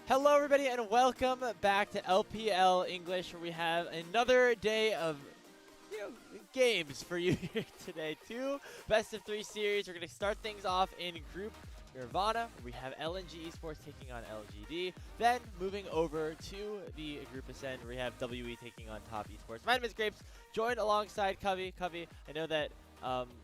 Hello, everybody, and welcome back to LPL English, where we have another day of games for you here today. Two best-of-3 series. We're going to start things off in Group Nirvana, where we have LNG Esports taking on LGD. Then moving over to the Group Ascend, where we have WE taking on Top Esports. My name is Grapes, joined alongside Covey. Covey, I know that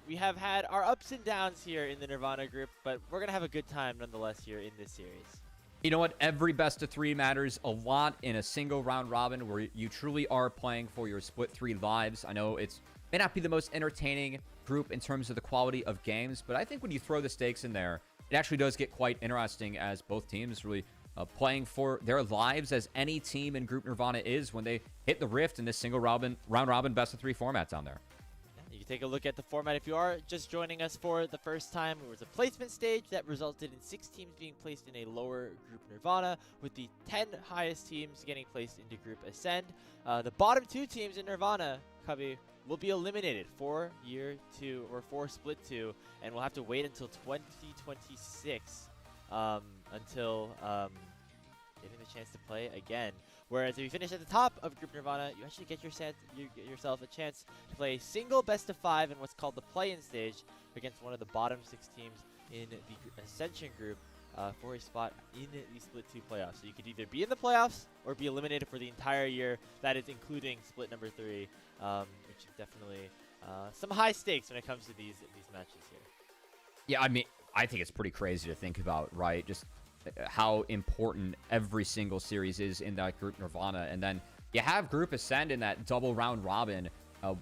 we have had our ups and downs here in the Nirvana group, but we're going to have a good time nonetheless here in this series. You know what? Every best of three matters a lot in a single round robin where you truly are playing for your split 3 lives. I know it may not be the most entertaining group in terms of the quality of games, but I think when you throw the stakes in there, it actually does get quite interesting as both teams really playing for their lives, as any team in Group Nirvana is when they hit the rift in this single round robin best of 3 format down there. You can take a look at the format. If you are just joining us for the first time, it was a placement stage that resulted in 6 teams being placed in a lower Group Nirvana, with the 10 highest teams getting placed into Group Ascend. The bottom 2 teams in Nirvana, Cubby, will be eliminated for Year 2 or for Split 2, and we'll have to wait until 2026 until getting the chance to play again. Whereas if you finish at the top of Group Nirvana, you actually get yourself a chance to play a single best of 5 in what's called the play-in stage against one of the bottom 6 teams in the Ascension group for a spot in the Split 2 playoffs. So you could either be in the playoffs or be eliminated for the entire year. That is including Split number 3, which is definitely some high stakes when it comes to these matches here. Yeah, I mean, I think it's pretty crazy to think about, right? Just how important every single series is in that Group Nirvana. And then you have Group Ascend in that double round robin.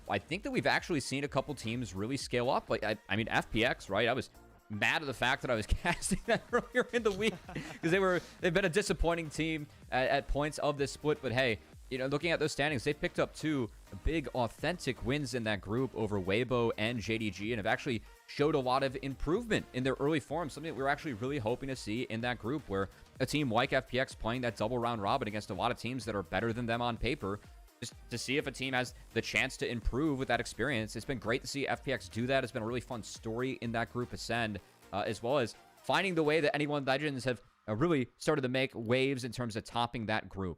I think that we've actually seen a couple teams really scale up. Like, I mean, FPX, right? I was mad at the fact that I was casting that earlier in the week because they've been a disappointing team at points of this split. But hey, you know, looking at those standings, they picked up 2 big authentic wins in that group over Weibo and JDG, and have actually showed a lot of improvement in their early form, something that we were actually really hoping to see in that group, where a team like FPX playing that double round robin against a lot of teams that are better than them on paper, just to see if a team has the chance to improve with that experience. It's been great to see FPX do that. It's been a really fun story in that Group Ascend, as well as finding the way that Anyone Legends have really started to make waves in terms of topping that group.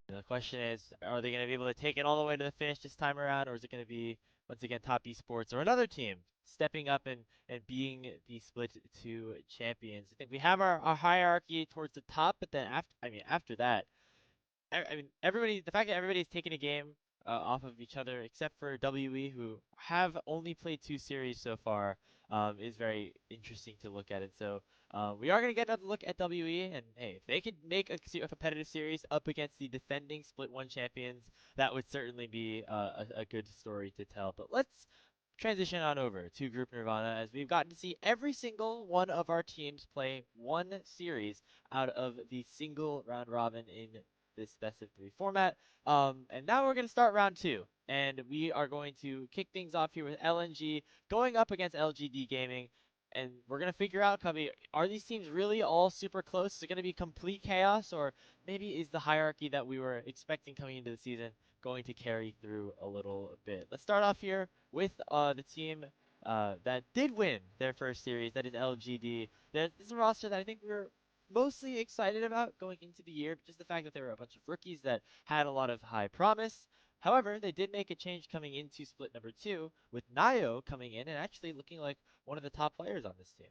The question is, are they going to be able to take it all the way to the finish this time around, or is it going to be, once again, Top Esports or another team stepping up and being the Split 2 champions? I think we have our hierarchy towards the top, but then after that, the fact that everybody's taking a game off of each other, except for WE, who have only played 2 series so far, is very interesting to look at. And so we are going to get another look at WE, and hey, if they could make a competitive series up against the defending Split 1 champions, that would certainly be a good story to tell. But let's transition on over to Group Nirvana, as we've gotten to see every single one of our teams play 1 series out of the single round robin in this best of 3 format. And now we're going to start round 2. And we are going to kick things off here with LNG going up against LGD Gaming. And we're going to figure out, Cubby, are these teams really all super close? Is it going to be complete chaos? Or maybe is the hierarchy that we were expecting coming into the season going to carry through a little bit? Let's start off here with the team that did win their first series. That is LGD. This is a roster that I think we're mostly excited about going into the year, just the fact that there were a bunch of rookies that had a lot of high promise. However, they did make a change coming into split number 2, with Nio coming in and actually looking like one of the top players on this team.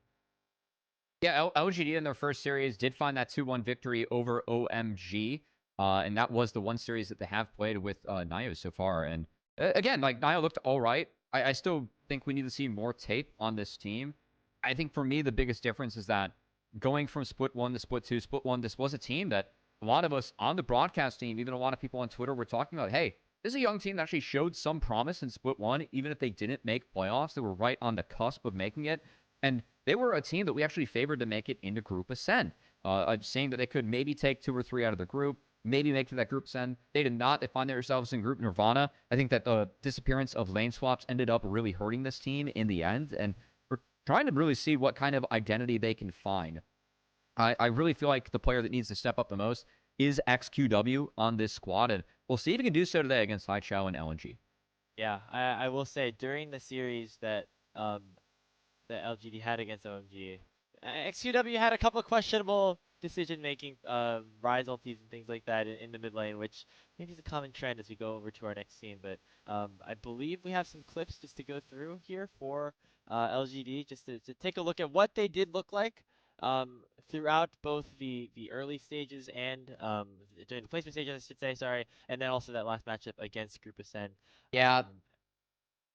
Yeah, LGD in their first series did find that 2-1 victory over OMG, and that was the one series that they have played with Nio so far. And again, like, Nio looked all right. I still think we need to see more tape on this team. I think for me, the biggest difference is that going from Split 1 to Split 2, Split 1, this was a team that a lot of us on the broadcast team, even a lot of people on Twitter, were talking about, hey, this is a young team that actually showed some promise in Split 1, even if they didn't make playoffs. They were right on the cusp of making it. And they were a team that we actually favored to make it into Group Ascend. Saying that they could maybe take 2 or 3 out of the group, maybe make to that Group Ascend. They did not. They find themselves in Group Nirvana. I think that the disappearance of lane swaps ended up really hurting this team in the end. And we're trying to really see what kind of identity they can find. I really feel like the player that needs to step up the most is XQW on this squad, and we'll see if he can do so today against Haichao and LNG. Yeah, I will say, during the series that that LGD had against OMG, XQW had a couple of questionable decision making, Rise ultis and things like that in the mid lane, which maybe is a common trend as we go over to our next scene. But I believe we have some clips just to go through here for LGD, just to take a look at what they did look like throughout both the early stages and during the placement stages, I should say, sorry, and then also that last matchup against Group Ascend. Yeah,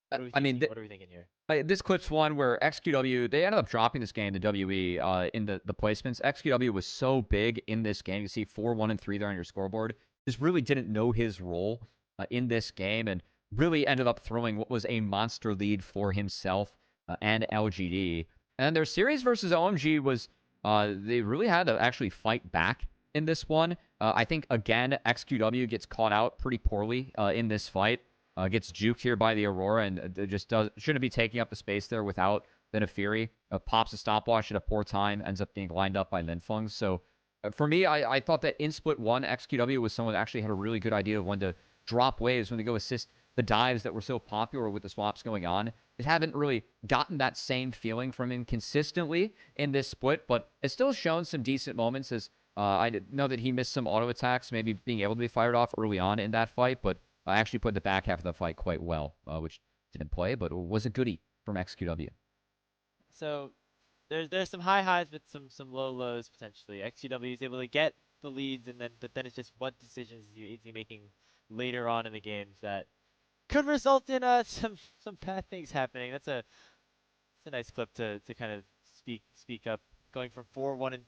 What are we I mean, thinking? What are we thinking here? this clip's one where XQW, they ended up dropping this game to WE in the placements. XQW was so big in this game. You see 4, 1, and 3 there on your scoreboard. Just really didn't know his role in this game and really ended up throwing what was a monster lead for himself and LGD. And their series versus OMG was, they really had to actually fight back in this one. I think, again, XQW gets caught out pretty poorly in this fight. Gets juked here by the Aurora and shouldn't be taking up the space there without the Nefiri. Pops a stopwatch at a poor time, ends up being lined up by Linfeng. So for me, I thought that in split 1, XQW was someone that actually had a really good idea of when to drop waves, when to go assist the dives that were so popular with the swaps going on. Just haven't really gotten that same feeling from him consistently in this split, but it's still shown some decent moments as I know that he missed some auto attacks, maybe being able to be fired off early on in that fight, but I actually played the back half of the fight quite well, which didn't play, but was a goodie from XQW. So there's some high highs but some low lows potentially. XUW is able to get the leads and then it's just what decisions is he making later on in the games that could result in some bad things happening. It's a nice clip to kind of speak up, going from 4-1-3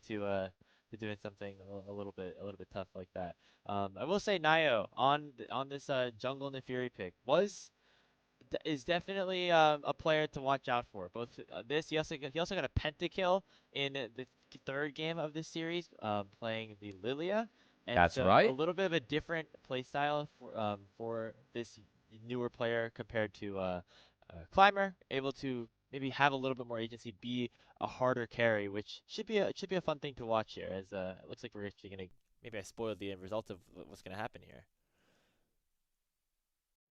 to doing something a little bit tough like that. I will say Nio on this jungle Nefiri pick is definitely a player to watch out for. Both this he also got a pentakill in the third game of this series, playing the Lilia, and That's so a right. little bit of a different playstyle for this newer player compared to Climber, able to maybe have a little bit more agency, be a harder carry, which should be a fun thing to watch here. As it looks like we're actually gonna maybe I spoiled the result of what's gonna happen here.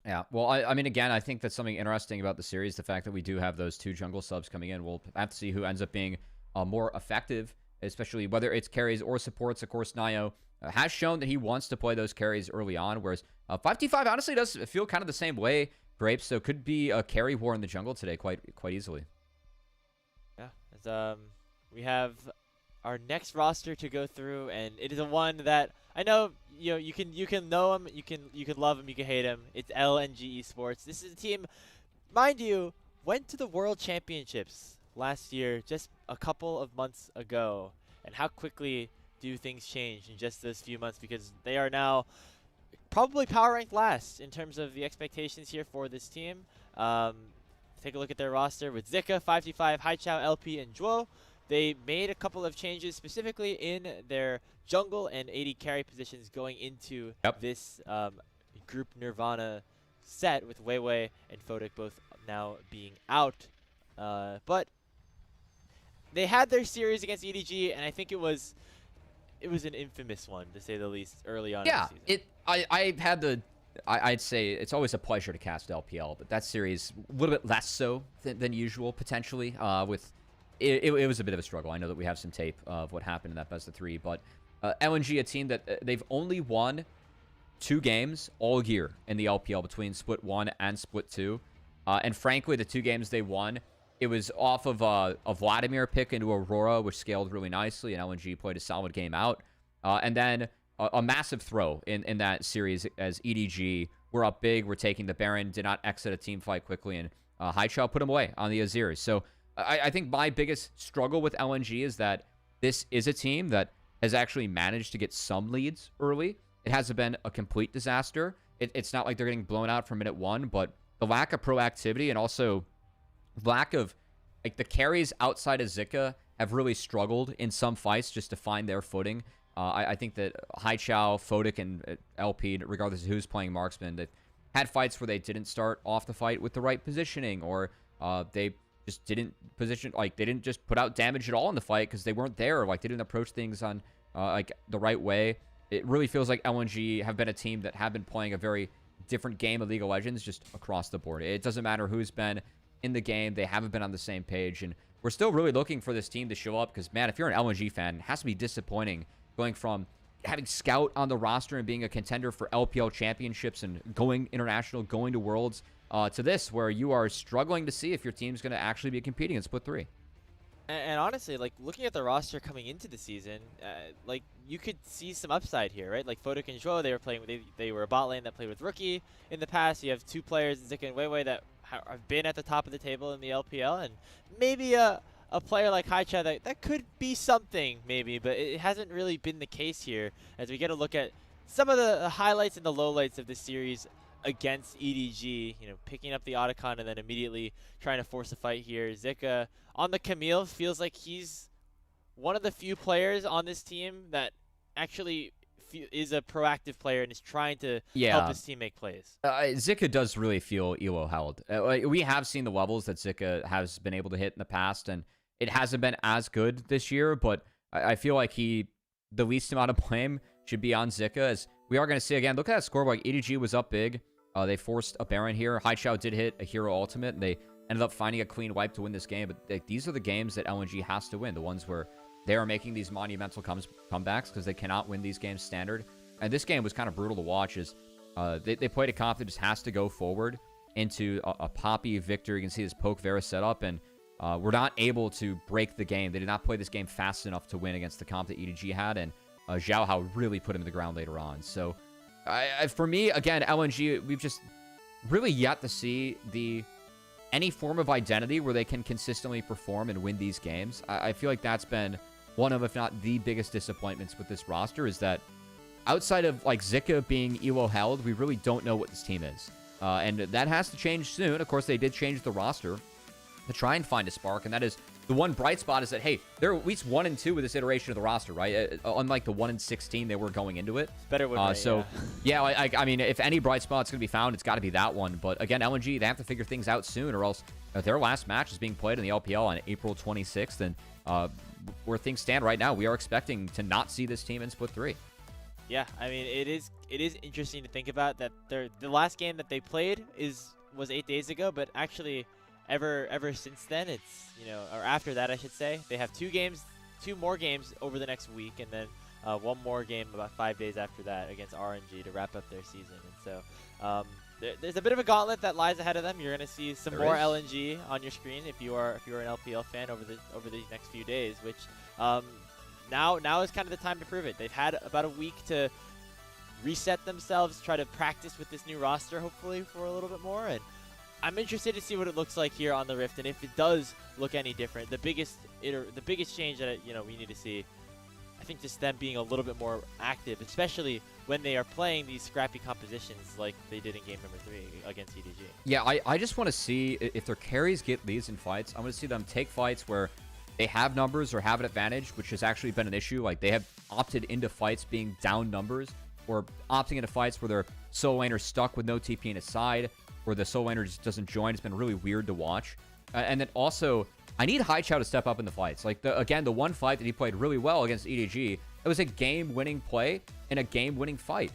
Yeah, well, I mean, again, I think that's something interesting about the series, the fact that we do have those 2 jungle subs coming in. We'll have to see who ends up being more effective, especially whether it's carries or supports. Of course, Nio has shown that he wants to play those carries early on, whereas 5T5 honestly does feel kind of the same way, Grapes, so could be a carry war in the jungle today quite easily. Yeah, as we have our next roster to go through, and it is a one that I know you can know him, you can love him, you can hate him. It's LNG Esports. This is a team, mind you, went to the World Championships last year, just a couple of months ago, and how quickly do things change in just those few months, because they are now probably power ranked last in terms of the expectations here for this team. Take a look at their roster with Zika, 5T5, Haichao, LP, and Zhuo. They made a couple of changes specifically in their jungle and AD carry positions going into this group Nirvana set, with Weiwei and Photic both now being out. But they had their series against EDG, and I think it was an infamous one, to say the least, early on in the season. I had the I'd say it's always a pleasure to cast LPL, but that series a little bit less so than usual potentially. With it was a bit of a struggle. I know that we have some tape of what happened in that best of 3, but LNG, a team that they've only won 2 games all year in the LPL between split 1 and split 2, and frankly, the 2 games they won, it was off of a Vladimir pick into Aurora, which scaled really nicely, and LNG played a solid game out, and then a massive throw in that series as EDG were up big, were taking the Baron, did not exit a team fight quickly, and Haichao put him away on the Azir. So I think my biggest struggle with LNG is that this is a team that has actually managed to get some leads early. It hasn't been a complete disaster. It's not like they're getting blown out from minute 1, but the lack of proactivity and also lack of, like, the carries outside of Zika have really struggled in some fights just to find their footing. I think that Haichao, Photic, and LP, regardless of who's playing marksman, they've had fights where they didn't start off the fight with the right positioning, or they just didn't position, like, they didn't just put out damage at all in the fight because they weren't there, like, they didn't approach things on like the right way. It really feels like LNG have been a team that have been playing a very different game of League of Legends just across the board. It doesn't matter who's been in the game, they haven't been on the same page, and we're still really looking for this team to show up because, man, if you're an LNG fan, it has to be disappointing going from having Scout on the roster and being a contender for LPL championships and going international, going to Worlds, to this where you are struggling to see if your team's going to actually be competing in Split 3. And honestly, like looking at the roster coming into the season, like you could see some upside here, right? Like Photic and Joe, they were playing. They were a bot lane that played with Rookie in the past. You have two players, Zika and Weiwei, that have been at the top of the table in the LPL, and maybe a player like Haicha that could be something maybe, but it hasn't really been the case here. As we get a look at some of the highlights and the lowlights of this series against EDG, you know, picking up the Otacon and then immediately trying to force a fight here. Zika on the Camille feels like he's one of the few players on this team that actually is a proactive player and is trying to help his team make plays. Zika does really feel elo held. We have seen the levels that Zika has been able to hit in the past, and it hasn't been as good this year, but I feel like the least amount of blame should be on Zika, as we are going to see again. Look at that scoreboard. Like EDG was up big. They forced a Baron here. Haichao did hit a hero ultimate, and they ended up finding a clean wipe to win this game. But these are the games that LNG has to win, the ones where they are making these monumental comebacks because they cannot win these games standard. And this game was kind of brutal to watch. As they played a comp that just has to go forward into a Poppy victory. You can see this poke Vera setup, and we're not able to break the game. They did not play this game fast enough to win against the comp that EDG had, and Zhao Hao really put him to the ground later on. So for me, again, LNG, we've just really yet to see any form of identity where they can consistently perform and win these games. I feel like that's been one of, if not the biggest disappointments with this roster, is that outside of like Zika being elo held, we really don't know what this team is. And that has to change soon. Of course, they did change the roster to try and find a spark, and that is the one bright spot is that, hey, they're at least 1 and 2 with this iteration of the roster, right? Unlike the 1 and 16 they were going into it. Better win rate, so, yeah, I mean, if any bright spot's going to be found, it's got to be that one. But again, LNG, they have to figure things out soon, or else their last match is being played in the LPL on April 26th, and where things stand right now, we are expecting to not see this team in Split 3. Yeah, I mean, it is interesting to think about that the last game that they played was 8 days ago, but actually ever since then, it's, you know, or after that I should say, they have two more games over the next week, and then one more game about 5 days after that against RNG to wrap up their season. And so there's a bit of a gauntlet that lies ahead of them. You're going to see some more LNG on your screen if you are an LPL fan over these next few days, which now is kind of the time to prove it. They've had about a week to reset themselves, try to practice with this new roster hopefully for a little bit more, and I'm interested to see what it looks like here on the Rift, and if it does look any different. The biggest change that we need to see, I think, just them being a little bit more active, especially when they are playing these scrappy compositions like they did in game number 3 against EDG. Yeah, I just want to see if their carries get leads in fights. I want to see them take fights where they have numbers or have an advantage, which has actually been an issue. Like, they have opted into fights being down numbers, or opting into fights where their solo laner stuck with no TP in his side, where the solo laner just doesn't join. It's been really weird to watch. And then also, I need Haichao to step up in the fights. Like, the one fight that he played really well against EDG, it was a game-winning play and a game-winning fight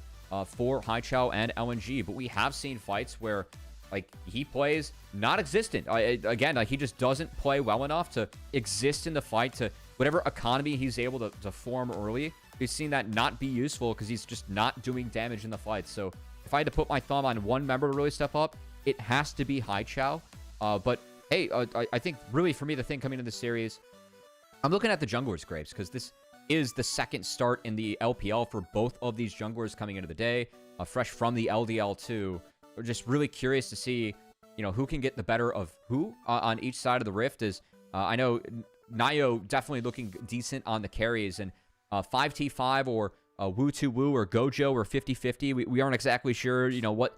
for Haichao and LNG. But we have seen fights where, like, he plays not existent. Again, like, he just doesn't play well enough to exist in the fight, to whatever economy he's able to form early. We've seen that not be useful because he's just not doing damage in the fight. So if I had to put my thumb on one member to really step up, it has to be Haichao. But hey, I think really for me, the thing coming into the series, I'm looking at the junglers' grapes, because this is the second start in the LPL for both of these junglers coming into the day, fresh from the LDL2. We're just really curious to see, who can get the better of who on each side of the Rift. Is I know Nayo definitely looking decent on the carries, and 5T5 or Woo to Woo or Gojo or 50-50. We aren't exactly sure, what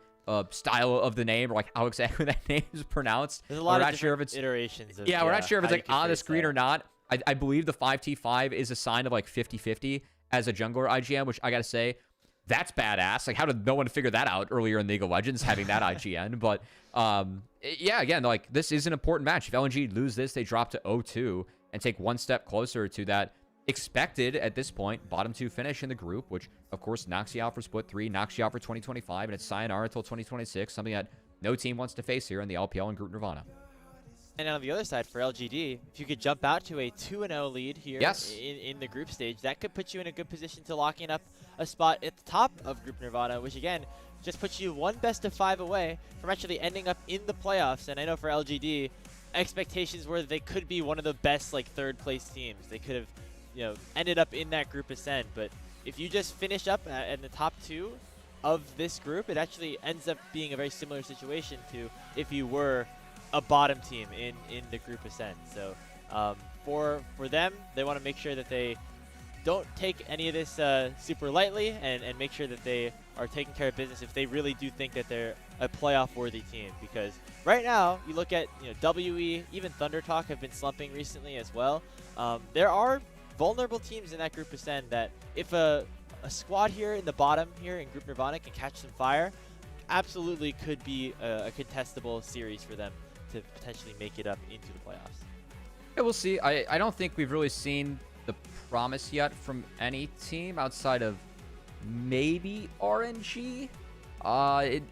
style of the name, or like how exactly that name is pronounced. There's a lot of different iterations of, we're not sure if it's like on the screen or not. I believe the 5T5 is a sign of like 50-50 as a jungler IGM, which I gotta say, that's badass. Like, how did no one figure that out earlier in League of Legends, having that IGN? But yeah, again, like, this is an important match. If LNG lose this, they drop to 0-2 and take one step closer to that expected, at this point, bottom 2 finish in the group, which of course knocks you out for Split 3, knocks you out for 2025, and it's sayonara until 2026, something that no team wants to face here in the LPL and Group Nirvana. And on the other side for LGD, if you could jump out to a 2-0 lead here Yes. in the group stage, that could put you in a good position to locking up a spot at the top of Group Nirvana, which again, just puts you one best of 5 away from actually ending up in the playoffs. And I know for LGD, expectations were they could be one of the best like third place teams. They could have, ended up in that group ascent. But if you just finish up in the top 2 of this group, it actually ends up being a very similar situation to if you were a bottom team in the group ascent. So for them, they want to make sure that they don't take any of this super lightly and make sure that they are taking care of business if they really do think that they're a playoff worthy team. Because right now, you look at WE, even Thunder Talk have been slumping recently as well. There are vulnerable teams in that group ascent that if a squad here in the bottom here in Group Nirvana can catch some fire, absolutely could be a contestable series for them to potentially make it up into the playoffs. Yeah, we'll see. I don't think we've really seen the promise yet from any team outside of maybe RNG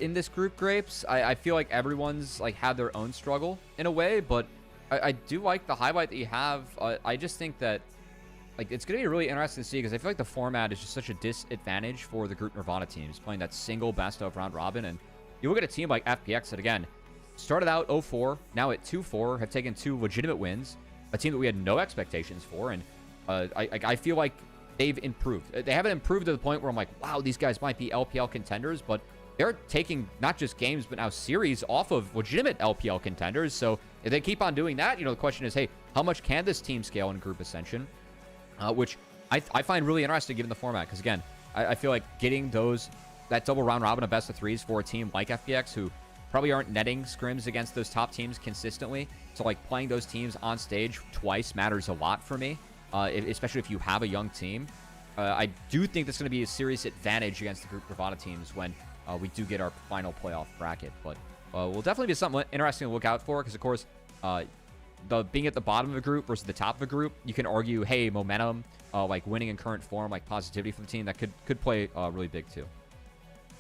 in this group, Grapes. I feel like everyone's like had their own struggle in a way, but I do like the highlight that you have. I just think that like it's going to be really interesting to see because I feel like the format is just such a disadvantage for the Group Nirvana teams playing that single best of round robin. And you look at a team like FPX that, again, started out 0-4, now at 2-4, have taken 2 legitimate wins, a team that we had no expectations for. And I feel like they've improved. They haven't improved to the point where I'm like, wow, these guys might be LPL contenders, but they're taking not just games, but now series off of legitimate LPL contenders. So if they keep on doing that, the question is, hey, how much can this team scale in Group Ascension? Which I find really interesting given the format. Because, again, I feel like getting that double round robin of best of threes for a team like FPX who probably aren't netting scrims against those top teams consistently. So, like, playing those teams on stage twice matters a lot for me, especially if you have a young team. I do think that's going to be a serious advantage against the Group Nirvana teams when we do get our final playoff bracket. But will definitely be something interesting to look out for because, of course, being at the bottom of a group versus the top of a group, you can argue, hey, momentum, like winning in current form, like positivity for the team, that could play really big too.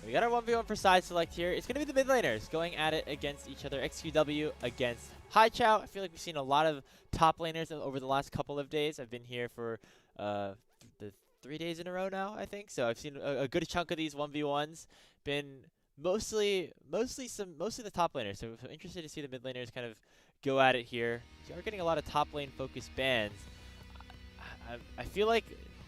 We got our 1v1 for side select here. It's going to be the mid laners going at it against each other. XQW against Haichao. I feel like we've seen a lot of top laners over the last couple of days. I've been here for the 3 days in a row now, I think. So I've seen a good chunk of these 1v1s. Been mostly the top laners. So I'm interested to see the mid laners kind of go at it here. So we're getting a lot of top lane focused bans. I feel like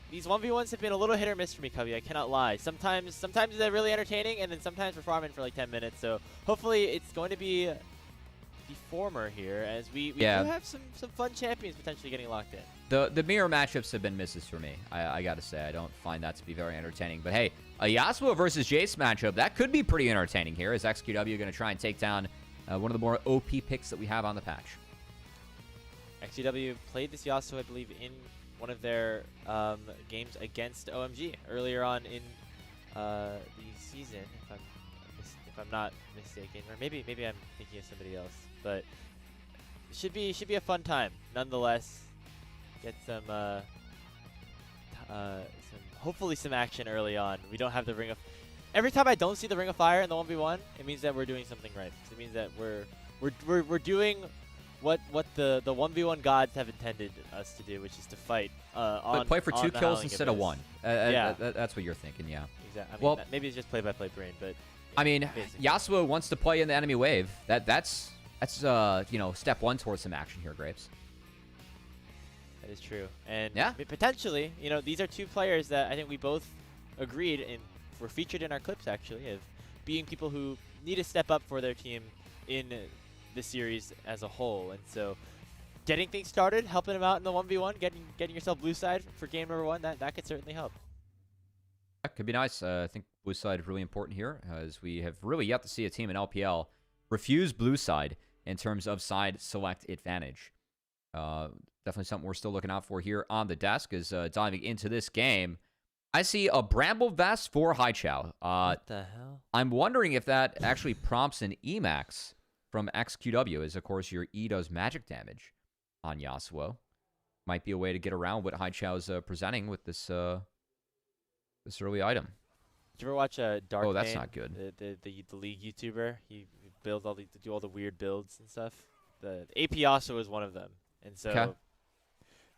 these 1v1s have been a little hit or miss for me, Cubby. I cannot lie. Sometimes they're really entertaining, and then sometimes we're farming for like 10 minutes. So hopefully it's going to be the former here, as we do have some fun champions potentially getting locked in. The mirror matchups have been misses for me. I gotta say, I don't find that to be very entertaining. But hey, a Yasuo versus Jace matchup, that could be pretty entertaining here. Is XQW going to try and take down one of the more OP picks that we have on the patch? XQW played this Yasuo, I believe, in one of their games against OMG earlier on in the season, if I'm not mistaken, or maybe I'm thinking of somebody else. But should be a fun time nonetheless. Get some hopefully some action early on. We don't have the ring of. Every time I don't see the ring of fire in the 1v1, it means that we're doing something right. It means that we're doing what the 1v1 gods have intended us to do, which is to fight on. Play for 2 kills instead of 1. Yeah, that's what you're thinking. Yeah. Exactly. Well, maybe it's just play-by-play brain, but. I mean, Yasuo wants to play in the enemy wave. That's step 1 towards some action here, Grapes. That is true, and yeah, potentially, these are 2 players that I think we both agreed and were featured in our clips actually of being people who need to step up for their team in the series as a whole. And so, getting things started, helping them out in the 1v1, getting yourself blue side for game number 1, that could certainly help. That could be nice. I think blue side is really important here, as we have really yet to see a team in LPL refuse blue side in terms of side select advantage. Definitely something we're still looking out for here on the desk is diving into this game. I see a Bramble Vest for Haichao. What the hell? I'm wondering if that actually prompts an Emax from XQW, as, of course, your E does magic damage on Yasuo. Might be a way to get around what Haichao's presenting with this this early item. Did you ever watch Dark? Oh, that's not good. The league YouTuber. He builds do all the weird builds and stuff. the AP also is one of them, and Okay. so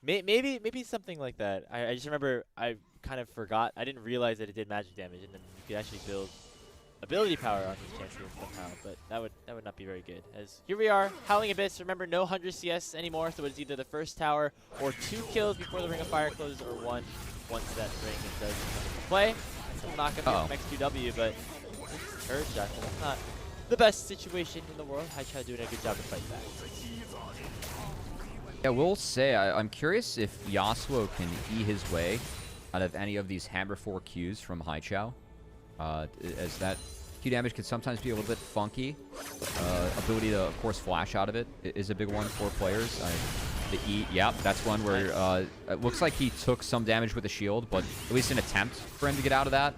maybe something like that. I just remember I kind of forgot. I didn't realize that it did magic damage, and then you could actually build ability power on these champions somehow. But that would not be very good. As here we are, Howling Abyss. Remember, no 100 CS anymore, so it's either the first tower or 2 kills before the Ring of Fire closes, or 1 once that ring does come into play. Still knock up here from XQW, but third shot. That's not the best situation in the world. Haichao doing a good job to fight back. Yeah, we'll say, I'm curious if Yasuo can E his way out of any of these Hammer 4 Qs from Haichao. As that Q damage can sometimes be a little bit funky. Ability to, of course, flash out of it is a big one for players. The E, yep, that's one where it looks like he took some damage with the shield, but at least an attempt for him to get out of that.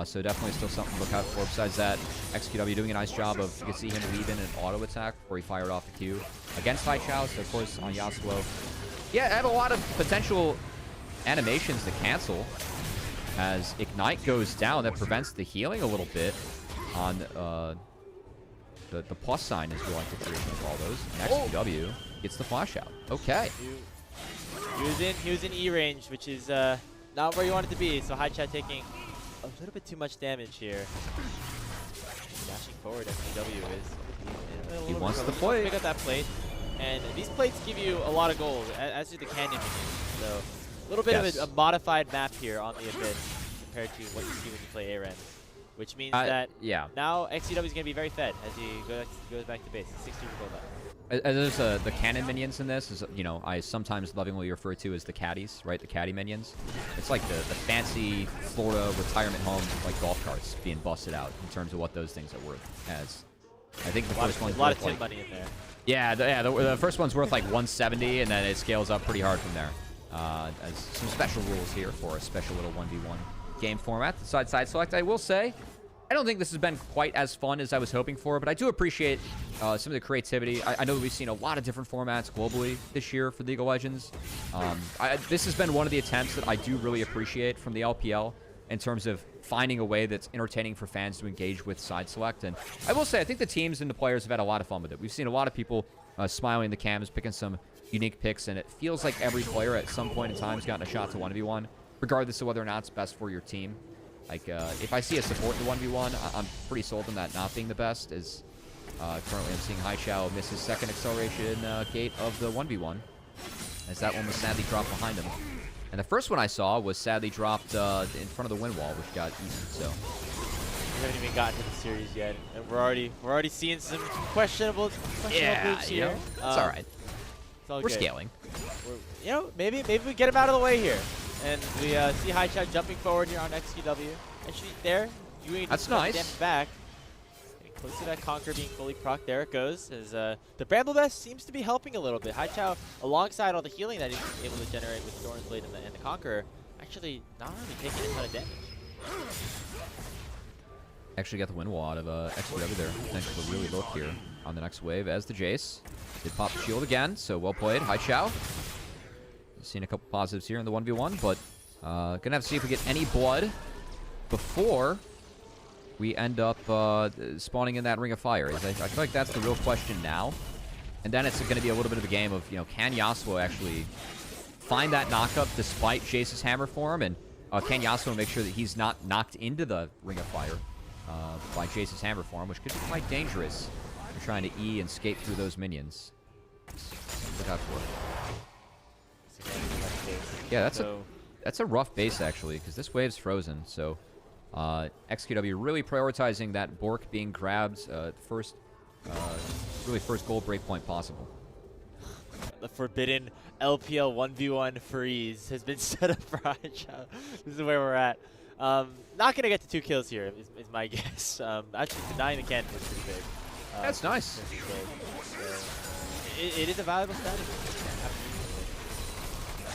So definitely still something to look out for. Besides that, XQW doing a nice job of, you can see him leave in an auto attack before he fired off the Q against Haichao. So of course on Yasuo, yeah, had a lot of potential animations to cancel. As Ignite goes down, that prevents the healing a little bit on the plus sign, as we like to traditionally call those. And XQW gets the flash out. Okay. He was in E range, which is not where you want it to be. So Haichao taking a little bit too much damage here. Dashing forward, XQW is. He wants the plate. Pick up that plate, and these plates give you a lot of gold, as do the canyon minions. So a little bit of a modified map here on the Abyss compared to what you see when you play AREN, which means that now XCW is going to be very fed as he goes back to base. 60 gold up. There's the cannon minions in this, you know, I sometimes lovingly refer to as the caddies, right? The caddy minions. It's like the fancy Florida retirement home, like golf carts being busted out in terms of what those things are worth. As I think the first one's a lot of worth tin money in there. Yeah, the first one's worth like 170, and then it scales up pretty hard from there. As some special rules here for a special little 1v1 game format. The side select, I will say, I don't think this has been quite as fun as I was hoping for, but I do appreciate some of the creativity. I know we've seen a lot of different formats globally this year for League of Legends. This has been one of the attempts that I do really appreciate from the LPL in terms of finding a way that's entertaining for fans to engage with side select. And I will say, I think the teams and the players have had a lot of fun with it. We've seen a lot of people smiling in the cams, picking some unique picks, and it feels like every player at some point in time has gotten a shot to 1v1, regardless of whether or not it's best for your team. Like, if I see a support in the 1v1, I'm pretty sold on that not being the best, as currently I'm seeing Haichao miss his second acceleration gate of the 1v1, as that one was sadly dropped behind him. And the first one I saw was sadly dropped in front of the wind wall, which got eaten, so. We haven't even gotten to the series yet, and we're already seeing some questionable moves here. You know, it's all right. It's all We're good. scaling. You know, maybe we get him out of the way here. And we see Haichao jumping forward here on XQW. Actually, there, that's nice. Damage back. Getting close to that Conquer being fully proc. There it goes. As the Bramble Vest seems to be helping a little bit. Haichao, alongside all the healing that he's able to generate with Storm's Blade and the Conqueror, actually not really taking a ton of damage. Actually got the wind wall out of XQW there. Potential to really look here on the next wave as the Jace. Did pop the shield again, so well played. Haichao. Seen a couple positives here in the 1v1, but gonna have to see if we get any blood before we end up spawning in that Ring of Fire. I feel like that's the real question now. And then it's gonna be a little bit of a game of, you know, can Yasuo actually find that knockup despite Jace's hammer form, and can Yasuo make sure that he's not knocked into the Ring of Fire by Jace's hammer form, which could be quite dangerous if you're trying to E and skate through those minions. Look out for it. Yeah, that's a rough base, actually, because this wave's frozen. So XQW really prioritizing that Bork being grabbed first gold breakpoint possible. The forbidden LPL 1v1 freeze has been set up for Haichao. This is where we're at. Not going to get to 2 kills here, is my guess. Actually, denying the cannon was pretty big. That's nice. It is a valuable strategy.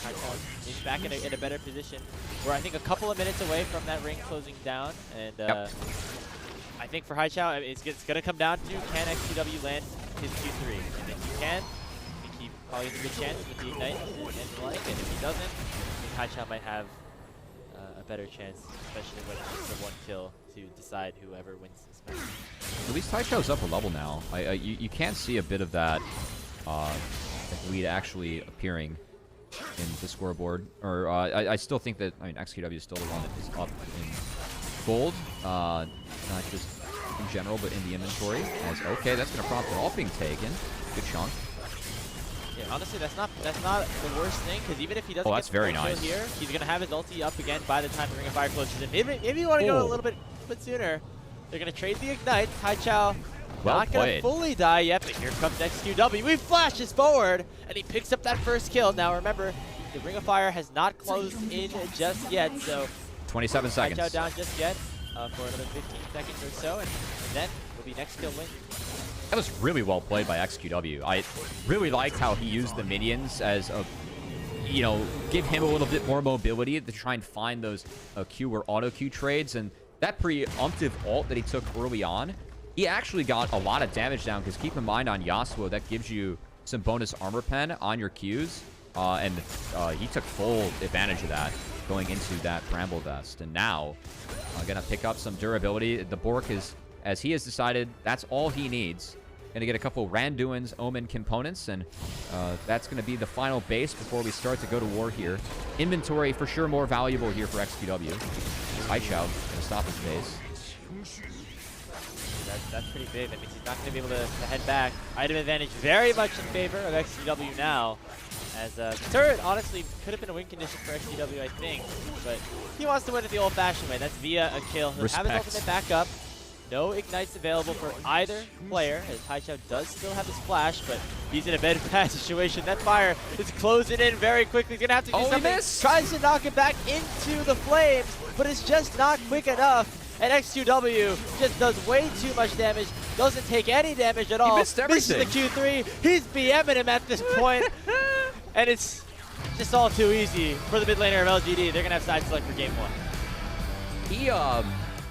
Haichao is back in a better position. We're, I think, a couple of minutes away from that ring closing down. And I think for Haichao, it's going to come down to, can XQW land his Q3? And if he can, I think he probably has a good chance with the Ignite and Flank. And if he doesn't, I think Haichao might have a better chance, especially when it's just a 1 kill to decide whoever wins this match. At least Haichao's up a level now. You can see a bit of that the lead actually appearing in the scoreboard. Or I still think that, I mean, XQW is still the one that is up in gold, not just in general, but in the inventory. Okay, that's going to prompt it all being taken. Good chunk. Yeah, honestly, that's not the worst thing, because even if he doesn't that's get the very kill nice. here, he's going to have his ulti up again by the time the Ring of Fire closes in. Maybe you want to go a little bit sooner. They're going to trade the Ignite. Haichao not going to fully die yet, but here comes XQW. He flashes forward, and he picks up that first kill. Now remember, the Ring of Fire has not closed in just yet, so 27 seconds. Haichao down just yet for another 15 seconds or so, and then will be next kill win. That was really well played by XQW. I really liked how he used the minions as a, you know, give him a little bit more mobility to try and find those Q or auto Q trades. And that preemptive ult that he took early on, he actually got a lot of damage down, because keep in mind on Yasuo, that gives you some bonus armor pen on your Qs. And he took full advantage of that going into that Bramble Vest. And now, going to pick up some durability. The Bork is, as he has decided, that's all he needs. Going to get a couple Randuin's Omen components, and that's going to be the final base before we start to go to war here. Inventory for sure more valuable here for XQW. Haichao going to stop his base. That's pretty big. That means he's not going to be able to head back. Item advantage very much in favor of XQW now. As the turret, honestly, could have been a win condition for XQW, I think. But he wants to win it the old-fashioned way. That's via a kill. He'll have his ultimate back up. No ignites available for either player, as Haichao does still have his flash, but he's in a bad situation. That fire is closing in very quickly. He's going to have to do something. Tries to knock it back into the flames, but it's just not quick enough. And XQW just does way too much damage, doesn't take any damage at all. He missed everything. Misses the Q3. He's BMing him at this point. And it's just all too easy for the mid laner of LGD. They're going to have side select for game one.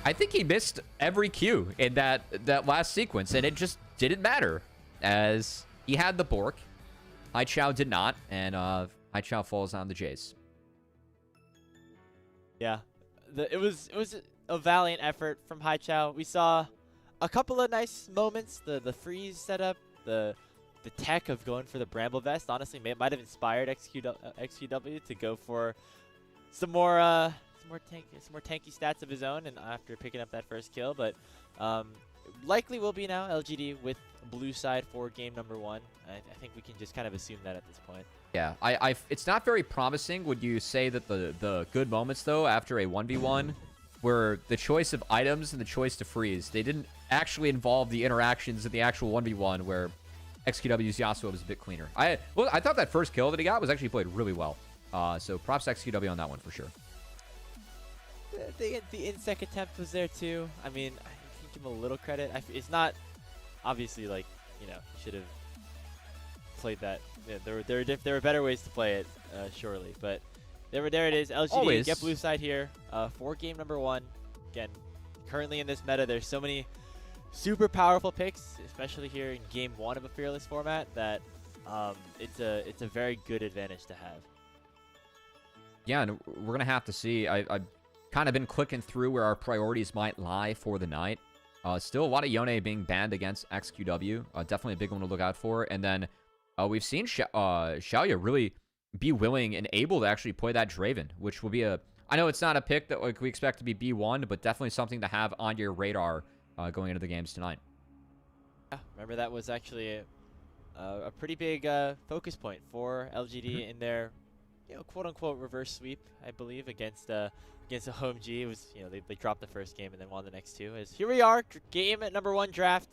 I think he missed every Q in that last sequence, and it just didn't matter, as he had the Bork. Haichao did not, and Haichao falls on the Jace. Yeah, it was a valiant effort from Haichao. We saw a couple of nice moments. The freeze setup, the tech of going for the Bramble Vest, honestly, might have inspired XQW to go for some more tanky stats of his own, and after picking up that first kill. But likely will be now LGD with blue side for game number one. I think we can just kind of assume that at this point. Yeah, it's not very promising. Would you say that the good moments, though, after a 1v1, were the choice of items and the choice to freeze? They didn't actually involve the interactions in the actual 1v1, where XQW's Yasuo was a bit cleaner. I thought that first kill that he got was actually played really well. So props to XQW on that one for sure. The insect attempt was there too. I mean, I can give him a little credit. It's not obviously like, you know, he should have played that. Yeah, there were better ways to play it, surely. But there it is. LGD Always get blue side here for game number one. Again, currently in this meta, there's so many super powerful picks, especially here in game one of a fearless format, that it's a very good advantage to have. Yeah, and we're gonna have to see. I've kind of been clicking through where our priorities might lie for the night. Still a lot of Yone being banned against XQW. Definitely a big one to look out for. And then we've seen Xiaoya really be willing and able to actually play that Draven, which will be I know it's not a pick that we expect to be B1, but definitely something to have on your radar going into the games tonight. Yeah, remember that was actually a pretty big focus point for LGD in their, you know, quote-unquote reverse sweep, I believe, against OMG. It was, you know, they dropped the first game and then won the next two. As here we are, game at number one draft,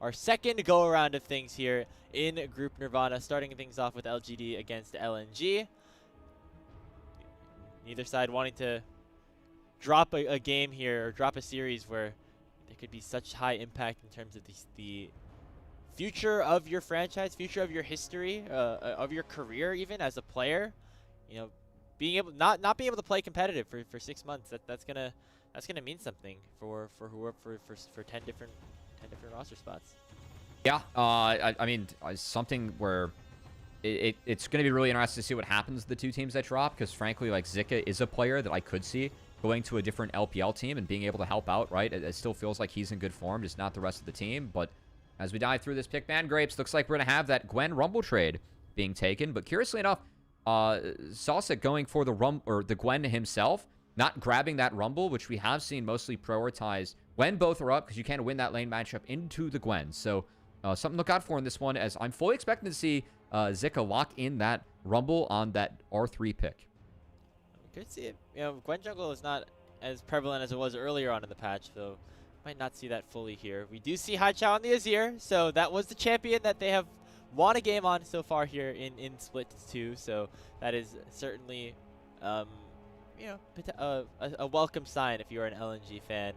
our second go-around of things here in Group Nirvana, starting things off with LGD against LNG. Neither side wanting to drop a game here, or drop a series where there could be such high impact in terms of the future of your franchise, future of your history, of your career even as a player. You know, being able not being able to play competitive for 6 months, that's gonna mean something for 10 different roster spots. Yeah, I mean, something where it's going to be really interesting to see what happens to the two teams that drop, because frankly, like, Zika is a player that I could see going to a different LPL team and being able to help out, right? It still feels like he's in good form, just not the rest of the team. But As we dive through this pick, man, Grapes, looks like we're going to have that Gwen Rumble trade being taken. But curiously enough, Sawsett going for the Gwen himself, not grabbing that Rumble, which we have seen mostly prioritized when both are up, because you can win that lane matchup into the Gwen. So something to look out for in this one, as I'm fully expecting to see Zika lock in that Rumble on that R3 pick. Could see it. Gwen jungle is not as prevalent as it was earlier on in the patch, so might not see that fully here. We do see Haichao on the Azir, so that was the champion that they have won a game on so far here in Split 2, so that is certainly a welcome sign if you're an LNG fan,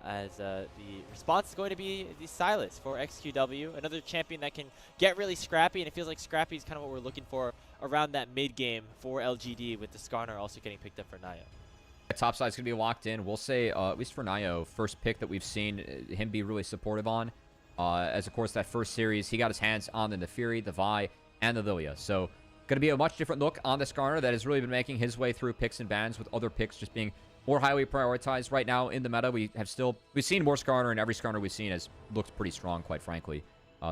as the response is going to be the Sylas for XQW, another champion that can get really scrappy, and it feels like scrappy is kind of what we're looking for around that mid game for LGD, with the Skarner also getting picked up for Naya. Top side's going to be locked in. We'll say, at least for Nio, first pick that we've seen him be really supportive on. As, of course, that first series, he got his hands on the Nefiri, the Vi, and the Lilia. So, going to be a much different look on the Skarner that has really been making his way through picks and bans, with other picks just being more highly prioritized right now in the meta. We've seen more Skarner, and every Skarner we've seen has looked pretty strong, quite frankly.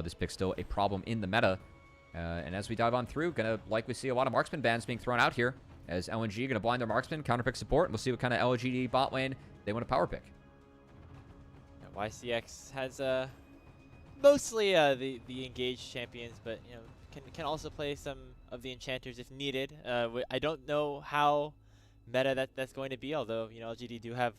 This pick's still a problem in the meta. And as we dive on through, going to likely see a lot of marksman bans being thrown out here, as LNG going to blind their marksman, counterpick support, and we'll see what kind of LGD bot lane they want to power pick. YCX has mostly the engaged champions, but can also play some of the enchanters if needed. I don't know how meta that's going to be, although LGD do have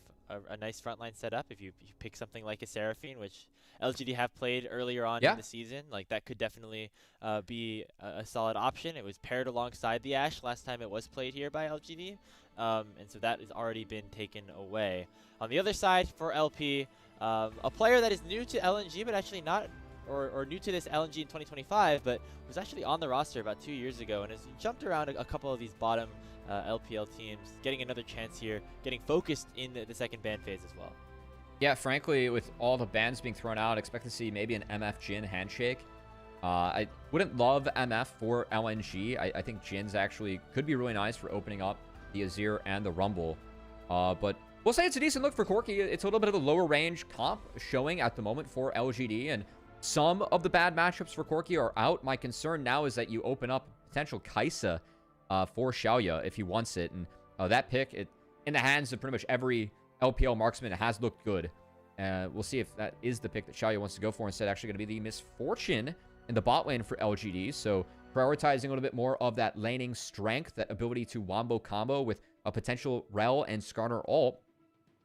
a nice frontline set up. If you pick something like a Seraphine, which LGD have played earlier on in the season, like that could definitely be a solid option. It was paired alongside the Ashe last time it was played here by LGD, and so that has already been taken away. On the other side for LP, a player that is new to LNG, but actually not, or new to this LNG in 2025, but was actually on the roster about 2 years ago and has jumped around a couple of these bottom LPL teams, getting another chance here, getting focused in the second ban phase as well. Yeah, frankly, with all the bans being thrown out, expect to see maybe an MF Jhin handshake. I wouldn't love MF for LNG. I think Jin's actually could be really nice for opening up the Azir and the Rumble. But we'll say it's a decent look for Corki. It's a little bit of a lower range comp showing at the moment for LGD, and some of the bad matchups for Corki are out. My concern now is that you open up potential Kaisa for Xiaoya if he wants it. And that pick, in the hands of pretty much every LPL marksman, has looked good. We'll see if that is the pick that Xiaoya wants to go for. Instead, actually going to be the Misfortune in the bot lane for LGD. So prioritizing a little bit more of that laning strength, that ability to wombo combo with a potential Rel and Skarner ult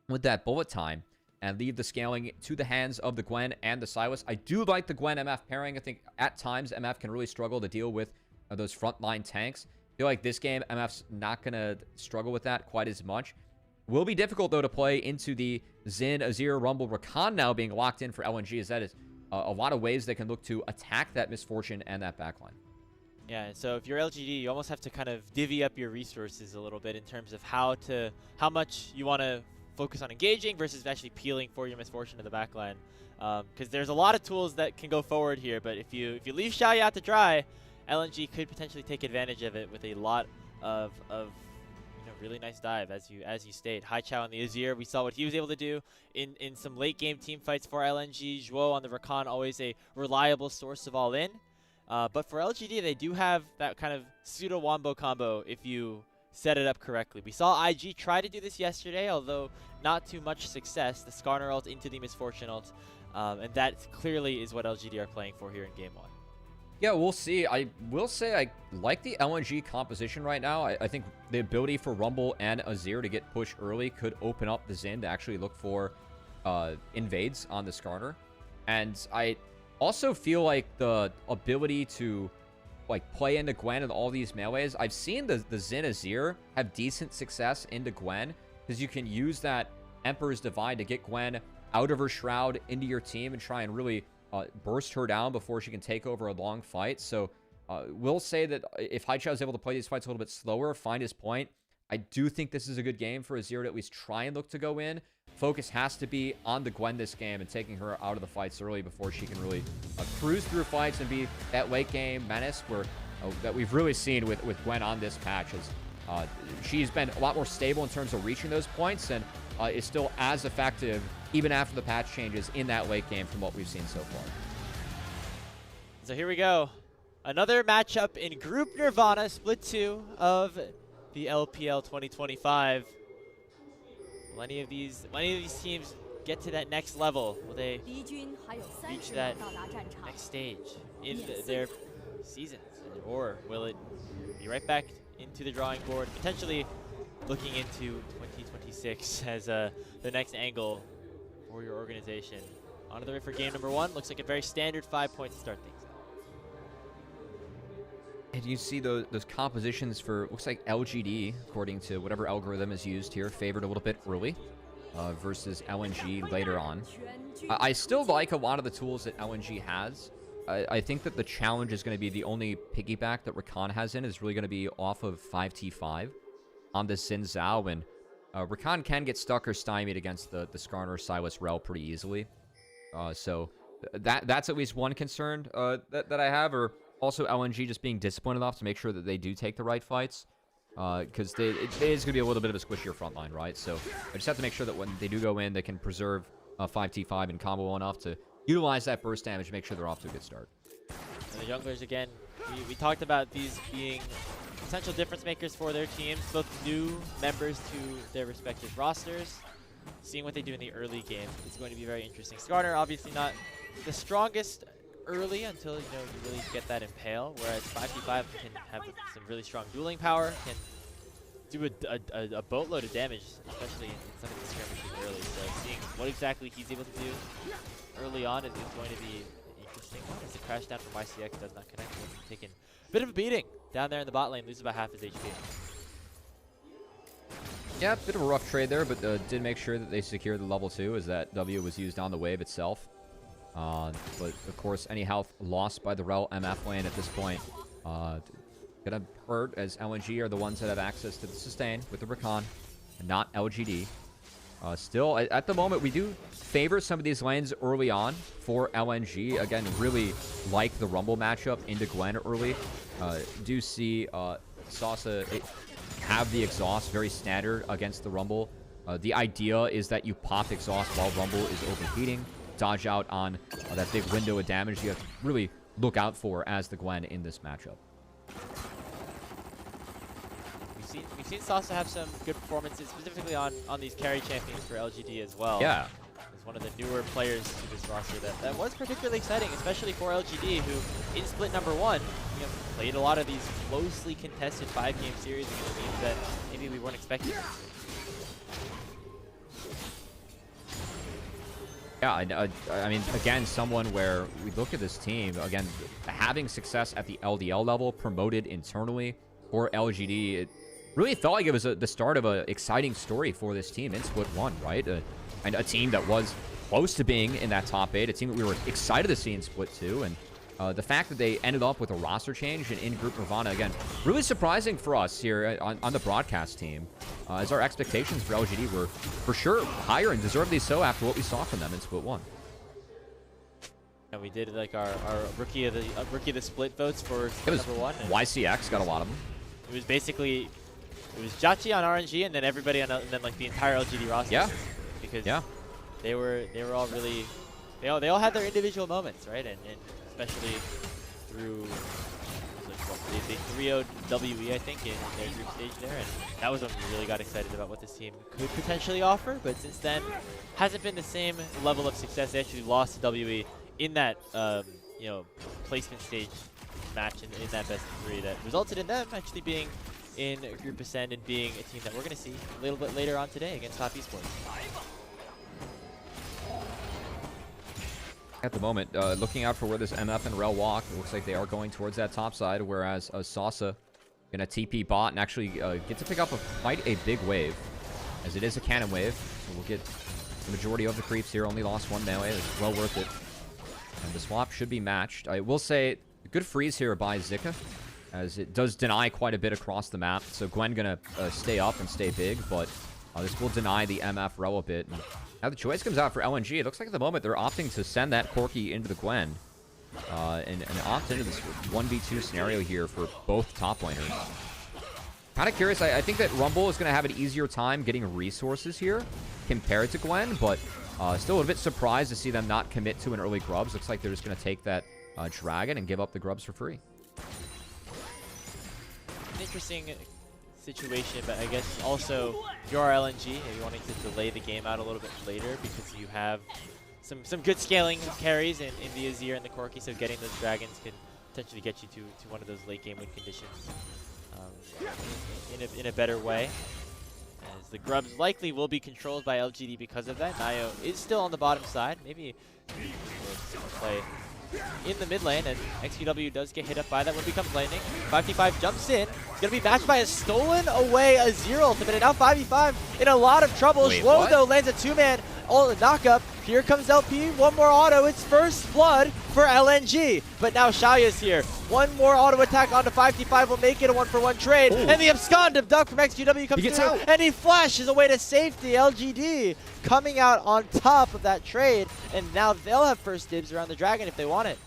with that bullet time, and leave the scaling to the hands of the Gwen and the Sylas. I do like the Gwen MF pairing. I think at times MF can really struggle to deal with those frontline tanks. I feel like this game MF's not going to struggle with that quite as much. Will be difficult, though, to play into the Xin, Azir, Rumble, Rakan now being locked in for LNG, as that is a lot of ways they can look to attack that Misfortune and that backline. Yeah, so if you're LGD, you almost have to kind of divvy up your resources a little bit in terms of how much you want to focus on engaging versus actually peeling for your Misfortune to the backline. Because there's a lot of tools that can go forward here, but if you leave Xiaoya out to dry, LNG could potentially take advantage of it with a lot of really nice dive, as you state. Haichao on the Azir, we saw what he was able to do in some late game team fights for LNG. Zhuo on the Rakan, always a reliable source of all in. But for LGD, they do have that kind of pseudo wombo combo if you set it up correctly. We saw IG try to do this yesterday, although not too much success. The Skarner ult into the Misfortune ult, and that clearly is what LGD are playing for here in game 1. Yeah, we'll see. I will say I like the LNG composition right now. I think the ability for Rumble and Azir to get pushed early could open up the Xin to actually look for invades on the Skarner. And I also feel like the ability to play into Gwen and all these melees. I've seen the Xin Azir have decent success into Gwen, because you can use that Emperor's Divide to get Gwen out of her shroud into your team and try and really burst her down before she can take over a long fight. So we'll say that if Haichao is able to play these fights a little bit slower, find his point, I do think this is a good game for Azir to at least try and look to go in. Focus has to be on the Gwen this game and taking her out of the fights early before she can really cruise through fights and be that late game menace that we've really seen with Gwen on this patch. As she's been a lot more stable in terms of reaching those points, and is still as effective even after the patch changes in that late game from what we've seen so far. So here we go. Another matchup in Group Nirvana, split 2 of the LPL 2025. Will any of these teams get to that next level? Will they reach that next stage in their seasons? Or will it be right back into the drawing board, potentially looking into 2026 as the next angle for your organization? On to the way for game number 1. Looks like a very standard 5 points to start things. And you see those compositions for, looks like LGD, according to whatever algorithm is used here, favored a little bit early versus LNG later on. I still like a lot of the tools that LNG has. I think that the challenge is going to be the only piggyback that Rakan has in is really going to be off of 5T5 on the Xin Zhao, and Rakan can get stuck or stymied against the Skarner Silas Rel pretty easily. So that's at least one concern that I have, or also LNG just being disciplined enough to make sure that they do take the right fights, because it is going to be a little bit of a squishier front line, right? So I just have to make sure that when they do go in, they can preserve 5T5 and combo enough to utilize that burst damage, make sure they're off to a good start. And the junglers, again, we talked about these being potential difference makers for their teams, both new members to their respective rosters. Seeing what they do in the early game is going to be very interesting. Skarner, obviously not the strongest early until you really get that impale, whereas 5v5 can have some really strong dueling power, can do a boatload of damage, especially in some of the skirmishes early. So seeing what exactly he's able to do early on is going to be an interesting one, as the crash down from YCX does not connect. He's taking a bit of a beating down there in the bot lane, loses about half his HP. Yeah, bit of a rough trade there, but did make sure that they secured the level 2 as that W was used on the wave itself. But of course, any health lost by the Rel MF lane at this point gonna hurt, as LNG are the ones that have access to the sustain with the Rakan, and not LGD. Still, at the moment, we do favor some of these lanes early on for LNG. Again, really like the Rumble matchup into Gwen early. Do see Sasa have the exhaust, very standard against the Rumble. The idea is that you pop exhaust while Rumble is overheating, dodge out on that big window of damage you have to really look out for as the Gwen in this matchup. We've seen Sasa have some good performances, specifically on these carry champions for LGD as well. Yeah. He's one of the newer players to this roster that was particularly exciting, especially for LGD, who in split number 1 played a lot of these closely contested 5-game series against teams that maybe we weren't expecting. Yeah, I mean, again, someone where we look at this team, again, having success at the LDL level, promoted internally for LGD, it really felt like it was the start of an exciting story for this team in Split 1, right? And a team that was close to being in that top 8, a team that we were excited to see in Split 2, and the fact that they ended up with a roster change and in Group Nirvana, again, really surprising for us here on the broadcast team, as our expectations for LGD were for sure higher and deservedly so after what we saw from them in Split 1. And we did like our rookie of the split votes for number 1. YCX got a lot of them. It was basically Jachi on RNG and then everybody on and then like the entire LGD roster. Yeah. Because they were all really they all had their individual moments, right? And especially through they 3-0'd WE, I think, in their group stage there, and that was when we really got excited about what this team could potentially offer. But since then, hasn't been the same level of success. They actually lost to WE in that placement stage match in that best of 3 that resulted in them actually being in Group Ascend and being a team that we're going to see a little bit later on today against Top Esports. At the moment, looking out for where this MF and Rel walk, it looks like they are going towards that top side, whereas Sasa gonna TP bot and actually get to pick up quite a big wave, as it is a cannon wave. So we'll get the majority of the creeps here. Only lost 1 melee. It's well worth it. And the swap should be matched. I will say, good freeze here by Zika, as it does deny quite a bit across the map. So Gwen gonna stay up and stay big, but this will deny the MF Rel a bit. And now the choice comes out for LNG. It looks like at the moment they're opting to send that Corki into the Gwen and opt into this 1v2 scenario here for both top laners. Kind of curious. I think that Rumble is going to have an easier time getting resources here compared to Gwen, but still a little bit surprised to see them not commit to an early Grubs. Looks like they're just going to take that Dragon and give up the grubs for free. An interesting situation, but I guess also if you are LNG and you're wanting to delay the game out a little bit later because you have some good scaling carries in the Azir and the Corki, so getting those dragons can potentially get you to one of those late game win conditions in a better way. As the grubs likely will be controlled by LGD because of that. Nio is still on the bottom side. Maybe we'll play in the mid lane, and XQW does get hit up by that when it becomes lightning. 5v5 jumps in. It's going to be matched by a stolen away Azir ultimate, and now 5v5 in a lot of trouble. Shwo, though, lands a two-man knock-up. Here comes LP, one more auto. It's first blood for LNG. But now Xiaoya's here. One more auto attack onto 5v5 will make it a one-for-one trade. Ooh. And the abscond of Duck from XQW comes through, out. And he flashes away to safety. LGD coming out on top of that trade. And now they'll have first dibs around the Dragon if they want it.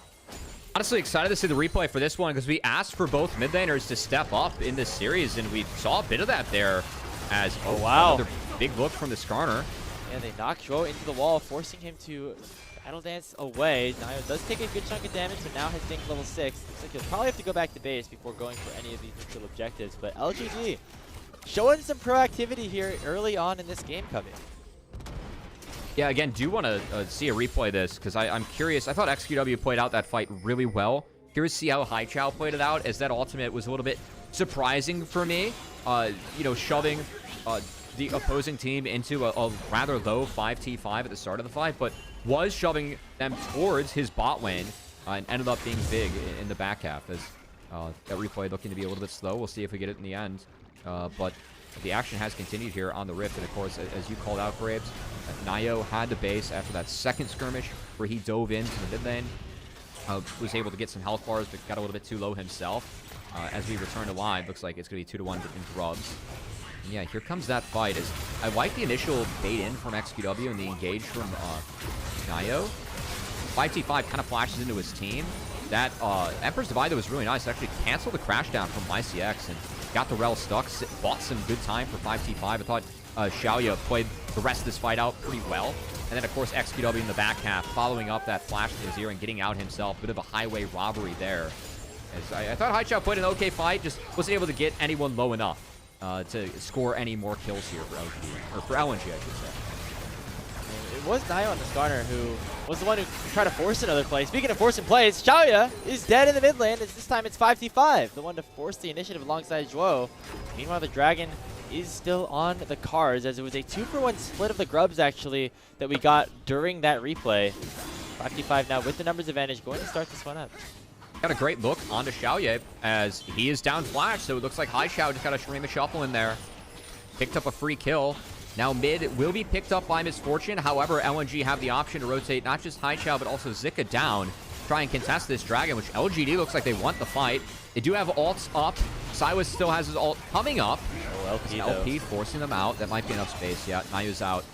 Honestly excited to see the replay for this one because we asked for both mid laners to step up in this series, and we saw a bit of that there as another big look from the Skarner. And they knock Shwo into the wall, forcing him to battle dance away. Nio does take a good chunk of damage, but now has Dink level 6. Looks like he'll probably have to go back to base before going for any of these neutral objectives. But LGD showing some proactivity here early on in this game coming. Yeah, again, do want to see a replay of this because I'm curious. I thought XQW played out that fight really well. Curious to see how Haichao played it out, as that ultimate was a little bit surprising for me. You know, shoving the opposing team into a rather low 5t5 at the start of the fight, but was shoving them towards his bot lane and ended up being big in the back half, as that replay looking to be a little bit slow. We'll see if we get it in the end. But the action has continued here on the Rift, and of course, as you called out, Graves, Nio had the base after that second skirmish where he dove into the mid lane. Was able to get some health bars, but got a little bit too low himself. As we return to live, looks like it's going to be 2-1 in grubs. And yeah, here comes that fight. As I like the initial bait in from XQW and the engage from Nio. 5t5 kind of flashes into his team. That Emperor's Divide was really nice. It actually canceled the crash down from YCX and got the rel stuck. Bought some good time for 5t5. I thought Xiaoya played the rest of this fight out pretty well. And then, of course, XQW in the back half, following up that flash to Azir and getting out himself. A bit of a highway robbery there. As I thought Haichao played an okay fight, just wasn't able to get anyone low enough to score any more kills here for LGD, or for LNG, I should say. It was Nio on the Skarner who was the one who tried to force another play. Speaking of forcing plays, Xiaoya is dead in the mid lane, as this time it's 5v5, the one to force the initiative alongside Zhuo. Meanwhile, the Dragon is still on the cards, as it was a 2-for-1 split of the grubs, actually, that we got during that replay. 5v5 now with the numbers advantage, going to start this one up. Got a great look onto Xiaoya as he is down flash, so it looks like Haichao just got a Shurima Shuffle in there. Picked up a free kill. Now mid will be picked up by Misfortune. However, LNG have the option to rotate not just Haichao, but also Zika down. Try and contest this Dragon, which LGD looks like they want the fight. They do have ults up. Silas still has his ult coming up. Oh, LP forcing them out. That might be enough space. Yeah, Nayu's out.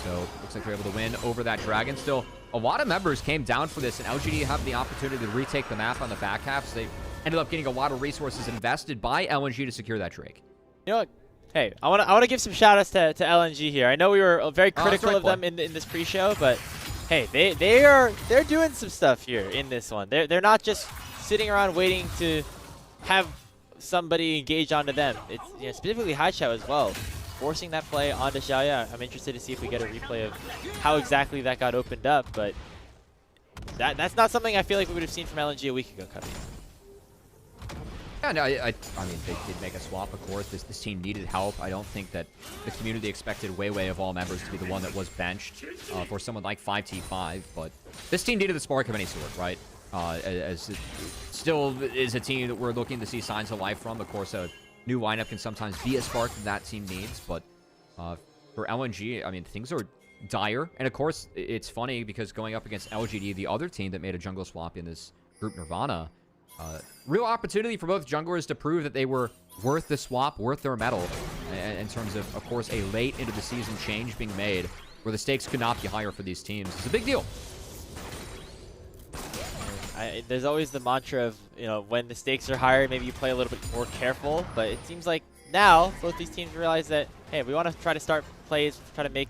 So looks like they're able to win over that Dragon. Still, a lot of members came down for this, and LGD have the opportunity to retake the map on the back half. So they ended up getting a lot of resources invested by LNG to secure that Drake. You know what? Hey, I want to give some shout outs to LNG here. I know we were very critical of them in this pre-show, but hey, they're doing some stuff here in this one. They're not just sitting around waiting to have somebody engage onto them. It's, you know, specifically Haichao as well, forcing that play onto Xiaoya. I'm interested to see if we get a replay of how exactly that got opened up, but that's not something I feel like we would have seen from LNG a week ago coming. Yeah, no, I mean, they did make a swap, of course. This team needed help. I don't think that the community expected Weiwei of all members to be the one that was benched for someone like 5t5, but this team needed a spark of any sort, right? As it still is a team that we're looking to see signs of life from. Of course, a new lineup can sometimes be a spark that team needs, but for LNG, I mean, things are dire. And of course, it's funny because going up against LGD, the other team that made a jungle swap in this group, Nirvana, real opportunity for both junglers to prove that they were worth the swap, worth their medal, in terms of course, a late into the season change being made where the stakes could not be higher for these teams. It's a big deal. There's always the mantra of, you know, when the stakes are higher, maybe you play a little bit more careful, but it seems like now both these teams realize that, hey, we want to try to start plays, try to make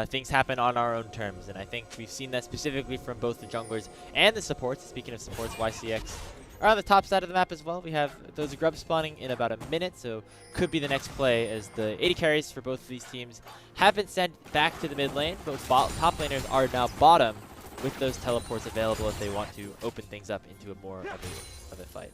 things happen on our own terms. And I think we've seen that specifically from both the junglers and the supports. Speaking of supports, YCX are on the top side of the map as well. We have those grubs spawning in about a minute, so could be the next play as the 80 carries for both of these teams have been sent back to the mid lane. Both top laners are now bottom with those teleports available if they want to open things up into a more of a fight.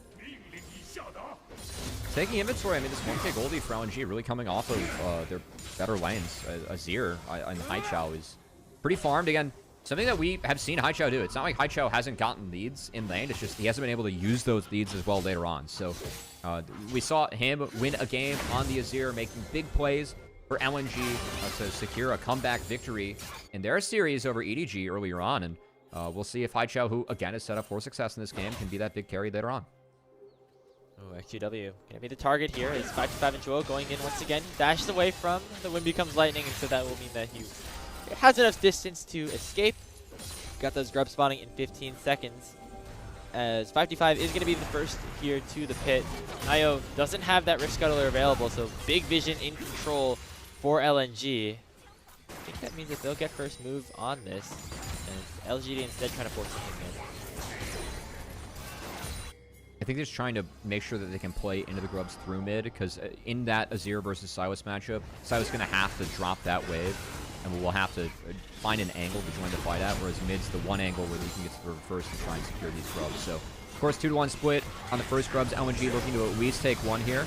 Taking inventory, I mean, this 1K Goldie for LNG really coming off of their better lanes. Azir and Haichao is pretty farmed. Again, something that we have seen Haichao do. It's not like Haichao hasn't gotten leads in lane. It's just he hasn't been able to use those leads as well later on. So we saw him win a game on the Azir, making big plays for LNG to secure a comeback victory in their series over EDG earlier on. And we'll see if Haichao, who again is set up for success in this game, can be that big carry later on. Oh, XQW gonna be the target here. Is 5-5 and Joel going in once again. Dashes away from the wind becomes lightning, and so that will mean that he has enough distance to escape. Got those grubs spawning in 15 seconds. As 5-5 is going to be the first here to the pit. Io doesn't have that Rift Scuttler available, so big vision in control for LNG. I think that means that they'll get first move on this. And LGD instead trying to force something in. I think they're just trying to make sure that they can play into the grubs through mid, because in that Azir versus Silas matchup, Silas going to have to drop that wave, and we'll have to find an angle to join the fight at, whereas mid's the one angle where we can get to the first and try and secure these grubs. So, of course, 2-1 split on the first grubs. LNG looking to at least take one here,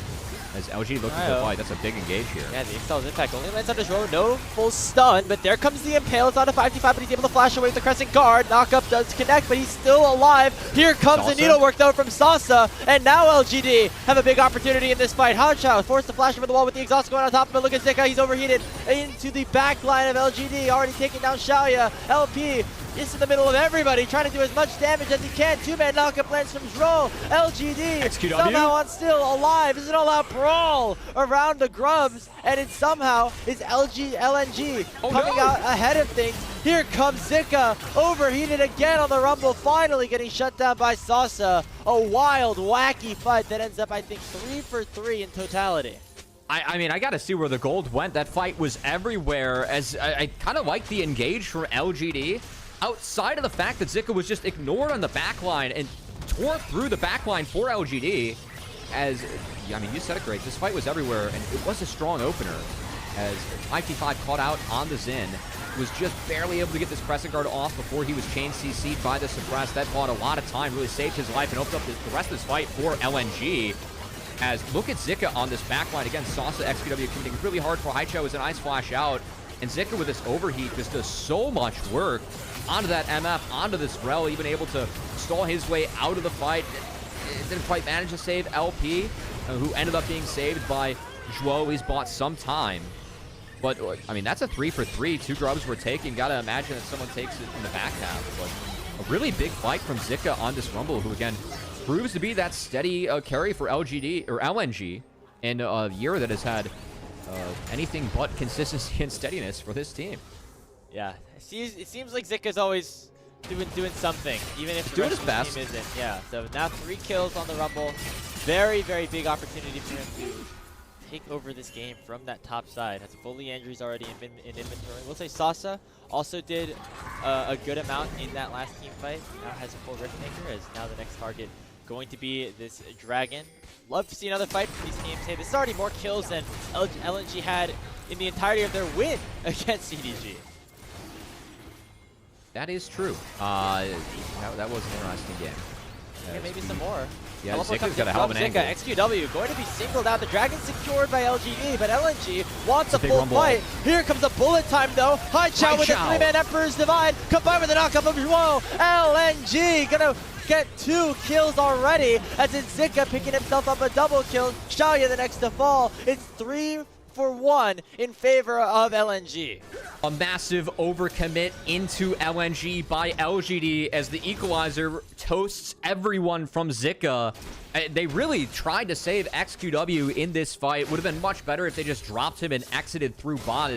as LG looking to fight. That's a big engage here. Yeah, the Excel's impact only lands on his road. No full stun, but there comes the Impale. It's on a 5-5, but he's able to flash away with the Crescent Guard. Knockup does connect, but he's still alive. Here comes the needlework, though, from Sasa, and now LGD have a big opportunity in this fight. Haichao forced to flash over the wall with the exhaust going on top of him. Look at Zika, he's overheated into the back line of LGD, already taking down Xiaoya. LP is in the middle of everybody, trying to do as much damage as he can. Two-man knockup lands from Droll. LGD XQW somehow on still alive. This is an all-out brawl around the grubs, and it somehow is LNG coming out ahead of things. Here comes Zika, overheated again on the Rumble, finally getting shut down by Sasa. A wild, wacky fight that ends up, I think, 3 for 3 in totality. I mean, I got to see where the gold went. That fight was everywhere, as I kind of like the engage from LGD. Outside of the fact that Zika was just ignored on the backline and tore through the backline for LGD, as, I mean, you said it great. This fight was everywhere, and it was a strong opener, as 5-5 caught out on the Xin, was just barely able to get this Crescent Guard off before he was chain CC'd by the Suppress. That bought a lot of time, really saved his life, and opened up the rest of this fight for LNG. As, look at Zika on this backline. Again, Sasa XQW committing really hard for Haichao as an Ice Flash out, and Zika with this overheat just does so much work onto that MF, onto this Rel, even able to stall his way out of the fight. Didn't quite manage to save LP, who ended up being saved by Zhuo. He's bought some time. But, I mean, that's a 3 for 3. 2 grubs were taken. Gotta imagine that someone takes it in the back half. But a really big fight from Zika on this Rumble, who, again, proves to be that steady carry for LGD, or LNG, in a year that has had anything but consistency and steadiness for this team. Yeah, it seems like Zika's always doing something, even if the rest of the team isn't. Yeah, so now 3 kills on the Rumble. Very, very big opportunity for him to take over this game from that top side. Has fully Andrews already in inventory. We'll say Sasa also did a good amount in that last team fight. Now has a full Riftmaker, as now the next target going to be this Dragon. Love to see another fight from these teams. Hey, this is already more kills than LNG had in the entirety of their win against CDG. That is true. That was an interesting game. Yeah, maybe some more. Yeah, Zika's got a hell of an angle. XQW going to be singled out. The Dragon secured by LGD, but LNG wants a full fight. Here comes a bullet time, though. Haichao with a 3-man Emperor's Divide, combined with the knockup of Zhuo. LNG gonna get 2 kills already, as it's Zika picking himself up a double kill. Xiaoya the next to fall. It's 3 for 1 in favor of LNG. A massive overcommit into LNG by LGD as the equalizer toasts everyone from Zika. They really tried to save XQW in this fight. Would have been much better if they just dropped him and exited through bot.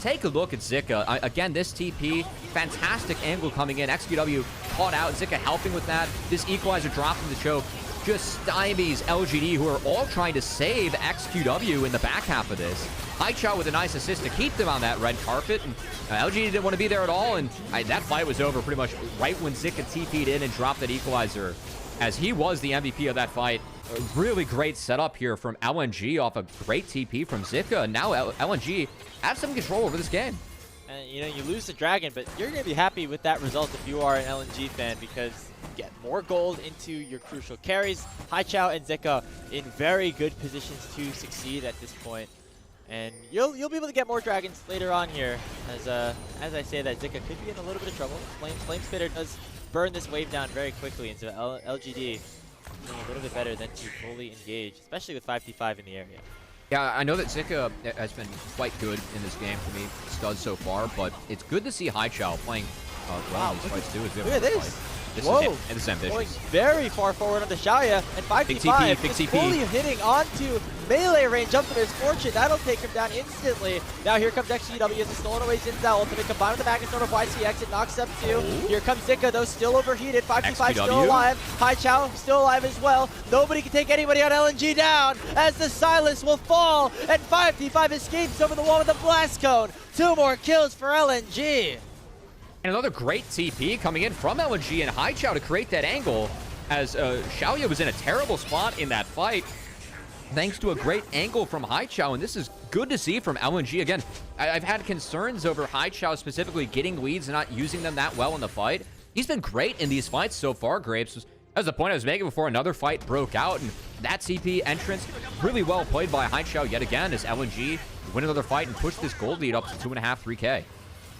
Take a look at Zika. Again, this TP, fantastic angle coming in. XQW caught out. Zika helping with that. This equalizer dropping the choke. just stymies LGD, who are all trying to save XQW in the back half of this. Haichao with a nice assist to keep them on that red carpet, and LGD didn't want to be there at all, and that fight was over pretty much right when Zika TP'd in and dropped that equalizer, as he was the MVP of that fight. A really great setup here from LNG off a great TP from Zika, and now LNG have some control over this game. And, you know, you lose the Dragon, but you're going to be happy with that result if you are an LNG fan, because you get more gold into your crucial carries. Haichao and Zika in very good positions to succeed at this point. And you'll be able to get more Dragons later on here, as I say that Zika could be in a little bit of trouble. Flame Spitter does burn this wave down very quickly, and so LGD doing a little bit better than to fully engage, especially with 5v5 in the area. Yeah, I know that Zika has been quite good in this game for me, studs so far, but it's good to see Haichao playing well in these fights too. Look at this. Whoa. This is ambitious. Going very far forward on the Xiaoya, and 5v5 big TP. fully hitting onto melee range up for his fortune. That'll take him down instantly. Now here comes XGW as the stolen away Zinza ultimate combined with the Magnus of YCX. It knocks up 2. Here comes Zika, though, still overheated. 5v5 still alive. Haichao still alive as well. Nobody can take anybody on LNG down as the Silas will fall, and 5v5 escapes over the wall with a blast cone. 2 more kills for LNG. And another great TP coming in from LNG and Haichao to create that angle, as Xiaoya was in a terrible spot in that fight, thanks to a great angle from Haichao, and this is good to see from LNG. Again, I've had concerns over Haichao specifically getting leads and not using them that well in the fight. He's been great in these fights so far, Grapes. That was the point I was making before another fight broke out, and that CP entrance really well played by Haichao yet again as LNG win another fight and push this gold lead up to 2.5, 3K.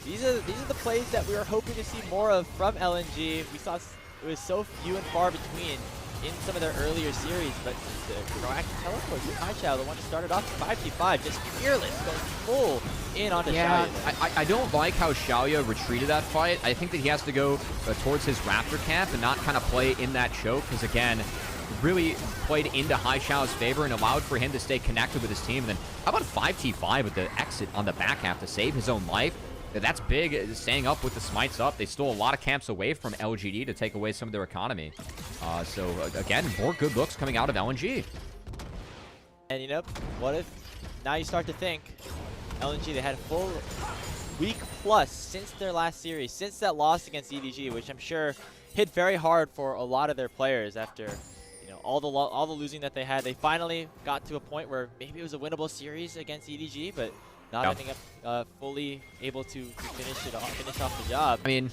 These are the plays that we were hoping to see more of from LNG. We saw it was so few and far between in some of their earlier series, but the proactive teleport from Haichao, the one that started off 5v5, just fearless, going full in onto Xiaoya. I don't like how Xiaoya retreated that fight. I think that he has to go towards his Raptor camp and not kind of play in that choke, because again, really played into Haichao's favor and allowed for him to stay connected with his team. And then how about 5t5 with the exit on the back half to save his own life? That's big, staying up with the smites up. They stole a lot of camps away from LGD to take away some of their economy. So, again, more good looks coming out of LNG. And, you know, what if now you start to think LNG, they had a full week plus since their last series, since that loss against EDG, which I'm sure hit very hard for a lot of their players after, you know, all the losing that they had. They finally got to a point where maybe it was a winnable series against EDG, but not ending up fully able to finish off the job. I mean,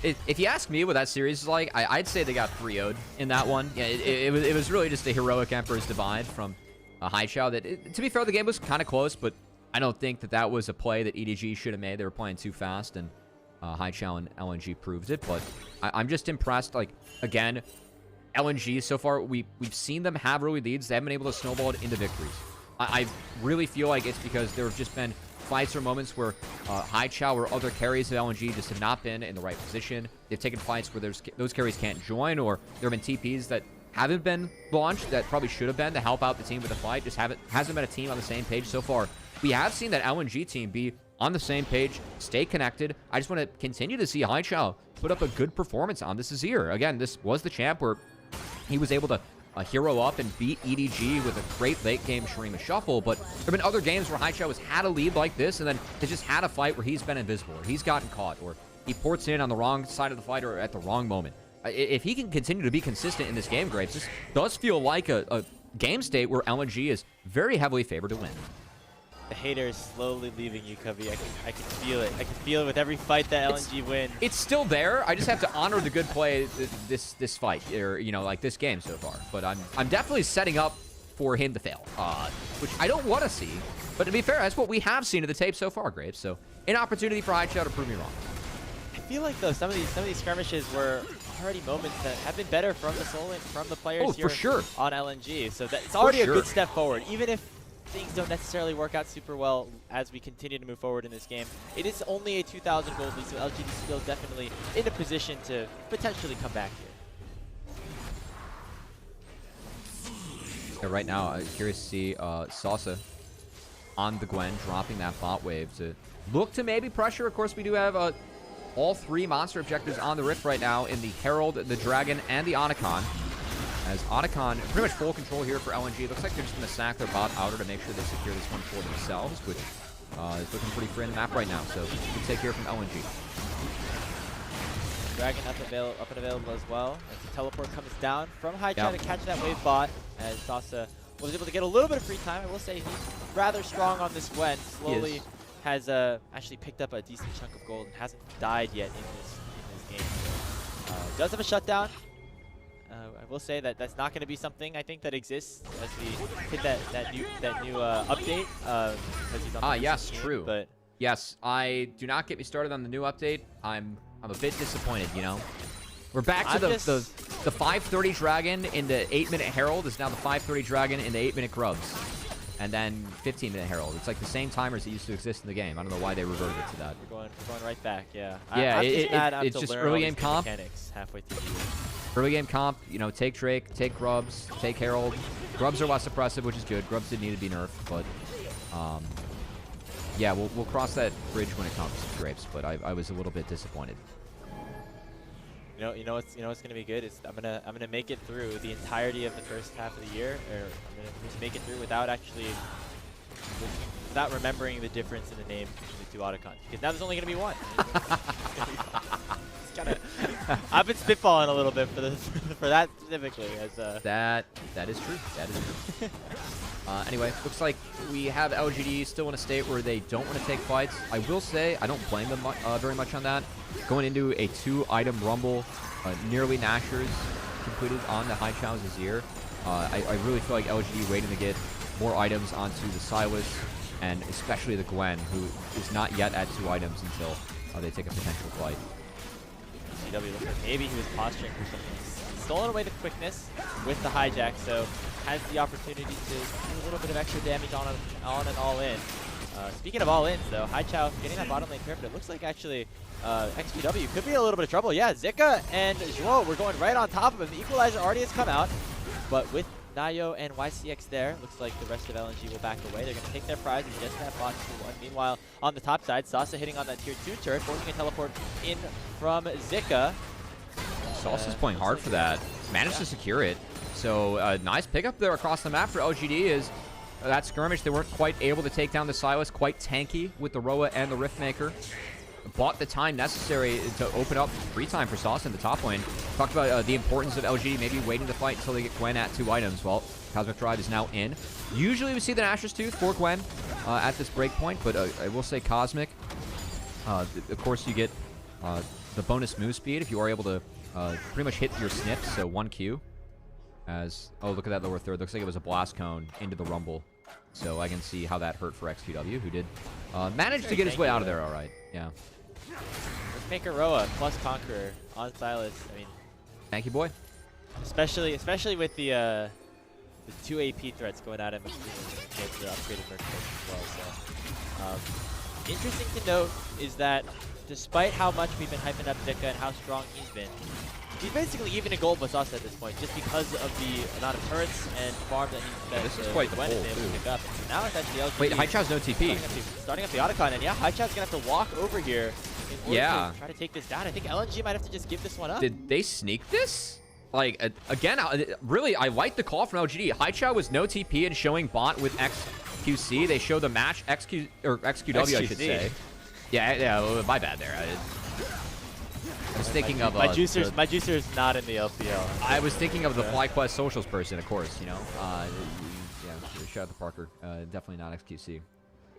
if you ask me what that series is like, I'd say they got 3-0'd in that one. Yeah, it was really just a heroic Emperor's Divide from Haichao. To be fair, the game was kind of close, but I don't think that was a play that EDG should have made. They were playing too fast, and Haichao and LNG proved it. But I'm just impressed. Like, again, LNG so far, we've seen them have early leads. They haven't been able to snowball it into victories. I really feel like it's because there have just been fights or moments where Haichao or other carries of LNG just have not been in the right position. They've taken fights where those carries can't join, or there have been TPs that haven't been launched that probably should have been to help out the team with the fight. Just hasn't been a team on the same page so far. We have seen that LNG team be on the same page, stay connected. I just want to continue to see Haichao put up a good performance on this Azir. Again, this was the champ where he was able to hero up and beat EDG with a great late game Shurima shuffle, but there have been other games where Haichao has had a lead like this and then has just had a fight where he's been invisible, or he's gotten caught, or he ports in on the wrong side of the fight or at the wrong moment. If he can continue to be consistent in this game, Graves, this does feel like a game state where LNG is very heavily favored to win. The hater is slowly leaving you, Covey. I can feel it. I can feel it with every fight that LNG wins. It's still there. I just have to honor the good play this fight, or you know, like this game so far. But I'm definitely setting up for him to fail, which I don't want to see. But to be fair, that's what we have seen in the tape so far, Graves. So an opportunity for Haichao to prove me wrong. I feel like though some of these skirmishes were already moments that have been better from the players here for sure on LNG. So it's already a good step forward, even if things don't necessarily work out super well as we continue to move forward in this game. It is only a 2,000 gold lead, so LGD still definitely in a position to potentially come back here. Yeah, right now, I'm curious to see Salsa on the Gwen, dropping that bot wave to look to maybe pressure. Of course, we do have all 3 monster objectives on the Rift right now in the Herald, the Dragon, and the Anaconn. As Otacon, pretty much full control here for LNG. Looks like they're just going to sack their bot outer to make sure they secure this one for themselves, which is looking pretty free on the map right now. So good take here from LNG. Dragon up and available as well. As the teleport comes down from High Chow to catch that wave bot. As Sasa was able to get a little bit of free time. I will say he's rather strong on this Gwen. Slowly has actually picked up a decent chunk of gold and hasn't died yet in this game. Does have a shutdown. I will say that that's not going to be something I think that exists as we hit that new update. He's on the yes, team, true. But yes, do not get me started on the new update. I'm a bit disappointed, you know. We're back to the 5:30 Dragon in the 8-minute Herald is now the 5:30 Dragon in the 8-minute Grubs. And then 15-minute Herald. It's like the same timers that used to exist in the game. I don't know why they reverted it to that. We're going right back, yeah. Yeah, it's just early game comp. Mechanics halfway through the year. Early game comp, you know, take Drake, take Grubs, take Herald. Grubs are less suppressive, which is good. Grubs did need to be nerfed, but yeah, we'll cross that bridge when it comes to Grapes. But I was a little bit disappointed. You know what's gonna be good is I'm gonna make it through the entirety of the first half of the year, or I'm gonna just make it through without remembering the difference in the name between the two Otacons, because now there's only gonna be one. It's kinda, I've been spitballing a little bit for that specifically. As that is true. That is true. Anyway, looks like we have LGD still in a state where they don't want to take fights. I will say I don't blame them very much on that. Going into a 2-item Rumble, nearly Nashers completed on the High Chow's Azir. I really feel like LGD waiting to get more items onto the Silas, and especially the Gwen, who is not yet at 2 items until they take a potential fight. CW looks like maybe he was posturing for something. He's stolen away the quickness with the hijack, so has the opportunity to do a little bit of extra damage on and all in. Speaking of all ins, though, High Chow getting that bottom lane turret, but it looks like actually XQW could be a little bit of trouble. Yeah, Zika and Zhuo were going right on top of him. The equalizer already has come out, but with Nayo and YCX there, looks like the rest of LNG will back away. They're going to take their prize and get that bot 2-1. Meanwhile, on the top side, Sasa hitting on that tier 2 turret, forcing a teleport in from Zika. Sasa's playing hard for that. Managed to secure it. So nice pickup there across the map for LGD is that skirmish. They weren't quite able to take down the Silas. Quite tanky with the Roa and the Riftmaker. Bought the time necessary to open up free time for Sauce in the top lane. Talked about the importance of LGD maybe waiting to fight until they get Gwen at 2 items. Well, Cosmic Drive is now in. Usually we see the Nashor's Tooth for Gwen at this break point, but I will say Cosmic. Of course, you get the bonus move speed if you are able to pretty much hit your snips, so 1Q. As, oh, look at that lower third. Looks like it was a blast cone into the Rumble. So I can see how that hurt for XQW, who did manage to get his way out of there all right. Yeah. Maker Roa plus Conqueror on Silas. I mean, thank you, boy. Especially with the 2 AP threats going at him with the upgraded merc as well. So interesting to note is that despite how much we've been hyping up Zika and how strong he's been, he's basically even in gold with us at this point, just because of the amount of turrets and farm that this is quite the Gwen pull, is able to pick up. And now it's actually LGD. Wait, High Chow's no TP. Starting up the Otacon, and yeah, High Chow's gonna have to walk over here in order to try to take this down. I think LNG might have to just give this one up. Did they sneak this? Like, again, really, I like the call from LGD. High Chow was no TP and showing bot with XQC. They show the match, XQW, I should say. Yeah, my bad there. I was thinking of my juicer's not in the LPL. I was thinking of the FlyQuest socials person, of course. You know, yeah. Shout out to Parker. Definitely not XQC.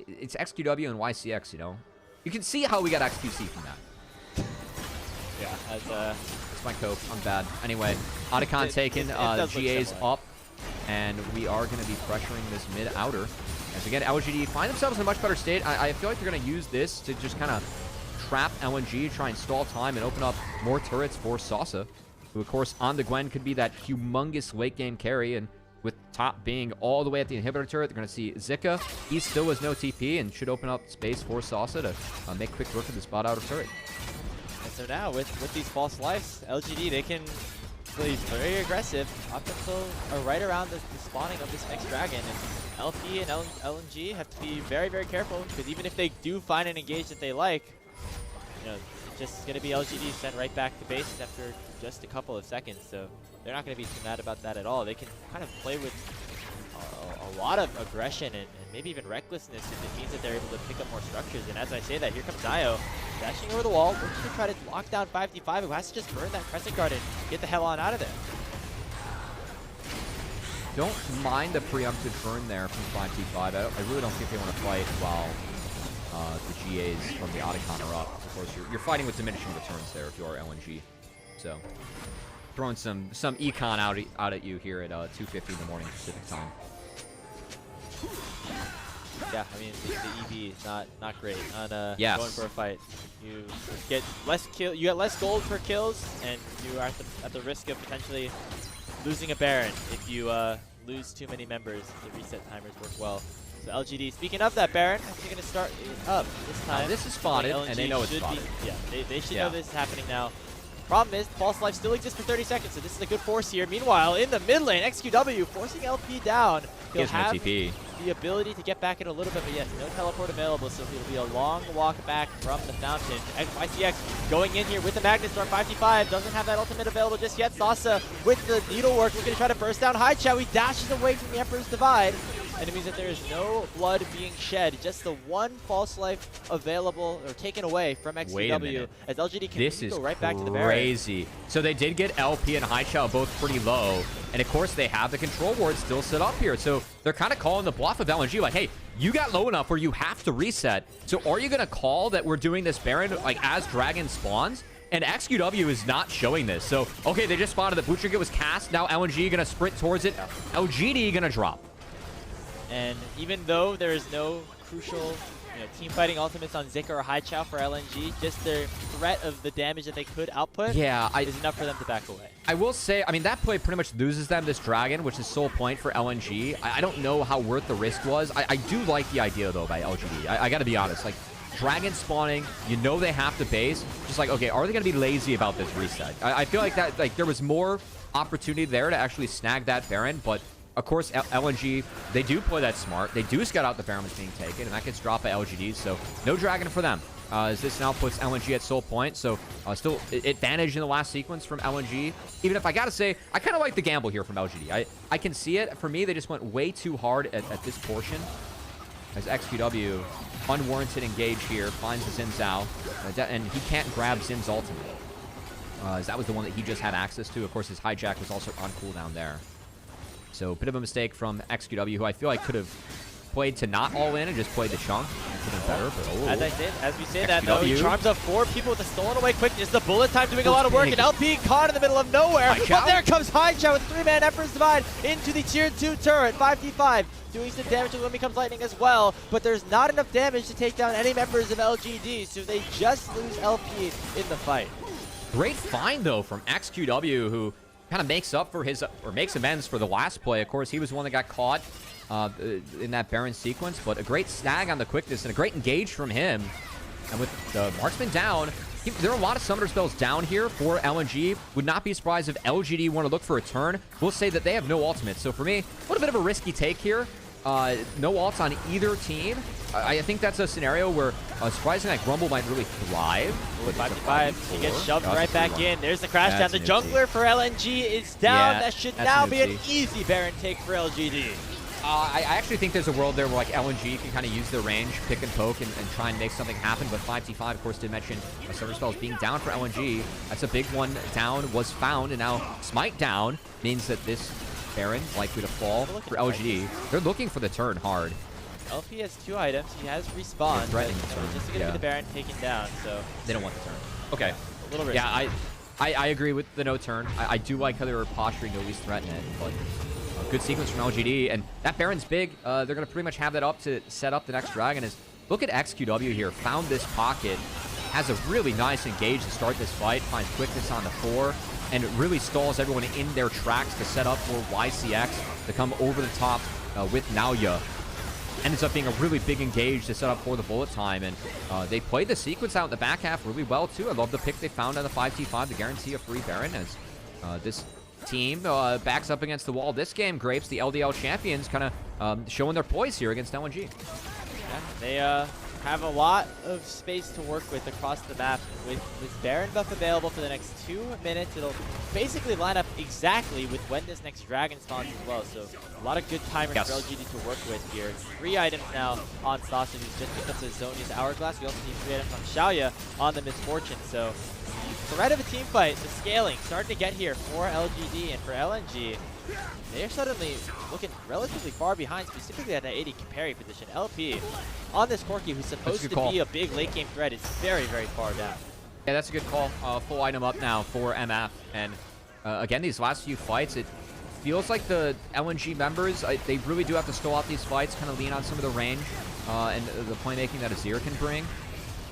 It's XQW and YCX. You know, you can see how we got XQC from that. Yeah, that's my cope. I'm bad. Anyway, Otacon taken. GA's up, and we are going to be pressuring this mid outer. As again, LGD find themselves in a much better state. I feel like they're going to use this to just kind of trap LNG, try and stall time, and open up more turrets for Sasa, who, of course, on the Gwen could be that humongous late-game carry, and with top being all the way at the inhibitor turret, they're going to see Zika. He still has no TP and should open up space for Sasa to make quick work of the spot out of turret. And so now, with these false lives, LGD, they can play very aggressive up until right around the spawning of this next dragon. And LP and LNG have to be very, very careful, because even if they do find an engage that they like, you know, just going to be LGD sent right back to base after just a couple of seconds. So they're not going to be too mad about that at all. They can kind of play with a lot of aggression and maybe even recklessness if it means that they're able to pick up more structures. And as I say that, here comes Dio dashing over the wall, looking to try to lock down 5v5, who has to just burn that crescent guard and get the hell on out of there. Don't mind the preemptive burn there from 5v5. I really don't think they want to fight while the GAs from the Otacon are up. Of course, you're fighting with diminishing returns there if you are LNG. So, throwing some econ out at you here at 2:50 in the morning Pacific time. Yeah, I mean the EV is not great on yes. going for a fight. You get less gold per kills, and you are at the risk of potentially losing a Baron if you lose too many members. The reset timers work well. So LGD, speaking of that Baron, actually going to start up this time. This is spotted, LNG and they know it's spotted. They should know this is happening now. Problem is, False Life still exists for 30 seconds, so this is a good force here. Meanwhile, in the mid lane, XQW forcing LP down. He'll have the ability to get back in a little bit, but yes, no teleport available, so it'll be a long walk back from the fountain. YCX going in here with the Magnet Storm. 5v5 doesn't have that ultimate available just yet. Sasa with the needlework looking to try to burst down Haichao. He dashes away from the Emperor's Divide. And it means that there is no blood being shed, just the one false life available or taken away from XQW as LGD can go right back to the Baron. Crazy. So they did get LP and Haichao both pretty low, and of course they have the control ward still set up here. So they're kind of calling the bluff of LNG, like, hey, you got low enough where you have to reset. So are you gonna call that we're doing this Baron like as Dragon spawns? And XQW is not showing this. So okay, they just spotted that Blue Trinket was cast. Now LNG gonna sprint towards it. LGD gonna drop. And even though there is no crucial team fighting ultimates on Zika or Haichao for LNG, just their threat of the damage that they could output is enough for them to back away. I will say, I mean, that play pretty much loses them this Dragon, which is sole point for LNG. I don't know how worth the risk was. I do like the idea, though, by LGD. I got to be honest. Like, Dragon spawning, you know they have to base. Just like, okay, are they going to be lazy about this reset? I feel like that, like, there was more opportunity there to actually snag that Baron, but of course, LNG, they do play that smart. They do scout out the Baron that's being taken, and that gets dropped by LGD, so no Dragon for them. As this now puts LNG at sole point, so still advantage in the last sequence from LNG. Even if I gotta say, I kind of like the gamble here from LGD. I can see it. For me, they just went way too hard at this portion. As XQW, unwarranted engage here, finds the Xin Zhao, and he can't grab Xin's ultimate. As that was the one that he just had access to. Of course, his hijack was also on cooldown there. So, a bit of a mistake from XQW, who I feel like could have played to not all in and just played the chunk. It could have been better, but as we say that, though, he charms up 4 people with a stolen away quickness. The bullet time doing a lot of work, and LP caught in the middle of nowhere. But there comes Haichao with 3-man Emperor's Divide into the tier 2 turret. 5v5, doing some damage to when becomes lightning as well, but there's not enough damage to take down any members of LGD, so they just lose LP in the fight. Great find, though, from XQW, who kind of makes up for his, or makes amends for the last play. Of course, he was the one that got caught in that Baron sequence, but a great snag on the quickness and a great engage from him. And with the marksman down, there are a lot of summoner spells down here for LNG. Would not be surprised if LGD want to look for a turn. We'll say that they have no ultimate. So for me, a little bit of a risky take here. No ults on either team. I think that's a scenario where surprisingly, like, Rumble might really thrive. 5v5, he gets shoved right back in. There's the crash down. The jungler for LNG is down. Yeah, that should now be an easy Baron take for LGD. I actually think there's a world there where like LNG can kind of use their range, pick and poke, and try and make something happen. But 5v5, of course, did mention Summoner Spells being down for LNG. That's a big one. Down was found, and now Smite down means that this Baron likely to fall for LGD. They're looking for the turn hard. LP has 2 items. He has respawn. Threatening the turn. Just going to be the Baron taken down, so they don't want the turn. Okay. A little risky. Yeah, I agree with the no turn. I do like how they were posturing to at least threaten it, but good sequence from LGD, and that Baron's big. They're going to pretty much have that up to set up the next Dragon. Look at XQW here. Found this pocket. Has a really nice engage to start this fight. Finds quickness on the 4, and it really stalls everyone in their tracks to set up for YCX to come over the top with Naoya. Ends up being a really big engage to set up for the bullet time, and they played the sequence out in the back half really well, too. I love the pick they found on the 5t5 to guarantee a free Baron, as this team backs up against the wall. This game, Grapes, the LDL champions, kind of showing their poise here against LNG. Yeah, have a lot of space to work with across the map. With this Baron buff available for the next 2 minutes, it'll basically line up exactly with when this next dragon spawns as well. So a lot of good timers for LGD to work with here. 3 items now on Sasha, who's just picked up the Zhonya's Hourglass. We also see 3 items on Xiaoya on the Misfortune. So the threat of a team fight, the scaling, starting to get here for LGD and for LNG. They are suddenly looking relatively far behind, specifically at that 80 carry position. LP on this Corki, who's supposed to be a big late game threat, is very, very far down. Yeah, that's a good call. Full item up now for MF. And again, these last few fights, it feels like the LNG members, they really do have to stall out these fights, kind of lean on some of the range and the playmaking that Azir can bring.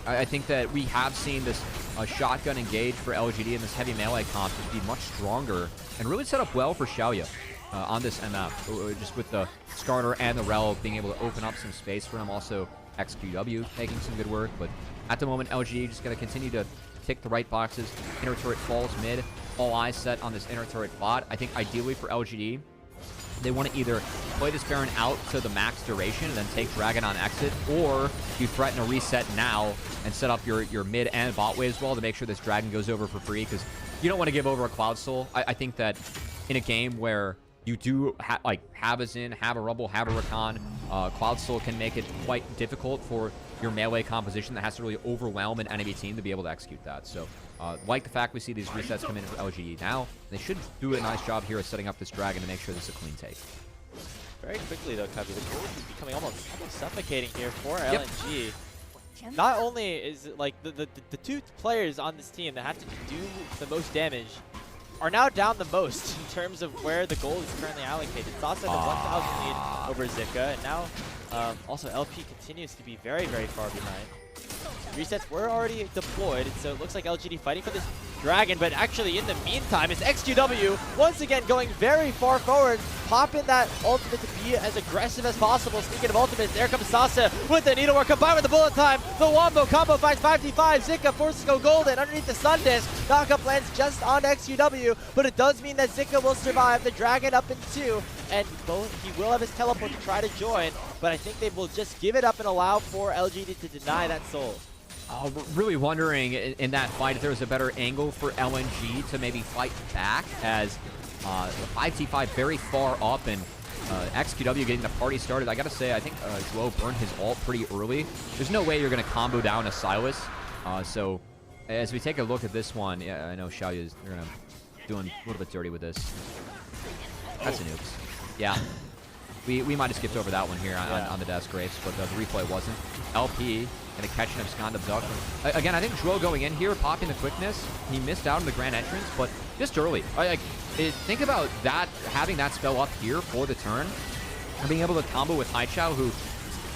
I think that we have seen this shotgun engage for LGD and this heavy melee comp to be much stronger and really set up well for Xiaoya on this MF, just with the Skarner and the Rel being able to open up some space for him. Also, XQW making some good work, but at the moment, LGD just going to continue to tick the right boxes. Inner turret falls mid. All eyes set on this inner turret bot. I think ideally for LGD, they want to either play this Baron out to the max duration and then take Dragon on exit, or you threaten a reset now and set up your mid and bot waves well to make sure this Dragon goes over for free, because you don't want to give over a Cloud Soul. I think that in a game where you do have a Xin, have a Rumble, have a Rakan, Cloud Soul can make it quite difficult for your melee composition that has to really overwhelm an enemy team to be able to execute that. So like the fact we see these resets come in for LGD now, they should do a nice job here of setting up this Dragon to make sure this is a clean take. Very quickly though, Cubby, the gold is becoming almost suffocating here for LNG. Not only is it like the 2 players on this team that have to do the most damage are now down the most in terms of where the gold is currently allocated. Sasa has 1,000 lead over Zika, and now also LP continues to be very, very far behind. Resets were already deployed, so it looks like LGD fighting for this Dragon, but actually in the meantime, it's XQW once again going very far forward, popping that ultimate to be as aggressive as possible. Speaking of ultimates, there comes Sasa with the needlework combined with the bullet time. The Wombo combo finds 5v5. Zika forces to go golden underneath the Sun Disc. Knockup lands just on XQW, but it does mean that Zika will survive. The Dragon up in 2, and he will have his teleport to try to join, but I think they will just give it up and allow for LGD to deny that soul. Really wondering in that fight if there was a better angle for LNG to maybe fight back, as 5t5 very far up and XQW getting the party started. I gotta say, I think Joe burned his ult pretty early. There's no way you're gonna combo down a Silas. So as we take a look at this one, yeah, I know Xiaoya is doing a little bit dirty with this. That's a nukes. Yeah. We might have skipped over that one here on the desk grapes, but the replay wasn't. LP gonna catch an abscond abduct. Again, I think Dro going in here, popping the quickness. He missed out on the grand entrance, but just early. Think about that, having that spell up here for the turn, and being able to combo with Haichao, who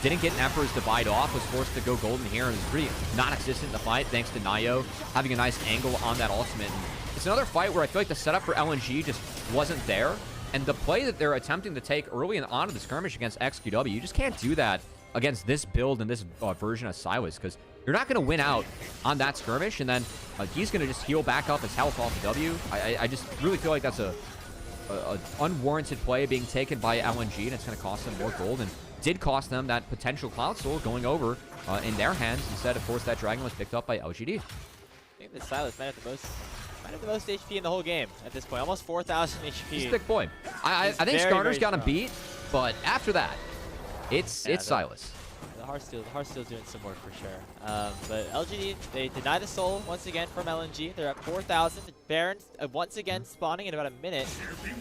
didn't get an Emperor's Divide off, was forced to go golden here, and was pretty non-existent in the fight, thanks to Nayo having a nice angle on that ultimate. And it's another fight where I feel like the setup for LNG just wasn't there. And the play that they're attempting to take early and on in the skirmish against XQW, you just can't do that against this build and this version of Silas, because you're not going to win out on that skirmish, and then he's going to just heal back up his health off the W. I just really feel like that's a unwarranted play being taken by LNG, and it's going to cost them more gold, and did cost them that potential Cloud Soul going over in their hands. Instead, of course, that Dragon was picked up by LGD. I think that Silas might have the most HP in the whole game at this point. Almost 4,000 HP. He's a big boy. I think Skarner's got him beat, but after that, it's Silas. The Heartsteel's doing some work for sure. But LGD, they deny the soul once again from LNG. They're at 4,000. Baron once again spawning in about a minute.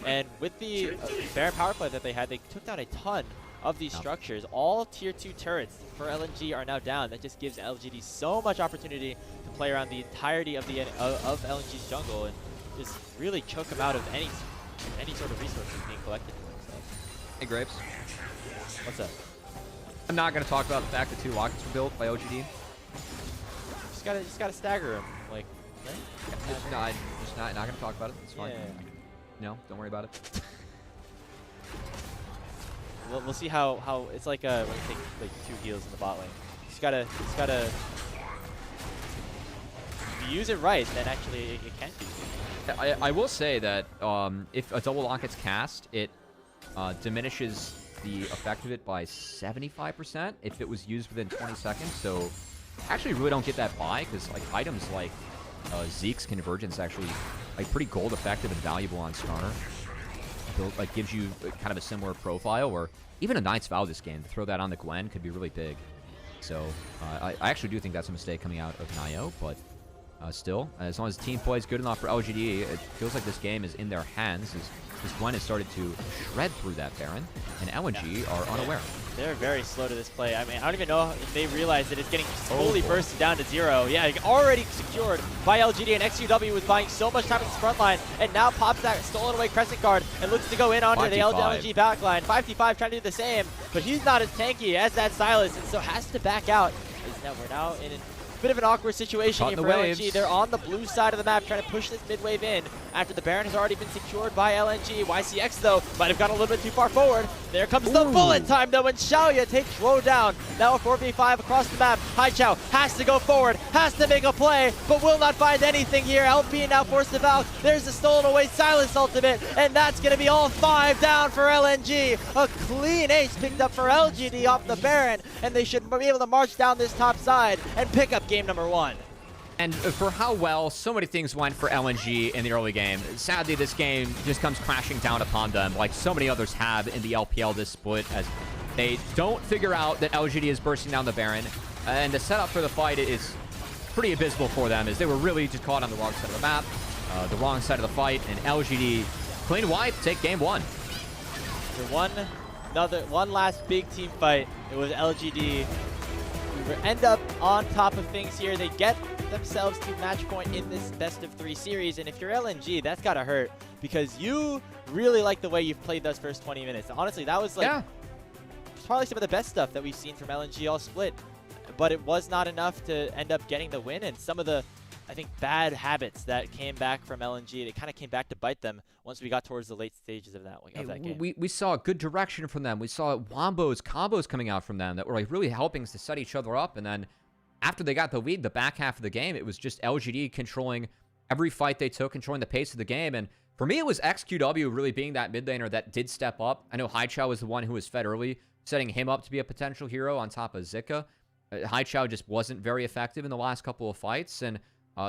And with the Baron power play that they had, they took down a ton of these structures. All tier 2 turrets for LNG are now down. That just gives LGD so much opportunity to play around the entirety of LNG's jungle and just really choke them out of any sort of resources being collected for themselves. Hey, Grapes. What's up? I'm not going to talk about the fact that 2 lockets were built by OGD. Just gotta stagger him, like. Right? Just not going to talk about it. It's fine. Yeah. No, don't worry about it. We'll see how it's like when you take like 2 heals in the bot lane. Just gotta if you use it right, then actually it can be. I will say that if a double lock gets cast, it diminishes the effect of it by 75% if it was used within 20 seconds. So I actually really don't get that buy, because like items like Zeke's Convergence actually like pretty gold effective and valuable on Skarner. Like gives you kind of a similar profile, or even a Knight's Vow this game. To throw that on the Gwen could be really big. So I actually do think that's a mistake coming out of Nio, but still, as long as the team plays good enough for LGD, it feels like this game is in their hands. As Gwen has started to shred through that Baron, and LNG are unaware. They're very slow to this play. I mean, I don't even know if they realize that it's getting slowly bursted down to 0. Yeah, already secured by LGD, and XQW was buying so much time in this front line, and now pops that stolen away Crescent Guard and looks to go in onto the LNG backline. 5T5 trying to do the same, but he's not as tanky as that Sylas, and so has to back out. We're now in a bit of an awkward situation here for LNG. They're on the blue side of the map trying to push this mid wave in after the Baron has already been secured by LNG. YCX, though, might have gone a little bit too far forward. There comes the bullet time, though, and Xiaoya takes Woe down. Now a 4v5 across the map. Haichao has to go forward, has to make a play, but will not find anything here. LP now forced to Valk. There's the stolen away Silence ultimate, and that's going to be all 5 down for LNG. A clean ace picked up for LGD off the Baron, and they should be able to march down this top side and pick up game number 1. And for how well so many things went for LNG in the early game, sadly this game just comes crashing down upon them like so many others have in the LPL this split, as they don't figure out that LGD is bursting down the Baron, and the setup for the fight is pretty abysmal for them, as they were really just caught on the wrong side of the map, the wrong side of the fight, and LGD clean wipe, take game 1. For one last big team fight, it was LGD who end up on top of things here. They get themselves to match point in this best of 3 series, and if you're LNG, that's gotta hurt, because you really like the way you've played those first 20 minutes. Honestly, that was like probably some of the best stuff that we've seen from LNG all split, but it was not enough to end up getting the win, and some of the, I think, bad habits that came back from LNG, they kind of came back to bite them once we got towards the late stages of that game. We saw good direction from them. We saw wombos, combos coming out from them that were like really helping us to set each other up, and then after they got the lead, the back half of the game, it was just LGD controlling every fight they took, controlling the pace of the game. And for me, it was XQW really being that mid laner that did step up. I know Haichao was the one who was fed early, setting him up to be a potential hero on top of Zika. Haichao just wasn't very effective in the last couple of fights. And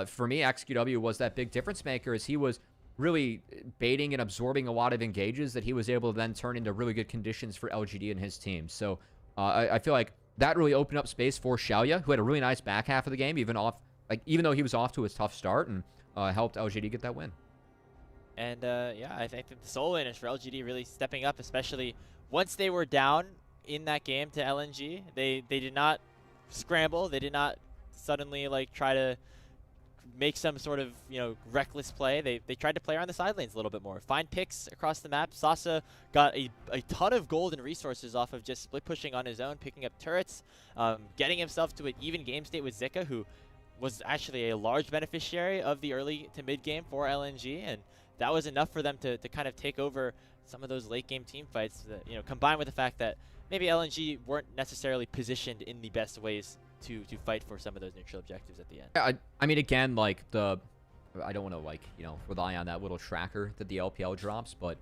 for me, XQW was that big difference maker, as he was really baiting and absorbing a lot of engages that he was able to then turn into really good conditions for LGD and his team. So I feel like that really opened up space for Xiaoya, who had a really nice back half of the game, even though he was off to a tough start, and helped LGD get that win. And yeah, I think the solo laners for LGD really stepping up, especially once they were down in that game to LNG. They did not scramble. They did not suddenly like try to make some sort of, reckless play. They tried to play around the side lanes a little bit more. Find picks across the map. Sasa got a ton of gold and resources off of just split pushing on his own, picking up turrets, getting himself to an even game state with Zika, who was actually a large beneficiary of the early to mid game for LNG, and that was enough for them to kind of take over some of those late game team fights that, combined with the fact that maybe LNG weren't necessarily positioned in the best ways to fight for some of those neutral objectives at the end. Yeah, I mean, again, like I don't want to rely on that little tracker that the LPL drops, but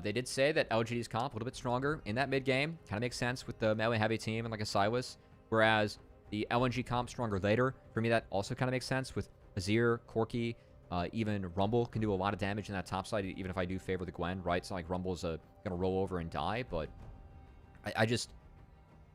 they did say that LGD's comp a little bit stronger in that mid game. Kind of makes sense with the melee heavy team and like a Silas, whereas the LNG comp stronger later. For me, that also kind of makes sense with Azir, Corki, even Rumble can do a lot of damage in that top side, even if I do favor the Gwen, right? It's not like Rumble's gonna roll over and die, but I just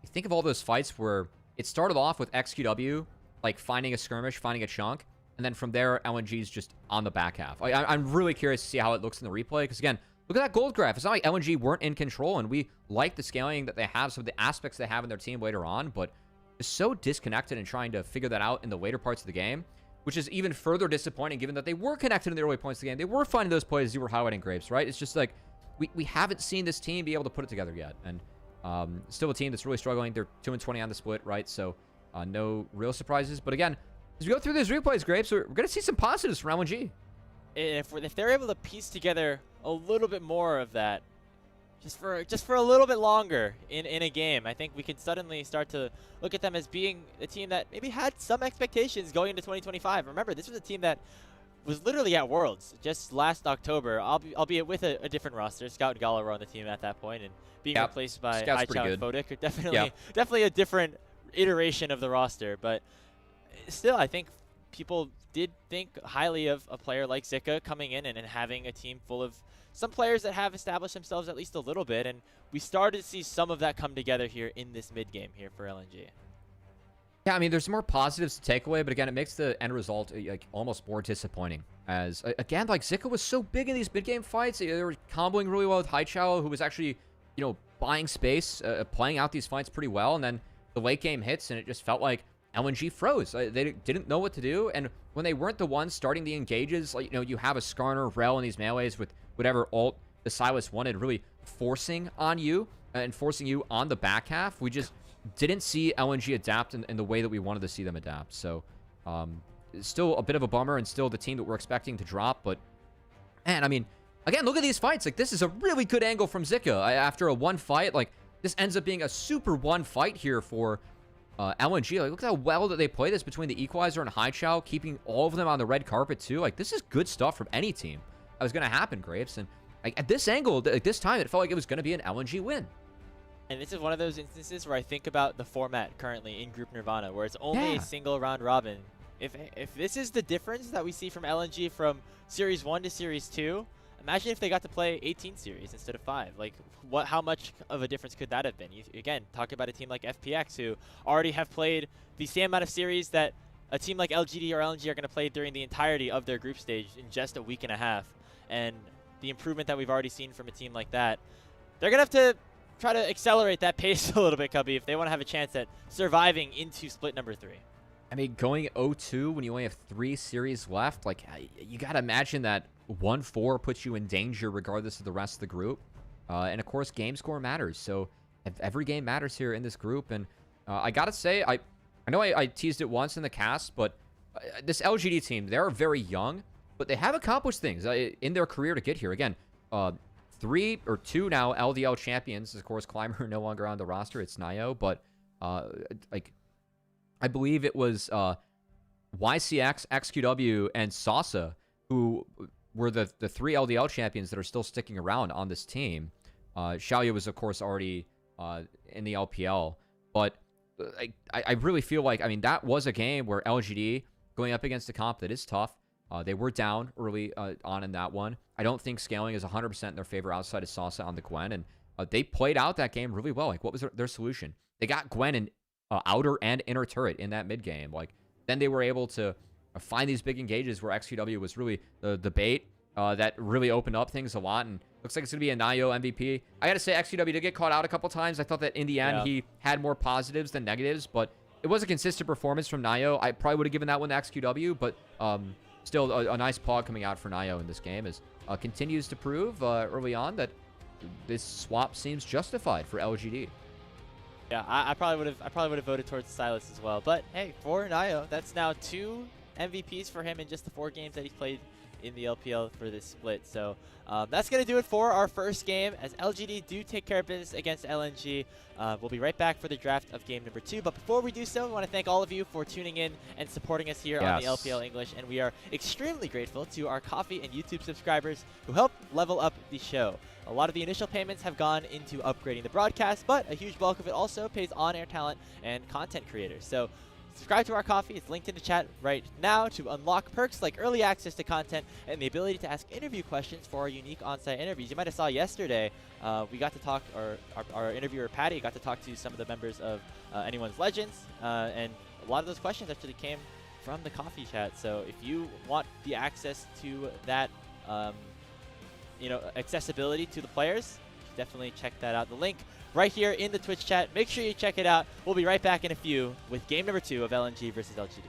think of all those fights where it started off with XQW, like finding a skirmish, finding a chunk, and then from there, LNG's just on the back half. I'm really curious to see how it looks in the replay, because again, look at that gold graph. It's not like LNG weren't in control, and we like the scaling that they have, some of the aspects they have in their team later on, but it's so disconnected and trying to figure that out in the later parts of the game, which is even further disappointing given that they were connected in the early points of the game. They were finding those plays you were highlighting, Grapes, right? It's just like, we haven't seen this team be able to put it together yet, and still a team that's really struggling. They're 2-20 on the split, right? So no real surprises. But again, as we go through these replays, Grapes, we're going to see some positives from LNG. If they're able to piece together a little bit more of that, just for a little bit longer in a game, I think we can suddenly start to look at them as being a team that maybe had some expectations going into 2025. Remember, this was a team that was literally at Worlds just last October, albeit with a different roster. Scout and Gala were on the team at that point, and being Yep. replaced by Scout's pretty Haichao and good. Fodic are Yep. definitely a different iteration of the roster. But still, I think people did think highly of a player like Zika coming in and having a team full of some players that have established themselves at least a little bit, and we started to see some of that come together here in this mid game here for LNG. Yeah, I mean, there's more positives to take away, but again, it makes the end result like almost more disappointing. As again, like Zika was so big in these mid-game fights, they were comboing really well with Haichao, who was actually, buying space, playing out these fights pretty well, and then the late game hits, and it just felt like LNG froze. They didn't know what to do, and when they weren't the ones starting the engages, like you have a Skarner, Rel in these melees with whatever ult the Silas wanted, really forcing on you and forcing you on the back half. We just didn't see LNG adapt in the way that we wanted to see them adapt. So, still a bit of a bummer and still the team that we're expecting to drop. But, man, I mean, again, look at these fights. Like, this is a really good angle from Zika. After a one fight, like, this ends up being a super one fight here for LNG. Like, look at how well that they play this between the Equalizer and Haichao, keeping all of them on the red carpet, too. Like, this is good stuff from any team that was going to happen, Graves. And, like, at this angle, like, this time, it felt like it was going to be an LNG win. And this is one of those instances where I think about the format currently in Group Nirvana, where it's only a single round robin. If this is the difference that we see from LNG from Series 1 to Series 2, imagine if they got to play 18 series instead of 5. Like, how much of a difference could that have been? Again, talk about a team like FPX, who already have played the same amount of series that a team like LGD or LNG are going to play during the entirety of their group stage in just a week and a half. And the improvement that we've already seen from a team like that, they're going to have to try to accelerate that pace a little bit, Cubby, if they want to have a chance at surviving into split number 3. I mean, going 0-2 when you only have 3 series left, like, you got to imagine that 1-4 puts you in danger regardless of the rest of the group. And, of course, game score matters. So every game matters here in this group. And I got to say, I know I teased it once in the cast, but this LGD team, they're very young, but they have accomplished things in their career to get here. Again, 3 or 2 now LDL champions. Of course, Climber no longer on the roster. It's Nio, but like, I believe it was YCX, XQW, and Sasa who were the 3 LDL champions that are still sticking around on this team. Xiaoyu was, of course, already in the LPL, but I really feel like, I mean, that was a game where LGD going up against a comp that is tough. They were down early on in that one. I don't think scaling is 100% in their favor outside of Sasa on the Gwen, and they played out that game really well. Like, what was their solution? They got Gwen in outer and inner turret in that mid game. Like, then they were able to find these big engages where XQW was really the bait that really opened up things a lot, and looks like it's going to be a Nio MVP. I got to say, XQW did get caught out a couple times. I thought that in the end he had more positives than negatives, but it was a consistent performance from Nio. I probably would have given that one to XQW, but still a nice paw coming out for Nio in this game as continues to prove early on that this swap seems justified for LGD. Yeah, I probably would have voted towards Silas as well. But hey, for Nio, that's now 2 MVPs for him in just the 4 games that he's played in the LPL for this split. So that's going to do it for our first game as LGD do take care of business against LNG. We'll be right back for the draft of game number 2. But before we do so, we want to thank all of you for tuning in and supporting us here on the LPL English. And we are extremely grateful to our Coffee and YouTube subscribers who help level up the show. A lot of the initial payments have gone into upgrading the broadcast, but a huge bulk of it also pays on-air talent and content creators. So subscribe to our Coffee. It's linked in the chat right now to unlock perks like early access to content and the ability to ask interview questions for our unique on-site interviews. You might have saw yesterday, we got to talk, or our interviewer Patty got to talk to some of the members of Anyone's Legends, and a lot of those questions actually came from the Coffee chat. So if you want the access to that, accessibility to the players, definitely check that out. The link right here in the Twitch chat. Make sure you check it out. We'll be right back in a few with game number 2 of LNG versus LGD.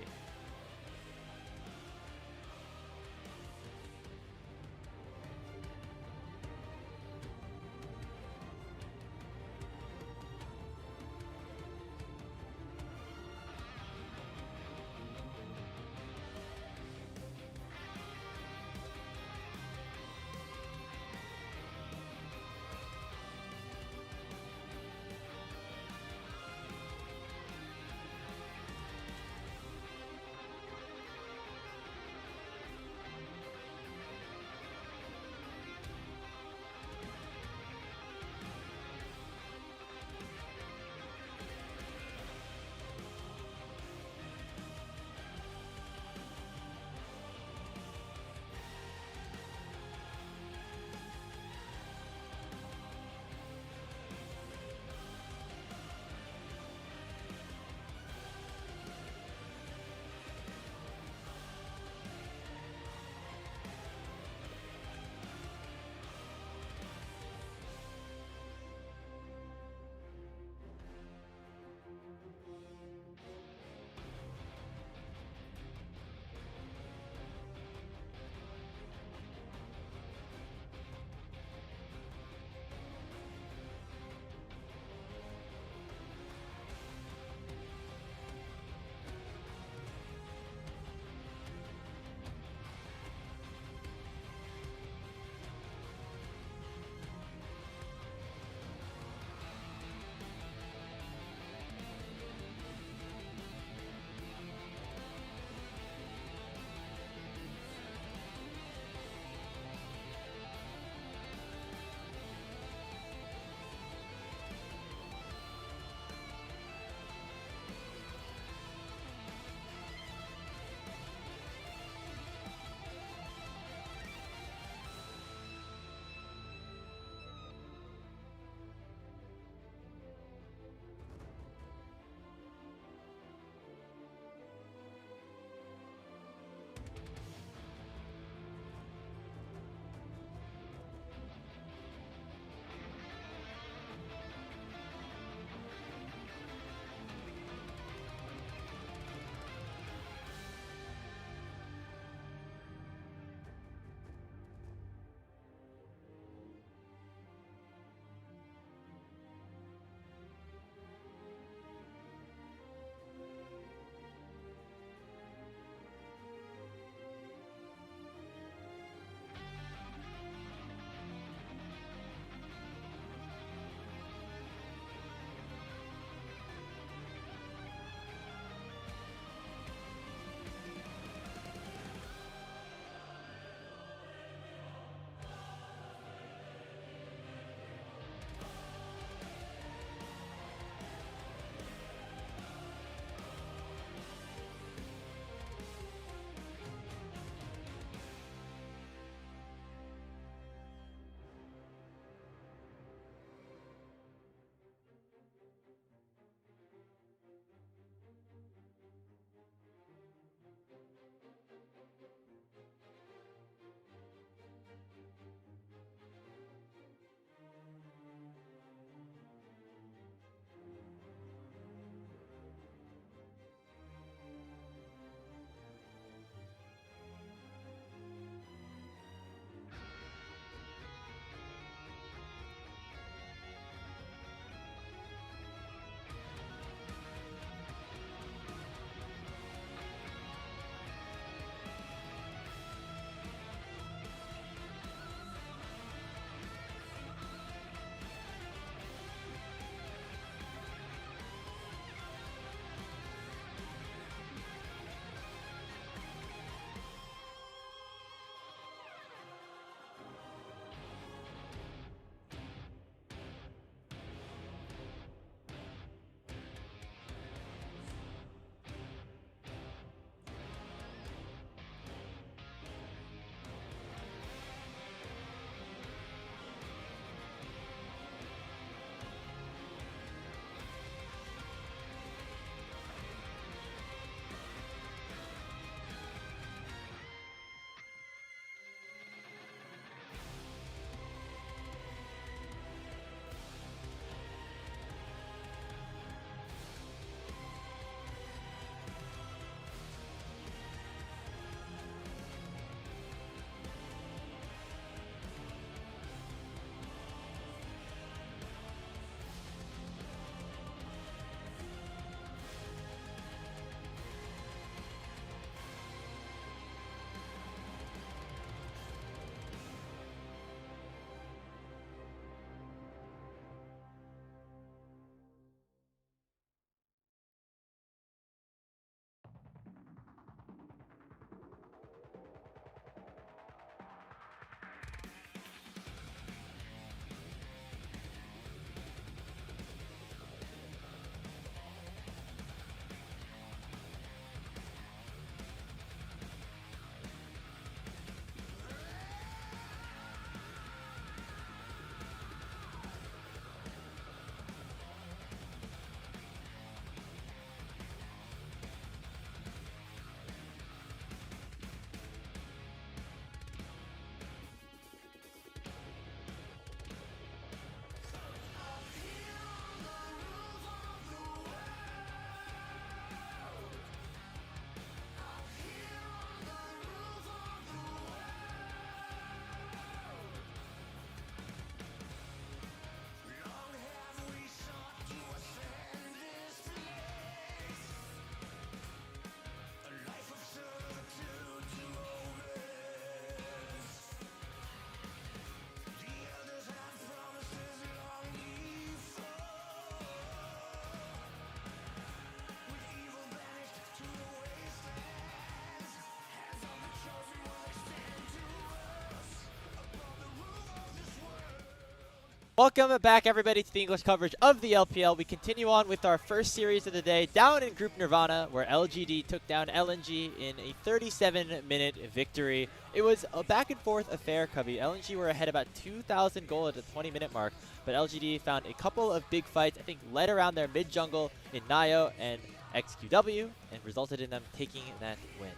Welcome back, everybody, to the English coverage of the LPL. We continue on with our first series of the day down in Group Nirvana, where LGD took down LNG in a 37-minute victory. It was a back-and-forth affair, Cubby. LNG were ahead about 2,000 gold at the 20-minute mark, but LGD found a couple of big fights, I think, led around their mid-jungle in Nio and XQW, and resulted in them taking that win.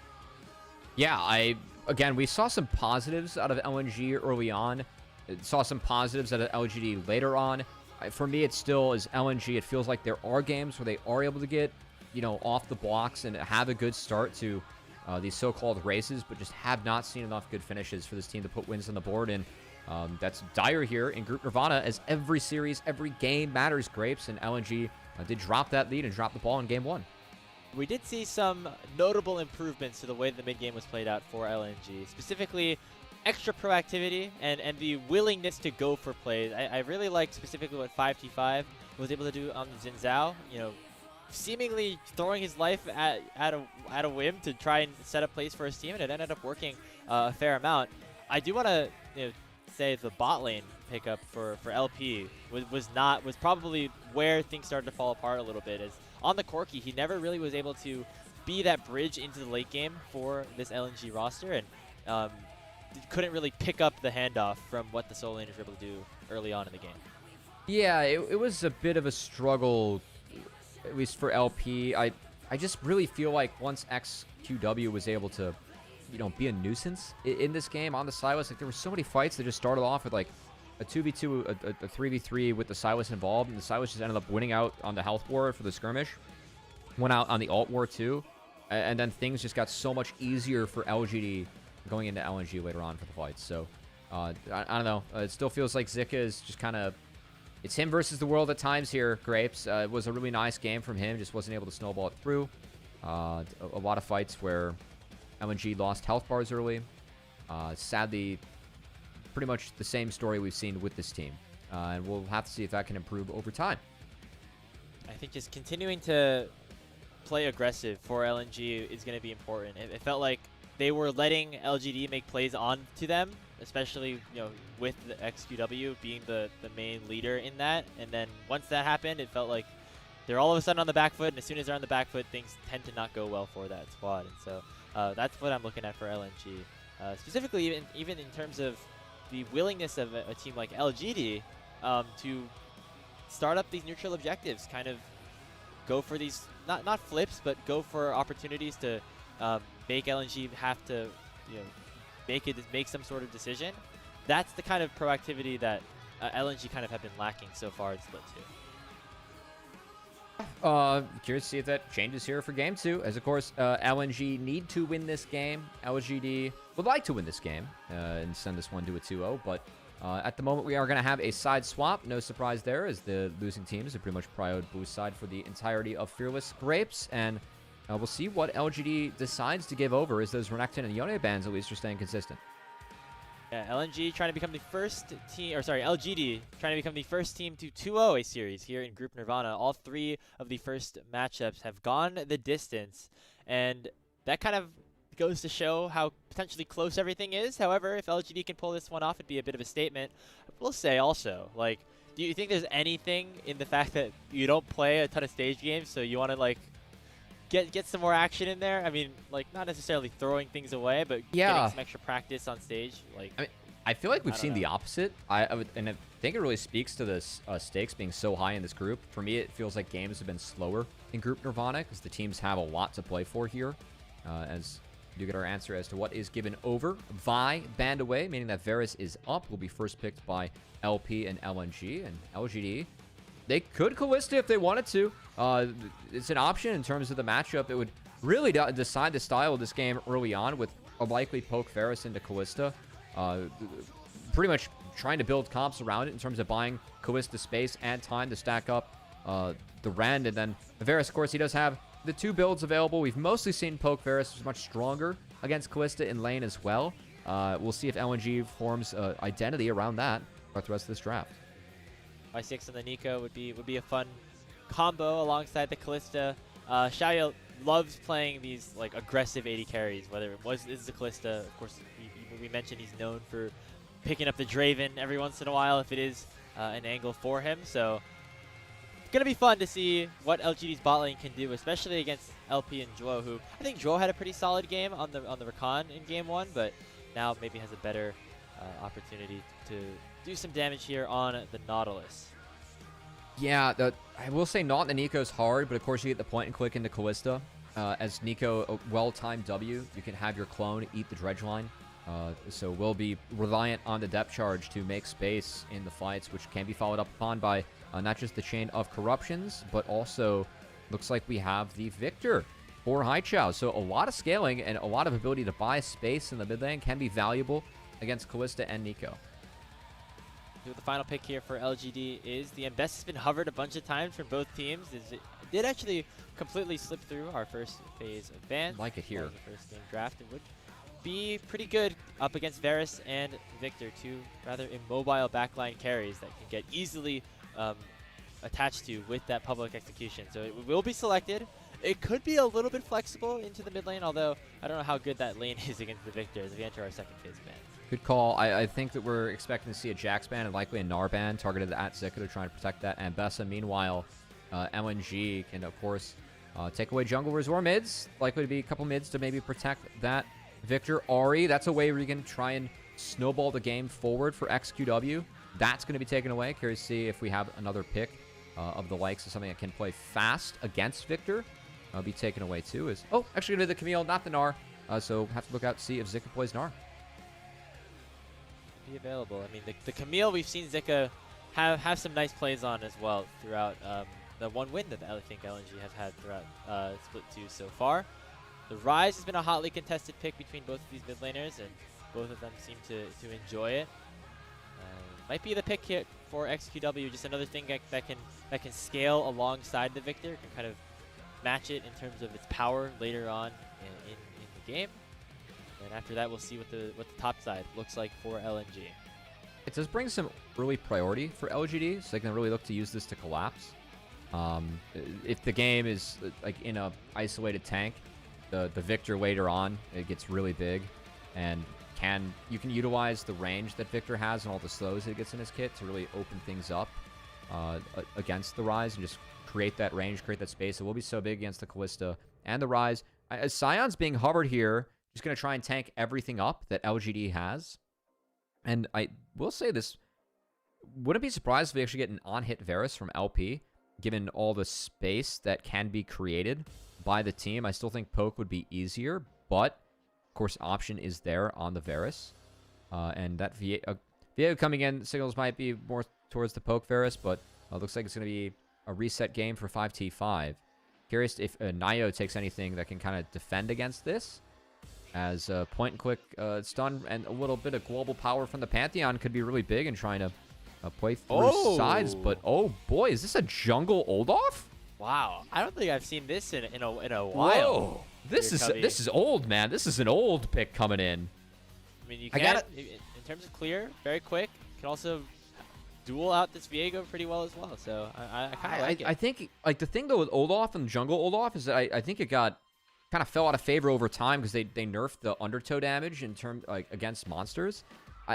Yeah, again, we saw some positives out of LNG early on. Saw some positives out of LGD later on. For me, it still is LNG. It feels like there are games where they are able to get, off the blocks and have a good start to these so-called races, but just have not seen enough good finishes for this team to put wins on the board. And that's dire here in Group Nirvana, as every series, every game matters, Grapes, and LNG did drop that lead and drop the ball in Game 1. We did see some notable improvements to the way the mid-game was played out for LNG, specifically extra proactivity and the willingness to go for plays. I really like specifically what 5T5 was able to do on Xin Zhao, seemingly throwing his life at a whim to try and set up plays for his team, and it ended up working a fair amount. I do want to say the bot lane pickup for LP was probably where things started to fall apart a little bit. As on the Corki, he never really was able to be that bridge into the late game for this LNG roster, and couldn't really pick up the handoff from what the solo laners were able to do early on in the game. Yeah, it was a bit of a struggle, at least for LP. I just really feel like once XQW was able to, be a nuisance in this game on the Sylas, like there were so many fights that just started off with like a 2v2, a 3v3 with the Sylas involved, and the Sylas just ended up winning out on the health war for the skirmish. Went out on the alt war too, and then things just got so much easier for LGD going into LNG later on for the fights. So, I don't know. It still feels like Zika is just kind of... It's him versus the world at times here, Grapes. It was a really nice game from him. Just wasn't able to snowball it through. A lot of fights where LNG lost health bars early. Sadly, pretty much the same story we've seen with this team. And we'll have to see if that can improve over time. I think just continuing to play aggressive for LNG is going to be important. It felt like they were letting LGD make plays on to them, especially with the XQW being the main leader in that. And then once that happened, it felt like they're all of a sudden on the back foot, and as soon as they're on the back foot, things tend to not go well for that squad. And so that's what I'm looking at for LNG. Specifically, even in terms of the willingness of a team like LGD to start up these neutral objectives, kind of go for these, not flips, but go for opportunities to make LNG have to, make some sort of decision. That's the kind of proactivity that LNG kind of have been lacking so far in Split 2. Curious to see if that changes here for Game 2. As, of course, LNG need to win this game. LGD would like to win this game and send this one to a 2-0. But at the moment, we are going to have a side swap. No surprise there, as the losing teams are pretty much prioed blue side for the entirety of Fearless Grapes. And we'll see what LGD decides to give over, as those Renekton and Yone bans at least are staying consistent. Yeah, LNG trying to become the first team, or sorry, LGD trying to become the first team to 2-0 a series here in Group Nirvana. All three of the first matchups have gone the distance, and that kind of goes to show how potentially close everything is. However, if LGD can pull this one off, it'd be a bit of a statement. We'll say also, like, do you think there's anything in the fact that you don't play a ton of stage games, so you want to, like, get some more action in there? I mean, like, not necessarily throwing things away, but getting some extra practice on stage. Like, I feel like we've seen the opposite. I think it really speaks to the stakes being so high in this group. For me, it feels like games have been slower in Group Nirvana because the teams have a lot to play for here. As you get our answer as to what is given over. Vi banned away, meaning that Varus is up. Will be first picked by LP and LNG, and LGD. They could Callista if they wanted to. It's an option in terms of the matchup. It would really decide the style of this game early on, with a likely poke Varus into Callista. Pretty much trying to build comps around it in terms of buying Callista space and time to stack up the Rend. And then Varus, of course, he does have the two builds available. We've mostly seen poke Varus is much stronger against Callista in lane as well. We'll see if LNG forms identity around that throughout the rest of this draft. Y6 and the Nico would be a fun combo alongside the Callista. Xiaoya loves playing these like aggressive AD carries, whether it is the Callista. Of course, we mentioned he's known for picking up the Draven every once in a while if it is an angle for him. So it's going to be fun to see what LGD's bot lane can do, especially against LP and Joe, who I think Joe had a pretty solid game on the Recon in game 1, but now maybe has a better opportunity to do some damage here on the Nautilus. Yeah, I will say not the Nico's hard, but of course you get the point and click into Callista. As Nico, a well-timed W, you can have your clone eat the dredge line. So we'll be reliant on the depth charge to make space in the fights, which can be followed up upon by not just the chain of corruptions, but also looks like we have the Victor for Haichao. So a lot of scaling and a lot of ability to buy space in the mid lane can be valuable against Callista and Nico. The final pick here for LGD is the Embest has been hovered a bunch of times from both teams. It did actually completely slip through our first phase of ban. Like it here. The first game draft. It would be pretty good up against Varus and Victor, two rather immobile backline carries that can get easily attached to with that public execution. So it will be selected. It could be a little bit flexible into the mid lane, although I don't know how good that lane is against the Victor as we enter our second phase ban. Good call. I think that we're expecting to see a Jax ban and likely a Gnar ban targeted at Zika to try and protect that Ambessa. Meanwhile, LNG can, of course, take away junglers or mids. Likely to be a couple mids to maybe protect that Victor. Ahri, that's a way where you can try and snowball the game forward for XQW. That's going to be taken away. Curious to see if we have another pick of the likes of something that can play fast against Victor. Be taken away too. Oh, actually going to the Camille, not the Gnar. So have to look out to see if Zika plays Gnar. Be available. I mean, the Camille, we've seen Zika have some nice plays on as well throughout the one win that I think LNG have had throughout Split 2 so far. The Rise has been a hotly contested pick between both of these mid laners, and both of them seem to enjoy it. Might be the pick here for XQW, just another thing that can scale alongside the Victor, can kind of match it in terms of its power later on in the game. And after that, we'll see what the top side looks like for LNG. It does bring some early priority for LGD, so they can really look to use this to collapse. If the game is like in a isolated tank, the Victor later on, it gets really big, and you can utilize the range that Victor has and all the slows that he gets in his kit to really open things up against the Rise and just create that range, create that space. It will be so big against the Callista and the Rise. As Scion's being hovered here, just going to try and tank everything up that LGD has. And I will say this, wouldn't be surprised if we actually get an on-hit Varus from LP, given all the space that can be created by the team. I still think poke would be easier, but of course option is there on the Varus. And that Viego coming in, signals might be more towards the poke Varus, but looks like it's going to be a reset game for 5t5. Curious if Nio takes anything that can kind of defend against this, as point and click stun and a little bit of global power from the Pantheon could be really big in trying to play through sides. But oh boy, is this a jungle Oldoff? Wow, I don't think I've seen this in a while. Whoa, this is old, man. This is an old pick coming in. I mean, you can in terms of clear, very quick. You can also duel out this Viego pretty well as well. So I kind of like it. I think like the thing though with Oldoff and jungle Oldoff is that I think it got kind of fell out of favor over time because they nerfed the undertow damage in terms like against monsters.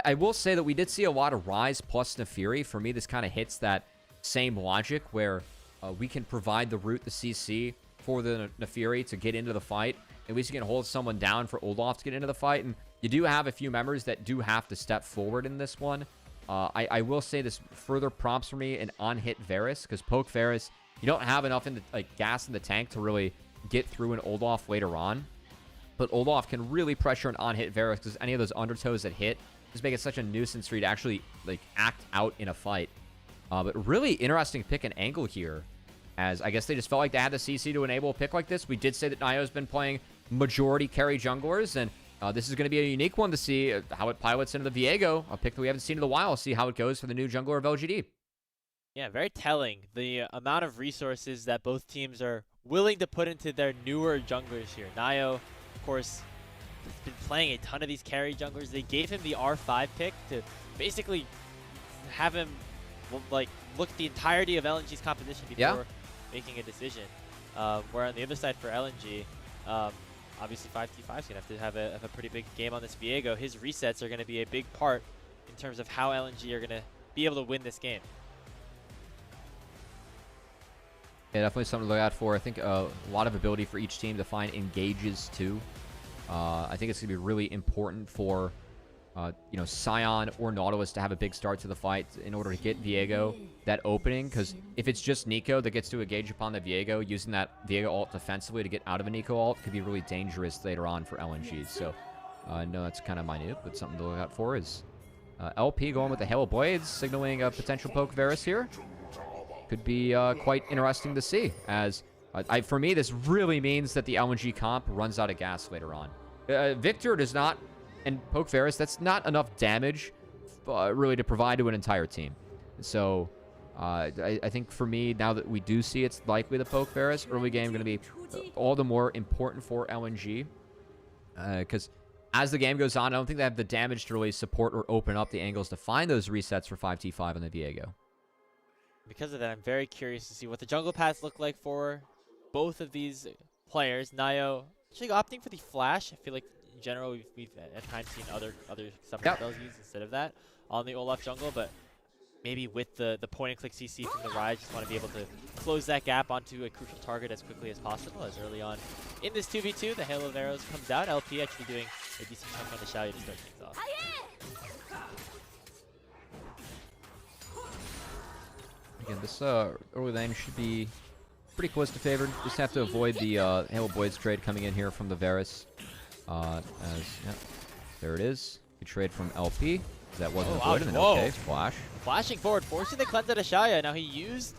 I will say that we did see a lot of Rise plus Nefiri. For me, this kind of hits that same logic where we can provide the route, the CC for the Nefiri to get into the fight. At least you can hold someone down for Oldoff to get into the fight. And you do have a few members that do have to step forward in this one. I will say this further prompts for me an on-hit Varus, because poke Varus, you don't have enough in the gas in the tank to really get through an Oldoff later on. But Oldoff can really pressure an on-hit Varus, because any of those undertows that hit just make it such a nuisance for you to actually like act out in a fight. But really interesting pick and angle here, as I guess they just felt like they had the CC to enable a pick like this. We did say that Nio's been playing majority carry junglers, and this is going to be a unique one to see how it pilots into the Viego, a pick that we haven't seen in a while. See how it goes for the new jungler of LGD. Yeah, very telling. The amount of resources that both teams are willing to put into their newer junglers here. Nio, of course, has been playing a ton of these carry junglers. They gave him the R5 pick to basically have him like look at the entirety of LNG's composition before making a decision. Where on the other side for LNG, obviously 5t5 is going to have to have a pretty big game on this Viego. His resets are going to be a big part in terms of how LNG are going to be able to win this game. Yeah, definitely something to look out for. I think a lot of ability for each team to find engages too. I think it's going to be really important for, Scion or Nautilus to have a big start to the fight in order to get Viego that opening. Because if it's just Nico that gets to engage upon the Viego, using that Viego ult defensively to get out of a Nico ult could be really dangerous later on for LNG. So, I know that's kind of minute, but something to look out for is LP going with the Halo Blades, signaling a potential poke Varus here. Could be quite interesting to see, as for me, this really means that the LNG comp runs out of gas later on. Victor does not, and Poke Varus, that's not enough damage really to provide to an entire team. So I think for me, now that we do see it's likely the Poke Varus, early game going to be all the more important for LNG. Because as the game goes on, I don't think they have the damage to really support or open up the angles to find those resets for 5T5 on the Viego. Because of that, I'm very curious to see what the jungle paths look like for both of these players. Nio actually opting for the flash. I feel like in general we've at times seen other summoner spells used instead of that on the Olaf jungle, but maybe with the point and click CC from the Rise, just want to be able to close that gap onto a crucial target as quickly as possible. As early on in this 2v2, the Halo of Arrows comes out. LP actually doing a decent chunk on the Xiaoyu to start things off. Again, this early lane should be pretty close to favored. Just have to avoid the Halo Blades trade coming in here from the Varus. There it is. Good trade from LP. That wasn't avoided. And okay, flash. Flashing forward, forcing the cleanse out of Xiaoyu. Now he used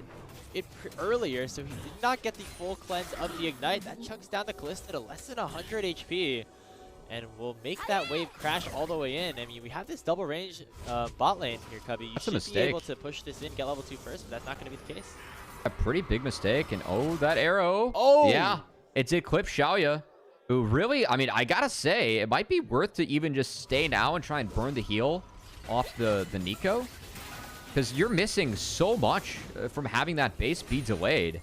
it earlier, so he did not get the full cleanse of the Ignite. That chunks down the Kalista to less than 100 HP. And will make that wave crash all the way in. I mean, we have this double range bot lane here, Cubby. You should be able to push this in, get level 2 first, but that's not going to be the case. A pretty big mistake, and that arrow. Oh! Yeah, it did clip Xiaoyu, who really, I mean, I gotta say, it might be worth to even just stay now and try and burn the heal off the Nico. Because you're missing so much from having that base be delayed.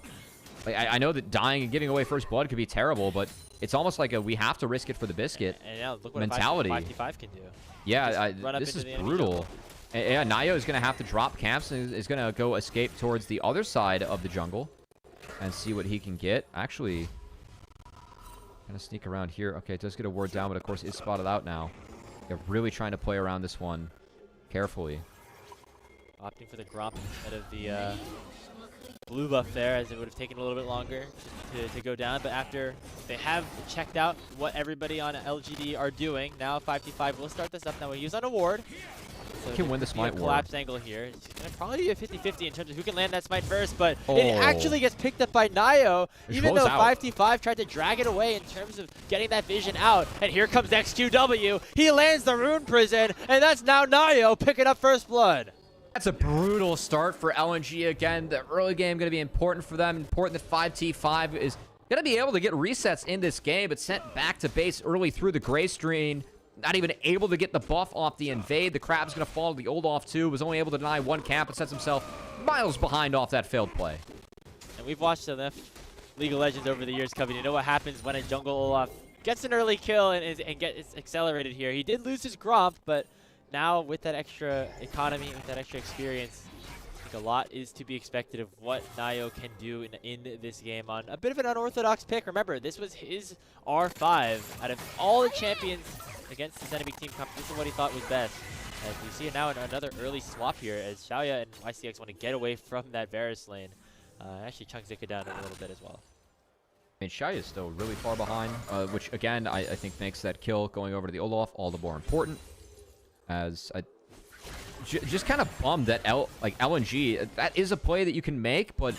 Like, I know that dying and giving away first blood could be terrible, but it's almost like we have to risk it for the biscuit and yeah, look what mentality. 5T5 can do. Yeah, this is brutal. And Nio is going to have to drop camps and is going to go escape towards the other side of the jungle and see what he can get. Actually, going to sneak around here. Okay, it does get a ward down, but of course is spotted out now. They're really trying to play around this one carefully. Opting for the Gromp instead of the blue buff there, as it would have taken a little bit longer to go down. But after they have checked out what everybody on LGD are doing, now 5T5 will start this up. Now he's on a ward. So can win the smite ward. Collapse angle here. It's going to probably be a 50-50 in terms of who can land that smite first, but it actually gets picked up by Nio, even though 5T5 tried to drag it away in terms of getting that vision out. And here comes XQW. He lands the Rune Prison, and that's now Nio picking up first blood. That's a brutal start for LNG again. The early game going to be important for them. Important that 5T5 is going to be able to get resets in this game, but sent back to base early through the gray screen. Not even able to get the buff off the invade. The Crab's going to fall to the old off too. Was only able to deny one camp and sets himself miles behind off that failed play. And we've watched enough League of Legends over the years, Covey. You know what happens when a jungle Olaf gets an early kill and gets accelerated here. He did lose his Gromp, but now with that extra economy, with that extra experience, I think a lot is to be expected of what Nio can do in this game on a bit of an unorthodox pick. Remember, this was his R5 out of all the champions against this enemy team comp. This is what he thought was best. As we see it now in another early swap here, as Xiaoyu and YCX want to get away from that Varus lane. Actually chunk Zika down a little bit as well. I mean, Xiaoyu is still really far behind, which again, I think makes that kill going over to the Olaf all the more important. As I just kind of bummed that LNG, that is a play that you can make, but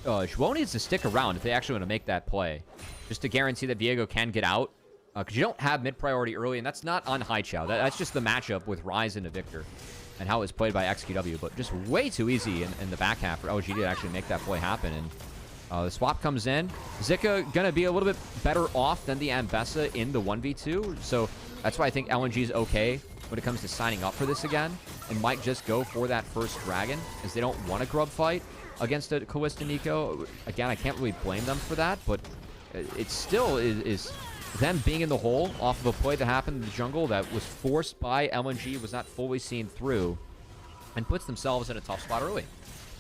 Zhuo needs to stick around if they actually want to make that play. Just to guarantee that Viego can get out. Because you don't have mid-priority early, and that's not on Haichao. That's just the matchup with Ryze into Victor and how it was played by XQW. But just way too easy in the back half for LGD to actually make that play happen. And the swap comes in. Zika going to be a little bit better off than the Ambessa in the 1v2. So that's why I think LNG is okay when it comes to signing up for this again. And might just go for that first dragon, as they don't want a grub fight against a Kalista Nico. Again, I can't really blame them for that, but it still is them being in the hole off of a play that happened in the jungle that was forced by LNG, was not fully seen through. and puts themselves in a tough spot early.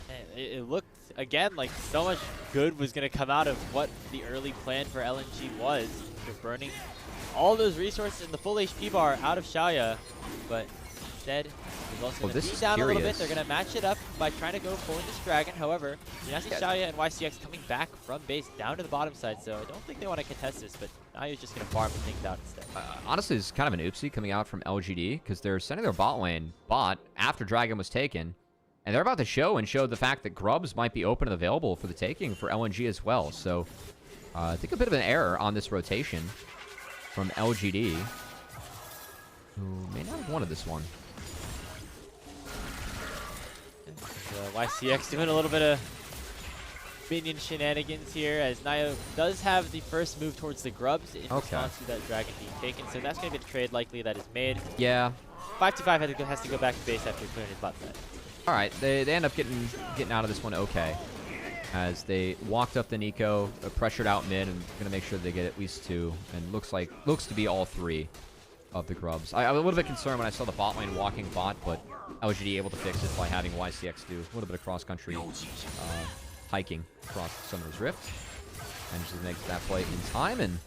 And it looked, again, like so much good was going to come out of what the early plan for LNG was. They're burning all those resources in the full HP bar out of Xiaoya, but instead, he's also going to beat down a little bit. They're going to match it up by trying to go full into this dragon. However, you're not seeing Xiaoya and YCX coming back from base down to the bottom side, so I don't think they want to contest this, but Nayo's just going to farm things out instead. Honestly, it's kind of an oopsie coming out from LGD, because they're sending their bot lane bot after dragon was taken, and they're about to show the fact that Grubs might be open and available for the taking for LNG as well. So I think a bit of an error on this rotation from LGD, who may not have wanted this one. YCX doing a little bit of minion shenanigans here, as Nayo does have the first move towards the Grubs in response to that dragon being taken. So that's going to be the trade likely that is made. Yeah. 5-5 has to go back to base after clearing his bot side. All right, they end up getting out of this one okay, as they walked up the Nico, pressured out mid, and going to make sure they get at least 2, and looks to be all 3 of the Grubs. I was a little bit concerned when I saw the bot lane walking bot, but LGD able to fix it by having YCX do a little bit of cross-country hiking across Summoner's Rift. And just makes that play in time, and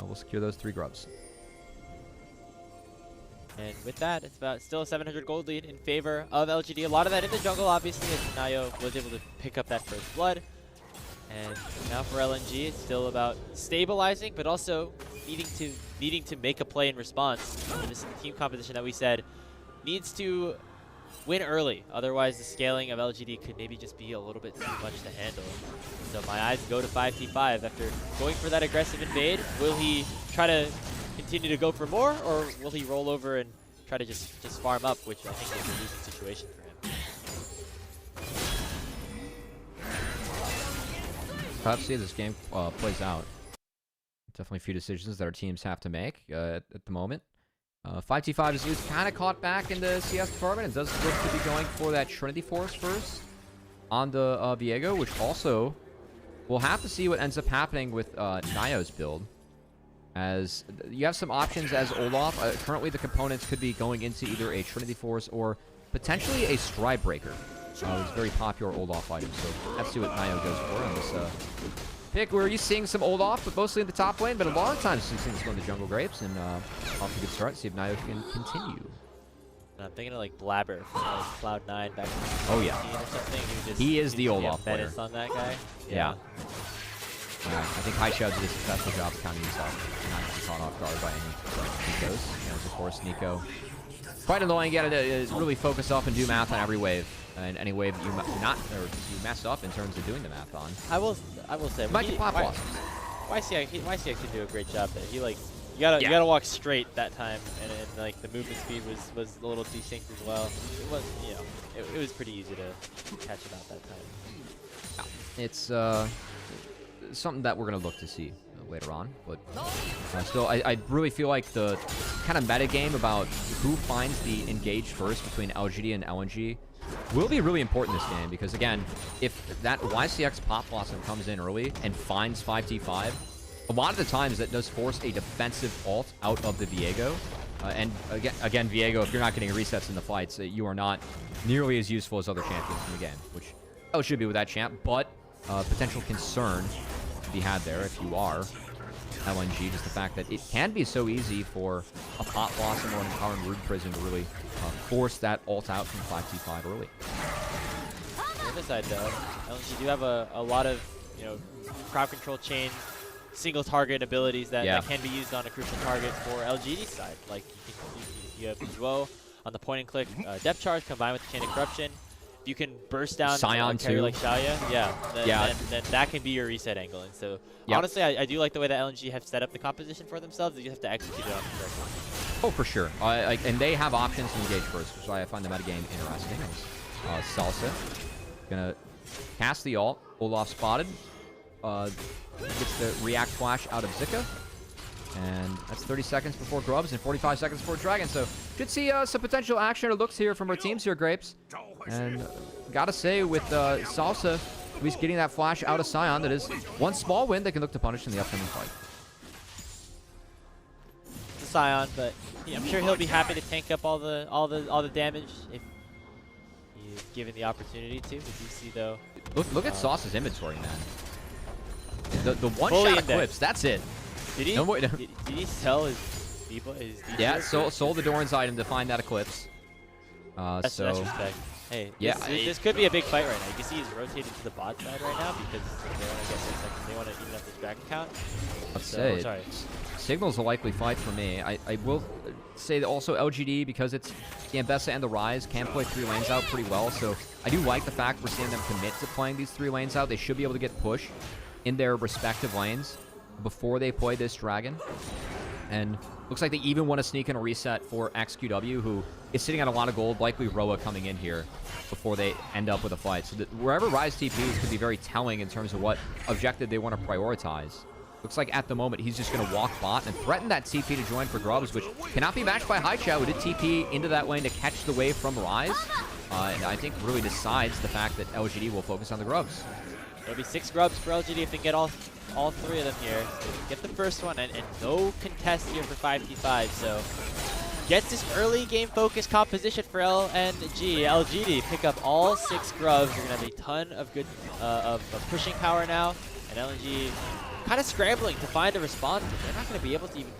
we'll secure those 3 Grubs. And with that, it's about still a 700 gold lead in favor of LGD. A lot of that in the jungle, obviously, as Nayo was able to pick up that first blood. And now for LNG, it's still about stabilizing, but also needing to make a play in response. And this is the team composition that we said needs to win early. Otherwise, the scaling of LGD could maybe just be a little bit too much to handle. So my eyes go to 5v5 after going for that aggressive invade. Will he try to continue to go for more, or will he roll over and try to just farm up, which I think is a losing situation for him. Let's see how this game plays out. Definitely a few decisions that our teams have to make at the moment. 5T5 is kind of caught back in the CS department and does look to be going for that Trinity Force first on the Viego, which also we'll have to see what ends up happening with Nayo's build. As you have some options as Olaf. Currently, the components could be going into either a Trinity Force or potentially a Stride Breaker. It's a very popular Olaf item, so let's see what Nayo goes for on this pick. We're seeing some Olaf, but mostly in the top lane, but a lot of times we've seen this go in the Jungle Grapes, and off to a good start. See if Nayo can continue. I'm thinking of like Blabber from like Cloud9 back in oh yeah, or something. He is the Olaf player. Menace on that guy. Yeah. I think High Shadow did a successful job of counting himself, not to be caught off guard by any Nikos. And of course, Nico, quite annoying. You gotta really focus up and do math on every wave, and any wave that you mess up in terms of doing the math on. I will say, might get pop loss. YCX can do a great job there. He you gotta walk straight that time, and like the movement speed was a little desynced as well. It was it was pretty easy to catch it out that time. Yeah. It's something that we're going to look to see later on, but still, I really feel like the kind of meta game about who finds the engage first between LGD and LNG will be really important this game, because again, if that YCX Pop Blossom comes in early and finds 5T5, a lot of the times that does force a defensive ult out of the Viego. And again, Viego, if you're not getting resets in the fights, you are not nearly as useful as other champions in the game, which should be with that champ, but potential concern to be had there if you are LNG, just the fact that it can be so easy for a Pot Blossom or an Empowering Rude Prison to really force that ult out from 5T5 early. On the other side, though, LNG do have a lot of crowd control chain single target abilities that can be used on a crucial target for LGD side. Like you have Duo on the point and click depth charge combined with the Chain of Corruption. If you can burst down Scion carry like Xiaoya, then that can be your reset angle. And so honestly, I do like the way that LNG have set up the composition for themselves. They just have to execute it on the correct one. Oh, for sure. And they have options to engage first, which is why I find the metagame interesting. Salsa gonna cast the ult. Olaf spotted. Gets the react flash out of Zika. And that's 30 seconds before Grubs and 45 seconds before Dragon. So should see some potential action or looks here from our teams here, Grapes. And gotta say, with Salsa at least getting that flash out of Scion, that is one small win they can look to punish in the upcoming fight. It's a Scion, but I'm sure he'll be happy to tank up all the damage if he's given the opportunity to. We do see though. Look at Sauce's inventory, man. The one Fully shot indexed. clips. That's it. Did he? No more, did he sell his yeah, sold the Doran's item to find that Eclipse. That's respect. Hey, yeah, this could be a big fight right now. You can see he's rotating to the bot side right now because they want to get 6 seconds. They want to even up this dragon count. Let's say sorry. Signal's a likely fight for me. I will say that also LGD, because it's the Ambessa and the Rise, can play 3 lanes out pretty well. So I do like the fact we're seeing them commit to playing these 3 lanes out. They should be able to get push in their respective lanes before they play this dragon. And looks like they even want to sneak in a reset for XQW, who is sitting on a lot of gold, likely Roa coming in here before they end up with a fight. So that wherever Rise TPs could be very telling in terms of what objective they want to prioritize. Looks like at the moment he's just going to walk bot and threaten that TP to join for Grubs, which cannot be matched by High Chow, who did TP into that lane to catch the wave from Rise. And I think really decides the fact that LGD will focus on the Grubs. There'll be 6 Grubs for LGD if they get all 3 of them here. So get the first one, and no contest here for 5v5. So gets this early game focus composition for LNG. LGD pick up all 6 Grubs. You're gonna have a ton of good of pushing power now, and LNG kind of scrambling to find a response. They're not gonna be able to even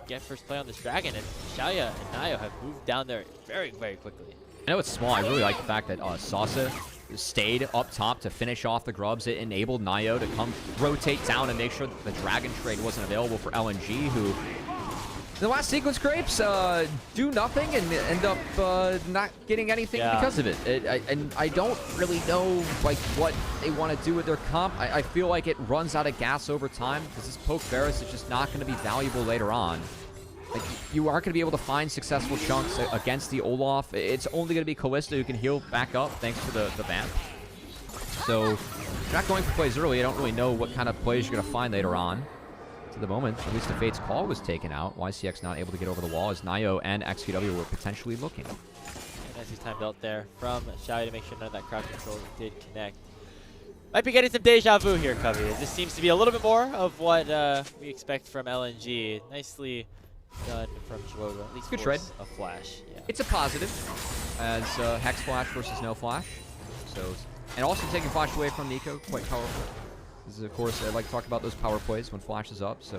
get first play on this dragon, and Xiaoya and Nayo have moved down there very, very quickly. I know it's small. I really like the fact that Sasa stayed up top to finish off the Grubs. It enabled Nayo to come rotate down and make sure that the Dragon trade wasn't available for LNG, who the last sequence scrapes do nothing and end up not getting anything because of it. And I don't really know like what they want to do with their comp. I feel like it runs out of gas over time because this poke Varus is just not going to be valuable later on. Like, you aren't going to be able to find successful chunks against the Olaf. It's only going to be Kalista who can heal back up thanks to the vamp. So, if you're not going for plays early, I don't really know what kind of plays you're going to find later on. To the moment, at least the Fate's Call was taken out. YCX not able to get over the wall as Nayo and XQW were potentially looking. Nicely timed out there from Xiaoya to make sure none of that crowd control did connect. Might be getting some deja vu here, Covey. This seems to be a little bit more of what we expect from LNG. Nicely done from Jogo. At least good trade. A flash. Yeah. It's a positive, as Hex Flash versus no Flash. So, and also taking Flash away from Nico, quite powerful. This is, of course, I like to talk about those power plays when Flash is up. So,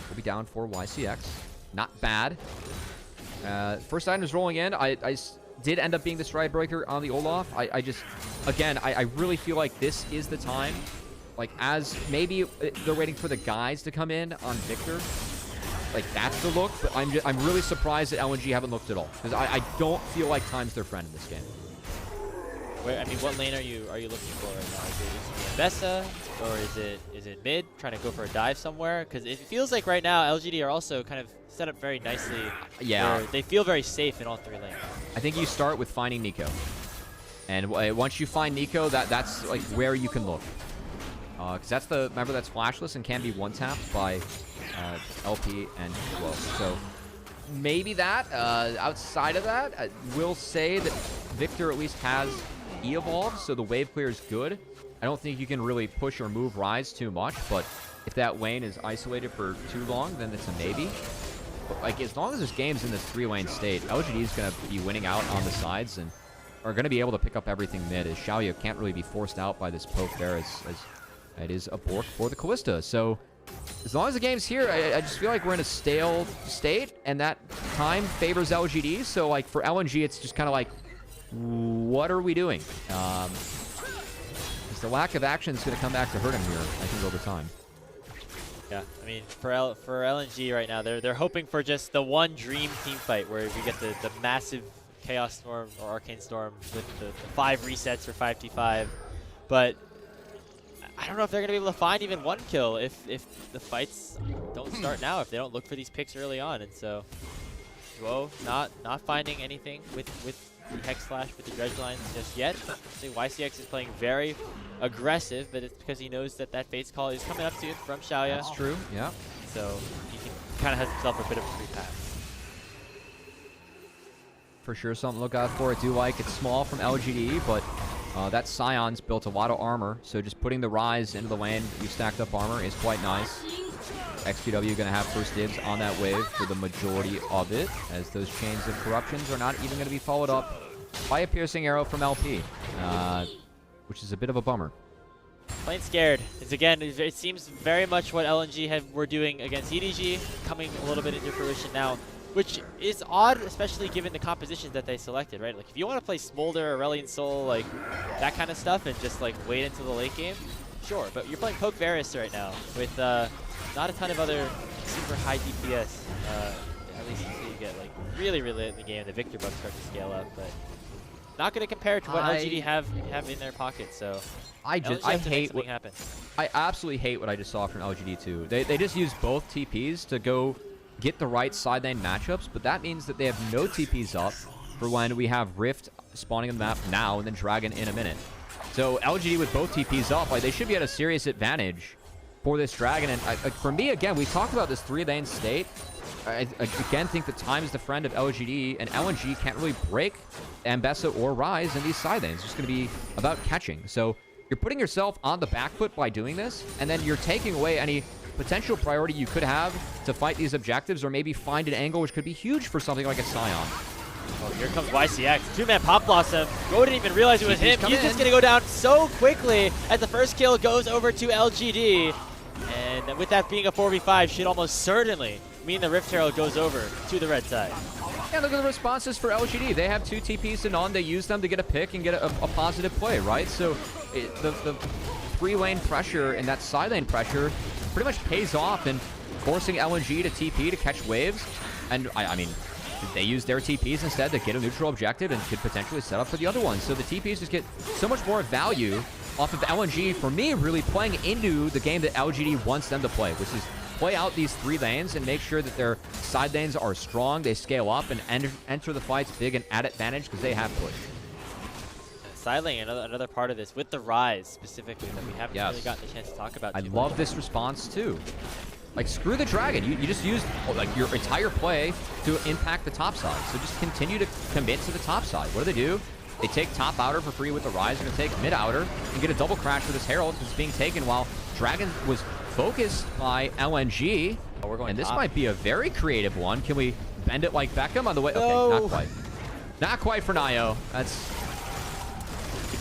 we'll be down for YCX. Not bad. First item is rolling in. I did end up being the Stride Breaker on the Olaf. I just, again, I really feel like this is the time. Like, as maybe they're waiting for the guys to come in on Victor. Like, that's the look, but I'm really surprised that LNG haven't looked at all. Because I don't feel like time's their friend in this game. Wait, I mean, what lane are you looking for right now? Is it Ambessa, or is it mid, trying to go for a dive somewhere? Because it feels like right now LGD are also kind of set up very nicely. Yeah. Where they feel very safe in all 3 lanes. I think you start with finding Nico. And once you find Nico, that's like where you can look. Because that's remember that's flashless and can be one-tapped by LP and 12. So maybe that. Outside of that, I will say that Victor at least has E-Evolve, so the wave clear is good. I don't think you can really push or move Rise too much, but if that lane is isolated for too long, then it's a maybe. But like, as long as this game's in this 3-lane state, LGD is going to be winning out on the sides and are going to be able to pick up everything mid, as Xiaoya can't really be forced out by this poke there, as it is a bork for the Kalista. So as long as the game's here, I just feel like we're in a stale state, and that time favors LGD. So like for LNG, it's just kind of like, what are we doing? The lack of action is going to come back to hurt him here, I think, over time. Yeah, I mean, for LNG right now, they're hoping for just the one dream team fight where we get the massive Chaos Storm or Arcane Storm with the 5 resets for 5v5. But I don't know if they're going to be able to find even 1 kill if the fights don't start now, if they don't look for these picks early on. And so, Duo not finding anything with the Hex Slash, with the Dredge Lines just yet. I think YCX is playing very aggressive, but it's because he knows that Fate's Call is coming up to him from Xiaoya. That's true, yeah. So he can kind of has himself a bit of a free pass. For sure, something to look out for. I do like it's small from LGD, but that Scion's built a lot of armor, so just putting the Rise into the lane, you stacked up armor, is quite nice. XQW going to have first dibs on that wave for the majority of it, as those chains of corruptions are not even going to be followed up by a piercing arrow from LP, which is a bit of a bummer. Playing scared. It's again, it seems very much what LNG were doing against EDG, coming a little bit into fruition now, which is odd, especially given the compositions that they selected, right? Like, if you want to play Smolder, Aurelion Sol, like, that kind of stuff, and just, like, wait until the late game, sure. But you're playing Poke Varus right now with not a ton of other super high DPS, at least until you get, like, really, really late in the game, the Victor bugs start to scale up, but not going to compare to what LGD have in their pocket, so I hate what happen. I absolutely hate what I just saw from LGD too. They just use both TPs to go get the right side lane matchups, but that means that they have no TPs up for when we have Rift spawning on the map now and then Dragon in a minute. So LGD with both TPs up, like, they should be at a serious advantage for this Dragon. And for me, again, we talked about this 3-lane state. I again think that time is the friend of LGD, and LNG can't really break Ambessa or Rise in these side lanes. It's just going to be about catching. So you're putting yourself on the back foot by doing this, and then you're taking away any potential priority you could have to fight these objectives, or maybe find an angle which could be huge for something like a Sion. Oh, here comes YCX. Two-man Pop Blossom. Go didn't even realize it was him. He's just going to go down so quickly as the first kill goes over to LGD. And with that being a 4v5, should almost certainly mean the Rift Herald goes over to the red side. Yeah, look at the responses for LGD. They have 2 TPs to none. They use them to get a pick and get a positive play, right? So the 3-lane pressure and that side lane pressure pretty much pays off in forcing LNG to TP to catch waves. And, I mean, they use their TPs instead to get a neutral objective and could potentially set up for the other one. So the TPs just get so much more value off of LNG, for me, really playing into the game that LGD wants them to play, which is play out these 3 lanes and make sure that their side lanes are strong, they scale up, and enter the fights big and at advantage because they have push. Side lane, another part of this, with the Rise specifically, that we haven't really gotten the chance to talk about. I love this response too. Like, screw the Dragon. You just used like your entire play to impact the top side. So just continue to commit to the top side. What do? They take top outer for free with the Rise. They're going to take mid outer and get a double crash with this Herald because it's being taken while Dragon was focused by LNG. Oh, we're going and this top. might be a very creative one. Can we bend it like Beckham on the way? No. Okay, not quite. Not quite for Nio. That's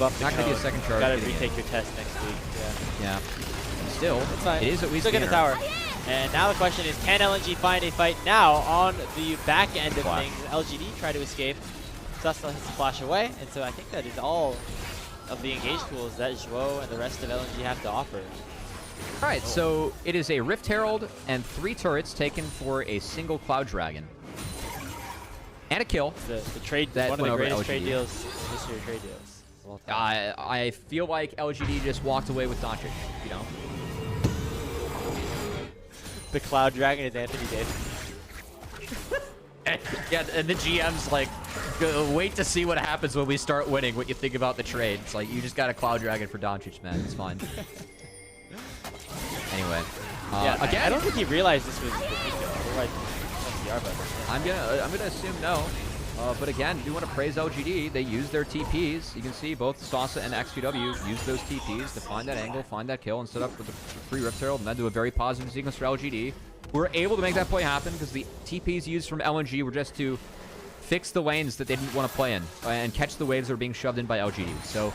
not going to be a second charge. Gotta retake your test next week. Yeah. Still, it's fine. It is at least still get the tower. And now the question is, can LNG find a fight now on the back end of things? LGD try to escape. Sussel hits the flash away, and so I think that is all of the engage tools that Zhuo and the rest of LNG have to offer. All right, so it is a Rift Herald and 3 turrets taken for a single Cloud Dragon. And a kill. The trade, that one of the greatest trade deals, history of trade deals. I feel like LGD just walked away with Doncic, you know? The Cloud Dragon is Anthony Davis. Yeah, and the GM's like, wait to see what happens when we start winning, what you think about the trade. It's like, you just got a Cloud Dragon for Doncic, man. It's fine. Anyway. Yeah, again, I don't think he realized this was the Nico. I'm gonna assume no. But again, do want to praise LGD. They use their TPs. You can see both Sasa and XQW use those TPs to find that angle, find that kill, and set up with the free Rift Herald, and then do a very positive sequence for LGD. We were able to make that play happen because the TPs used from LNG were just to fix the lanes that they didn't want to play in and catch the waves that were being shoved in by LGD. So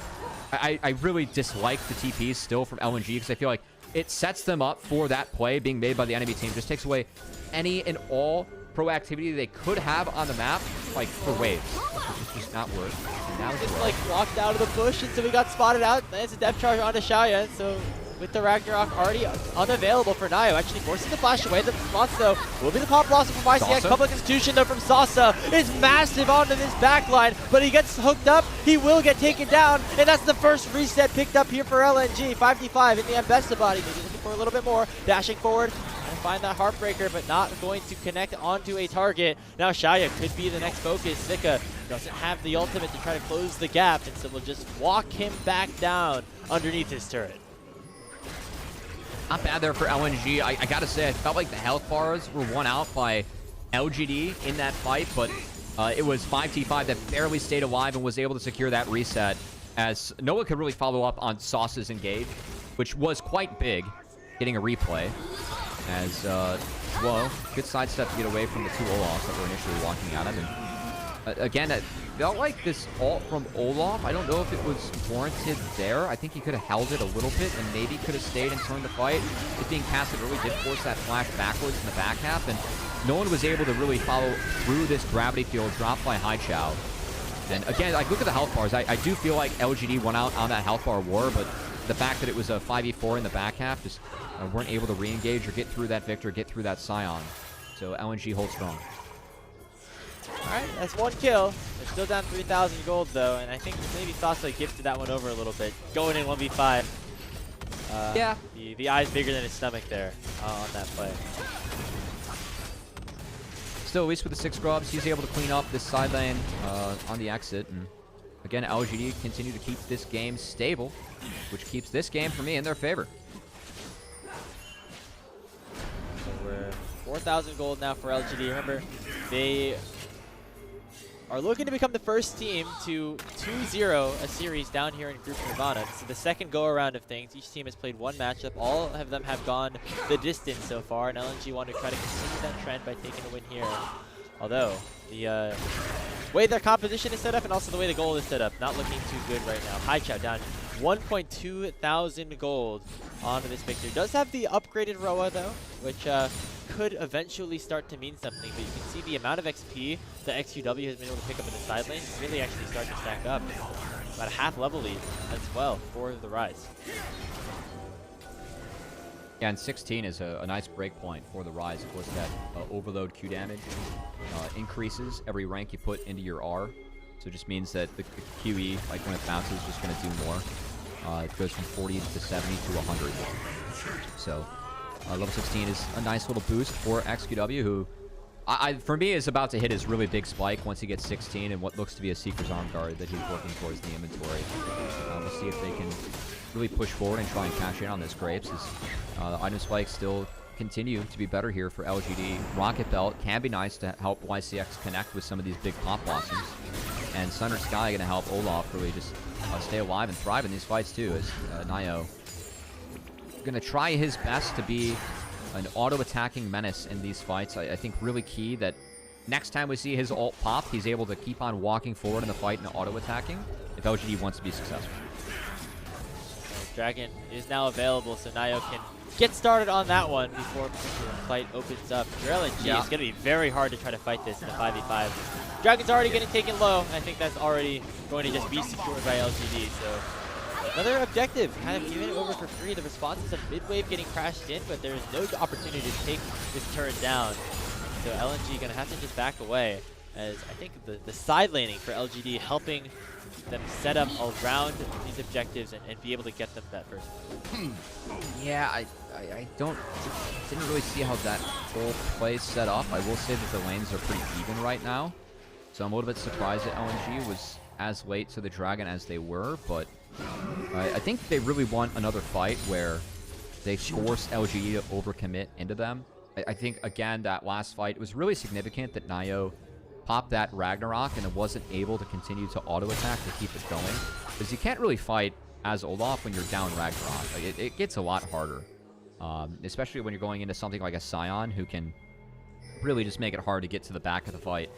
I really dislike the TPs still from LNG because I feel like it sets them up for that play being made by the enemy team. Just takes away any and all proactivity they could have on the map, like for waves. It's just not worth. And now it's like walked out of the bush until we got spotted out. Then it's a depth charge onto Xiaoyan. So with the Ragnarok already unavailable for Nio, actually forcing the flash away. The response though will be the Pop Blossom from YCX. Public Institution though from Sasa is massive onto this backline, but he gets hooked up. He will get taken down, and that's the first reset picked up here for LNG. 5v5 in the Ambessa body. Maybe looking for a little bit more. Dashing forward. And find that Heartbreaker, but not going to connect onto a target. Now Shaya could be the next focus. Sika doesn't have the ultimate to try to close the gap, and so we'll just walk him back down underneath his turret. Not bad there for LNG. I gotta say, I felt like the health bars were won out by LGD in that fight, but it was 5t5 that barely stayed alive and was able to secure that reset, as no one could really follow up on Sauce's engage, which was quite big, getting a replay. As, well, good sidestep to get away from the 2 Olafs that were initially walking at him. And Again, it felt like this ult from Olaf. I don't know if it was warranted there. I think he could have held it a little bit and maybe could have stayed and turned the fight. It being casted early did force that flash backwards in the back half, and no one was able to really follow through this gravity field dropped by Haichao. And again, like, look at the health bars. I do feel like LGD went out on that health bar war, but the fact that it was a 5v4 in the back half just weren't able to re-engage or get through that Victor, get through that Scion. So LNG holds strong. Alright, that's 1 kill. They're still down 3,000 gold though, and I think maybe Sasa gifted that one over a little bit. Going in 1v5. Yeah. The eye's bigger than his stomach there on that play. Still, at least with the 6 grubs, he's able to clean up this side lane on the exit. And again, LGD continue to keep this game stable, which keeps this game, for me, in their favor. So we're 4,000 gold now for LGD. Remember, they are looking to become the first team to 2-0 a series down here in Group Nirvana. This is the second go-around of things. Each team has played one matchup. All of them have gone the distance so far, and LNG want to try to continue that trend by taking a win here. Although, the way their composition is set up and also the way the goal is set up, not looking too good right now. Haichao down 1.2 thousand gold onto this victory. Does have the upgraded Roa though, which could eventually start to mean something, but you can see the amount of XP the XQW has been able to pick up in the side lane is really actually starting to stack up. About a half level lead as well for the Rise. Yeah, and 16 is a nice break point for the Rise. Of course, that overload Q damage increases every rank you put into your R. So it just means that the QE, like when it bounces, is just going to do more. It goes from 40 to 70 to 100. So level 16 is a nice little boost for XQW, who, for me, is about to hit his really big spike once he gets 16 and what looks to be a Seeker's Arm Guard that he's working towards in the inventory. We'll see if they can really push forward and try and cash in on this Grapes, as the item spikes still continue to be better here for LGD. Rocket Belt can be nice to help YCX connect with some of these big pop blossoms. And Sundered Sky going to help Olaf really just stay alive and thrive in these fights too, as Nio going to try his best to be an auto-attacking menace in these fights. I think really key that next time we see his ult pop, he's able to keep on walking forward in the fight and auto-attacking if LGD wants to be successful. Dragon is now available, so Nio can get started on that one before the fight opens up. Your LNG is going to be very hard to try to fight this in a 5v5. Dragon's already getting taken low. I think that's already going to just be secured by LGD. So another objective, kind of giving it over for free. The response is a mid-wave getting crashed in, but there is no opportunity to take this turret down. So LNG going to have to just back away, as I think the side laning for LGD helping them set up around these objectives and be able to get them that first. Yeah, I didn't really see how that whole play set up. I will say that the lanes are pretty even right now, so I'm a little bit surprised that LNG was as late to the Dragon as they were, but I think they really want another fight where they force LGD to overcommit into them. I think, again, that last fight, it was really significant that Nio popped that Ragnarok and it wasn't able to continue to auto-attack to keep it going. Because you can't really fight as Olaf when you're down Ragnarok. Like, it gets a lot harder. Especially when you're going into something like a Scion, who can really just make it hard to get to the back of the fight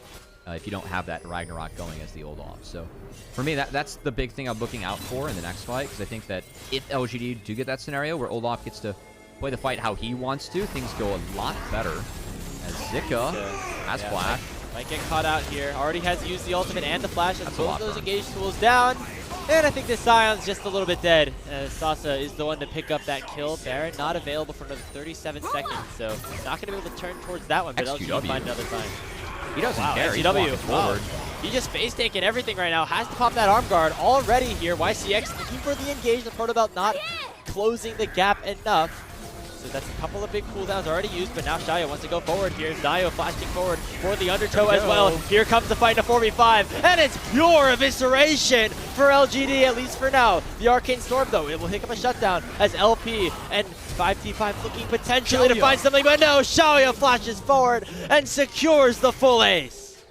if you don't have that Ragnarok going as the Olaf. So for me, that's the big thing I'm looking out for in the next fight, because I think that if LGD do get that scenario where Olaf gets to play the fight how he wants to, things go a lot better. As Zika has flash. Might get caught out here. Already has used the ultimate and the flash, as both of those engaged tools down. And I think this Scion's just a little bit dead. Sasa is the one to pick up that kill. Baron not available for another 37 seconds, so not going to be able to turn towards that one, but LGD find another time. He doesn't care. He's walking forward. He just face taking everything right now. Has to pop that arm guard already here. YCX looking for the engage. The Protobelt not closing the gap enough. So that's a couple of big cooldowns already used, but now Xiao wants to go forward here. Nio flashing forward for the undertow as well. Here comes the fight in a 4v5, and it's pure evisceration for LGD, at least for now. The Arcane Storm, though, it will pick up a shutdown as LP and 5T5 looking potentially to find something, but no, Xiao flashes forward and secures the full ace.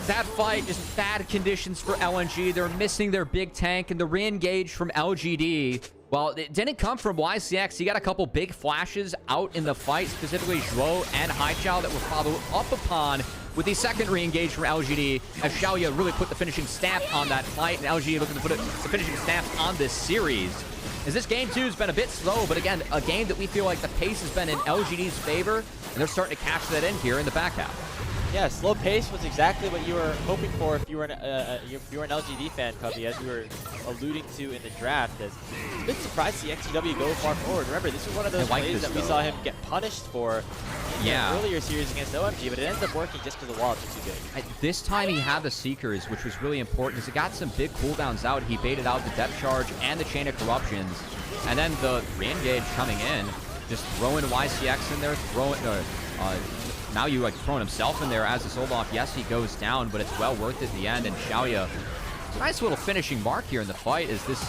That fight, just bad conditions for LNG. They're missing their big tank, and the re-engage from LGD, well, it didn't come from YCX. He got a couple big flashes out in the fight, specifically Zhuo and Haichao, that were followed up upon with the second re-engage from LGD, as Xiaoya really put the finishing stamp on that fight, and LGD looking to put the finishing stamp on this series. As this game 2 has been a bit slow, but again, a game that we feel like the pace has been in LGD's favor, and they're starting to cash that in here in the back half. Yeah, slow pace was exactly what you were hoping for if you were an LGD fan, Covey, as you were alluding to in the draft. As I'm a bit surprised to see XQW go far forward. Remember, this was one of those plays that we saw him get punished for in the earlier series against OMG, but it ends up working just because the walls are too big. This time he had the Seekers, which was really important because it got some big cooldowns out. He baited out the depth charge and the chain of corruptions, and then the re-engage coming in, just throwing YCX in there, throwing now you like throwing himself in there as a sold off. Yes, he goes down, but it's well worth it in the end. And Xiaoya, it's a nice little finishing mark here in the fight is this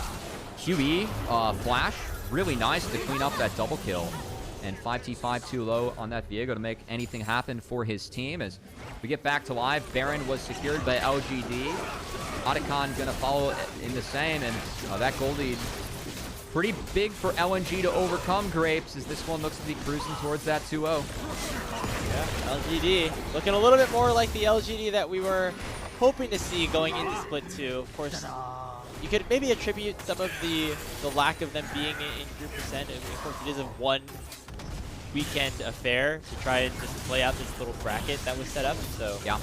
QE flash. Really nice to clean up that double kill. And 5T5 too low on that Viego to make anything happen for his team. As we get back to live, Baron was secured by LGD. Otacon gonna follow in the same, and that gold lead pretty big for LNG to overcome, Grapes, as this one looks to be cruising towards that 2-0. Yeah, LGD looking a little bit more like the LGD that we were hoping to see going into Split 2. Of course, you could maybe attribute some of the lack of them being in group percent. And of course, it is a one weekend affair to try and just play out this little bracket that was set up. So yeah,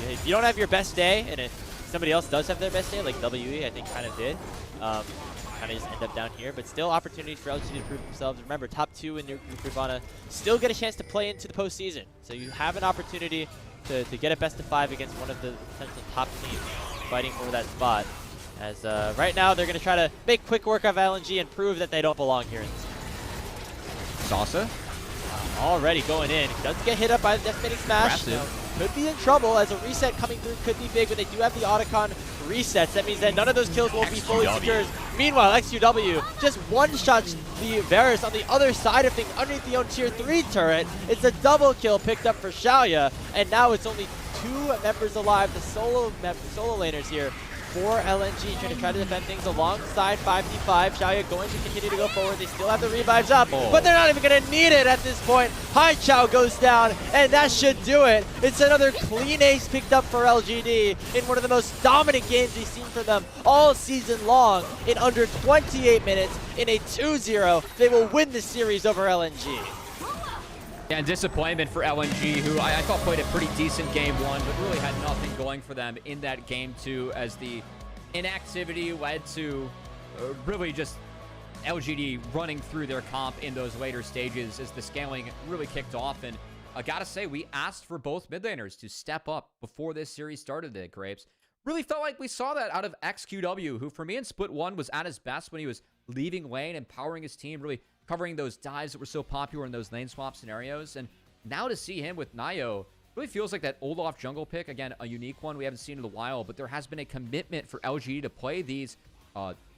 if you don't have your best day, and if somebody else does have their best day, like WE, I think kind of did. Kind of just end up down here, but still opportunities for LGD to prove themselves. Remember, top 2 in your group Nirvana still get a chance to play into the postseason, so you have an opportunity to get a best of 5 against one of the potential top teams fighting for that spot. As right now, they're going to try to make quick work of LNG and prove that they don't belong here in this game. Salsa already going in. Doesn't get hit up by the Death-Spinning Smash. Could be in trouble as a reset coming through could be big, but they do have the Otacon resets. That means that none of those kills will be fully secured. Meanwhile, XQW just one-shots the Varus on the other side of things underneath the own tier 3 turret. It's a double kill picked up for Xiaoya, and now it's only 2 members alive, the solo laners here for LNG, trying to defend things alongside 5v5. Xiaoya going to continue to go forward. They still have the revives up, but they're not even going to need it at this point. Hai Chao goes down, and that should do it. It's another clean ace picked up for LGD in one of the most dominant games we've seen from them all season long. In under 28 minutes, in a 2-0, they will win the series over LNG. Yeah, and disappointment for LNG, who I thought played a pretty decent game 1, but really had nothing going for them in that game 2, as the inactivity led to really just LGD running through their comp in those later stages as the scaling really kicked off. And I gotta say, we asked for both mid laners to step up before this series started today, Grapes. Really felt like we saw that out of XQW, who for me in Split 1 was at his best when he was leaving lane, empowering his team, really covering those dives that were so popular in those lane swap scenarios. And now to see him with Nio really feels like that Olaf jungle pick. Again, a unique one we haven't seen in a while, but there has been a commitment for LG to play these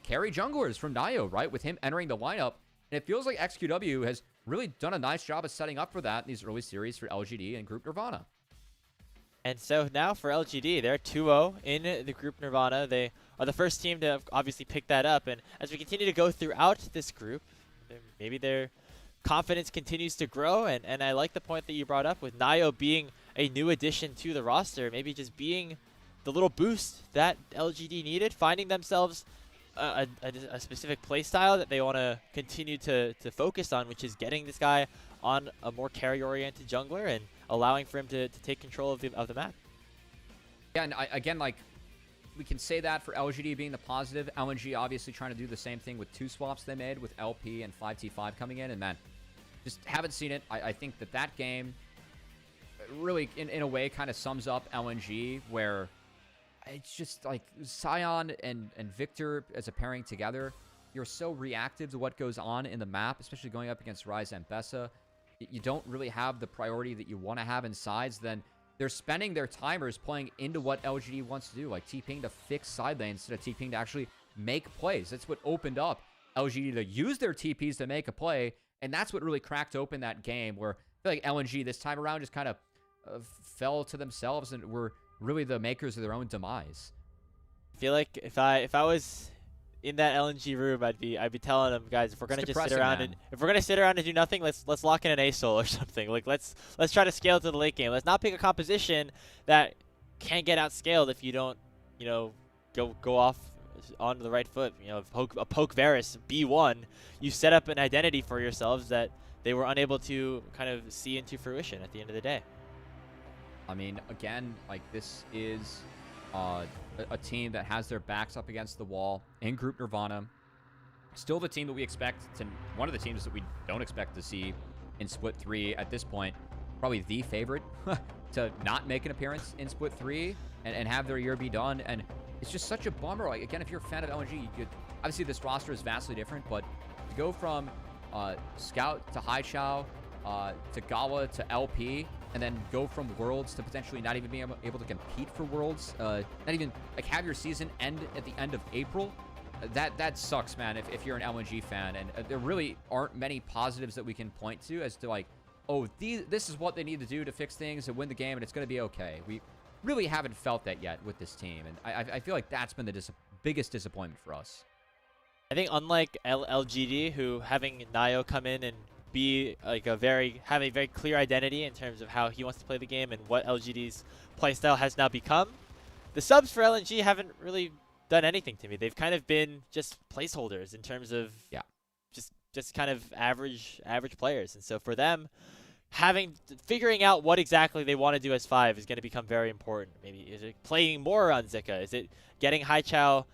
carry junglers from Nio, right? With him entering the lineup. And it feels like XQW has really done a nice job of setting up for that in these early series for LGD and Group Nirvana. And so now for LGD, they're 2-0 in the Group Nirvana. They are the first team to obviously pick that up. And as we continue to go throughout this group, maybe their confidence continues to grow. And I like the point that you brought up with Nio being a new addition to the roster, maybe just being the little boost that LGD needed, finding themselves a specific play style that they want to continue to focus on, which is getting this guy on a more carry-oriented jungler and allowing for him to take control of the map. Yeah, and again, like, we can say that for LGD being the positive. LNG obviously trying to do the same thing with 2 swaps they made with LP and 5T5 coming in. And man, just haven't seen it. I think that game really, in a way, kind of sums up LNG, where it's just like Sion and Victor as a pairing together. You're so reactive to what goes on in the map, especially going up against Ryze and Bessa. You don't really have the priority that you want to have in sides. Then they're spending their timers playing into what LGD wants to do, like TPing to fix side lanes instead of TPing to actually make plays. That's what opened up LGD to use their TPs to make a play, and that's what really cracked open that game, where I feel like LNG this time around just kind of fell to themselves and were really the makers of their own demise. I feel like if I was in that LNG room, I'd be telling them, guys, if we're It's gonna just sit depressing, around man. and do nothing, let's lock in an A soul or something. Like let's try to scale to the late game. Let's not pick a composition that can't get outscaled if you don't, go off onto the right foot. A poke Varus B1, you set up an identity for yourselves that they were unable to kind of see into fruition at the end of the day. I mean, again, like this is a team that has their backs up against the wall in Group Nirvana. Still the team that we expect to, one of the teams that we don't expect to see in Split 3 at this point. Probably the favorite to not make an appearance in Split 3 and have their year be done. And it's just such a bummer. Like, again, if you're a fan of LNG, obviously this roster is vastly different, but to go from Scout to Hai Chao to Gawa to LP, and then go from Worlds to potentially not even being able to compete for Worlds, not even like have your season end at the end of April. That sucks, man, if you're an LNG fan. And there really aren't many positives that we can point to as to like, oh, this is what they need to do to fix things and win the game, and it's going to be okay. We really haven't felt that yet with this team, and I feel like that's been the biggest disappointment for us. I think unlike LGD, who having Nio come in and be like have a very clear identity in terms of how he wants to play the game and what LGD's playstyle has now become, the subs for LNG haven't really done anything to me. They've kind of been just placeholders in terms of just kind of average players. And so for them, figuring out what exactly they want to do as 5 is going to become very important. Maybe is it playing more on Zika? Is it getting Hai Chao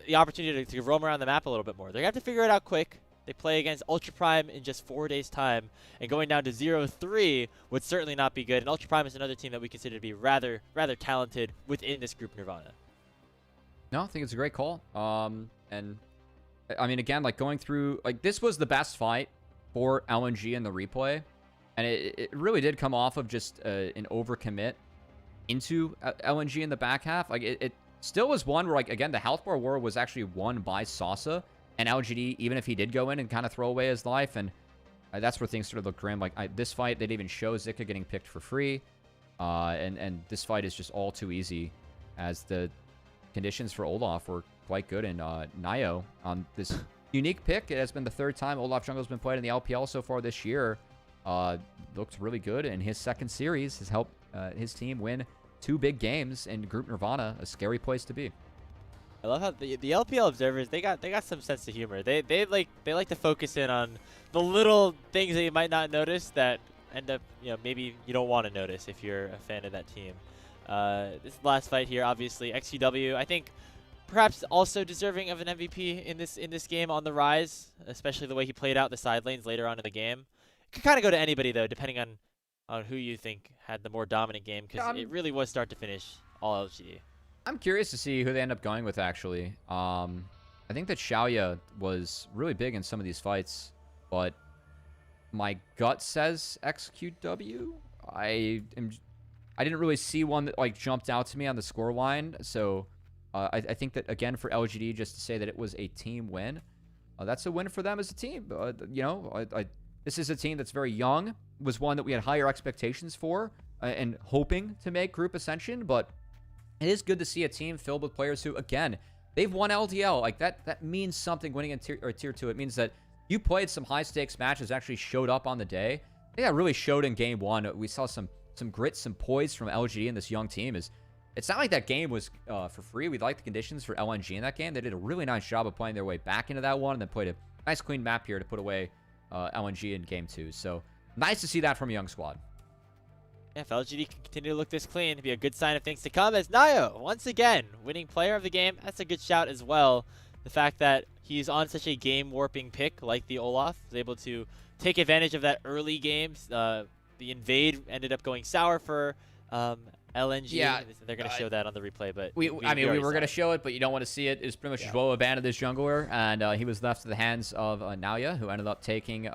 the opportunity to roam around the map a little bit more? They're going to have to figure it out quick. They play against Ultra Prime in just 4 days' time, and going down to 0-3 would certainly not be good. And Ultra Prime is another team that we consider to be rather talented within this group Nirvana. No, I think it's a great call. And I mean, again, like going through, like this was the best fight for LNG in the replay, and it really did come off of just an overcommit into LNG in the back half. Like it still was one where, like, again, the health bar war was actually won by Sasa and LGD, even if he did go in and kind of throw away his life. And that's where things started to look grim. Like this fight, they didn't even show Zika getting picked for free. And this fight is just all too easy, as the conditions for Olaf were quite good. And Nio on this unique pick, it has been the 3rd time Olaf Jungle's been played in the LPL so far this year. Looked really good, and his 2nd series has helped his team win 2 big games in Group Nirvana, a scary place to be. I love how the LPL observers, they got some sense of humor. They like to focus in on the little things that you might not notice that end up, maybe you don't want to notice if you're a fan of that team. This last fight here, obviously XQW, I think perhaps also deserving of an MVP in this game, on the rise, especially the way he played out the side lanes later on in the game. It could kind of go to anybody though, depending on who you think had the more dominant game, because it really was start to finish all LGD. I'm curious to see who they end up going with, actually. I think that Xiaoya was really big in some of these fights, but my gut says XQW. I didn't really see one that like jumped out to me on the score line, so I think that, again, for LGD, just to say that it was a team win, that's a win for them as a team. This is a team that's very young, was one that we had higher expectations for and hoping to make group ascension, but it is good to see a team filled with players who, again, they've won LDL. Like that means something, winning in tier 2. It means that you played some high stakes matches, actually showed up on the day. Yeah, it really showed in game 1. We saw some grit, some poise from LGD and this young team. It's not like that game was for free. We liked the conditions for LNG in that game. They did a really nice job of playing their way back into that one, and then played a nice clean map here to put away LNG in game 2. So nice to see that from a young squad. Yeah, if LGD can continue to look this clean, it'd be a good sign of things to come, as Nio, once again, winning player of the game. That's a good shout as well. The fact that he's on such a game-warping pick like the Olaf, was able to take advantage of that early games. The invade ended up going sour for LNG. Yeah, they're going to show that on the replay, but we were going to show it, but you don't want to see it. It was pretty much Joel abandoned this jungler, and he was left to the hands of Nauya, who ended up taking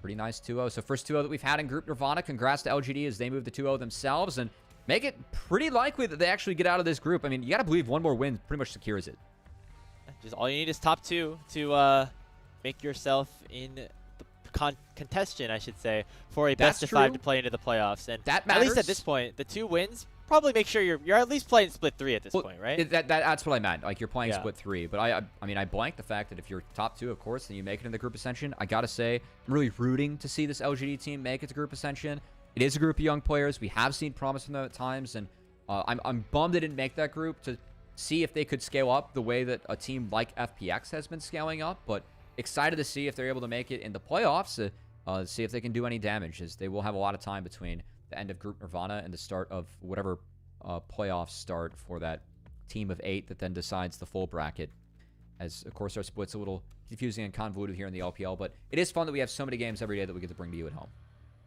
pretty nice 2-0. So first 2-0 that we've had in Group Nirvana. Congrats to LGD as they move to 2-0 themselves and make it pretty likely that they actually get out of this group. I mean, you got to believe one more win pretty much secures it. Just all you need is top 2 to make yourself in the contention, I should say, for a best of 5 to play into the playoffs. And that at least matters. at this point, the 2 wins probably make sure you're at least playing split 3 at this point, right? That's what I meant. Like, you're playing Yeah. split 3. But I mean, I blank the fact that if you're top 2, of course, then you make it in the group ascension. I gotta say, I'm really rooting to see this LGD team make it to group ascension. It is a group of young players. We have seen promise from them at times, and I'm bummed they didn't make that group to see if they could scale up the way that a team like FPX has been scaling up. But excited to see if they're able to make it in the playoffs, see if they can do any damage, as they will have a lot of time between the end of Group Nirvana and the start of whatever playoffs start for that team of 8 that then decides the full bracket. As, of course, our split's a little confusing and convoluted here in the LPL, but it is fun that we have so many games every day that we get to bring to you at home.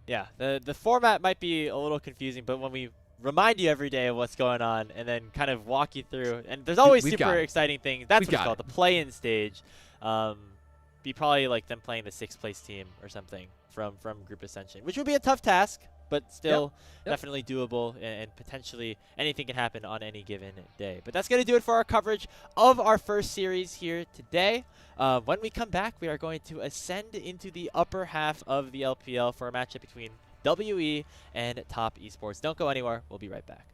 Yeah, the format might be a little confusing, but when we remind you every day of what's going on and then kind of walk you through, and there's always super exciting things. That's what it's called, the play-in stage. Be probably like them playing the 6th place team or something from Group Ascension, which would be a tough task, but still definitely doable, and potentially anything can happen on any given day. But that's going to do it for our coverage of our first series here today. When we come back, we are going to ascend into the upper half of the LPL for a matchup between WE and Top Esports. Don't go anywhere. We'll be right back.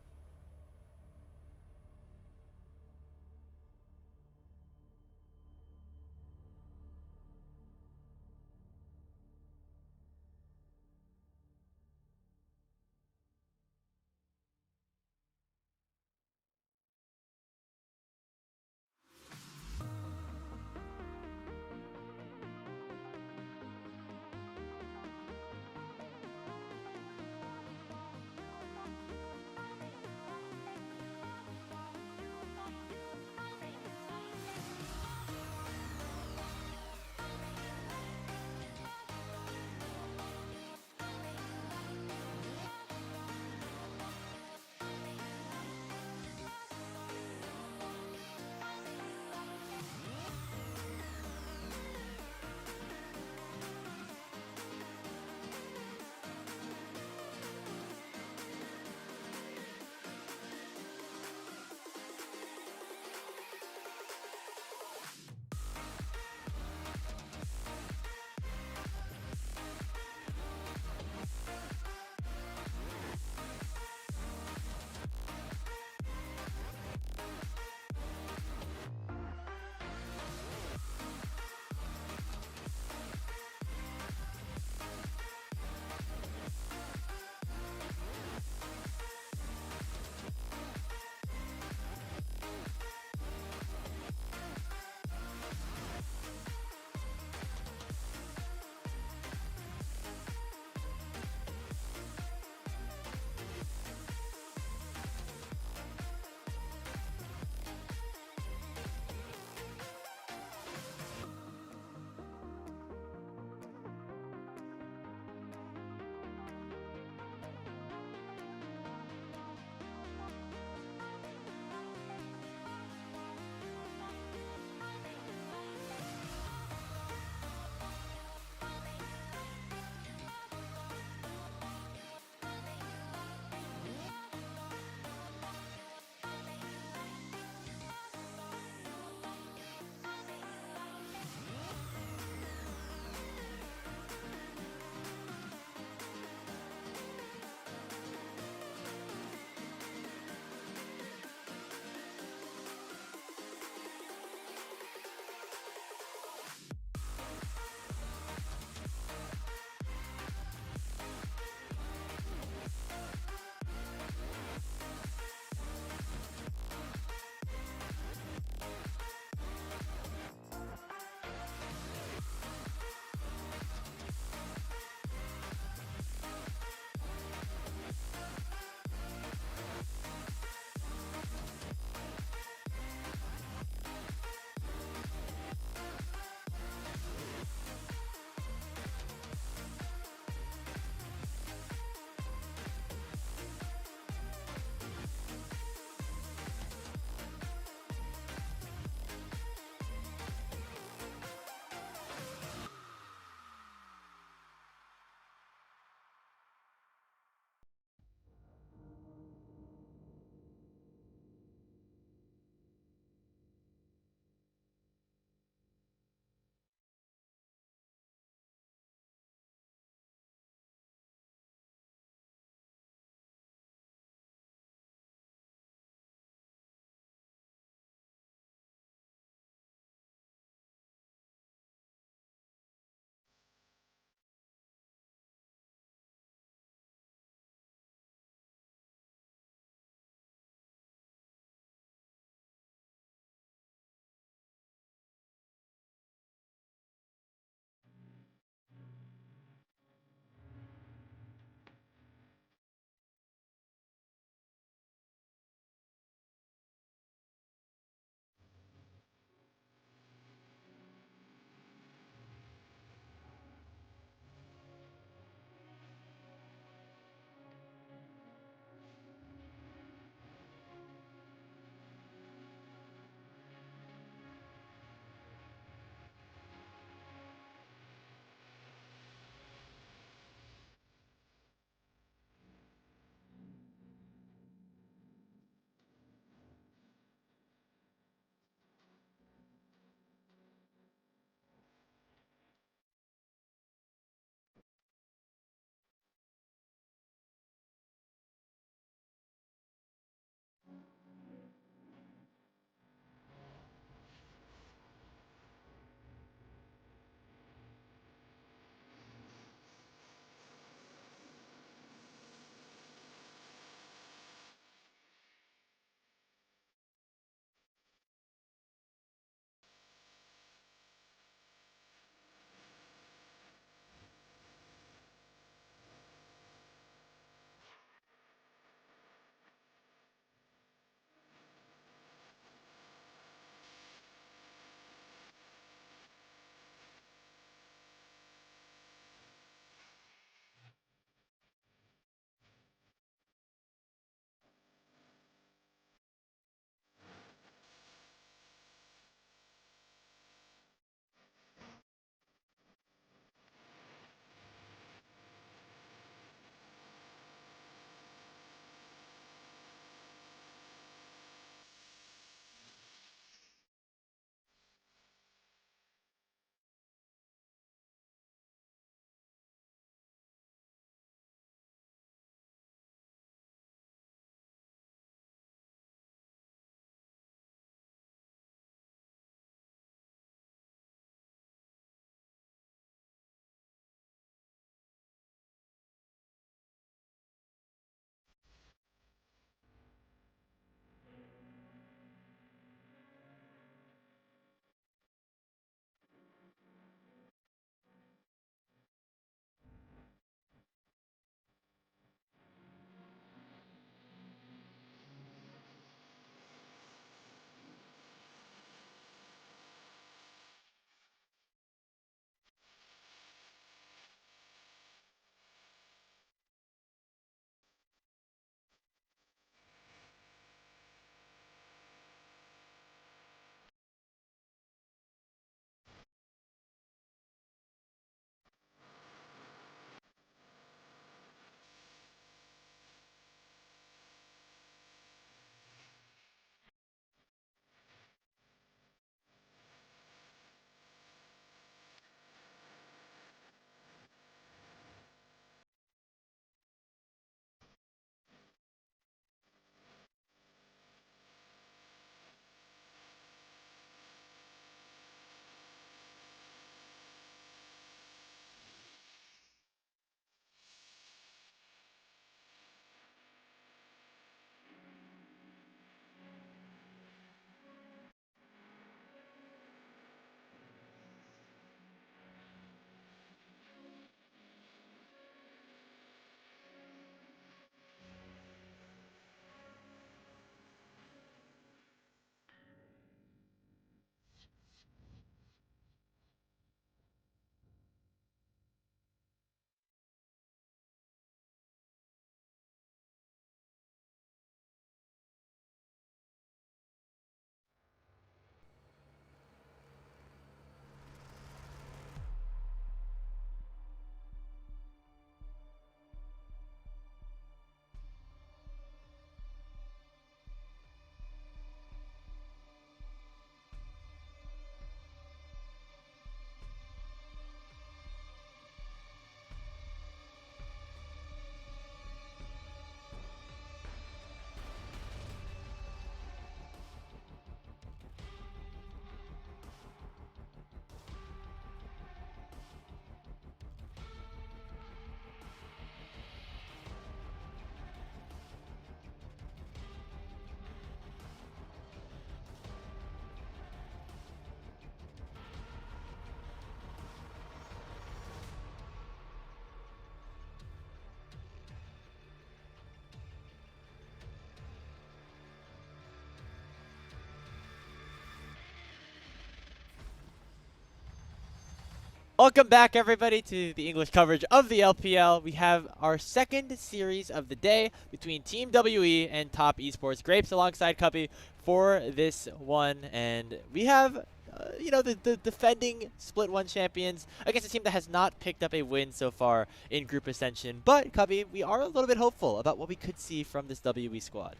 Welcome back, everybody, to the English coverage of the LPL. We have our second series of the day between Team WE and Top Esports. Grapes alongside Cuppy for this one, and we have, the defending Split 1 champions against a team that has not picked up a win so far in Group Ascension. But, Cuppy, we are a little bit hopeful about what we could see from this WE squad.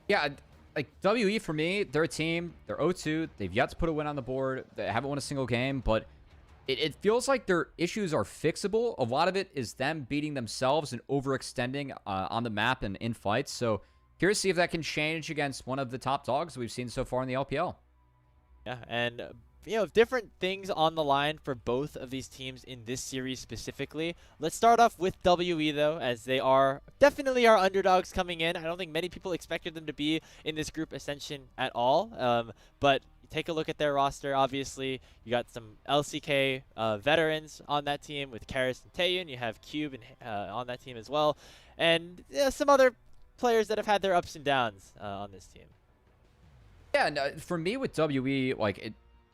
Yeah, like WE for me, they're a team. They're 0-2. They've yet to put a win on the board. They haven't won a single game, but it feels like their issues are fixable. A lot of it is them beating themselves and overextending on the map and in fights. So curious to see if that can change against one of the top dogs we've seen so far in the LPL. Yeah, and different things on the line for both of these teams in this series specifically. Let's start off with WE though, as they are definitely our underdogs coming in. I don't think many people expected them to be in this group ascension at all. But take a look at their roster. Obviously, you got some LCK veterans on that team with Karis and Taeyun. You have Cube on that team as well, and some other players that have had their ups and downs on this team. Yeah, and for me with WE,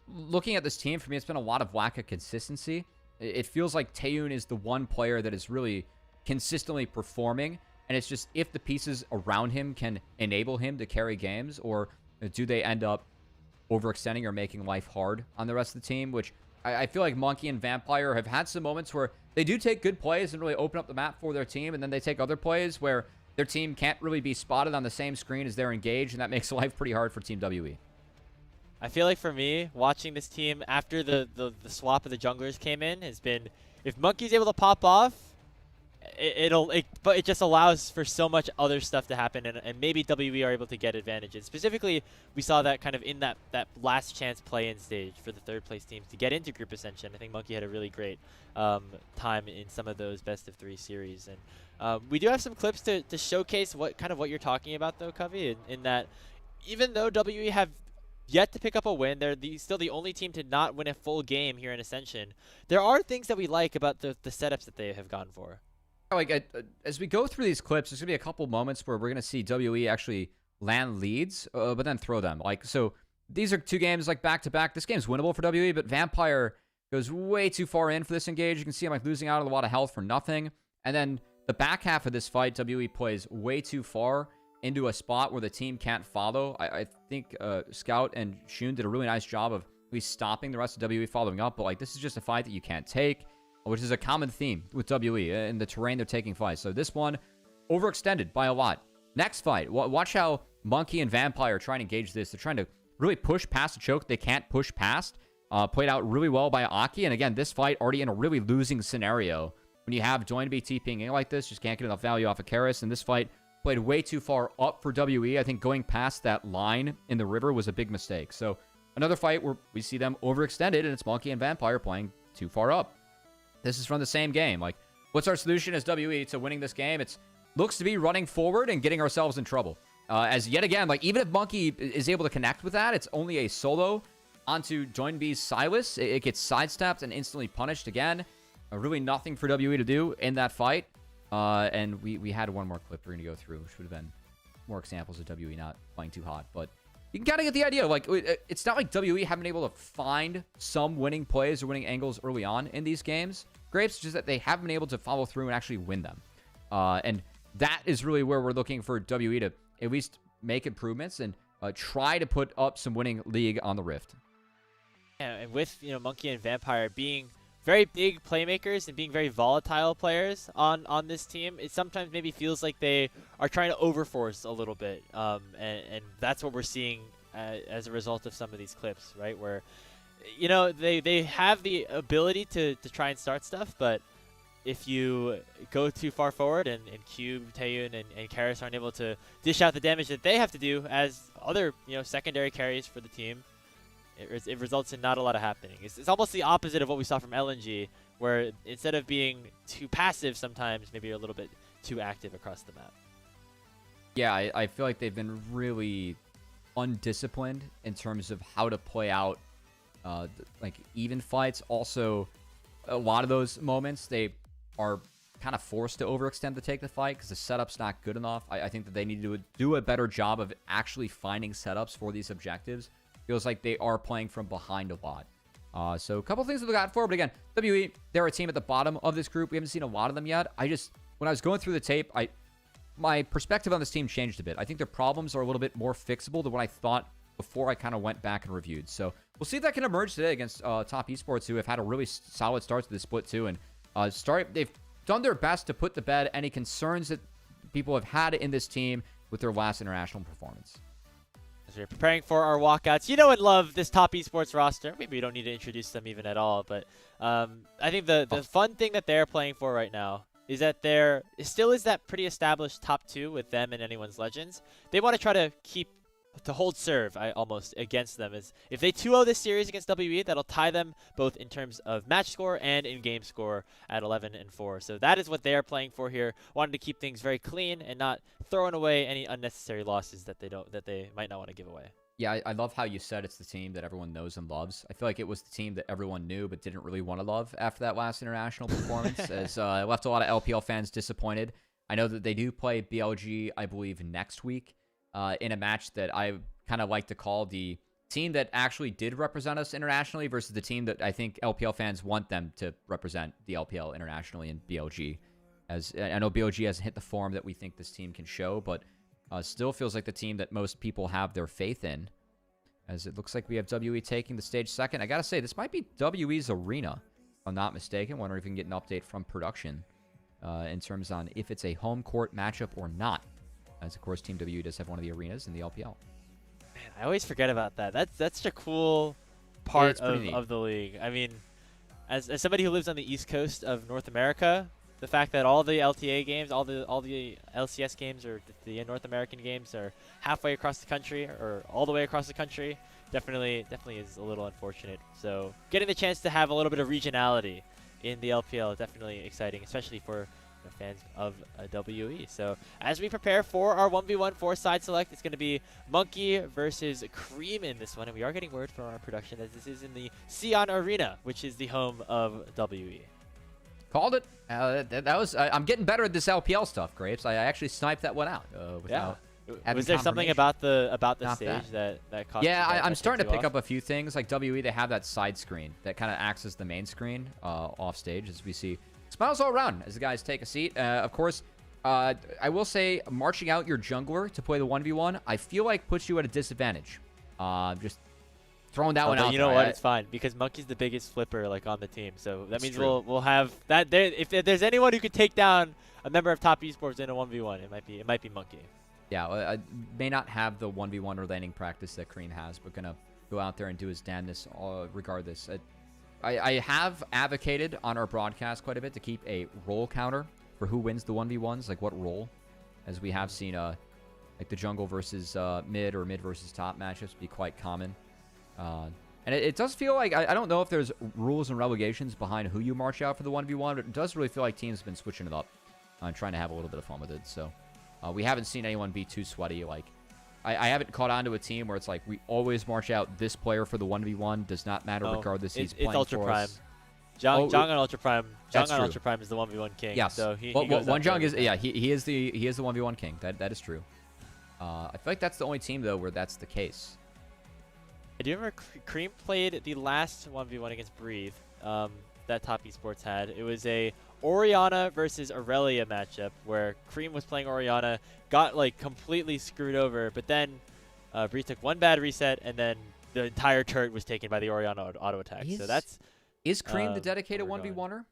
looking at this team, for me, it's been a lot of lack of consistency. It feels like Taeyun is the one player that is really consistently performing, and it's just if the pieces around him can enable him to carry games, or do they end up overextending or making life hard on the rest of the team, which I feel like Monkey and Vampire have had some moments where they do take good plays and really open up the map for their team, and then they take other plays where their team can't really be spotted on the same screen as they're engaged, and that makes life pretty hard for Team WE. I feel like for me, watching this team after the swap of the junglers came in has been, if Monkey's able to pop off, but it just allows for so much other stuff to happen, and maybe WE are able to get advantages. Specifically, we saw that kind of in that last chance play-in stage for the third place teams to get into Group Ascension. I think Monkey had a really great time in some of those best-of-3 series, and we do have some clips to showcase what you're talking about though, Covey, in that even though WE have yet to pick up a win, they're still the only team to not win a full game here in Ascension. There are things that we like about the setups that they have gone for. As we go through these clips, there's gonna be a couple moments where we're gonna see WE actually land leads, but then throw them. So these are two games back to back. This game's winnable for WE, but Vampire goes way too far in for this engage. You can see him losing out on a lot of health for nothing. And then the back half of this fight, WE plays way too far into a spot where the team can't follow. I think Scout and Shun did a really nice job of at least stopping the rest of WE following up, but this is just a fight that you can't take, which is a common theme with WE in the terrain they're taking fights. So this one, overextended by a lot. Next fight, watch how Monkey and Vampire are trying to engage this. They're trying to really push past a choke they can't push past. Played out really well by Aki. And again, this fight already in a really losing scenario. When you have Joinby TPing in like this, just can't get enough value off of Karis. And this fight played way too far up for WE. I think going past that line in the river was a big mistake. So another fight where we see them overextended, and it's Monkey and Vampire playing too far up. This is from the same game. What's our solution as WE to winning this game? It looks to be running forward and getting ourselves in trouble. As yet again, even if Monkey is able to connect with that, it's only a solo onto Joinby's Silas. It gets sidestepped and instantly punished again. Really nothing for WE to do in that fight. And we had one more clip we're going to go through, which would have been more examples of WE not playing too hot. But you can kind of get the idea. It's not like WE haven't been able to find some winning plays or winning angles early on in these games. Grapes, just that they haven't been able to follow through and actually win them. And that is really where we're looking for WE to at least make improvements and try to put up some winning league on the Rift. Yeah, and with Monkey and Vampire being very big playmakers and being very volatile players on this team, it sometimes maybe feels like they are trying to overforce a little bit, and that's what we're seeing as a result of some of these clips, right? Where they have the ability to try and start stuff, but if you go too far forward and Cube, Taeyun, and Karis aren't able to dish out the damage that they have to do as other secondary carries for the team, it results in not a lot of happening. It's almost the opposite of what we saw from LNG, where instead of being too passive sometimes, maybe you're a little bit too active across the map. Yeah, I feel like they've been really undisciplined in terms of how to play out even fights. Also, a lot of those moments, they are kind of forced to overextend to take the fight because the setup's not good enough. I think that they need to do a better job of actually finding setups for these objectives. Feels like they are playing from behind a lot. So a couple things to look out for. But again, WE, they're a team at the bottom of this group. We haven't seen a lot of them yet. When I was going through the tape, my perspective on this team changed a bit. I think their problems are a little bit more fixable than what I thought before I kind of went back and reviewed. So we'll see if that can emerge today against top Esports, who have had a really solid start to the split too. And they've done their best to put to bed any concerns that people have had in this team with their last international performance. As we're preparing for our walkouts, you know and love this top esports roster. Maybe we don't need to introduce them even at all, but I think the fun thing that they're playing for right now is that there still is that pretty established top 2 with them and anyone's legends. They want to try to hold serve almost against them. As if they 2-0 this series against WE, that'll tie them both in terms of match score and in-game score at 11-4. So that is what they are playing for here. Wanted to keep things very clean and not throwing away any unnecessary losses that they might not want to give away. Yeah, I love how you said it's the team that everyone knows and loves. I feel like it was the team that everyone knew but didn't really want to love after that last international performance, as it left a lot of LPL fans disappointed. I know that they do play BLG, I believe, next week. In a match that I kind of like to call the team that actually did represent us internationally versus the team that I think LPL fans want them to represent the LPL internationally in BLG. As I know BLG hasn't hit the form that we think this team can show, but still feels like the team that most people have their faith in. As it looks like we have WE taking the stage second. I gotta say, this might be WE's arena, if I'm not mistaken. Wonder if we can get an update from production in terms on if it's a home court matchup or not. As, of course, Team WE does have one of the arenas in the LPL. Man, I always forget about that. That's such a cool part of the league. I mean, as somebody who lives on the East Coast of North America, the fact that all the LTA games, all the LCS games, or the North American games are halfway across the country or all the way across the country, definitely is a little unfortunate. So getting the chance to have a little bit of regionality in the LPL is definitely exciting, especially for fans of WE. So as we prepare for our 1v1 4-side select, it's going to be Monkey versus Cream in this one, and we are getting word from our production that this is in the Sion Arena, which is the home of WE. Called it. That was. I'm getting better at this LPL stuff, Grapes. I actually sniped that one out. Was there something about the stage that caught? Yeah, I'm starting to pick up a few things. Like WE, they have that side screen that kind of acts as the main screen off stage, as we see. Smiles all around as the guys take a seat. Of course, I will say marching out your jungler to play the 1v1, I feel like puts you at a disadvantage. Just throwing that one out. You know what? It's fine because Monkey's the biggest flipper on the team. So that means we'll have that there. If there's anyone who could take down a member of top esports in a 1v1, it might be Monkey. Yeah, I may not have the 1v1 or landing practice that Cream has, but gonna go out there and do his damnness regardless. I have advocated on our broadcast quite a bit to keep a role counter for who wins the 1v1s, like what role, as we have seen like the jungle versus mid or mid versus top matchups be quite common. And it does feel like, I don't know if there's rules and relegations behind who you march out for the 1v1, but it does really feel like teams have been switching it up and trying to have a little bit of fun with it. So we haven't seen anyone be too sweaty. Like I haven't caught on to a team where it's like we always march out this player for the 1v1. Does not matter regardless. He's playing Ultra for Prime. us. Jong on Ultra Prime. Jong on true. Ultra Prime is the 1v1 king. Yes. So he well, goes one Jong is there. he is the 1v1 king. That is true. I feel like that's the only team though where that's the case. I do remember Cream played the last 1v1 against Breathe that Top Esports had. It was a Orianna versus Aurelia matchup where Cream was playing Orianna, got completely screwed over, but then Breathe took one bad reset, and then the entire turret was taken by the Orianna auto attack. So is Cream the dedicated 1v1er?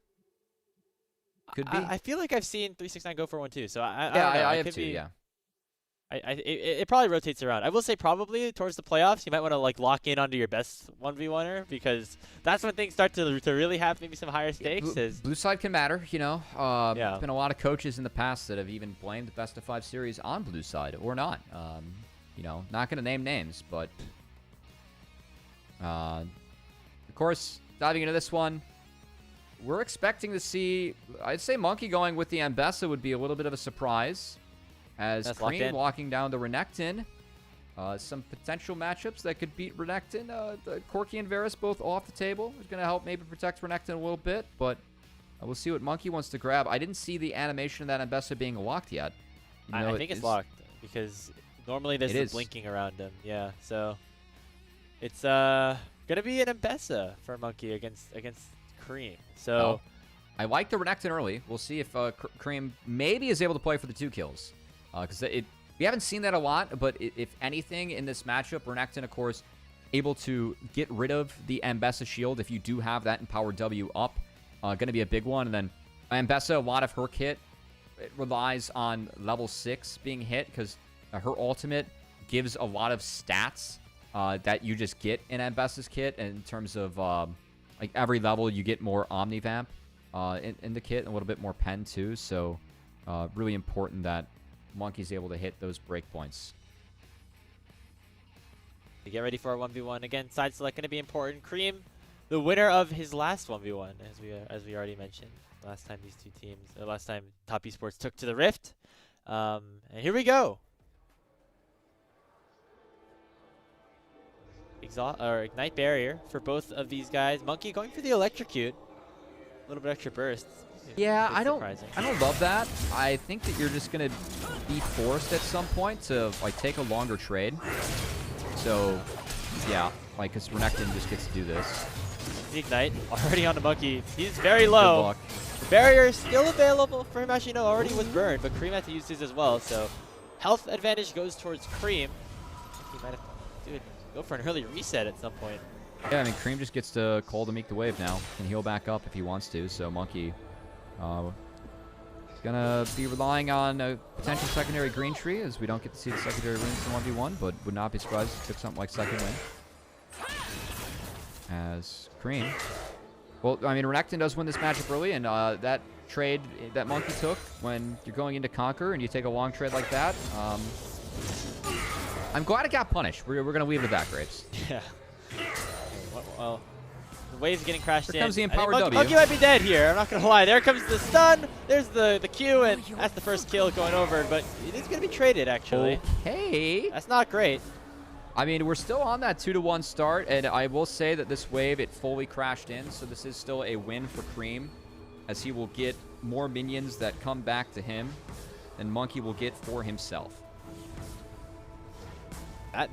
Could be. I feel like I've seen 369 go for one too. So I have too. Yeah. It probably rotates around. I will say probably towards the playoffs, you might want to lock in onto your best 1v1er because that's when things start to really have maybe some higher stakes. Blue side can matter, you know. Yeah. Been a lot of coaches in the past that have even blamed the best of 5 series on blue side or not. You know, not going to name names, but of course, diving into this one, we're expecting to see, I'd say Monkey going with the Ambessa would be a little bit of a surprise. As Cream locking down the Renekton. Some potential matchups that could beat Renekton. The Corki and Varus both off the table. It's going to help maybe protect Renekton a little bit, but we'll see what Monkey wants to grab. I didn't see the animation of that Ambessa being locked yet. I think it's locked because normally there's some blinking around him. Yeah, so it's Gonna be an Mbessa for Monkey against Cream. So Oh. I like the Renekton early. We'll see if Cream maybe is able to play for the 2 kills. Because we haven't seen that a lot, but if anything in this matchup, Renekton, of course, able to get rid of the Mbessa shield if you do have that Empower W up. Going to be a big one. And then Mbessa, a lot of her kit, it relies on level 6 being hit because her ultimate gives a lot of stats that you just get in Mbessa's kit in terms of like every level you get more Omnivamp in the kit, and a little bit more pen too. So really important that Monkey's able to hit those breakpoints. Get ready for a 1v1 again. Side select going to be important. Cream, the winner of his last 1v1, as we already mentioned. Last time these two teams, last time Top Esports took to the Rift, and here we go. Ignite barrier for both of these guys. Monkey going for the electrocute, a little bit extra burst. Yeah, I don't love that. I think that you're just gonna be forced at some point to like take a longer trade. So, yeah, like, because Renekton just gets to do this. The Ignite already on the Monkey. He's very low. Good luck. The barrier is still available for him. Actually, no, already was burned, but Cream had to use his as well. So, health advantage goes towards Cream. He might have to go for an early reset at some point. Yeah, I mean, Cream just gets to call to make the wave now. Can heal back up if he wants to. So, Monkey gonna be relying on a potential secondary green tree, as we don't get to see the secondary runes in 1v1, but would not be surprised if it took something like second win. As Cream, well, I mean, Renekton does win this matchup early, and that trade that Monkey took when you're going into Conquer and you take a long trade like that, I'm glad it got punished. We're gonna leave it at that, Grapes. Yeah. Well, the wave's getting crashed in. Here comes the Empower W. Monkey might be dead here. I'm not gonna lie. There comes the stun. There's the Q, and that's the first kill going over. But it is gonna be traded, actually. Okay. That's not great. I mean, we're still on that 2-1 start, and I will say that this wave, it fully crashed in, so this is still a win for Cream, as he will get more minions that come back to him than Monkey will get for himself.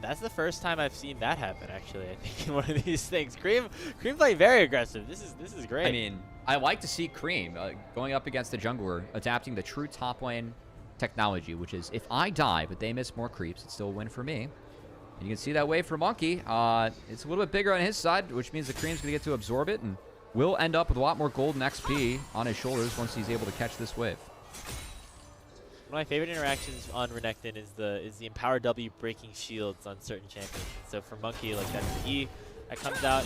That's the first time I've seen that happen, actually, I think, in one of these things. Cream playing very aggressive. This is great. I mean, I like to see Cream going up against the jungler, adapting the true top lane technology, which is, if I die, but they miss more creeps, it's still a win for me. And you can see that wave for Monkey. It's a little bit bigger on his side, which means the Cream's going to get to absorb it, and will end up with a lot more gold and XP on his shoulders once he's able to catch this wave. One of my favorite interactions on Renekton is the Empower W breaking shields on certain champions. So for Monkey, like that's the E that comes out,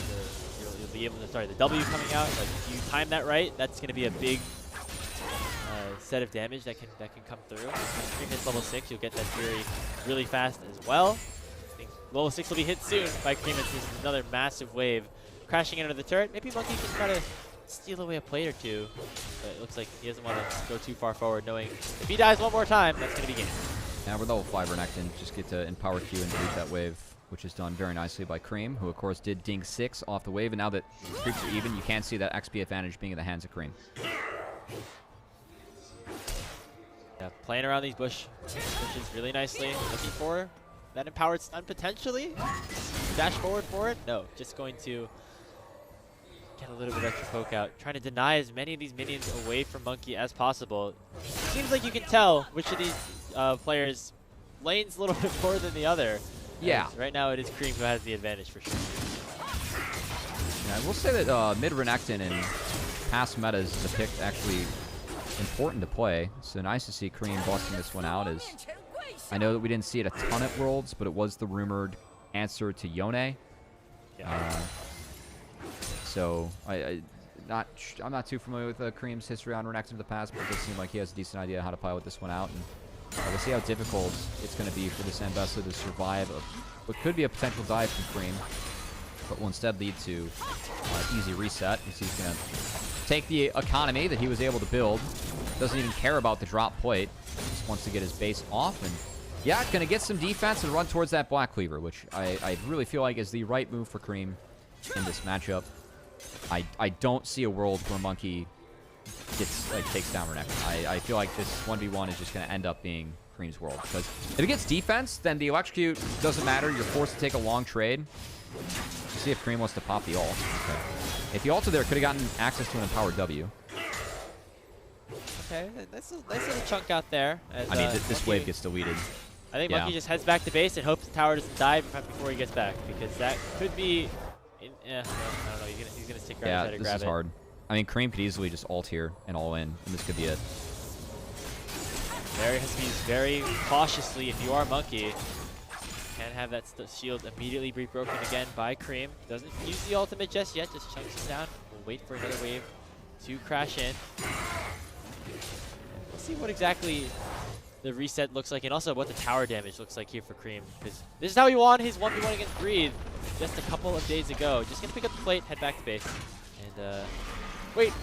you'll be able to, the W coming out. Like if you time that right, that's going to be a big set of damage that can come through. When Cream hits level 6, you'll get that Fury really fast as well. I think level 6 will be hit soon by Cream. It's just another massive wave crashing into the turret. Maybe Monkey can try to steal away a plate or two, but it looks like he doesn't want to go too far forward, knowing if he dies one more time, that's going to be game. Now we're level 5 Renekton, just get to Empower Q and delete that wave, which is done very nicely by Cream, who of course did ding 6 off the wave, and now that creeps are even, you can see that XP advantage being in the hands of Cream. Yeah, playing around these bushes really nicely, looking for that empowered stun potentially. Dash forward for it? No, just going to get a little bit extra poke out. Trying to deny as many of these minions away from Monkey as possible. Seems like you can tell which of these players lanes a little bit more than the other. Yeah. Right now it is Cream who has the advantage for sure. Yeah, I will say that mid Renekton in past metas is a pick actually important to play. So nice to see Cream busting this one out. As I know that we didn't see it a ton at Worlds, but it was the rumored answer to Yone. Yeah. So I'm not too familiar with Cream's history on Renekton in the past, but it does seem like he has a decent idea how to pilot this one out. And we'll see how difficult it's going to be for this Mbessa to survive what could be a potential dive from Cream, but will instead lead to easy reset. He's going to take the economy that he was able to build. Doesn't even care about the drop plate. Just wants to get his base off. And yeah, going to get some defense and run towards that Black Cleaver, which I really feel like is the right move for Cream in this matchup. I don't see a world where Monkey takes down Renekton. I feel like this 1v1 is just going to end up being Cream's world. Because if it gets defense, then the electrocute doesn't matter. You're forced to take a long trade. See if Cream wants to pop the ult. Okay. If he ulted there, could have gotten access to an empowered W. Okay, nice little chunk out there. As, I mean, this wave gets deleted. I think Monkey just heads back to base and hopes the tower doesn't die before he gets back, because that could be. I don't know. He's gonna stick around and try to grab it. Yeah, this is hard. I mean, Cream could easily just ult here and all in, and this could be it. There has to be very cautiously if you are Monkey. Can't have that shield immediately be broken again by Cream. Doesn't use the ultimate just yet, just chunks it down. We'll wait for another wave to crash in. We'll see what exactly the reset looks like, and also what the tower damage looks like here for Cream. Because this is how he won his 1v1 against Breathe just a couple of days ago. Just gonna pick up the plate, head back to base, and wait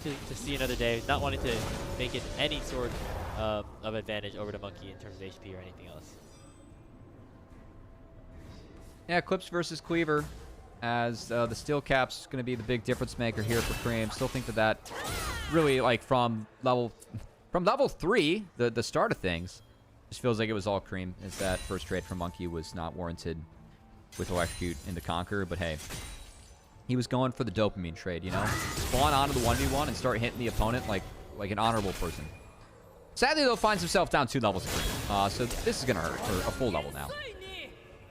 to see another day. Not wanting to make it any sort of advantage over to Monkey in terms of HP or anything else. Yeah, Clips versus Cleaver, as the steel cap's going to be the big difference maker here for Cream. Still think that really, like, from level 3, the start of things, just feels like it was all Cream, as that first trade from Monkey was not warranted with Electrocute into Conquer. But hey, he was going for the dopamine trade, you know? Spawn onto the 1v1 and start hitting the opponent like an honorable person. Sadly, though, finds himself down 2 levels of Cream. So this is going to hurt, or a full level now.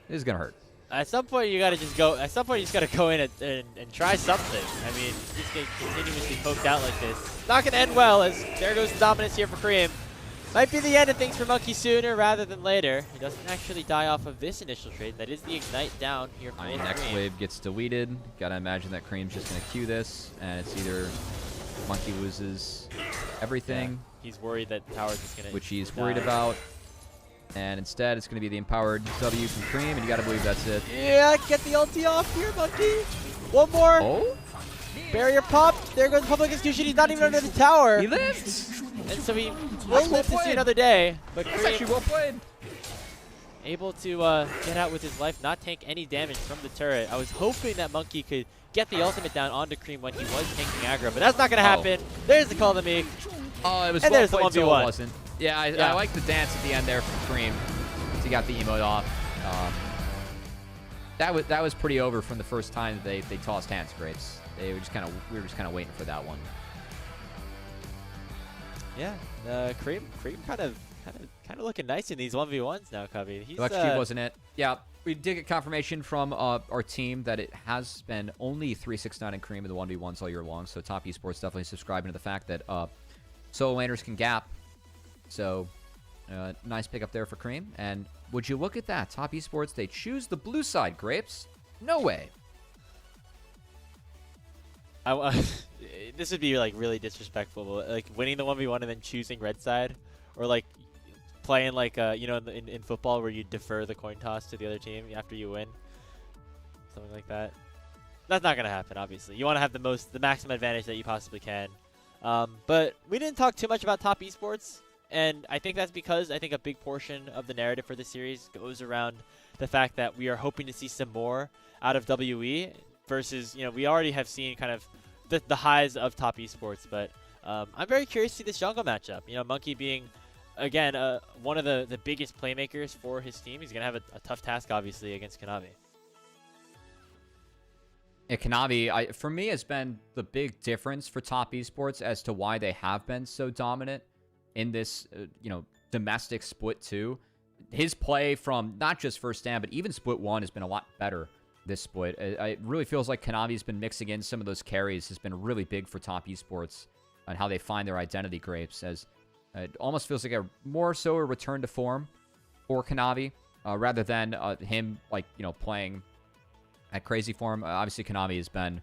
This is going to hurt. At some point, you gotta just go. At some point, you just gotta go in and try something. I mean, just get continuously poked out like this. Not gonna end well, as there goes the dominance here for Cream. Might be the end of things for Monkey sooner rather than later. He doesn't actually die off of this initial trade. That is the Ignite down here for next Cream. wave gets deleted. Gotta imagine that Cream's just gonna queue this, and it's either Monkey loses everything. Yeah, he's worried that the tower's just gonna. Which he's worried about. And instead, it's going to be the empowered W from Cream, and you got to believe that's it. Yeah, get the ulti off here, Monkey. One more. Oh? Barrier popped. There goes Public Execution. He's not even under the tower. He lives. And so he will live to see another day. But That's actually well played. Able to get out with his life, not take any damage from the turret. I was hoping that Monkey could get the ultimate down onto Cream when he was taking aggro, but that's not going to happen. There's the call to me. Oh, it was and well there's the played, 1v1. so it wasn't. Yeah, I like the dance at the end there from Cream. He got the emote off. That was pretty over from the first time that they tossed hand scrapes. We were just kind of waiting for that one. Yeah, Cream kind of looking nice in these 1v1s now, Cubby. Electrocute wasn't it? Yeah, we did get confirmation from our team that it has been only 369 and Cream in the 1v1s all year long. So Top Esports definitely subscribing to the fact that solo laners can gap. So nice pickup there for Cream. And would you look at that? Top Esports, they choose the blue side, Grapes. No way. This would be like really disrespectful, like winning the 1v1 and then choosing red side, or like playing like you know, in football where you defer the coin toss to the other team after you win, something like that. That's not gonna happen, obviously. You want to have the maximum advantage that you possibly can. But we didn't talk too much about Top Esports, and I think that's because I think a big portion of the narrative for the series goes around the fact that we are hoping to see some more out of WE versus, you know, we already have seen kind of the highs of Top Esports, but I'm very curious to see this jungle matchup. You know, Monkey being, again, one of the biggest playmakers for his team. He's going to have a tough task, obviously, against Kanavi. Yeah, Kanavi, for me, has been the big difference for Top Esports as to why they have been so dominant in this, domestic split 2. His play from not just first stand, but even split 1 has been a lot better this split. It really feels like Kanavi's been mixing in some of those carries. Has been really big for Top Esports and how they find their identity, Grapes, as it almost feels like more so a return to form for Kanavi rather than him, playing at crazy form. Obviously, Kanavi has been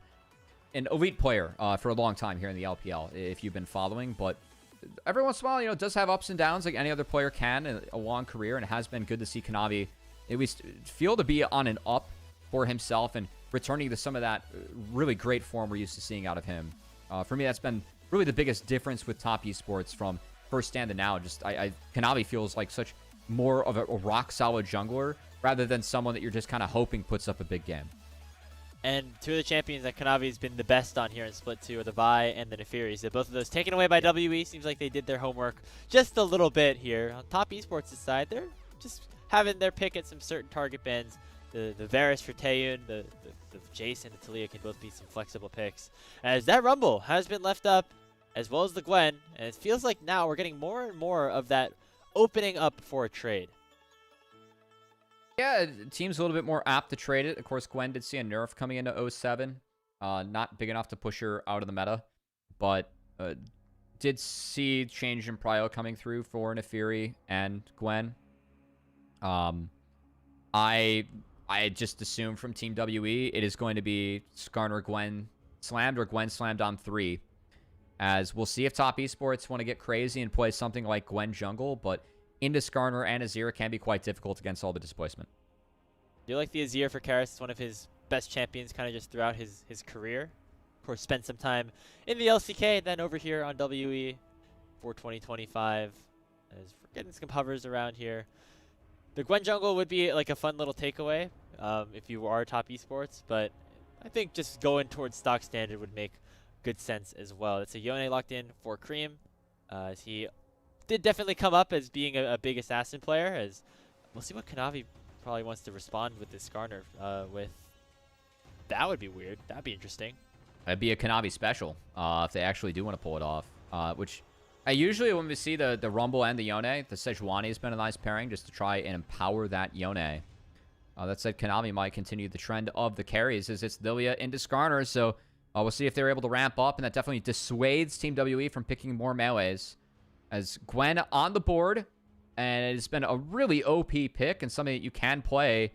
an elite player for a long time here in the LPL, if you've been following, but every once in a while, does have ups and downs like any other player can in a long career, and it has been good to see Kanavi at least feel to be on an up for himself and returning to some of that really great form we're used to seeing out of him. For me, that's been really the biggest difference with Top Esports from first stand to now. Just Kanavi feels like such more of a rock-solid jungler rather than someone that you're just kind of hoping puts up a big game. And two of the champions that Kanavi's been the best on here in Split 2 are the Vi and the Nefiris. Both of those taken away by WE. Seems like they did their homework just a little bit here. On Top Esports' side, they're just having their pick at some certain target bans. the Varus for Taeyun, the Jason and Talia can both be some flexible picks. As that Rumble has been left up, as well as the Gwen, and it feels like now we're getting more and more of that opening up for a trade. Yeah, it seems a little bit more apt to trade it. Of course, Gwen did see a nerf coming into 07. Not big enough to push her out of the meta, but did see change in prio coming through for Nefiri and Gwen. I just assume from Team WE it is going to be Skarner Gwen slammed or Gwen slammed on 3. As we'll see if Top Esports want to get crazy and play something like Gwen jungle, but into Skarner and Azir can be quite difficult against all the displacement. Do you like the Azir for Karras? It's one of his best champions kind of just throughout his career. Of course, spent some time in the LCK, then over here on WE for 2025. As we're getting some hovers around here. The Gwen jungle would be like a fun little takeaway if you are Top Esports, but I think just going towards stock standard would make good sense as well. It's a Yone locked in for Cream. As he did definitely come up as being a big assassin player. As we'll see what Kanavi probably wants to respond with this Skarner with. That would be weird. That'd be interesting. That'd be a Kanavi special if they actually do want to pull it off. Which I usually, when we see the Rumble and the Yone, the Sejuani has been a nice pairing just to try and empower that Yone. That said, Kanavi might continue the trend of the carries as it's Lilia into Skarner. So we'll see if they're able to ramp up, and that definitely dissuades Team WE from picking more melees. As Gwen on the board, and it's been a really OP pick and something that you can play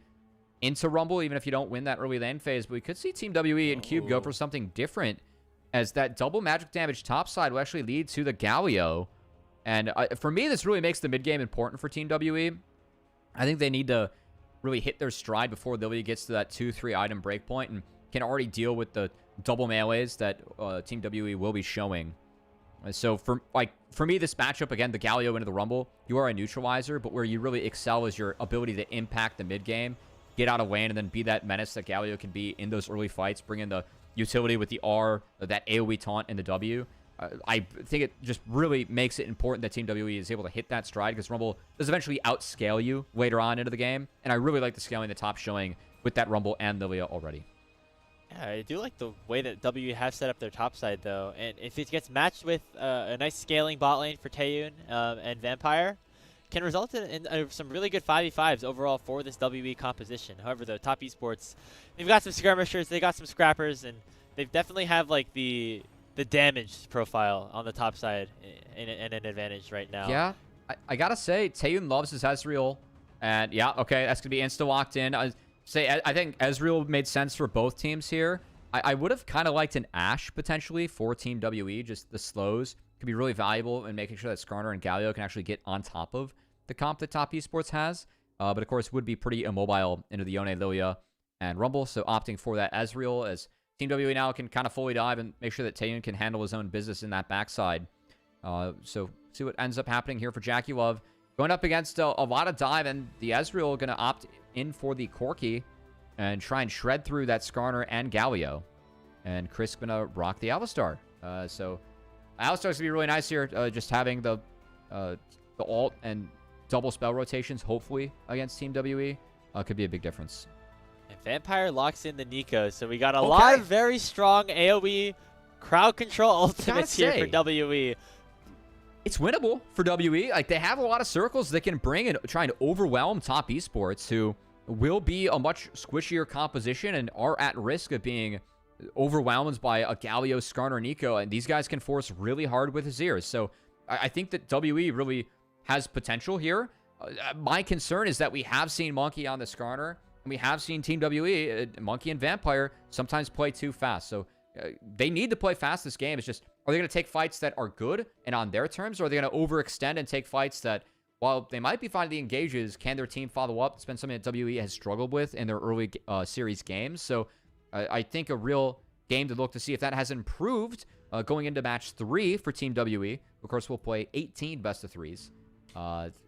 into Rumble, even if you don't win that early lane phase. But we could see Team WE and Cube go for something different, as that double magic damage topside will actually lead to the Galio. And for me, this really makes the mid-game important for Team WE. I think they need to really hit their stride before Lilia gets to that 2-3 item breakpoint and can already deal with the double melees that Team WE will be showing. So for me, this matchup, again, the Galio into the Rumble, you are a neutralizer, but where you really excel is your ability to impact the mid-game, get out of lane, and then be that menace that Galio can be in those early fights, bring in the utility with the R, that AoE taunt, and the W. I think it just really makes it important that Team WE is able to hit that stride, because Rumble does eventually outscale you later on into the game, and I really like the scaling the top showing with that Rumble and Lilia already. Yeah, I do like the way that W have set up their top side, though. And if it gets matched with a nice scaling bot lane for Taeyun and Vampire, can result in some really good 5v5s overall for this WE composition. However, the Top Esports, they've got some skirmishers, they got some scrappers, and they definitely have like the damage profile on the top side in an advantage right now. Yeah, I gotta say, Taeyun loves his Ezreal. And yeah, okay, that's gonna be insta-locked in. I think Ezreal made sense for both teams here. I would have kind of liked an Ashe, potentially, for Team WE. Just the slows could be really valuable in making sure that Skarner and Galio can actually get on top of the comp that Top Esports has. But, of course, would be pretty immobile into the Yone, Lilia, and Rumble. So opting for that Ezreal, as Team WE now can kind of fully dive and make sure that Taeyun can handle his own business in that backside. So see what ends up happening here for Jackie Love. Going up against a lot of dive, and the Ezreal going to opt in for the Corki and try and shred through that Skarner and Galio. And Chris going to rock the Alistar. So Alistar's going to be really nice here, just having the ult and double spell rotations, hopefully, against Team WE. Could be a big difference. And Vampire locks in the Nico, so we got a lot of very strong AoE crowd control ultimates here for WE. It's winnable for WE. Like, they have a lot of circles they can bring and try and overwhelm Top Esports, who will be a much squishier composition and are at risk of being overwhelmed by a Galio, Skarner, Nico, and these guys can force really hard with Azir. So I think that WE really has potential here. My concern is that we have seen Monkey on the Skarner, and we have seen Team WE, Monkey and Vampire, sometimes play too fast. So they need to play fast this game. It's just, are they going to take fights that are good and on their terms, or are they going to overextend and take fights that, while they might be finding the engages, can their team follow up? It's been something that WE has struggled with in their early series games. So I think a real game to look to see if that has improved going into match 3 for Team WE. Of course, we'll play 18 best of 3s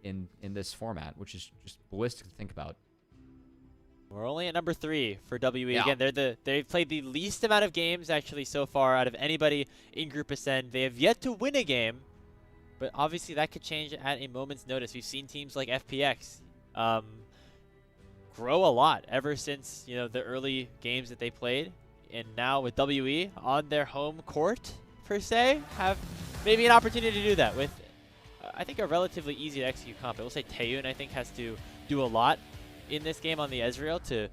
in this format, which is just ballistic to think about. We're only at number 3 for WE. Yeah. Again, they've played the least amount of games actually so far out of anybody in Group Ascend. They have yet to win a game, but obviously that could change at a moment's notice. We've seen teams like FPX grow a lot ever since, you know, the early games that they played. And now with WE on their home court, per se, have maybe an opportunity to do that with, I think, a relatively easy to execute comp. I will say Taeyun, I think, has to do a lot in this game on the Ezreal to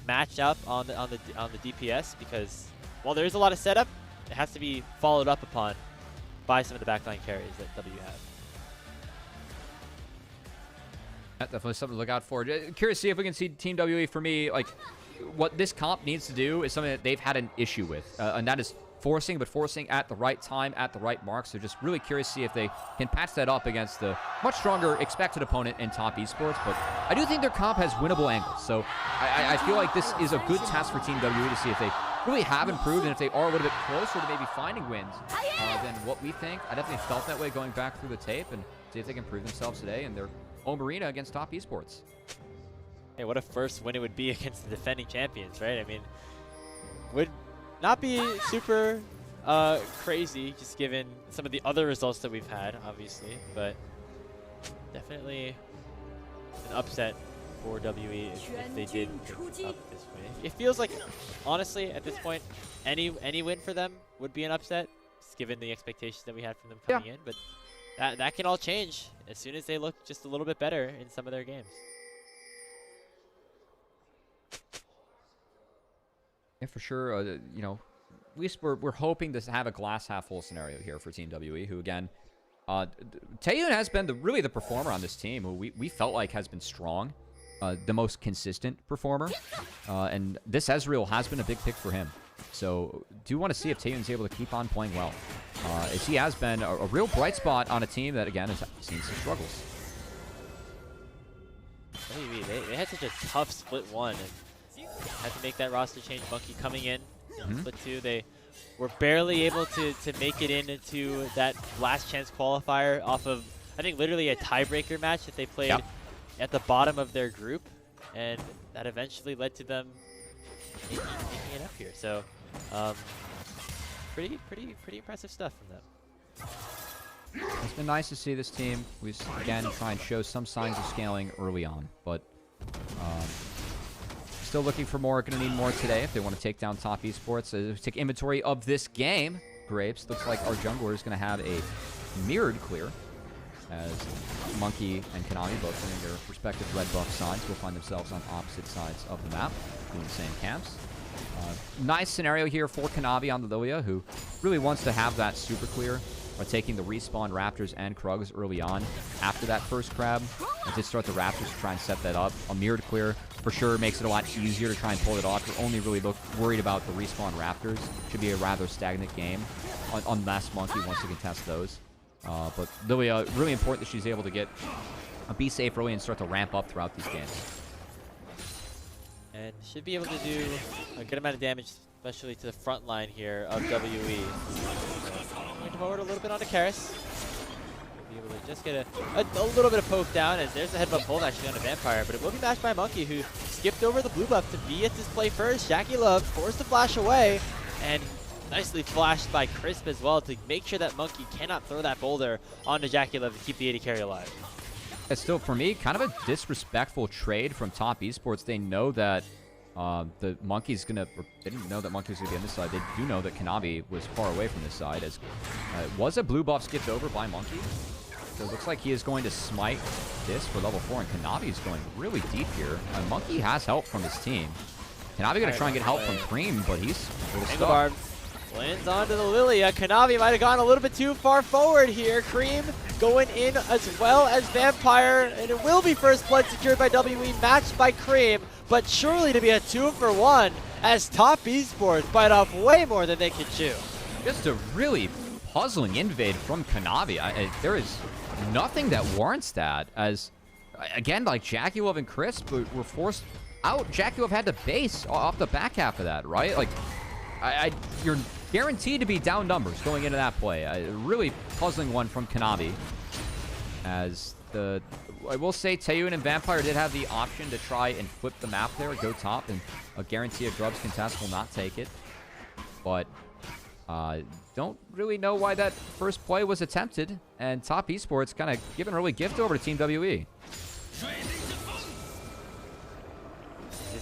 match up on the DPS, because while there is a lot of setup, it has to be followed up upon by some of the backline carries that W have. Definitely something to look out for. Curious to see if we can see Team WE. For me, like, what this comp needs to do is something that they've had an issue with, and that is forcing, but forcing at the right time, at the right mark. So just really curious to see if they can patch that up against the much stronger expected opponent in top esports. But I do think their comp has winnable angles. So I feel like this is a good test for Team WE to see if they really have improved, and if they are a little bit closer to maybe finding wins than what we think. I definitely felt that way going back through the tape, and see if they can prove themselves today in their home arena against top esports. Hey, what a first win it would be against the defending champions, right? I mean, would not be super crazy, just given some of the other results that we've had, obviously, but definitely an upset for WE if they did pick up this win. It feels like, honestly, at this point, any win for them would be an upset, just given the expectations that we had from them coming in, but that can all change as soon as they look just a little bit better in some of their games. Yeah, for sure. You know, at least we're hoping to have a glass half full scenario here for Team WE, who again, Taeyun has been really the performer on this team, who we felt like has been strong, the most consistent performer, and this Ezreal has been a big pick for him. So do want to see if Taeyun's able to keep on playing well, as he has been a real bright spot on a team that again has seen some struggles. They had such a tough split one, and had to make that roster change. Monkey coming in split two. They were barely able to make it into that last chance qualifier off of, I think, literally a tiebreaker match that they played at the bottom of their group, and that eventually led to them making it up here. So pretty impressive stuff from them. It's been nice to see this team, we again try and show some signs of scaling early on, but still looking for more. Going to need more today if they want to take down top esports. As we take inventory of this game, Grapes, looks like our jungler is going to have a mirrored clear, as Monkey and Konami both winning their respective red buff sides will find themselves on opposite sides of the map, doing the same camps. Nice scenario here for Konami on the Lilia, who really wants to have that super clear by taking the respawn Raptors and Krugs early on after that first crab, and just start the Raptors to try and set that up. A mirrored clear for sure makes it a lot easier to try and pull it off. You're only really worried about the respawn Raptors. Should be a rather stagnant game unless Monkey wants to contest those. But Lilia, really important that she's able to be safe early and start to ramp up throughout these games. And should be able to do a good amount of damage, especially to the front line here of WE. Going forward a little bit onto Karis. Be able to just get a little bit of poke down, as there's the headbutt pull actually on a Vampire, but it will be matched by Monkey, who skipped over the blue buff to be at this play first. Jackie Love forced to flash away, and nicely flashed by Crisp as well to make sure that Monkey cannot throw that boulder onto Jackie Love to keep the 80 carry alive. It's still, for me, kind of a disrespectful trade from Top Esports. They know that the Monkey's going to... They didn't know that Monkey was going to be on this side. They do know that Konami was far away from this side, as was a blue buff skipped over by Monkey. So it looks like he is going to smite this for level 4, and Konami is going really deep here. Monkey has help from his team. Konami going to try and get help from Cream, but he's a little stuck. Lands onto the Lilia. Konami might have gone a little bit too far forward here. Cream going in as well as Vampire, and it will be first blood secured by WE, matched by Cream, but surely to be a 2-for-1 as Top Esports bite off way more than they can chew. Just a really puzzling invade from Konami. There is nothing that warrants that, as again, like Jackie Love and Chris were forced out. Jackie Love had to base off the back half of that, right? Like, you're guaranteed to be down numbers going into that play. A really puzzling one from Konami. As I will say, Taeyun and Vampire did have the option to try and flip the map there, go top, and a guarantee of Grubs contest will not take it. But don't really know why that first play was attempted, and Top Esports kind of giving an early gift over to Team WE.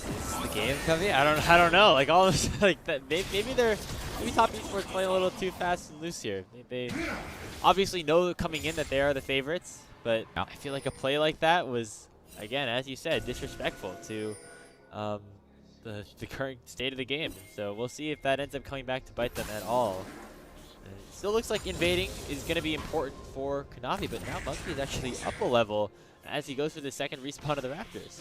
Is this the game, Covey? I don't know. Like all this, like that. Maybe top esports playing a little too fast and loose here. They obviously know coming in that they are the favorites, but Yeah. I feel like a play like that was, again, as you said, disrespectful to the current state of the game. So we'll see if that ends up coming back to bite them at all. It still looks like invading is going to be important for Kanavi, but now Monkey is actually up a level as he goes for the second respawn of the Raptors.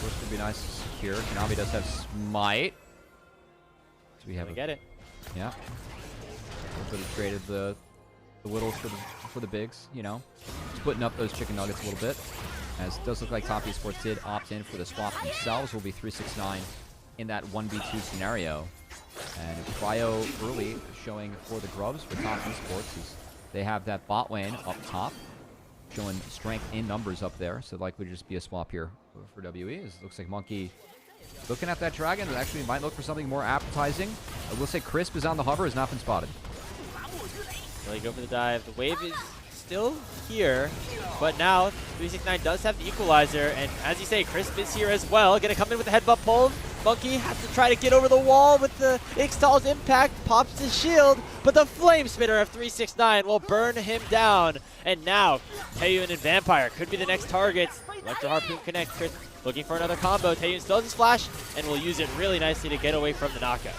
Which would be nice to secure. Kanavi does have Smite. So we have Get it. Yeah. A little bit of traded the whittles for the bigs, you know. Splitting up those chicken nuggets a little bit. As it does look like Top Esports did opt in for the swap themselves. Will be 369 in that 1v2 scenario. And Cryo early showing for the Grubs for Top Esports is they have that bot lane up top. Showing strength in numbers up there. So likely to just be a swap here for WE. It looks like Monkey looking at that dragon. That actually might look for something more appetizing. I will say Crisp is on the hover. Has not been spotted. Really go for the dive. The wave is still here, but now 369 does have the equalizer, and as you say, Crisp is here as well. Gonna come in with the headbutt pull. Monkey has to try to get over the wall with the Ixtal's impact, pops his shield, but the flame spitter of 369 will burn him down. And now, Taeyun and Vampire could be the next targets. Electro Harpoon connect. Crisp looking for another combo. Taeyun still has his flash, and will use it really nicely to get away from the knockout.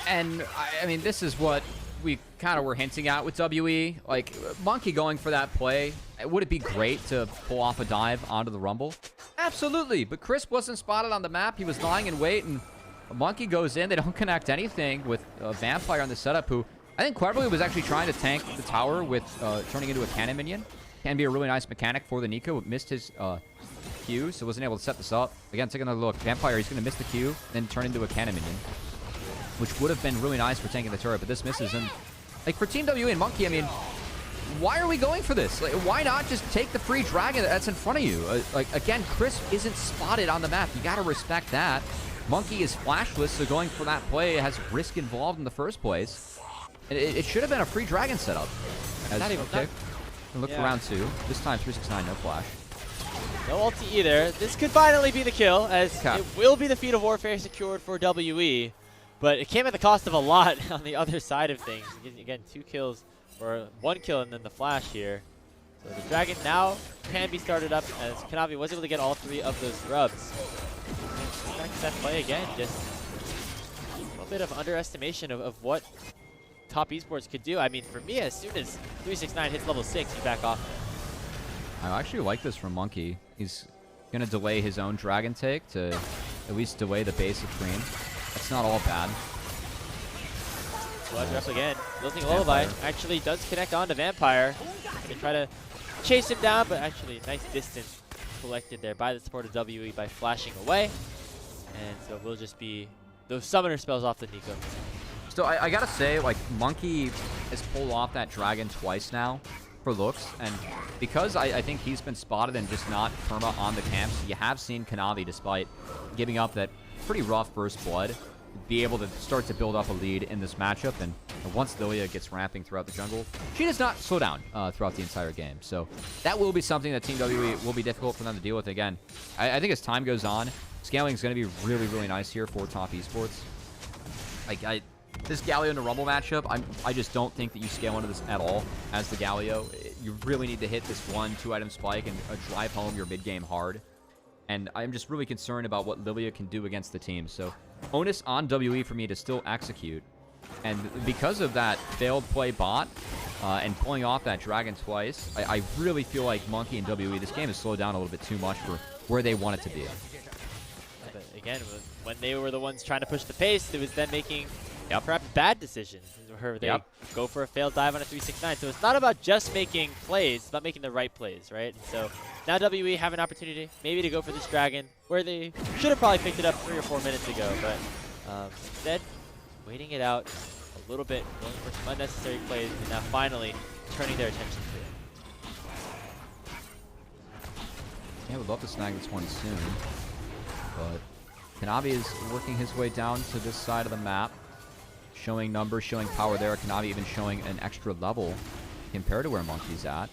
And, I mean, this is what we kind of were hinting at with WE. Like, Monkey going for that play, would it be great to pull off a dive onto the Rumble? Absolutely, but Crisp wasn't spotted on the map. He was lying in wait, and Monkey goes in. They don't connect anything with Vampire on the setup, who I think cleverly was actually trying to tank the tower with turning into a cannon minion. Can be a really nice mechanic for the Nico. Missed his Q, so wasn't able to set this up. Again, take another look. Vampire, he's going to miss the Q, then turn into a cannon minion, which would have been really nice for tanking the turret, but this misses. And like for Team WE and Monkey, I mean, why are we going for this? Like, why not just take the free dragon that's in front of you? Like, again, Crisp isn't spotted on the map. You got to respect that. Monkey is flashless, so going for that play has risk involved in the first place. It should have been a free dragon setup. Not even. Okay. Look for round 2. This time 369, no flash. No ulti either. This could finally be the kill, as it will be the Feat of Warfare secured for WE. But it came at the cost of a lot on the other side of things. Again, 2 kills, or 1 kill and then the flash here. So the dragon now can be started up, as Kanavi was able to get all 3 of those grubs. And back to that play again, just a little bit of underestimation of what Top Esports could do. I mean, for me, as soon as 369 hits level 6, you back off. I actually like this from Monkey. He's going to delay his own dragon take to at least delay the basic cream. That's not all bad. Blood Rush again. Losing Lullaby actually does connect on to Vampire. They try to chase him down, but actually nice distance collected there by the support of WE by flashing away. And so it will just be those summoner spells off the Nico. So I gotta say, like, Monkey has pulled off that dragon twice now for looks, and because I think he's been spotted and just not perma on the camps, you have seen Kanavi, despite giving up that pretty rough first blood, be able to start to build up a lead in this matchup. And once Lilia gets ramping throughout the jungle, she does not slow down throughout the entire game. So that will be something that Team WE will be difficult for them to deal with. Again, I think as time goes on, scaling is going to be really, really nice here for Top Esports. Like, this Galio and the Rumble matchup, I just don't think that you scale into this at all as the Galio. You really need to hit this 1-2 item spike and drive home your mid game hard. And I'm just really concerned about what Lilia can do against the team. So onus on WE for me to still execute. And because of that failed play bot and pulling off that dragon twice, I really feel like Monkey and WE, this game has slowed down a little bit too much for where they want it to be. But again, when they were the ones trying to push the pace, it was them making perhaps bad decisions, where they go for a failed dive on a 369. So it's not about just making plays, it's about making the right plays, right? And so now WE have an opportunity maybe to go for this dragon, where they should have probably picked it up 3 or 4 minutes ago, but instead waiting it out a little bit, going for some unnecessary plays, and now finally turning their attention to it. Yeah, we'd love to snag this one soon, but Kanavi is working his way down to this side of the map, showing numbers, showing power there. Kanavi even showing an extra level compared to where Monkey's at.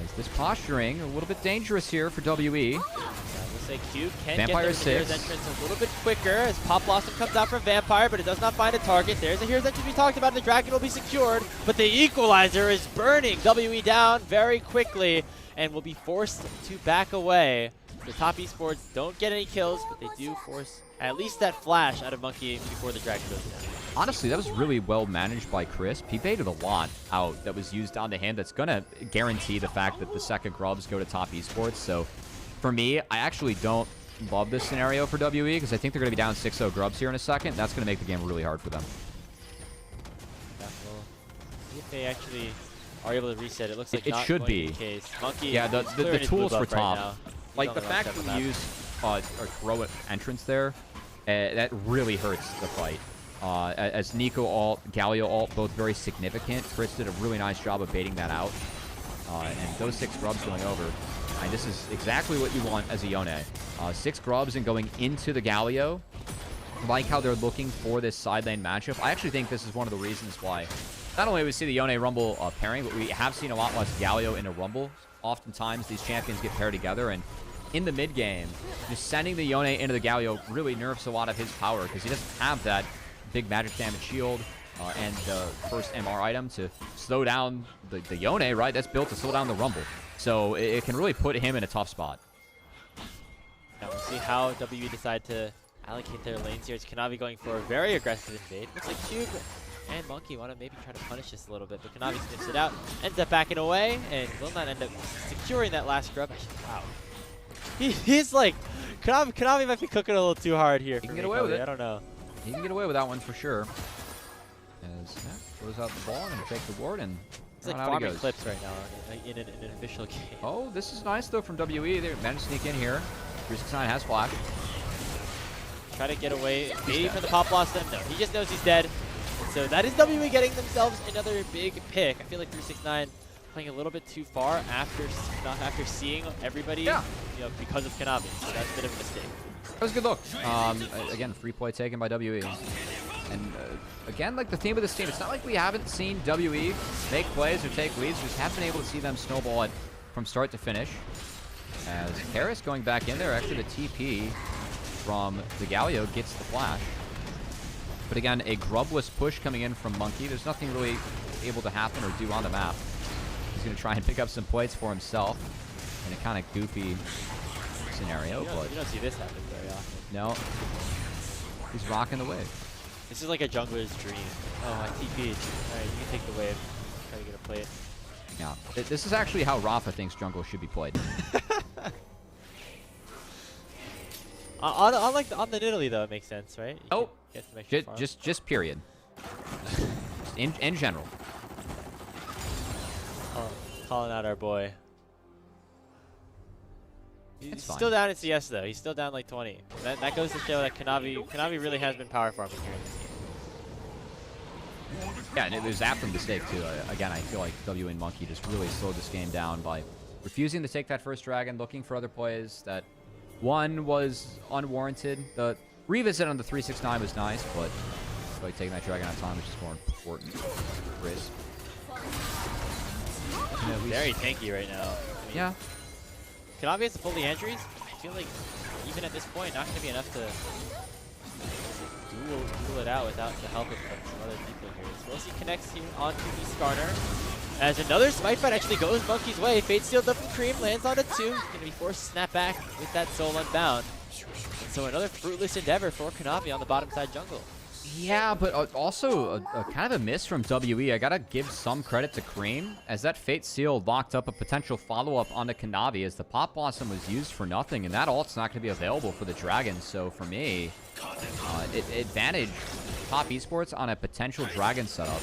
As this posturing, a little bit dangerous here for WE. Looks like Cube can Vampire get the Hero's 6. entrance a little bit quicker as Pop Blossom comes out from Vampire, but it does not find a target. There's a Hero's entrance we talked about, and the Dragon will be secured, but the Equalizer is burning WE down very quickly and will be forced to back away. The top esports don't get any kills, but they do force at least that flash out of Monkey before the Dragon goes down. Honestly, that was really well managed by Crisp. He baited a lot out that was used on the hand that's going to guarantee the fact that the second grubs go to top esports. So for me, I actually don't love this scenario for WE because I think they're going to be down 6-0 grubs here in a second. That's going to make the game really hard for them. See if they actually are able to reset. It looks like it not should going to be the case. Monkey, yeah, the tools for top. Right, like the fact that we use or throw an entrance there, that really hurts the fight. As Nico ult, Galio ult, both very significant. Chris did a really nice job of baiting that out. And those 6 grubs going over. And this is exactly what you want as a Yone. 6 grubs and going into the Galio. Like how they're looking for this side lane matchup. I actually think this is one of the reasons why not only we see the Yone Rumble pairing, but we have seen a lot less Galio in a Rumble. Oftentimes, these champions get paired together, and in the mid game, just sending the Yone into the Galio really nerfs a lot of his power because he doesn't have that big magic damage shield and the first MR item to slow down the Yone, right? That's built to slow down the Rumble. So it can really put him in a tough spot. Now we'll see how WE decide to allocate their lanes here. It's Kanavi going for a very aggressive invade. Looks like Cube and Monkey want to maybe try to punish this a little bit, but Kanavi sniffs it out, ends up backing away, and will not end up securing that last grub. Wow. He's like, Kanavi might be cooking a little too hard here. He can get away with it. I don't know. He can get away with that one for sure. As throws out the ball and take the ward, and it's like farming clips right now in an official game. Oh, this is nice though from WE. They managed to sneak in here. 369 has flash. Try to get away, maybe from the Pop Blossom. No, he just knows he's dead. And so that is WE getting themselves another big pick. I feel like 369 playing a little bit too far after seeing everybody, you know, because of Kanavi. So that's a bit of a mistake. That was a good look. Again, free play taken by WE. And again, like the theme of this team, it's not like we haven't seen WE make plays or take leads. We just haven't been able to see them snowball it from start to finish. As Harris going back in there, actually the TP from the Galio gets the flash. But again, a grubless push coming in from Monkey. There's nothing really able to happen or do on the map. He's going to try and pick up some plates for himself in a kind of goofy scenario. You don't see this happen very often. No. He's rocking the wave. This is like a jungler's dream. Oh, I TP'd. Alright, you can take the wave. Try to get a plate. Yeah. This is actually how Rafa thinks jungle should be played. on the Nidalee though, it makes sense, right? Just period. in general. Calling out our boy. He's fine. still down in CS though. He's still down like 20. That goes to show that Kanavi really has been power farming here in this game. Yeah, and there's after mistake too. Again, I feel like W and Monkey just really slowed this game down by refusing to take that first dragon, looking for other plays. That one was unwarranted. The revisit on the 369 was nice, but like taking that dragon out of time was just more important. Risk. Very tanky right now. I mean, yeah. Kanavi has to pull the entries. I feel like even at this point, not going to be enough to duel it out without the help of some other people here. So we'll see connects here onto the Skarner. As another smite fight actually goes Monkey's way. Fate sealed up from Cream, lands on a 2. He's going to be forced to snap back with that soul unbound. And so another fruitless endeavor for Kanavi on the bottom side jungle. Yeah, but also a kind of a miss from WE. I gotta give some credit to Cream, as that Fate Seal locked up a potential follow-up onto Kanavi, as the Pop Blossom was used for nothing, and that ult's not going to be available for the Dragon. So for me, it advantage top esports on a potential Dragon setup.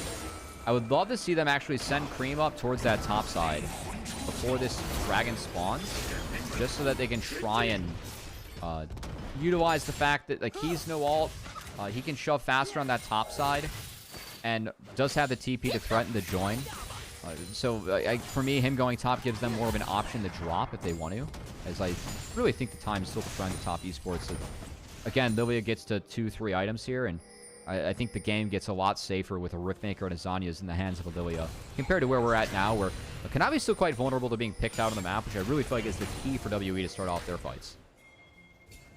I would love to see them actually send Cream up towards that top side before this Dragon spawns, just so that they can try and utilize the fact that like he's no ult. He can shove faster on that top side and does have the TP to threaten the join. So for me, him going top gives them more of an option to drop if they want to, as I really think the time is still to friend the top esports. So, again, Livia gets to 2-3 items here, and I think the game gets a lot safer with a Riftmaker and a Zanyas in the hands of Ililia compared to where we're at now, where Kanavi's still quite vulnerable to being picked out on the map, which I really feel like is the key for WE to start off their fights.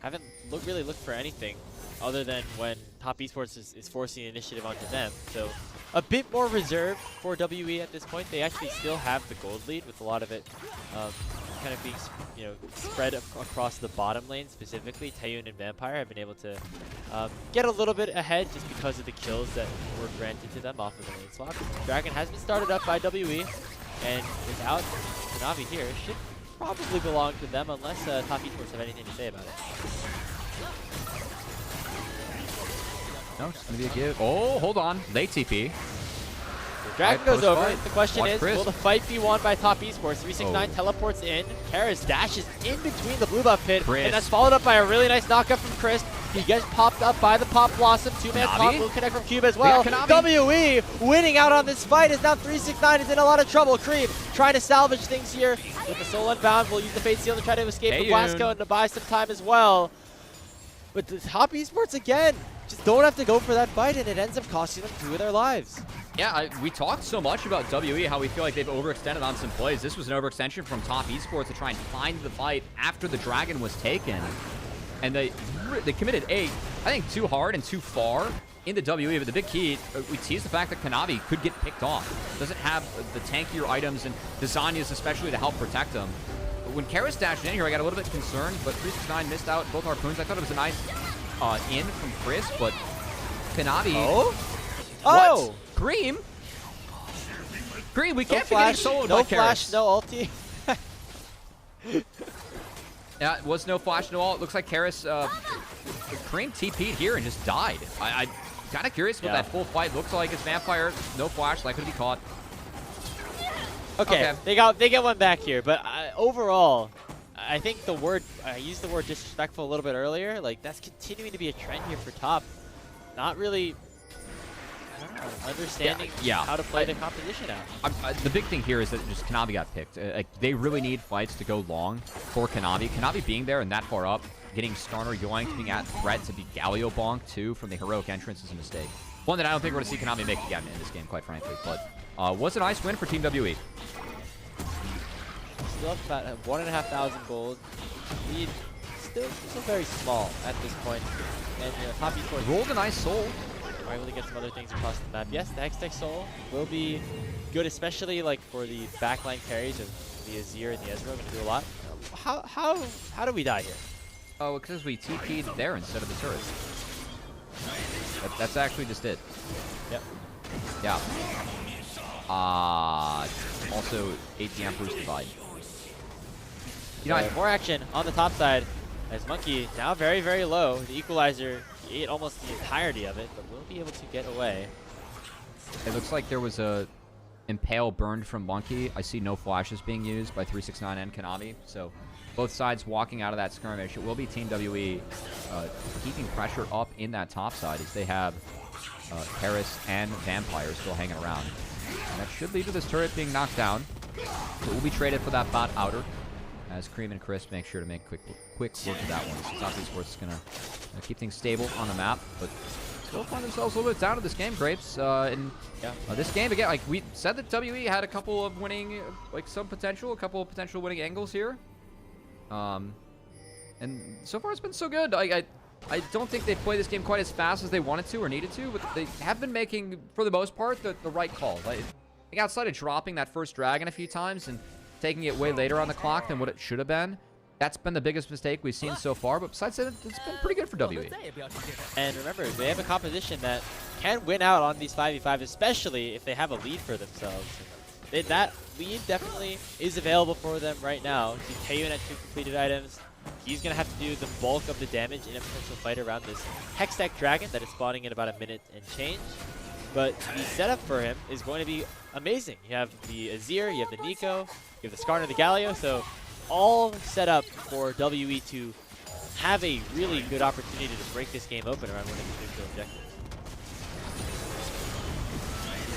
Haven't really looked for anything other than when Top Esports is forcing the initiative onto them. So a bit more reserved for WE at this point. They actually still have the gold lead, with a lot of it kind of being spread across the bottom lane specifically. Taeyun and Vampire have been able to get a little bit ahead just because of the kills that were granted to them off of the lane swap. Dragon has been started up by WE, and without Na'Vi here, should probably belong to them unless Top Esports have anything to say about it. No, it's going to be a give. Oh, hold on. Late TP. Dragon goes over. Fight. The question Watch is, Chris. will the fight be won by Top Esports? 369 teleports in. Karis dashes in between the blue buff pit, Chris. and that's followed up by a really nice knockup from Chris. He gets popped up by the Pop Blossom. Two-man pop will connect from Cube as well. WE winning out on this fight is now 369 is in a lot of trouble. Cream trying to salvage things here with the Soul Unbound. Will use the Fate Seal to try to escape from Blasco and to buy some time as well. But the Top Esports again just don't have to go for that fight, and it ends up costing them 2 of their lives. Yeah, we talked so much about WE, how we feel like they've overextended on some plays. This was an overextension from Top Esports to try and find the fight after the Dragon was taken. And they committed I think too hard and too far into WE. But the big key, we teased the fact that Kanavi could get picked off. Doesn't have the tankier items and the Zanyas especially to help protect him. But when Karis dashed in here, I got a little bit concerned, but 369 missed out both harpoons. I thought it was a nice in from Chris, but Kanavi... Oh! Cream, we can't be flash, getting soloed no by flash, Karis. no ulti. Yeah, it was no flash, no ult. It looks like Karis, Cream TP'd here and just died. I'm kind of curious what that full fight looks like. It's Vampire, no flash, likely to be caught. Okay, they get one back here, but overall, I think I used the word disrespectful a little bit earlier. Like, that's continuing to be a trend here for Top. Not really understanding how to play the composition out. The big thing here is that just Kanavi got picked. They really need fights to go long for Kanavi. Kanavi being there and that far up, getting Starner yoinked, being at threat to be Galio bonked too from the heroic entrance is a mistake. One that I don't think we're going to see Kanavi make again in this game, quite frankly. But was a nice win for Team WE. Still up about 1,500 gold. Lead still very small at this point. And Top Esports rolled a nice soul. We're able to get some other things across the map. Yes, the Hextech Soul will be good, especially like for the backline carries of the Azir and the Ezreal. Going to do a lot. How do we die here? Oh, because we TP'd there instead of the turrets. That's actually just it. Yep. Yeah. Also, 8 the Emperor's Divide. You know, more action on the top side as Monkey now very, very low. The Equalizer ate almost the entirety of it, but will be able to get away. It looks like there was a Impale burned from Monkey. I see no flashes being used by 369 and Kanavi, so both sides walking out of that skirmish. It will be Team WE keeping pressure up in that top side as they have Karis and Vampire still hanging around. And that should lead to this turret being knocked down. So it will be traded for that bot outer, as Cream and Chris make sure to make quick work of that one. So Top Esports is going to keep things stable on the map, but still find themselves a little bit down to this game, Grapes. This game, again, like we said that WE had a couple of winning, a couple of potential winning angles here. And so far it's been so good. I don't think they've played this game quite as fast as they wanted to or needed to, but they have been making, for the most part, the right calls. I think outside of dropping that first Dragon a few times and taking it way later on the clock than what it should have been, that's been the biggest mistake we've seen so far, but besides that, it's been pretty good for WE. And remember, they have a composition that can win out on these 5v5, especially if they have a lead for themselves. That lead definitely is available for them right now. Taeyun at 2 completed items. He's going to have to do the bulk of the damage in a potential fight around this Hextech Dragon that is spawning in about a minute and change. But the setup for him is going to be amazing. You have the Azir, you have the Nico, you have the Skarner, the Galio, so all set up for WE to have a really good opportunity to break this game open around one of the neutral objectives.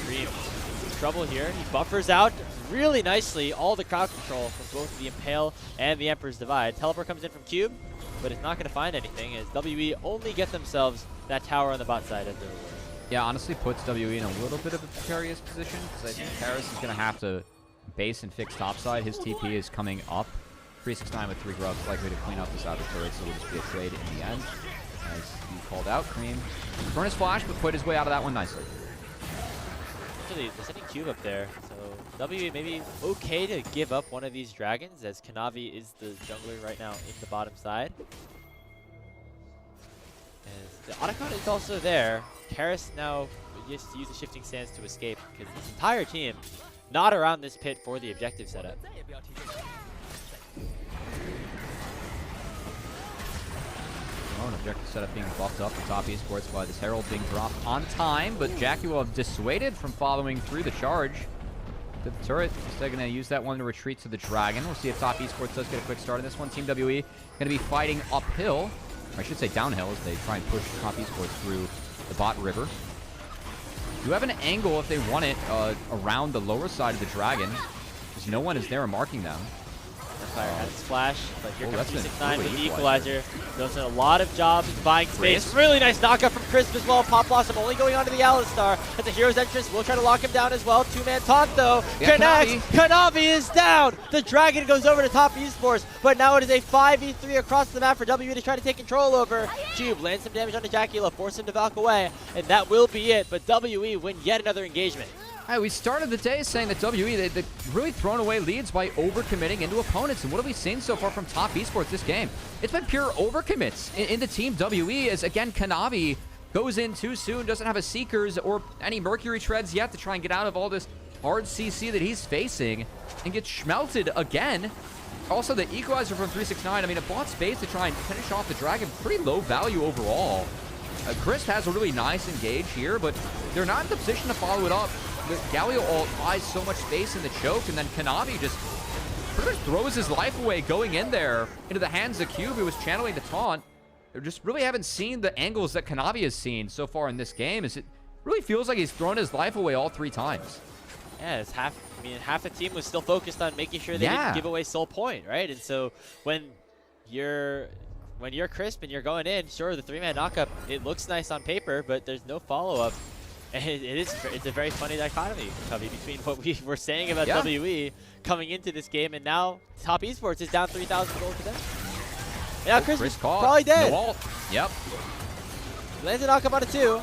Dream trouble here. He buffers out really nicely all the crowd control from both the Impale and the Emperor's Divide. Teleport comes in from Cube. but it's not going to find anything as WE only get themselves that tower on the bot side as their reward. Yeah, honestly puts WE in a little bit of a precarious position because I think Paris is going to have to base and fix topside. His TP is coming up. 369 with 3 grubs, likely to clean up this outer turret, so it'll just be a trade in the end. As you called out, Cream Furnace Flash, but put his way out of that one nicely. Actually, they're sending Cube up there, so WE maybe okay to give up one of these dragons, as Kanavi is the jungler right now in the bottom side. As the Otacon is also there. Karis now just use the shifting sands to escape, because this entire team not around this pit for the objective setup. Objective setup being buffed up for top Esports by this Herald being dropped on time, but Jackie will have dissuaded from following through the charge to the turret. Instead, going to use that one to retreat to the Dragon. We'll see if top Esports does get a quick start in this one. Team WE going to be fighting uphill, or I should say downhill, as they try and push top Esports through the bot river. Do have an angle if they want it around the lower side of the Dragon, because no one is there marking them. Fire has a splash, but here comes that's 269 with the equalizer. equalizer. Does a lot of jobs buying space. Crisp. Really nice knockup from Crisp as well. Pop Blossom only going on to the Alistar. At the hero's entrance, we'll try to lock him down as well. Two-man taunt though. Yeah, Connects. Kanavi is down. The Dragon goes over to top Esports, but now it is a 5v3 across the map for WE to try to take control over. Cube lands some damage onto Jackula, force him to back away, and that will be it. But WE win yet another engagement. Hey, we started the day saying that WE, they've really thrown away leads by overcommitting into opponents. And what have we seen so far from top Esports this game? It's been pure overcommits in the team WE, as again, Kanavi goes in too soon, doesn't have a Seekers or any Mercury Treads yet to try and get out of all this hard CC that he's facing, and gets schmelted again. Also, the equalizer from 369, I mean, it bought space to try and finish off the Dragon. Pretty low value overall. Chris has a really nice engage here, but they're not in the position to follow it up. The Galio ult buys so much space in the choke, and then Kanavi just pretty much throws his life away going in there into the hands of Cube, who was channeling the taunt. They just really haven't seen the angles that Kanavi has seen so far in this game, as it really feels like he's thrown his life away all 3 times. Yeah, it's half the team was still focused on making sure they didn't give away soul point, right? And so when you're Crisp and you're going in, sure, the 3-man knockup, it looks nice on paper, but there's no follow-up. And it's a very funny dichotomy, Covey, between what we were saying about WE coming into this game, and now top Esports is down 3,000 gold to them. Yeah, Chris is probably dead. No ult. Yep. Lands a knockup on a 2.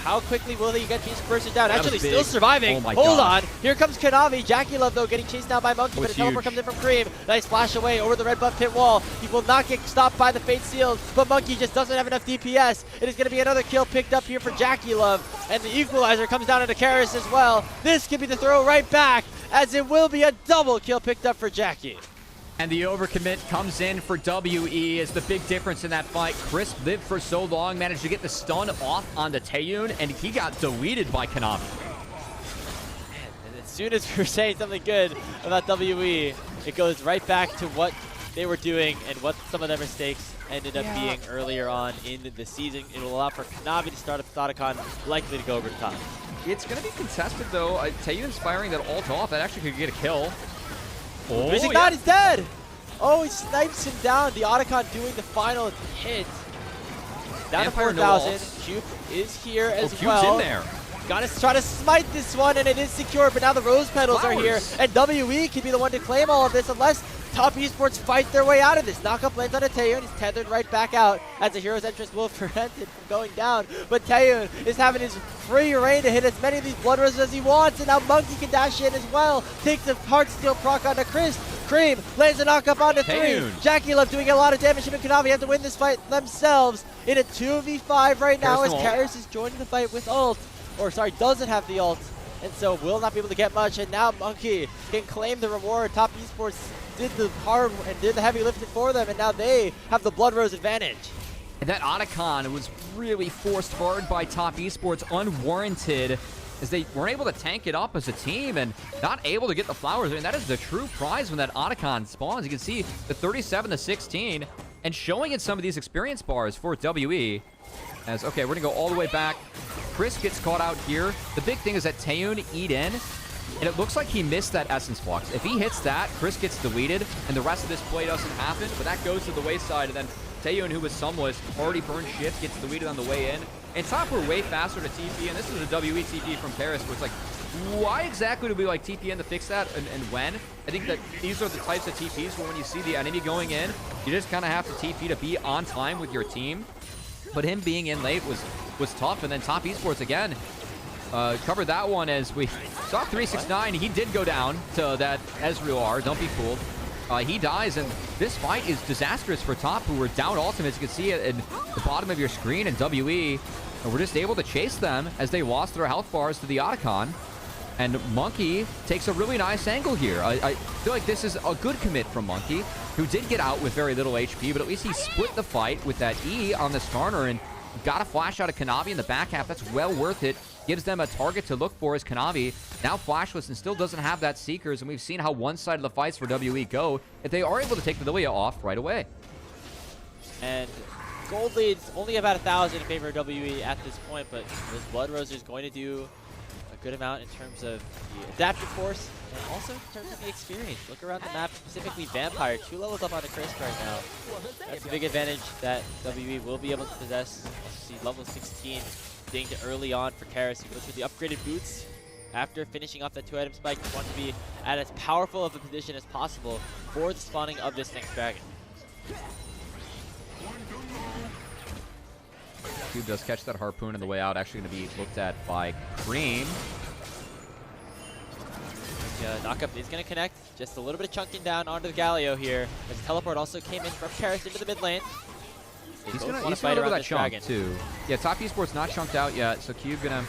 How quickly will they get these person down? That Actually, still surviving. Oh my Hold gosh. on. Here comes Kanavi. Jackie Love, though, getting chased down by Monkey, but a teleport comes in from Cream. Nice flash away over the red buff pit wall. He will not get stopped by the Fate Seals, but Monkey just doesn't have enough DPS. It is going to be another kill picked up here for Jackie Love, and the equalizer comes down into Karis as well. This could be the throw right back, as it will be a double kill picked up for Jackie. And the overcommit comes in for WE as the big difference in that fight. Chris lived for so long, managed to get the stun off onto Taeyun, and he got deleted by Kanavi. And as soon as we're saying something good about WE, it goes right back to what they were doing and what some of their mistakes ended up being earlier on in the season. It will allow for Kanavi to start up the Otacon, likely to go over the top. It's going to be contested, though. Taeyun's firing that ult off. That actually could get a kill. Oh, he's dead! Oh, he snipes him down. The Otacon doing the final hit. Down to 4,000. Cube is here as well. Cube's in there. Gotta try to smite this one, and it is secure, but now the Rose Petals are here, and WE can be the one to claim all of this unless top Esports fight their way out of this. Knockup lands on a Taeyun. He's tethered right back out as the hero's entrance will prevent it from going down. But Taeyun is having his free reign to hit as many of these Blood Roses as he wants, and now Monkey can dash in as well. Takes a hard steel proc onto Chris. Cream lands a knockup onto 3. Jackie Love doing a lot of damage. Him and Kanavi have to win this fight themselves in a 2v5 right now as Karis is joining the fight with ult. Or sorry, doesn't have the ult, and so will not be able to get much. And now Monkey can claim the reward. Top Esports did the hard and did the heavy lifting for them, and now they have the Blood Rose advantage. And that Otacon was really forced hard by top Esports, unwarranted, as they weren't able to tank it up as a team and not able to get the flowers. I mean, that is the true prize when that Otacon spawns. You can see the 37-16 and showing in some of these experience bars for WE. As, okay, we're going to go all the way back. Chris gets caught out here. The big thing is that Taeyun eat in, and it looks like he missed that Essence Flux. If he hits that, Chris gets deleted, and the rest of this play doesn't happen, but that goes to the wayside, and then Taeyun, who was Sunless, already burned shift, gets deleted on the way in. And top were way faster to TP, and this is a WE TP from Paris, where it's like, why exactly do we like TP in to fix that, and when? I think that these are the types of TPs where when you see the enemy going in, you just kind of have to TP to be on time with your team. But him being in late was tough, and then Top Esports again covered that one as we saw 369. He did go down to that Ezreal R, don't be fooled. He dies, and this fight is disastrous for Top, who were down ultimates. You can see it in the bottom of your screen, and WE were just able to chase them as they lost their health bars to the Otacon. And Monkey takes a really nice angle here. I feel like this is a good commit from Monkey, who did get out with very little HP, but at least he split the fight with that E on the Starner and got a flash out of Kanavi in the back half. That's well worth it. Gives them a target to look for as Kanavi, now flashless and still doesn't have that Seekers, and we've seen how one-sided the fights for WE go if they are able to take the Lilia off right away. And gold lead's only about 1,000 in favor of WE at this point, but this Blood Roser is going to do a good amount in terms of the adaptive force and also in terms of the experience. Look around the map, specifically Vampire, 2 levels up on the Crisp right now. That's a big advantage that WE will be able to possess. Also see level 16 dinged early on for Karis, who goes with the upgraded boots. After finishing off that 2-item spike, you want to be at as powerful of a position as possible for the spawning of this next dragon. Cube does catch that Harpoon on the way out, actually going to be looked at by Cream. Knockup is going to connect. Just a little bit of chunking down onto the Galio here. As the teleport also came in from Karis into the mid lane. He's gonna fight around that chunk too. Yeah, Top Esports not chunked out yet, so Cube gonna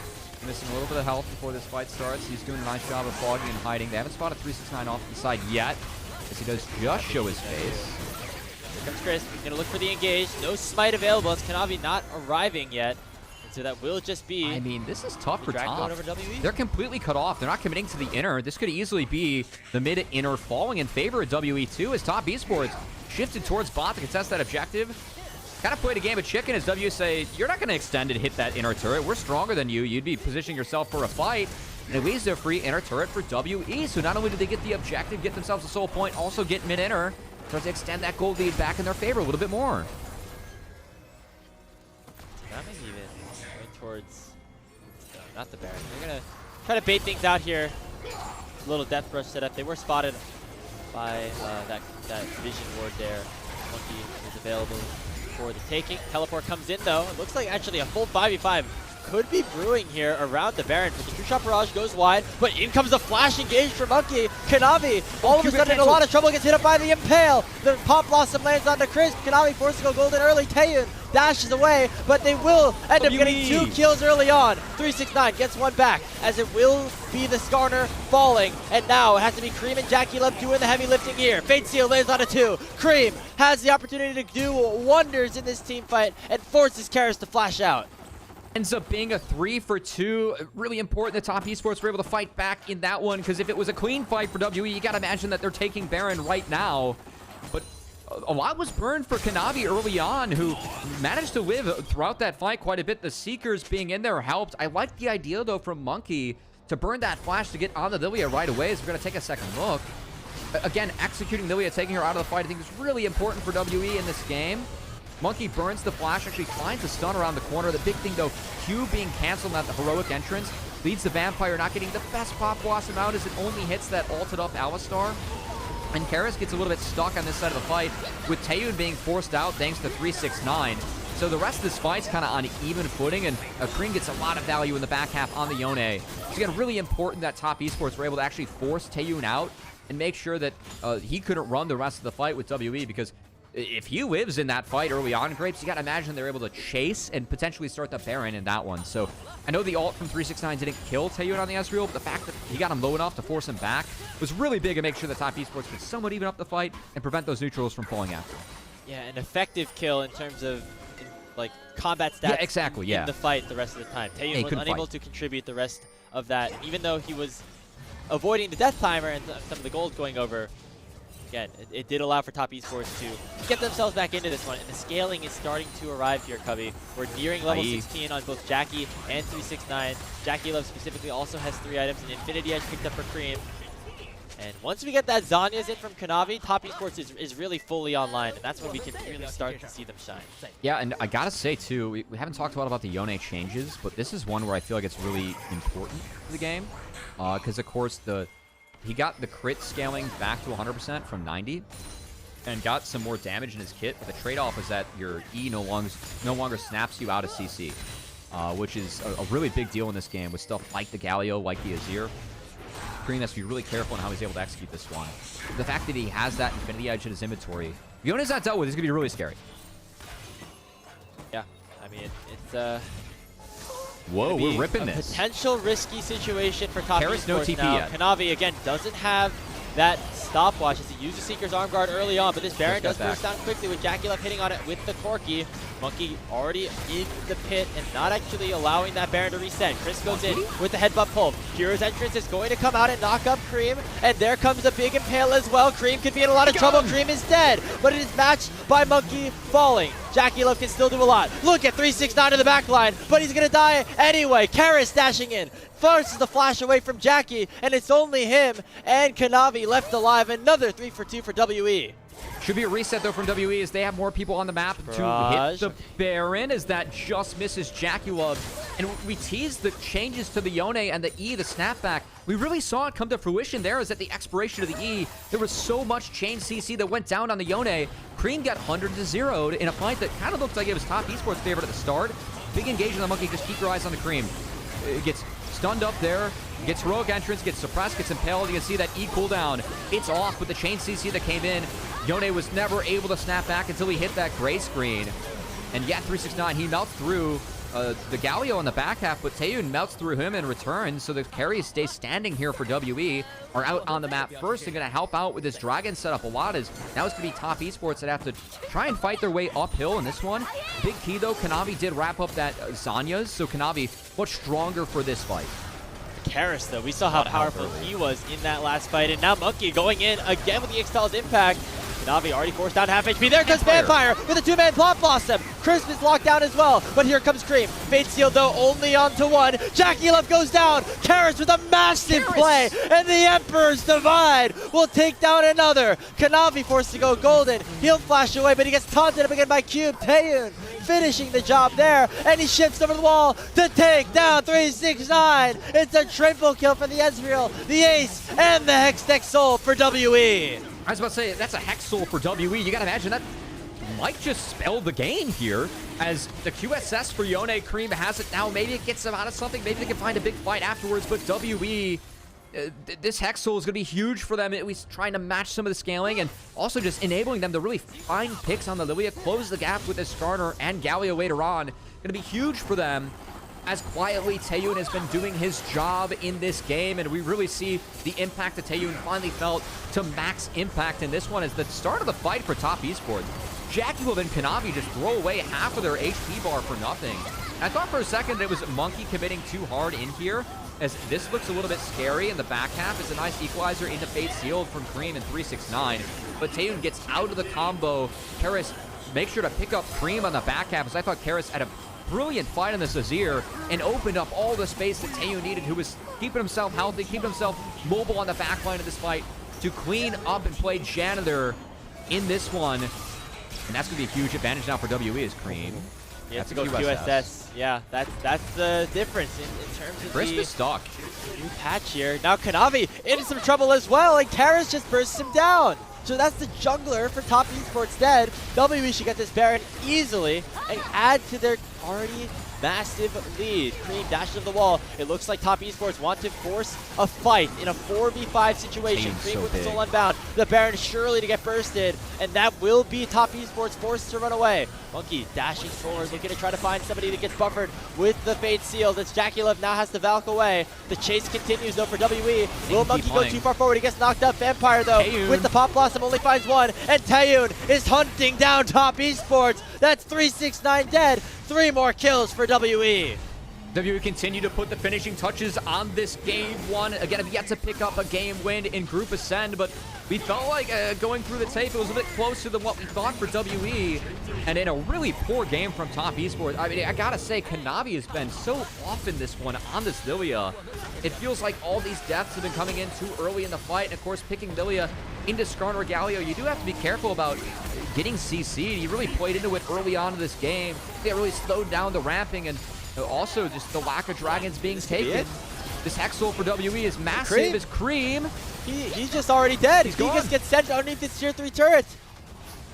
missing a little bit of health before this fight starts. He's doing a nice job of fogging and hiding. They haven't spotted 369 off the side yet, as he does just show his face. Here comes Chris. He's gonna look for the engage. No smite available. It's Kanavi not arriving yet. And so that will just be. I mean, this is tough for Top. Over WE. They're completely cut off. They're not committing to the inner. This could easily be the mid inner falling in favor of WE2 as Top Esports shifted towards bot to contest that objective. Kind of played a game of chicken as W say, you're not going to extend and hit that inner turret. We're stronger than you. You'd be positioning yourself for a fight. And it leaves a free inner turret for WE. So not only did they get the objective, get themselves a soul point, also get mid-inner. Tries to extend that gold lead back in their favor a little bit more. Not maybe even going towards, not the Baron. They're going to try to bait things out here. A little death rush setup. They were spotted by that vision ward there. Monkey is available for the taking. Teleport comes in though. It looks like actually a full 5v5 could be brewing here around the Baron, but the True Shot Barrage goes wide, but in comes the flash engage for Monkey. Kanavi, all of a sudden in a lot of trouble, gets hit up by the Impale. The Pop Blossom lands onto Chris. Kanavi forced to go golden early. Taeyun dashes away, but they will end up getting 2 kills early on. 369 gets one back, as it will be the Skarner falling, and now it has to be Cream and Jackie Love doing the heavy lifting here. Fate Seal lands on a 2. Cream has the opportunity to do wonders in this team fight and forces Karis to flash out. Ends up being a 3 for 2. Really important that Top Esports were able to fight back in that one, because if it was a clean fight for WE, you got to imagine that they're taking Baron right now. But a lot was burned for Kanavi early on, who managed to live throughout that fight quite a bit. The Seekers being in there helped. I like the idea, though, from Monkey to burn that flash to get on the Lilia right away, as we're going to take a second look. Again, executing Lilia, taking her out of the fight, I think is really important for WE in this game. Monkey burns the flash, actually finds a stun around the corner. The big thing, though, Q being canceled at the heroic entrance leads the Vampire not getting the best Pop Blossom out, as it only hits that ulted up Alistar. And Karis gets a little bit stuck on this side of the fight, with Taeyun being forced out thanks to 369. So the rest of this fight's kind of on even footing, and Kreen gets a lot of value in the back half on the Yone. So again, really important that Top Esports were able to actually force Taeyun out and make sure that he couldn't run the rest of the fight with WE, because if he lives in that fight early on, Grapes, you got to imagine they're able to chase and potentially start the Baron in that one. So I know the ult from 369 didn't kill Taeyun on the Ezreal, but the fact that he got him low enough to force him back was really big to make sure that Top Esports could somewhat even up the fight and prevent those neutrals from falling after. Yeah, an effective kill in terms of like combat stats in the fight the rest of the time. Taeyun was unable to contribute the rest of that, even though he was avoiding the death timer and some of the gold going over. Again, it did allow for Top Esports to get themselves back into this one, and the scaling is starting to arrive here, Cubby. We're nearing level 16 on both Jackie and 369. Jackie Love specifically also has 3 items, and Infinity Edge picked up for Cream. And once we get that Zanya's in from Kanavi, Top Esports is really fully online, and that's when we can really start to see them shine. Yeah, and I gotta say, too, we haven't talked a lot about the Yone changes, but this is one where I feel like it's really important for the game. Because, of course, he got the crit scaling back to 100% from 90, and got some more damage in his kit, but the trade-off is that your E no longer snaps you out of CC, which is a really big deal in this game with stuff like the Galio, like the Azir. Cream has to be really careful on how he's able to execute this one. The fact that he has that Infinity Edge in his inventory, if Yone's not dealt with, it's going to be really scary. Yeah, I mean, it's Whoa, we're ripping this. Potential risky situation for Top Karis, Esports no TP now. yet. Kanavi, again, doesn't have that stopwatch as he uses Seeker's Arm Guard early on, but this Baron does burst down quickly with Jackie Love hitting on it with the Corki. Monkey already in the pit and not actually allowing that Baron to reset. Chris goes in with the headbutt pull. Hero's entrance is going to come out and knock up Cream, and there comes the big impale as well. Cream could be in a lot of trouble. Cream is dead, but it is matched by Monkey falling. Jackie Love can still do a lot. Look at 369 to the back line, but he's going to die anyway. Karis dashing in. Forces the flash away from Jackie, and it's only him and Kanavi left alive. Another 3 for 2 for WE. Should be a reset, though, from WE as they have more people on the map to hit the Baron, as that just misses Jackie Love. And we teased the changes to the Yone and the E, the snapback. We really saw it come to fruition there, is at the expiration of the E, there was so much chain CC that went down on the Yone. Cream got 100-0'd in a fight that kind of looked like it was Top Esports' favorite at the start. Big engagement on the Monkey, just keep your eyes on the Cream. It gets stunned up there, gets heroic entrance, gets suppressed, gets impaled. You can see that E cooldown. It's off with the chain CC that came in. Yone was never able to snap back until he hit that gray screen. And yeah, 369, he melts through the Galio on the back half, but Taeyun melts through him in return, so the carries stay standing here for WE, are out on the map first. They're going to help out with this Dragon setup a lot, as now it's going to be Top Esports that have to try and fight their way uphill in this one. Big key, though, Kanavi did wrap up that Zanya's, so Kanavi much stronger for this fight. Karis, though, we saw how powerful he was in that last fight, and now Monkey going in again with the Expel's impact. Kanavi already forced down half HP. There comes Vampire with a two-man Plot Blossom. Crisp is locked down as well, but here comes Cream. Fate Seal, though, only onto one. Jackie Love goes down. Karis with a massive play, and the Emperor's Divide will take down another. Kanavi forced to go golden. He'll flash away, but he gets taunted up again by Cube. Taeyun finishing the job there, and he shifts over the wall to take down 369. It's a triple kill for the Ezreal, the Ace, and the Hextech Soul for WE. I was about to say, that's a Hex Soul for WE. You gotta imagine that might just spell the game here, as the QSS for Yone Cream has it now. Maybe it gets them out of something. Maybe they can find a big fight afterwards, but WE, this Hex Soul is going to be huge for them, at least trying to match some of the scaling, and also just enabling them to really find picks on the Lilia, close the gap with this starter and Galio later on. Going to be huge for them, as quietly Taeyun has been doing his job in this game, and we really see the impact that Taeyun finally felt to max impact in this one as the start of the fight for Top Esports. Jackie Love and Kanavi just throw away half of their HP bar for nothing. I thought for a second that it was Monkey committing too hard in here, as this looks a little bit scary in the back half. It's a nice equalizer into Fate Sealed from Cream and 369, but Taeyun gets out of the combo. Karis makes sure to pick up Cream on the back half, as I thought Karis had a brilliant fight on this Azir and opened up all the space that Taeyun needed, who was keeping himself healthy, keeping himself mobile on the back line of this fight to clean up and play janitor in this one. And that's going to be a huge advantage now for WE as Cream. You have to go QSS. Yeah, that's the difference in terms of Crisp is stuck. New patch here. Now Kanavi into some trouble as well, and Karis just bursts him down. So that's the jungler for Top Esports dead. WE should get this Baron easily and add to their already massive lead. Cream dashes of the wall. It looks like Top Esports want to force a fight in a 4v5 situation. Cream with the Soul Unbound. The Baron surely to get bursted, and that will be Top Esports forced to run away. Monkey dashing forward, looking to try to find somebody that gets buffered with the Fate Sealed. It's Jackie Love now has to Valk away. The chase continues though for WE. Will Monkey go too far forward? He gets knocked up. Vampire though, with the Pop Blossom, only finds one, and Taeyun is hunting down Top Esports. That's 369 dead. 3 more kills for WE. WE continue to put the finishing touches on this game one. Again, have yet to pick up a game win in Group Ascend, but we felt like going through the tape, it was a bit closer than what we thought for WE. And in a really poor game from Top Esports, I mean, I gotta say, Kanavi has been so off in this one on this Lilia. it feels like all these deaths have been coming in too early in the fight. And of course, picking Lilia into Skarner Galio, you do have to be careful about getting CC'd. He really played into it early on in this game. They really slowed down the ramping, and also just the lack of dragons being taken. This Hexel for WE is massive. Is Cream. He's just already dead. He gone. just gets sent underneath this tier 3 turret.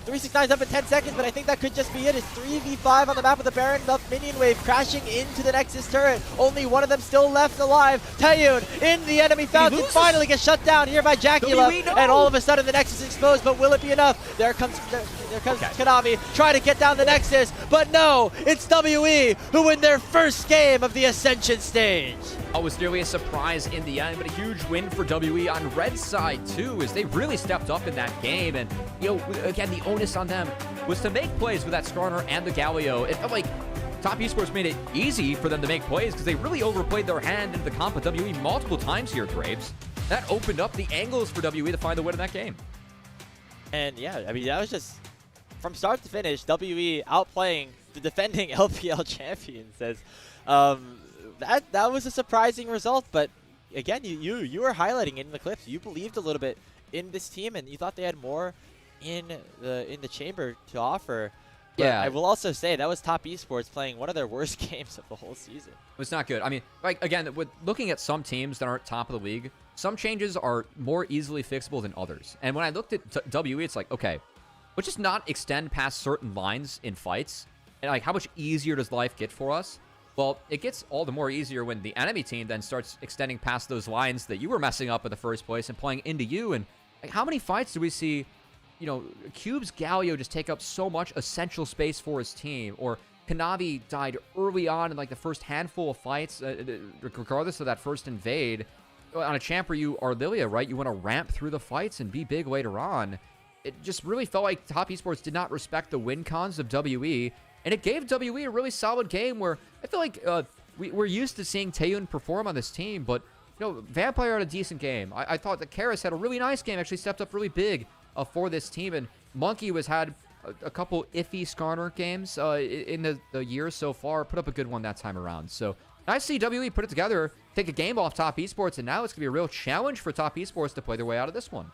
369's up in 10 seconds, but I think that could just be it. It's 3v5 on the map with the Baron. The minion wave crashing into the Nexus turret. Only one of them still left alive. Taeyun in the enemy fountain finally gets shut down here by Jackula. And all of a sudden the Nexus is exposed, but will it be enough? There comes Kanavi trying to get down the Nexus, but no, it's WE who win their first game of the Ascension stage. It was nearly a surprise in the end, but a huge win for WE on red side too, as they really stepped up in that game. And again, the onus on them was to make plays with that Skarner and the Galio. It felt like Top Esports made it easy for them to make plays because they really overplayed their hand into the comp with WE multiple times here, Graves. That opened up the angles for WE to find the win in that game. And yeah, I mean, that was just from start to finish, WE outplaying the defending LPL champions. As that was a surprising result, but again, you were highlighting it in the clips. You believed a little bit in this team, and you thought they had more in the chamber to offer. But yeah, I will also say that was Top Esports playing one of their worst games of the whole season. It was not good. I mean, like again, with looking at some teams that aren't top of the league, some changes are more easily fixable than others. And when I looked at WE, it's like, okay, let's just not extend past certain lines in fights. And like, how much easier does life get for us? Well, it gets all the more easier when the enemy team then starts extending past those lines that you were messing up in the first place and playing into you. And like, how many fights do we see, Cube's Galio just take up so much essential space for his team? Or Kanavi died early on in like the first handful of fights, regardless of that first invade. On a champ where you are Lilia, right? You want to ramp through the fights and be big later on. It just really felt like Top Esports did not respect the win cons of WE. And it gave WE a really solid game where I feel like we're used to seeing Taeyun perform on this team, but Vampire had a decent game. I thought that Karis had a really nice game, actually stepped up really big for this team, and Monkey had a couple iffy Skarner games in the year so far, put up a good one that time around. So nice to see WE put it together, take a game off Top Esports, and now it's going to be a real challenge for Top Esports to play their way out of this one.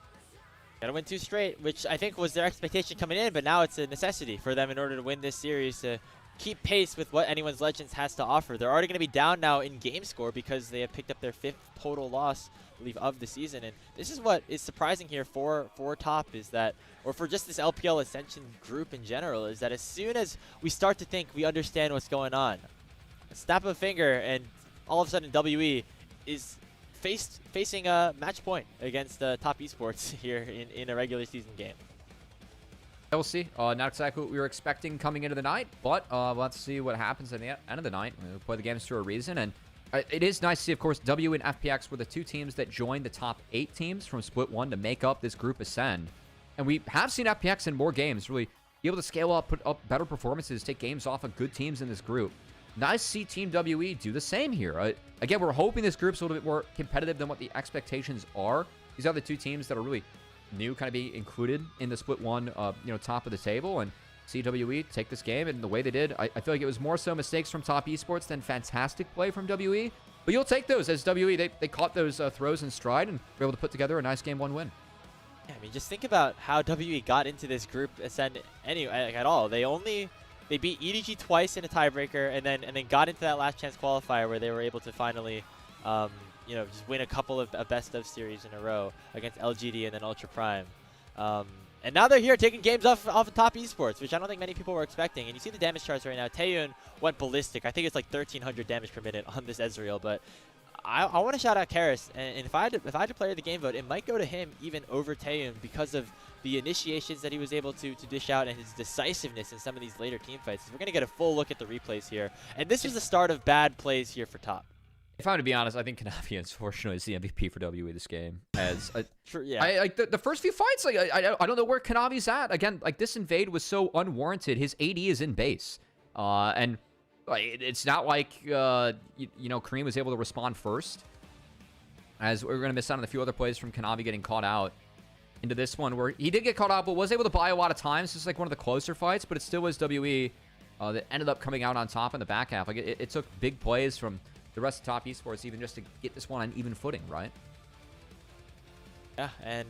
Gotta win 2 straight, which I think was their expectation coming in, but now it's a necessity for them in order to win this series to keep pace with what Anyone's Legends has to offer. They're already going to be down now in game score because they have picked up their 5th total loss, I believe, of the season. And this is what is surprising here for Top is that, or for just this LPL Ascension group in general, is that as soon as we start to think we understand what's going on, a snap of a finger and all of a sudden WE is facing a match point against Top Esports here in a regular season game. We'll see. Not exactly what we were expecting coming into the night, but let's see what happens at the end of the night. We'll play the games for a reason, and it is nice to see, of course, W and FPX were the 2 teams that joined the top 8 teams from Split 1 to make up this group ascend. And we have seen FPX in more games really be able to scale up, put up better performances, take games off of good teams in this group. Nice to see Team WE do the same here. Again, we're hoping this group's a little bit more competitive than what the expectations are. These are the 2 teams that are really new, kind of be included in the Split 1, top of the table. And CWE take this game, and the way they did, I feel like it was more so mistakes from Top Esports than fantastic play from WE. But you'll take those as WE. They caught those throws in stride and were able to put together a nice game 1 win. Yeah, I mean, just think about how WE got into this group ascend at all. They beat EDG twice in a tiebreaker, and then got into that last chance qualifier where they were able to finally, just win a couple of best of series in a row against LGD and then Ultra Prime. And now they're here taking games off of Top Esports, which I don't think many people were expecting. And you see the damage charts right now. Taeyun went ballistic. I think it's like 1,300 damage per minute on this Ezreal, but I want to shout out Karis, and if I had to player the game vote, it might go to him even over Taeyun because of the initiations that he was able to dish out and his decisiveness in some of these later team fights. We're going to get a full look at the replays here, and this was the start of bad plays here for Top. If I'm to be honest, I think Kanavi, unfortunately, is the MVP for WE this game. As yeah, like the first few fights, like I don't know where Kanavi's at. Again, like this invade was so unwarranted. His AD is in base, and it's not like Kareem was able to respond first. As we're gonna miss out on a few other plays from Kanavi getting caught out into this one, where he did get caught out, but was able to buy a lot of time. This is like one of the closer fights, but it still was WE that ended up coming out on top in the back half. Like it took big plays from the rest of Top Esports, even just to get this one on even footing, right? Yeah, and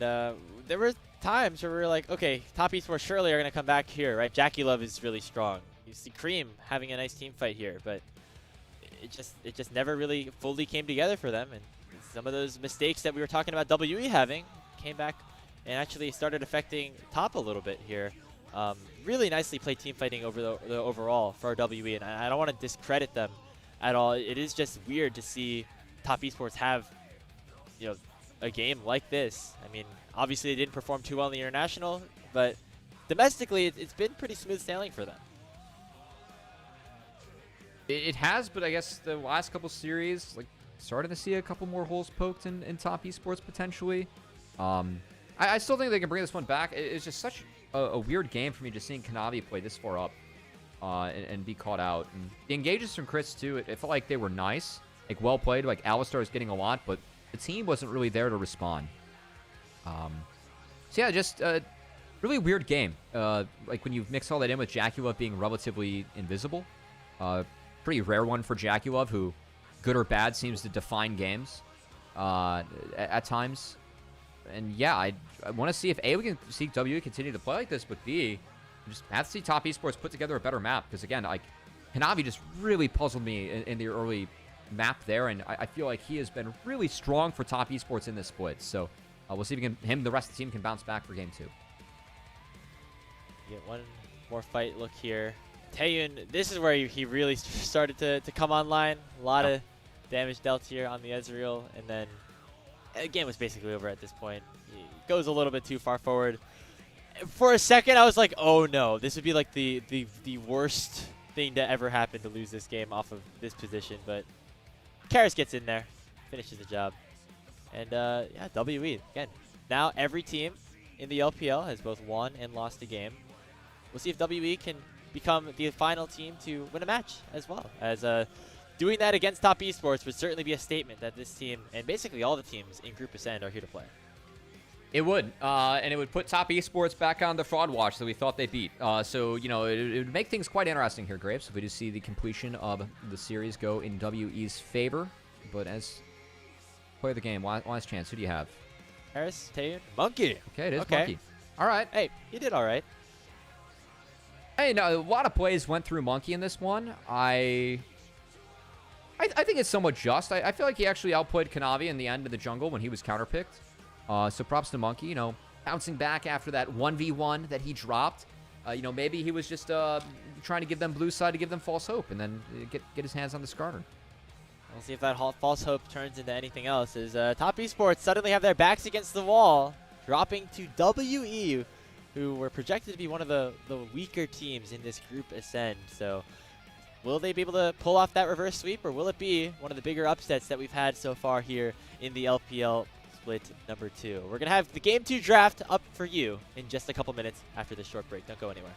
there were times where we were like, okay, Top Esports surely are going to come back here, right? Jackie Love is really strong. You see Cream having a nice team fight here, but it just never really fully came together for them. And some of those mistakes that we were talking about WE having came back and actually started affecting Top a little bit here. Really nicely played team fighting over the overall for our WE, and I don't want to discredit them at all. It is just weird to see Top Esports have, you know, a game like this. I mean, obviously they didn't perform too well in the international, but domestically it's been pretty smooth sailing for them. It has, but I guess the last couple series, like, starting to see a couple more holes poked in Top Esports potentially. I still think they can bring this one back. It's just such a weird game for me just seeing Kanavi play this far up and be caught out. And the engages from Chris, too, it felt like they were nice, like well played. Like Alistar is getting a lot, but the team wasn't really there to respond. So yeah, just a really weird game. Like when you mix all that in with Jackulov being relatively invisible. Pretty rare one for Jackulov, who, good or bad, seems to define games at times. And yeah, I want to see if A, we can see W continue to play like this, but B, we just have to see Top Esports put together a better map. Because again, like, Hanavi just really puzzled me in the early map there, and I feel like he has been really strong for Top Esports in this split. So we'll see if the rest of the team can bounce back for game 2. Get one more fight look here. Taeyun, this is where he really started to come online. A lot of damage dealt here on the Ezreal, and then the game was basically over at this point. He goes a little bit too far forward. For a second, I was like, oh no, this would be like the worst thing to ever happen to lose this game off of this position, but Karis gets in there, finishes the job. And yeah, WE, again, now every team in the LPL has both won and lost a game. We'll see if WE can become the final team to win a match as well. As doing that against Top Esports would certainly be a statement that this team, and basically all the teams in Group Ascend, are here to play. It would, and it would put Top Esports back on the fraud watch that we thought they beat. So, you know, it would make things quite interesting here, Graves, if we do see the completion of the series go in WE's favor. But as play the game, last chance, who do you have? Harris, Taeyun, Monkey. Okay, it is Monkey. All right. Hey, he did all right. Hey, no, a lot of plays went through Monkey in this one. I think it's somewhat just. I feel like he actually outplayed Kanavi in the end of the jungle when he was counterpicked. So props to Monkey, you know, bouncing back after that 1v1 that he dropped. You know, maybe he was just trying to give them blue side to give them false hope and then get his hands on the Skarner. We'll see if that false hope turns into anything else. As Top Esports suddenly have their backs against the wall, dropping to WE, who were projected to be one of the weaker teams in this Group Ascend. So will they be able to pull off that reverse sweep, or will it be one of the bigger upsets that we've had so far here in the LPL split number 2? We're going to have the Game 2 draft up for you in just a couple minutes after this short break. Don't go anywhere.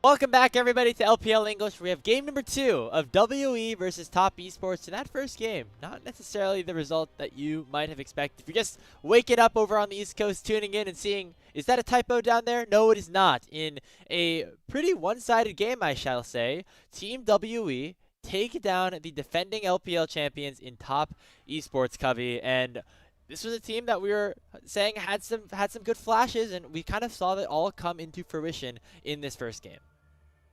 Welcome back, everybody, to LPL English. We have game number 2 of WE versus Top Esports. In that first game, not necessarily the result that you might have expected. If you're just waking up over on the East Coast, tuning in and seeing, is that a typo down there? No, it is not. In a pretty one-sided game, I shall say, Team WE take down the defending LPL champions in Top Esports, Covey, and this was a team that we were saying had some good flashes, and we kind of saw that all come into fruition in this first game.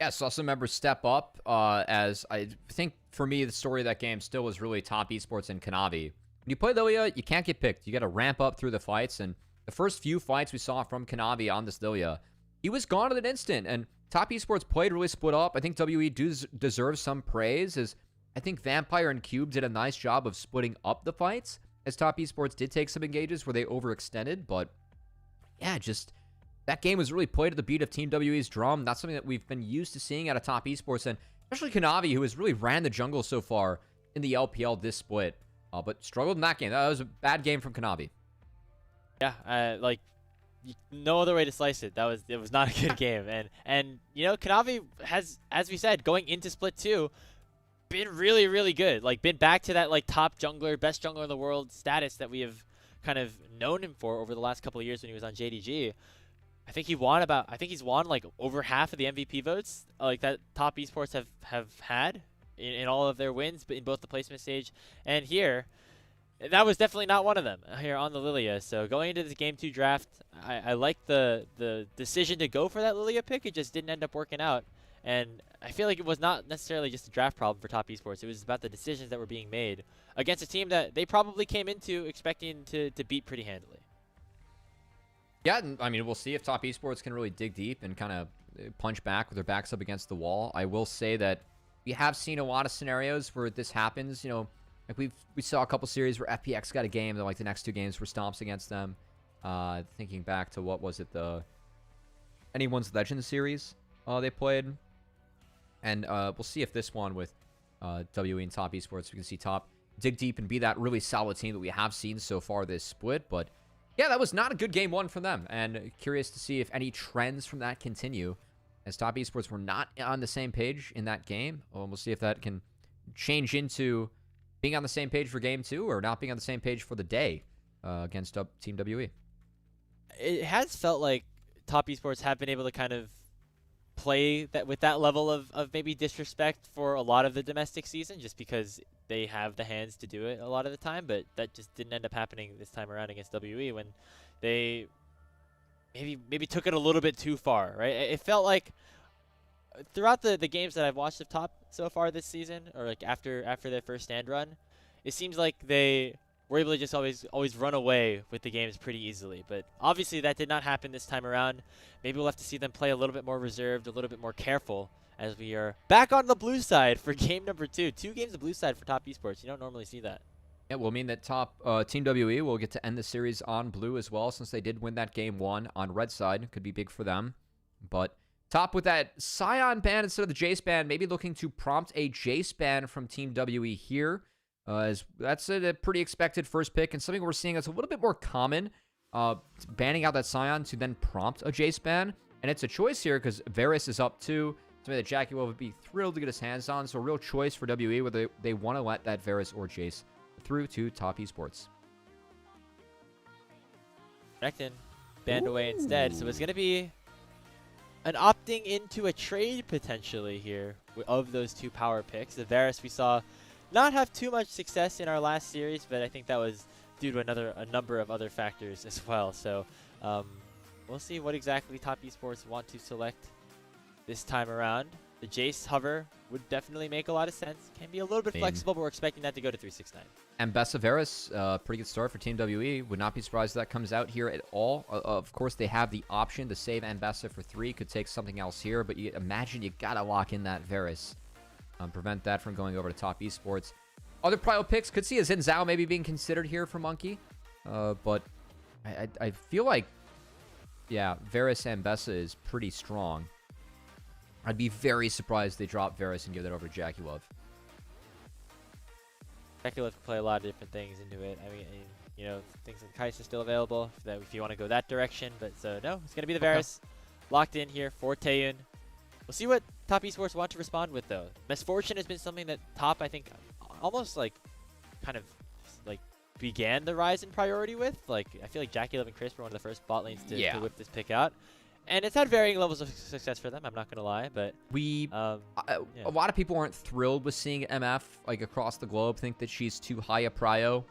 Yeah, saw some members step up. As I think for me, the story of that game still was really Top Esports and Kanavi. When you play Lilia, you can't get picked. You got to ramp up through the fights. And the first few fights we saw from Kanavi on this Lilia, he was gone in an instant. And Top Esports played really split up. I think WE deserves some praise, as I think Vampire and Cube did a nice job of splitting up the fights, as Top Esports did take some engages where they overextended. But yeah, just that game was really played at the beat of Team WE's drum. That's something that we've been used to seeing out of Top Esports, and especially Kanavi, who has really ran the jungle so far in the LPL this split, but struggled in that game. That was a bad game from Kanavi. Yeah, no other way to slice it. It was not a good game, and you know, Kanavi has, as we said, going into split 2, been really good. Like, been back to that top jungler, best jungler in the world status that we have kind of known him for over the last couple of years when he was on JDG. I think he's won like over half of the MVP votes that Top Esports have had in all of their wins, but in both the placement stage and here. That was definitely not one of them here on the Lilia. So going into this game 2 draft, I like the decision to go for that Lilia pick. It just didn't end up working out. And I feel like it was not necessarily just a draft problem for Top Esports. It was about the decisions that were being made against a team that they probably came into expecting to beat pretty handily. Yeah, I mean, we'll see if Top Esports can really dig deep and kind of punch back with their backs up against the wall. I will say that we have seen a lot of scenarios where this happens. You know, like we saw a couple series where FPX got a game, then like the next 2 games were stomps against them. Thinking back to what was it, the Anyone's Legend series they played. And we'll see if this one with WE and Top Esports, we can see Top dig deep and be that really solid team that we have seen so far this split. But yeah, that was not a good game 1 for them, and curious to see if any trends from that continue, as Top Esports were not on the same page in that game. We'll see if that can change into being on the same page for game 2, or not being on the same page for the day against Team WE. It has felt like Top Esports have been able to kind of play that with that level of maybe disrespect for a lot of the domestic season, just because they have the hands to do it a lot of the time, but that just didn't end up happening this time around against WE, when they maybe took it a little bit too far, right? It felt like throughout the games that I've watched of Top so far this season, or like after their first stand run, it seems like they were able to just always run away with the games pretty easily. But obviously that did not happen this time around. Maybe we'll have to see them play a little bit more reserved, a little bit more careful, as we are back on the blue side for game number 2. 2 games of blue side for Top Esports. You don't normally see that. It will mean that Team WE will get to end the series on blue as well, since they did win that game 1 on red side. Could be big for them. But Top with that Scion ban instead of the Jace ban, maybe looking to prompt a Jace ban from Team WE here. As that's a pretty expected first pick, and something we're seeing that's a little bit more common, banning out that Scion to then prompt a Jace ban. And it's a choice here because Varus is up too. Something that Jackie will be thrilled to get his hands on. So a real choice for WE whether they want to let that Varus or Jace through to Top Esports. Renekton banned away instead, so it's going to be an opting into a trade potentially here of those 2 power picks. The Varus we saw not have too much success in our last series, but I think that was due to a number of other factors as well. So we'll see what exactly Top Esports want to select this time around. The Jace hover would definitely make a lot of sense. Can be a little bit flexible, but we're expecting that to go to 369. And Bessa Varus, pretty good start for Team WE. Would not be surprised if that comes out here at all. Of course, they have the option to save Ambessa for 3. Could take something else here, but you imagine you gotta lock in that Varus. Prevent that from going over to Top Esports. Other prio picks could see a Xin Zhao maybe being considered here for Monkey. But I feel like, yeah, Varus and Bessa is pretty strong. I'd be very surprised if they drop Varus and give that over to Jackie Love. Jackie Love can play a lot of different things into it. I mean, you know, things like Kai'Sa still available if you want to go that direction. But so, no, it's going to be the Varus. Locked in here for Taeyun. We'll see what Top Esports want to respond with, though. Misfortune has been something that Top, I think, almost like kind of like began the rise in priority with. Like, I feel like Jackie Love and Chris were one of the first bot lanes to whip this pick out. And it's had varying levels of success for them, I'm not going to lie, but a lot of people aren't thrilled with seeing MF like across the globe, think that she's too high a prio.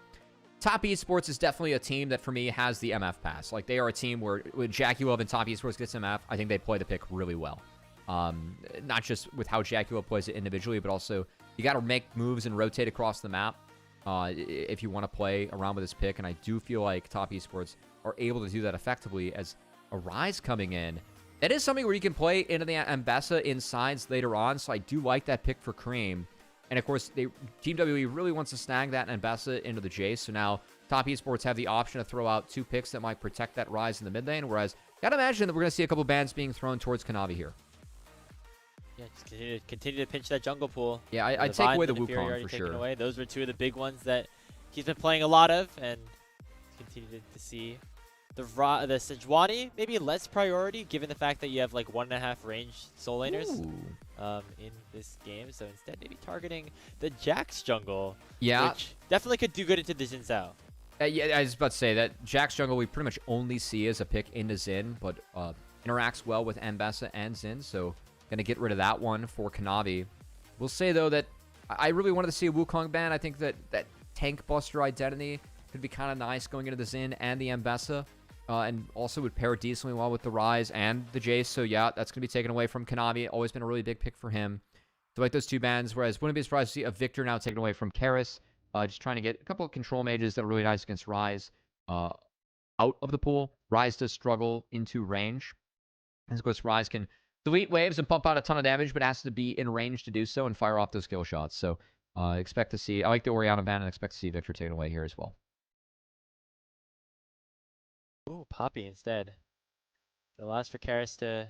Top Esports is definitely a team that for me has the MF pass. Like, they are a team where when Jackie Love and Top Esports gets MF, I think they play the pick really well. Not just with how Jackie Love plays it individually, but also you got to make moves and rotate across the map if you want to play around with this pick. And I do feel like Top Esports are able to do that effectively as a Rise coming in. That is something where you can play into the Ambessa in sides later on, so I do like that pick for Cream. And of course, Team WWE really wants to snag that Ambessa into the Jace, so now Top Esports have the option to throw out 2 picks that might protect that Rise in the mid lane, whereas gotta imagine that we're going to see a couple bans being thrown towards Kanavi here. Yeah, just continue to pinch that jungle pool. Yeah, I'd take away the Wukong for sure. Away. Those were 2 of the big ones that he's been playing a lot of, and continue to see. The Sejuani, maybe less priority, given the fact that you have like 1.5 range soul laners in this game. So instead, maybe targeting the Jax jungle, which definitely could do good into the Xin Zhao. Yeah, I was about to say that Jax jungle we pretty much only see as a pick into Xin, but interacts well with Ambessa and Xin, so gonna get rid of that one for Kanavi. We'll say, though, that I really wanted to see a Wukong ban. I think that tank buster identity could be kind of nice going into the Xin and the Ambessa. And also would pair decently well with the Rise and the Jace. So, yeah, that's going to be taken away from Kanavi. Always been a really big pick for him. So, like those 2 bans. Whereas, wouldn't be surprised to see a Victor now taken away from Karis. Just trying to get a couple of control mages that are really nice against Rise out of the pool. Rise does struggle into range. And, of course, Rise can delete waves and pump out a ton of damage, but has to be in range to do so and fire off those kill shots. So, expect to see... I like the Orianna ban and expect to see Victor taken away here as well. Ooh, Poppy instead. It allows for Karis to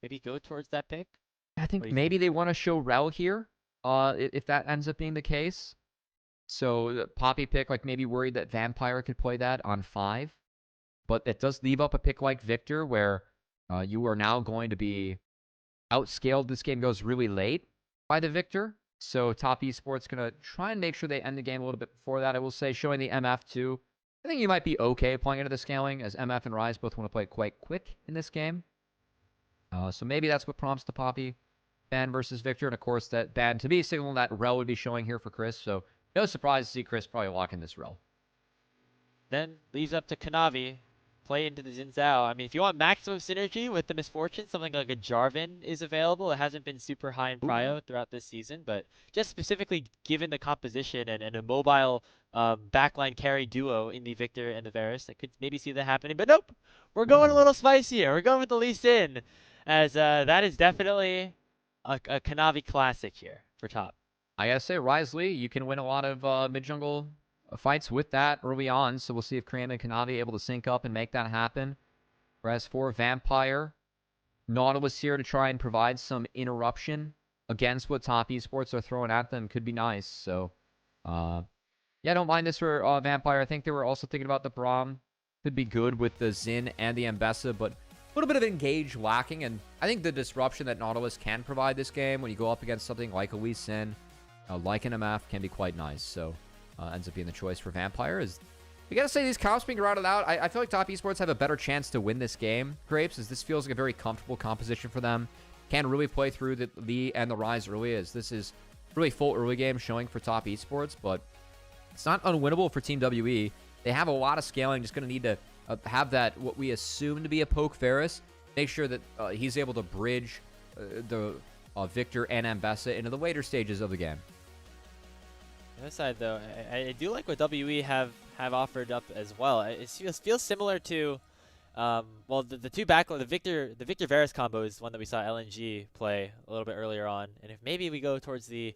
maybe go towards that pick. I think maybe they want to show Rel here, if that ends up being the case. So the Poppy pick, like maybe worried that Vampire could play that on 5. But it does leave up a pick like Victor, where you are now going to be outscaled. This game goes really late by the Victor. So Top Esports going to try and make sure they end the game a little bit before that. I will say, showing the MF too. I think you might be okay playing into the scaling, as MF and Rise both want to play quite quick in this game. So maybe that's what prompts the Poppy ban versus Victor. And of course, that ban to be signal that Rel would be showing here for Chris. So no surprise to see Chris probably lock in this Rel. Then leaves up to Kanavi. Play into the Xin Zhao. I mean, if you want maximum synergy with the Misfortune, something like a Jarvan is available. It hasn't been super high in prio throughout this season, but just specifically given the composition and a mobile backline carry duo in the Victor and the Varus, I could maybe see that happening. But nope, we're going a little spicier. We're going with the Lee Sin, as that is definitely a Kanavi classic here for top. I gotta say, Rise Lee, you can win a lot of mid-jungle fights with that early on, so we'll see if Cream and Kanavi able to sync up and make that happen. Whereas for Vampire, Nautilus here to try and provide some interruption against what Top Esports are throwing at them could be nice. So, yeah, don't mind this for Vampire. I think they were also thinking about the Braum. Could be good with the Xin and the Ambessa, but a little bit of engage lacking. And I think the disruption that Nautilus can provide this game when you go up against something like a Lee Sin, like an MF, can be quite nice. So, ends up being the choice for Vampire. Is we gotta say, these comps being routed out, I feel like Top Esports have a better chance to win this game, Grapes, as this feels like a very comfortable composition for them. Can really play through the Lee and the Rise early, as this is really full early game showing for Top Esports, but it's not unwinnable for Team WE. They have a lot of scaling, just gonna need to have that, what we assume to be a poke Varus, make sure that he's able to bridge the Victor and Ambessa into the later stages of the game. On the other side, though, I do like what WE have offered up as well. It feels similar to, well, the two backline, the Victor Varus combo is one that we saw LNG play a little bit earlier on, and if maybe we go towards the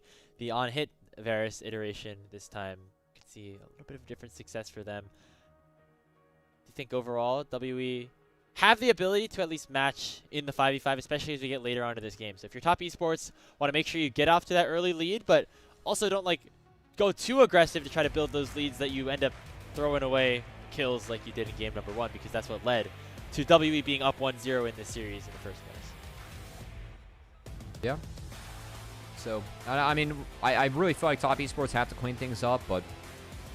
on hit Varus iteration this time, we could see a little bit of different success for them. Do you think overall WE have the ability to at least match in the 5v5, especially as we get later on in this game? So if you're Top Esports, want to make sure you get off to that early lead, but also don't go too aggressive to try to build those leads that you end up throwing away kills like you did in game number 1, because that's what led to WE being up 1-0 in this series in the first place. Yeah. So, I mean, I really feel like Top Esports have to clean things up, but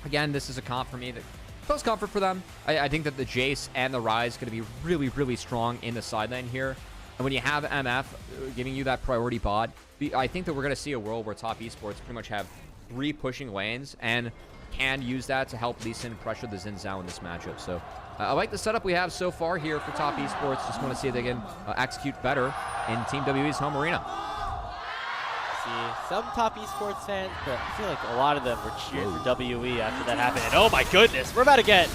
again, this is a comp for me that feels comfort for them. I think that the Jace and the Ryze going to be really, really strong in the side lane here. And when you have MF giving you that priority bot, I think that we're going to see a world where Top Esports pretty much have 3 pushing lanes and can use that to help Lee Sin pressure the Xin Zhao in this matchup. So I like the setup we have so far here for Top Esports. Just want to see if they can execute better in Team WE's home arena. See some Top Esports fans, but I feel like a lot of them were cheering for WE after that happened. And oh my goodness, we're about to get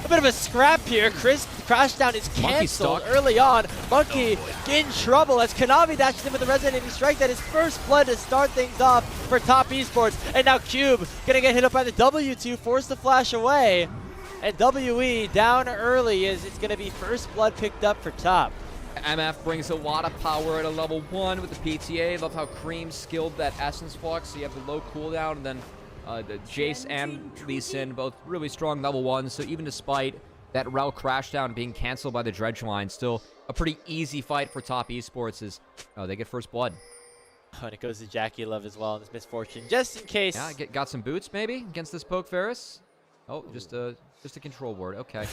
a bit of a scrap here. Chris Crashdown is canceled early on. Monkey in trouble as Kanavi dashes in with a resonating strike. That is first blood to start things off for Top Esports. And now Cube gonna get hit up by the W2, forced to flash away. And WE down early as it's gonna be first blood picked up for Top. MF brings a lot of power at a level 1 with the PTA. Love how Cream skilled that Essence Flux. So you have the low cooldown, and then the Jace and Lee Sin, both really strong level 1s. So even despite that Rel Crashdown being canceled by the Dredge line, still a pretty easy fight for Top Esports as they get first blood. Oh, and it goes to Jackie Love as well in this misfortune, just in case. Yeah, got some boots maybe against this Poke Ferris. Oh, just a control ward. Okay.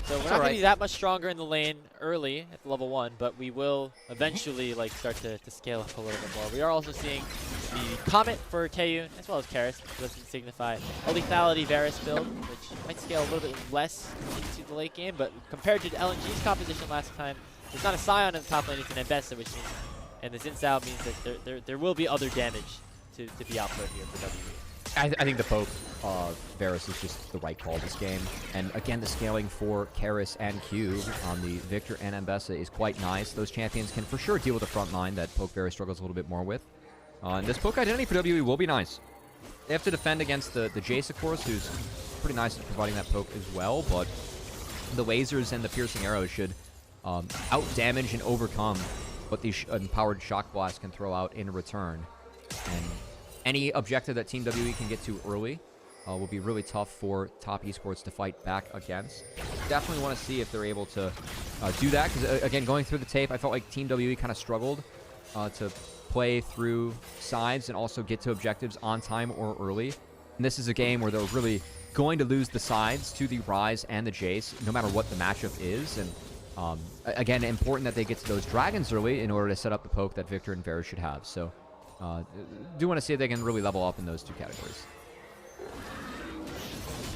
So we're not going to be that much stronger in the lane early at level 1, but we will eventually start to scale up a little bit more. We are also seeing the Comet for Taeyun as well as Karis, which doesn't signify a lethality Varus build, which might scale a little bit less into the late game, but compared to LNG's composition last time, there's not a Scion in the top lane, it's an Ambessa, which means, and the Xin Zhao means that there will be other damage to be output here for WE. I think the Poke Varus is just the right call this game. And again, the scaling for Karis and Cube on the Victor and Ambessa is quite nice. Those champions can for sure deal with the front line that Poke Varus struggles a little bit more with. And this Poke identity for WE will be nice. They have to defend against the Jace, of course, who's pretty nice at providing that poke as well, but the lasers and the piercing arrows should out-damage and overcome what these empowered Shock Blast can throw out in return. And any objective that Team WE can get to early will be really tough for Top Esports to fight back against. Definitely want to see if they're able to do that, because again, going through the tape, I felt like Team WE kind of struggled to play through sides and also get to objectives on time or early. And this is a game where they're really going to lose the sides to the Ryze and the Jace, no matter what the matchup is. And again, important that they get to those dragons early in order to set up the poke that Victor and Varus should have. So do want to see if they can really level up in those two categories.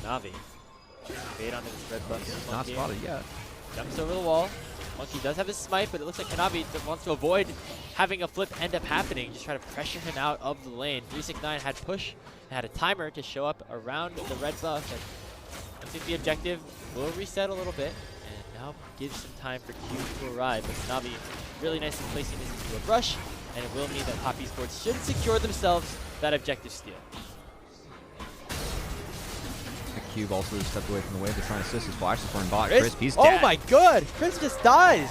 Navi. Bait onto this red buff. Not spotted yet. Jumps over the wall. Monkey does have his smite, but it looks like Kanavi wants to avoid having a flip end up happening. Just try to pressure him out of the lane. 369 had push and had a timer to show up around the red buff. And I think the objective will reset a little bit and now give some time for Q to arrive. But Kanavi really nicely placing this into a brush, and it will mean that Top Esports should secure themselves that objective steal. Cube also stepped away from the wave. They're trying to assist his flash for bot. Crisp, he's dead. Oh my god! Crisp just dies!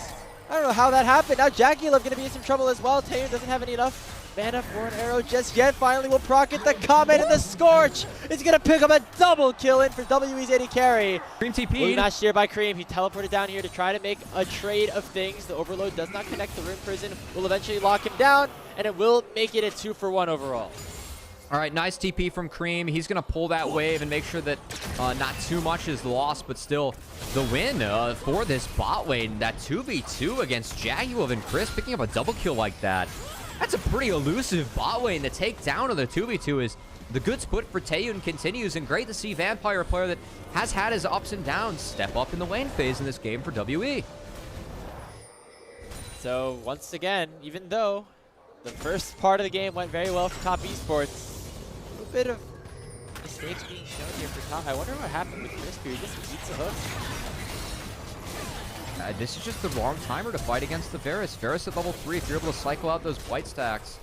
I don't know how that happened. Now Jackie Love gonna be in some trouble as well. Taeyun doesn't have enough mana for an arrow just yet. Finally will proc it. The Comet and the Scorch is gonna pick up a double kill in for WE's AD carry. Cream TP. Not steered by Cream. He teleported down here to try to make a trade of things. The Overload does not connect. The Rune Prison will eventually lock him down, and it will make it a 2-for-1 overall. All right, nice TP from Cream. He's going to pull that wave and make sure that not too much is lost, but still the win for this bot lane. That 2v2 against Jaguar and Chris picking up a double kill like that. That's a pretty elusive bot lane. The takedown of the 2v2 is the good split for Taeyun continues, and great to see Vampire, a player that has had his ups and downs, step up in the lane phase in this game for WE. So once again, even though the first part of the game went very well for Top Esports, a bit of mistakes being shown here for Top. I wonder what happened with Crispy. He just eats a hook. This is just the wrong timer to fight against the Varus. Varus at level 3, if you're able to cycle out those blight stacks.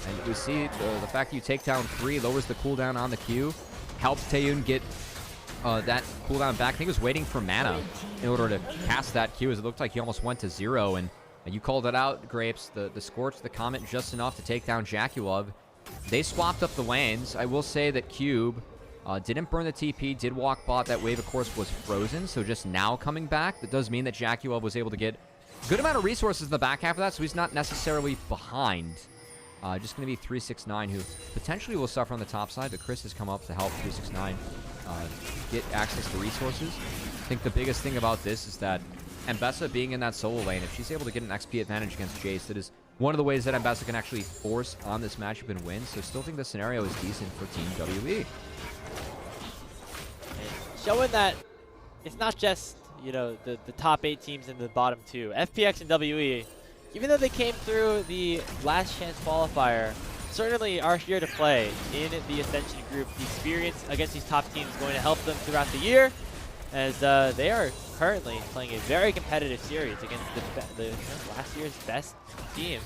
And you see the fact that you take down 3 lowers the cooldown on the Q. Helps Taeyun get that cooldown back. I think he was waiting for mana in order to cast that Q, as it looked like he almost went to 0. And you called it out, Grapes. The Scorch, the Comet, just enough to take down Jaculov. They swapped up the lanes. I will say that Cube didn't burn the TP, did walk bot. That wave, of course, was frozen, so just now coming back. That does mean that Jaculov was able to get good amount of resources in the back half of that, so he's not necessarily behind. Just going to be 369, who potentially will suffer on the top side, but Chris has come up to help 369 get access to resources. I think the biggest thing about this is that Mbessa being in that solo lane, if she's able to get an XP advantage against Jace, that is one of the ways that Mbessa can actually force on this matchup and win. So still think the scenario is decent for Team WE. Showing that it's not just, you know, the top 8 teams and the bottom 2. FPX and WE, even though they came through the last chance qualifier, certainly are here to play in the Ascension group. The experience against these top teams is going to help them throughout the year, as they are currently playing a very competitive series against the last year's best team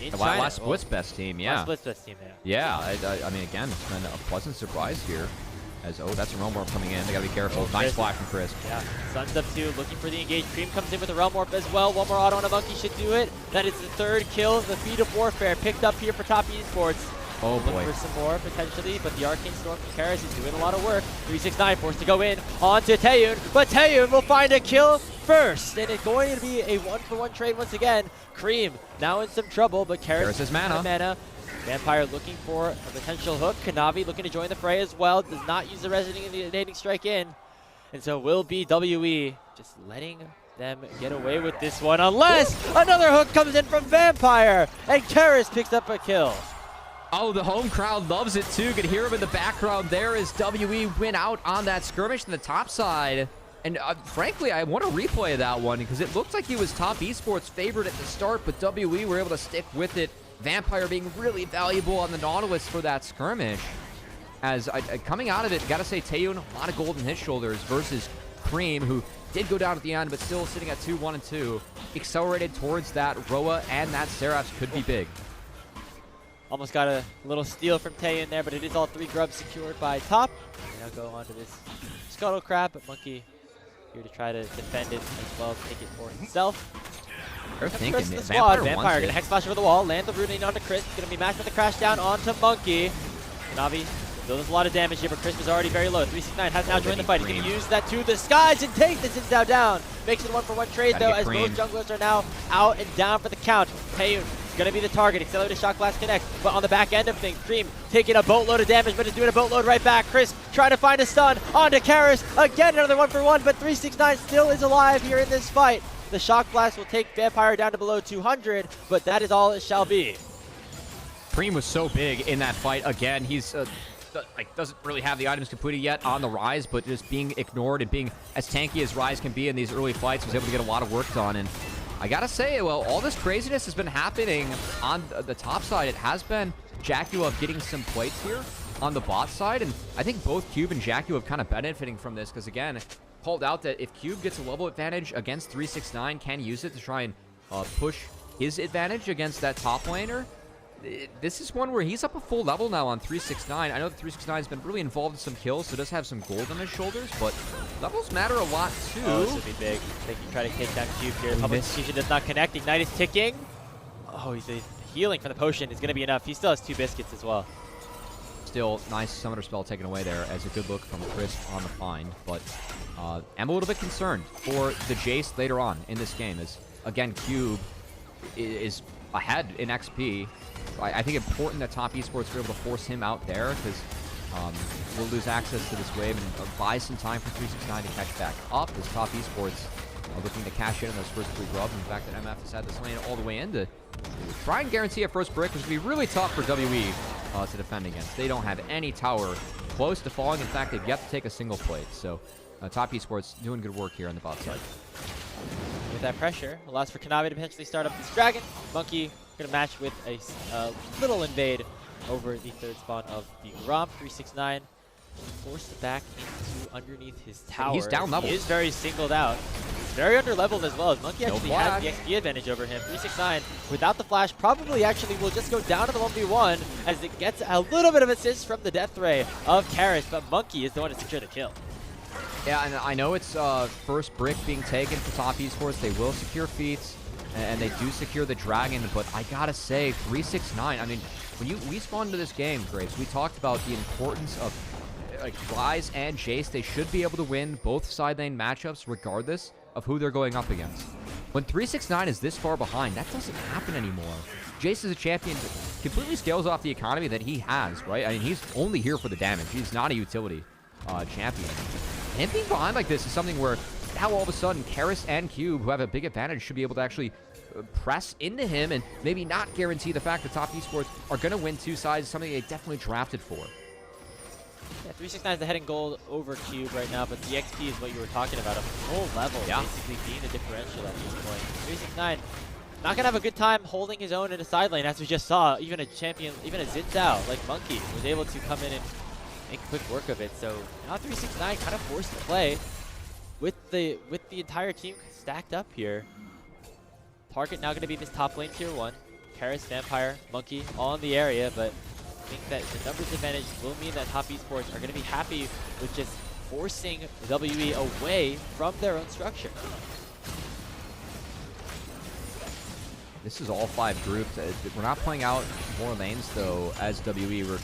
in China. Last Split's best team, yeah. Last Split's best team, yeah. I mean, again, it's been a pleasant surprise here. As, oh, that's a Realm Warp coming in. They gotta be careful. Nice flash from Chris. Yeah, Sun's up 2, looking for the engage. Cream comes in with a Realm Warp as well. One more auto on a Monkey should do it. That is the 3rd kill. The Feet of Warfare picked up here for top Esports. Oh boy. Looking for some more potentially, but the Arcane Storm from Karis is doing a lot of work. 369 forced to go in onto Taeyun, but Taeyun will find a kill first, and it's going to be a 1-for-1 trade once again. Cream now in some trouble, but Karis has mana. Vampire looking for a potential hook. Kanavi looking to join the fray as well. Does not use the resonating strike in. And so will be WE just letting them get away with this one, unless another hook comes in from Vampire, and Karis picks up a kill. Oh, the home crowd loves it too. Could hear him in the background there as WE went out on that skirmish on the top side. And frankly, I want to replay that one because it looked like he was top Esports favorite at the start, but WE were able to stick with it. Vampire being really valuable on the Nautilus for that skirmish. As coming out of it, gotta say, Taeyun, a lot of gold in his shoulders versus Cream, who did go down at the end, but still sitting at 2-1 and 2. Accelerated towards that Roa, and that Seraphs could be big. Almost got a little steal from Taeyun there, but it is all 3 grubs secured by top. Now go on to this Scuttle Crab, but Monkey here to try to defend it as well, take it for himself. They're thinking the squad. Vampire gonna hex flash over the wall, land the rune onto Chris. It's gonna be matched with the crash down onto Monkey. Navi does a lot of damage here, but Chris was already very low. 369 has now joined the fight. He's gonna use that to the skies and take this Xin down. Makes it a 1-for-1 trade though, as both junglers are now out and down for the count. Taeyun gonna be the target. Accelerated Shock Blast connects, but on the back end of things, Cream taking a boatload of damage, but is doing a boatload right back. Chris trying to find a stun onto Karis. Again, another 1-for-1, but 369 still is alive here in this fight. The Shock Blast will take Vampire down to below 200, but that is all it shall be. Cream was so big in that fight. Again, he's doesn't really have the items completed yet on the Rise, but just being ignored and being as tanky as Rise can be in these early fights, was able to get a lot of work done. And I gotta say, well, all this craziness has been happening on the top side. It has been Jaculov getting some plates here on the bot side, and I think both Cube and Jaculov kind of benefiting from this, because again, called out that if Cube gets a level advantage against 369, can use it to try and push his advantage against that top laner. This is one where he's up a full level now on 369. I know that 369 has been really involved in some kills, so does have some gold on his shoulders, but levels matter a lot too. Oh, this would be big. They can try to take down Cube here. Public Execution does not connect. Ignite is ticking. Oh, he's healing from the potion is going to be enough. He still has 2 biscuits as well. Still, nice summoner spell taken away there as a good look from Chris on the find, but I'm a little bit concerned for the Jace later on in this game, as again, Cube is ahead in XP. I think important that top Esports were able to force him out there, because we'll lose access to this wave and buy some time for 369 to catch back up, as top Esports looking to cash in on those first 3 grubs. And the fact that MF has had this lane all the way in to try and guarantee a first brick, which would be really tough for WE to defend against. They don't have any tower close to falling. In fact, they've yet to take a single plate. So top Esports doing good work here on the bot side. With that pressure, allows for Kanavi to potentially start up this dragon. Monkey gonna match with a little invade over the 3rd spawn of the Grom. 369 forced back into underneath his tower. And he's down level. He is very singled out. He's very under leveled as well, as Monkey actually has the XP advantage over him. 369 without the flash probably actually will just go down to the 1v1, as it gets a little bit of assist from the death ray of Karis, but Monkey is the one to secure the kill. Yeah, and I know it's first brick being taken for top Esports. They will secure feats, and they do secure the dragon, but I gotta say, 369, I mean, when we spawned into this game, Graves, we talked about the importance of like Rise and Jace. They should be able to win both side lane matchups regardless of who they're going up against. When 369 is this far behind, that doesn't happen anymore. Jace is a champion that completely scales off the economy that he has, right? I mean, he's only here for the damage. He's not a utility champion. And him being behind like this is something where now all of a sudden, Karis and Cube, who have a big advantage, should be able to actually press into him and maybe not guarantee the fact that Top Esports are going to win 2 sides, something they definitely drafted for. Yeah, 369 is the head and gold over Cube right now, but the XP is what you were talking about. A full level, basically being the differential at this point. 369 not going to have a good time holding his own in the side lane, as we just saw. Even a champion, even a Xin Zhao, like Monkey, was able to come in and make quick work of it. So now 369 kind of forced to play with the entire team stacked up here. Target now going to be this top lane tier 1. Karis, Vampire, Monkey, all in the area, but I think that the numbers advantage will mean that Top Esports are going to be happy with just forcing WE away from their own structure. This is all 5 groups. We're not playing out more lanes, though, as WE. We're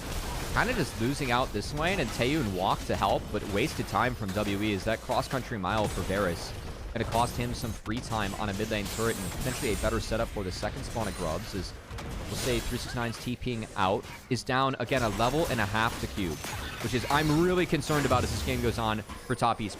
kind of just losing out this lane, and Taeyun walked to help, but wasted time from WE as that cross-country mile for Varus. Going to cost him some free time on a mid lane turret and potentially a better setup for the second spawn of Grubs, as we'll say 369's TPing out is down, again, a level and a half to Cube, which is I'm really concerned about as this game goes on for Top Esports.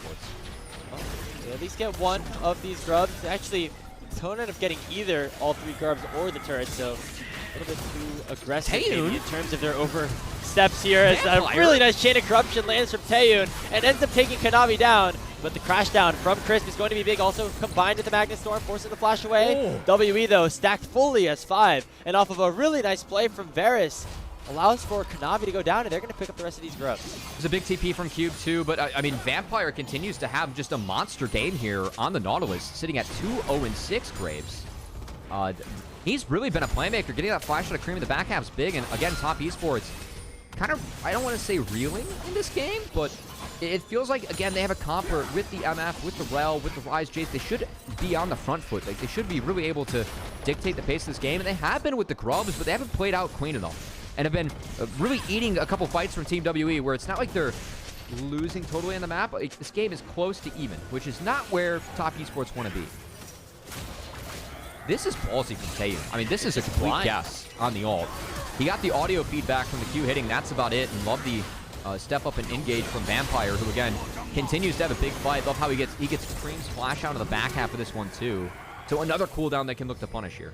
Well, they at least get one of these Grubs. Actually, opponent of getting either all 3 Grubs or the turret, so a little bit too aggressive maybe in terms of their oversteps here. As a really nice chain of corruption lands from Taeyun and ends up taking Kanavi down. But the crash down from Crisp is going to be big, also combined with the Magnet Storm, forcing the flash away. WE, though, stacked fully as 5, and off of a really nice play from Varus, allows for Kanavi to go down, and they're going to pick up the rest of these Grubs. There's a big TP from Cube, too, but, I mean, Vampire continues to have just a monster game here on the Nautilus, sitting at 2-0-6 Graves. He's really been a playmaker. Getting that flash out of Cream in the back half is big, and, again, Top Esports kind of, I don't want to say reeling in this game, but it feels like, again, they have a comper with the MF, with the Rel, with the Rise Jace. They should be on the front foot. Like, they should be really able to dictate the pace of this game, and they have been with the Grubs, but they haven't played out clean enough, and have been really eating a couple fights from Team WE, where it's not like they're losing totally on the map. This game is close to even, which is not where Top Esports want to be. This is ballsy from Taeyun. I mean, this is a complete guess on the ult. He got the audio feedback from the Q hitting. That's about it. And love the step up and engage from Vampire, who again continues to have a big fight. Love how he gets Cream's flash out of the back half of this one too. So another cooldown they can look to punish here.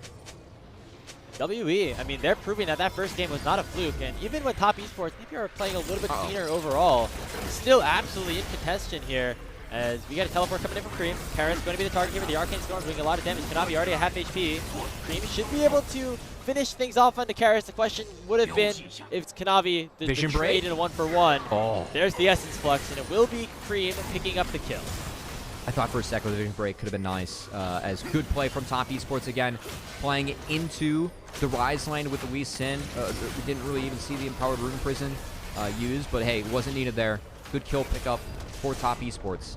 WE, I mean, they're proving that first game was not a fluke, and even with Top Esports, maybe are playing a little bit cleaner overall. Still absolutely in contention here, as we got a teleport coming in from Cream. Karen's going to be the target here with the Arcane Storm, doing a lot of damage. Kanavi already at half HP. Cream should be able to finish things off on the Karis. The question would have been if it's Kanavi the trade in a 1-for-1. Oh. There's the Essence Flux, and it will be Cream picking up the kill. I thought for a second the Vision Break could have been nice. As good play from Top Esports again, playing into the Rise lane with the Lee Sin. We didn't really even see the Empowered Rune Prison used, but hey, wasn't needed there. Good kill pickup for Top Esports.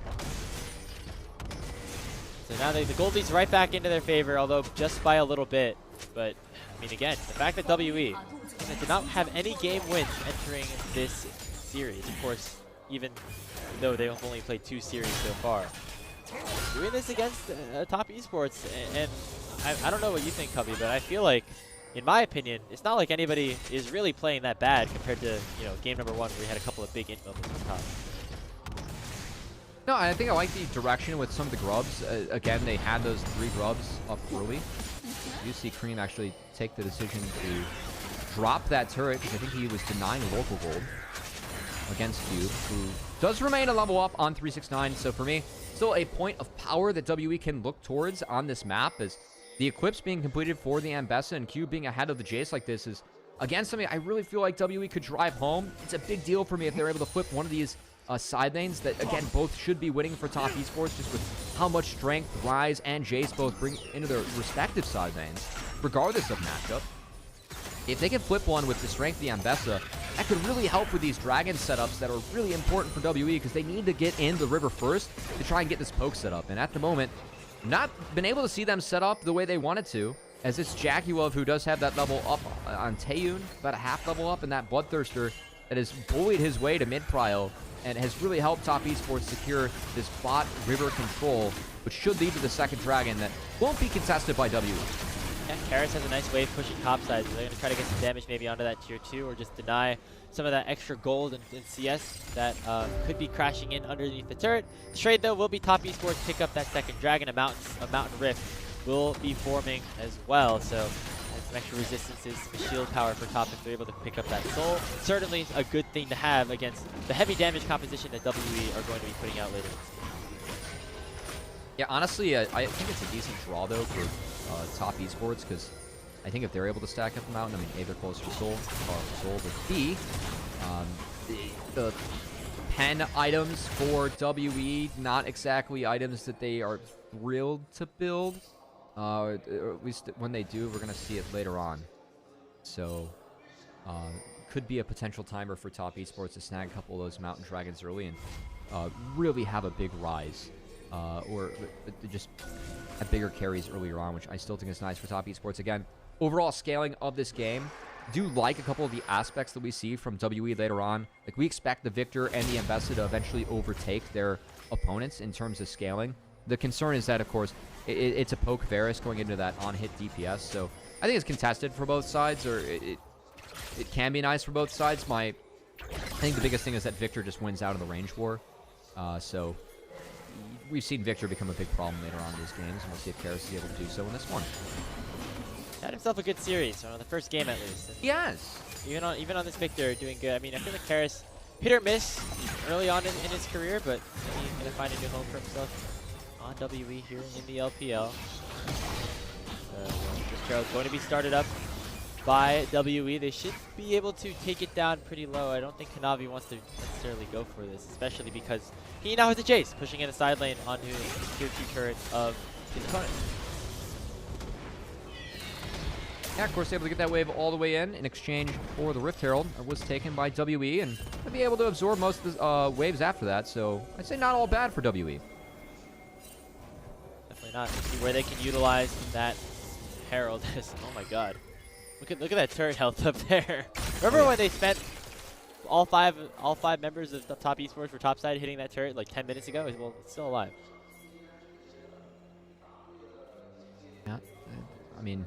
So now the gold leads right back into their favor, although just by a little bit. But, I mean, again, the fact that WE did not have any game wins entering this series, of course, even though they've only played 2 series so far. Doing this against Top Esports, and I don't know what you think, Cubby, but I feel like, in my opinion, it's not like anybody is really playing that bad compared to, game number 1 where we had a couple of big int moments on top. No, I think I like the direction with some of the Grubs. Again, they had those 3 Grubs up early. You see Cream actually take the decision to drop that turret, because I think he was denying local gold against Cube, who does remain a level up on 369. So for me, still a point of power that WE can look towards on this map, as the Eclipse being completed for the Ambessa and Cube being ahead of the Jace like this is, again, something I really feel like WE could drive home. It's a big deal for me if they're able to flip one of these side lanes that, again, both should be winning for Top Esports, just with how much strength Rise and Jace both bring into their respective side lanes, regardless of matchup. If they can flip one with the strength of the Ambessa, that could really help with these Dragon setups that are really important for WE, because they need to get in the river first to try and get this poke set up. And at the moment, not been able to see them set up the way they wanted to, as it's Jaguar who does have that level up on Taeyun, about a half level up, and that Bloodthirster that has bullied his way to mid-prio. and has really helped Top Esports secure this bot river control, which should lead to the second dragon that won't be contested by WE. Yeah, Karis has a nice wave pushing topside, so they're going to try to get some damage maybe onto that tier 2 or just deny some of that extra gold in CS that could be crashing in underneath the turret. The trade, though, will be Top Esports pick up that second dragon. A mountain rift will be forming as well, so some extra resistances, some shield power for top if they're able to pick up that soul. Certainly a good thing to have against the heavy damage composition that WE are going to be putting out later. Yeah, honestly, I think it's a decent draw, though, for Top Esports, because I think if they're able to stack up the mountain, I mean, A, they're closer to Soul, but B, the pen items for WE, not exactly items that they are thrilled to build. Or at least when they do, we're going to see it later on. So, could be a potential timer for Top Esports to snag a couple of those Mountain Dragons early and really have a big rise. Or just have bigger carries earlier on, which I still think is nice for Top Esports. Again, overall scaling of this game, do like a couple of the aspects that we see from WE later on. Like, we expect the Victor and the Ambessa to eventually overtake their opponents in terms of scaling. The concern is that, of course, it's a poke Varus going into that on-hit DPS, so I think it's contested for both sides, or it can be nice for both sides. I think the biggest thing is that Victor just wins out of the range war, so we've seen Victor become a big problem later on in these games, and we'll see if Karis is able to do so in this one. Had himself a good series, on the first game at least. Yes. Even on this Victor, doing good. I mean, I feel like Karis hit or miss early on in his career, but he's going to find a new home for himself on WE here in the LPL. This is going to be started up by WE. They should be able to take it down pretty low. I don't think Kanavi wants to necessarily go for this, especially because he now has a chase, pushing in a side lane onto the tier 2 turret of his opponent. Yeah, of course, able to get that wave all the way in exchange for the Rift Herald that was taken by WE, and to be able to absorb most of the waves after that, so I'd say not all bad for WE. Definitely not. Let's see where they can utilize that Herald. Oh my god. Look at that turret health up there. Remember when they spent all five members of the Top Esports for topside hitting that turret like 10 minutes ago? Well, it's still alive. Yeah, I mean,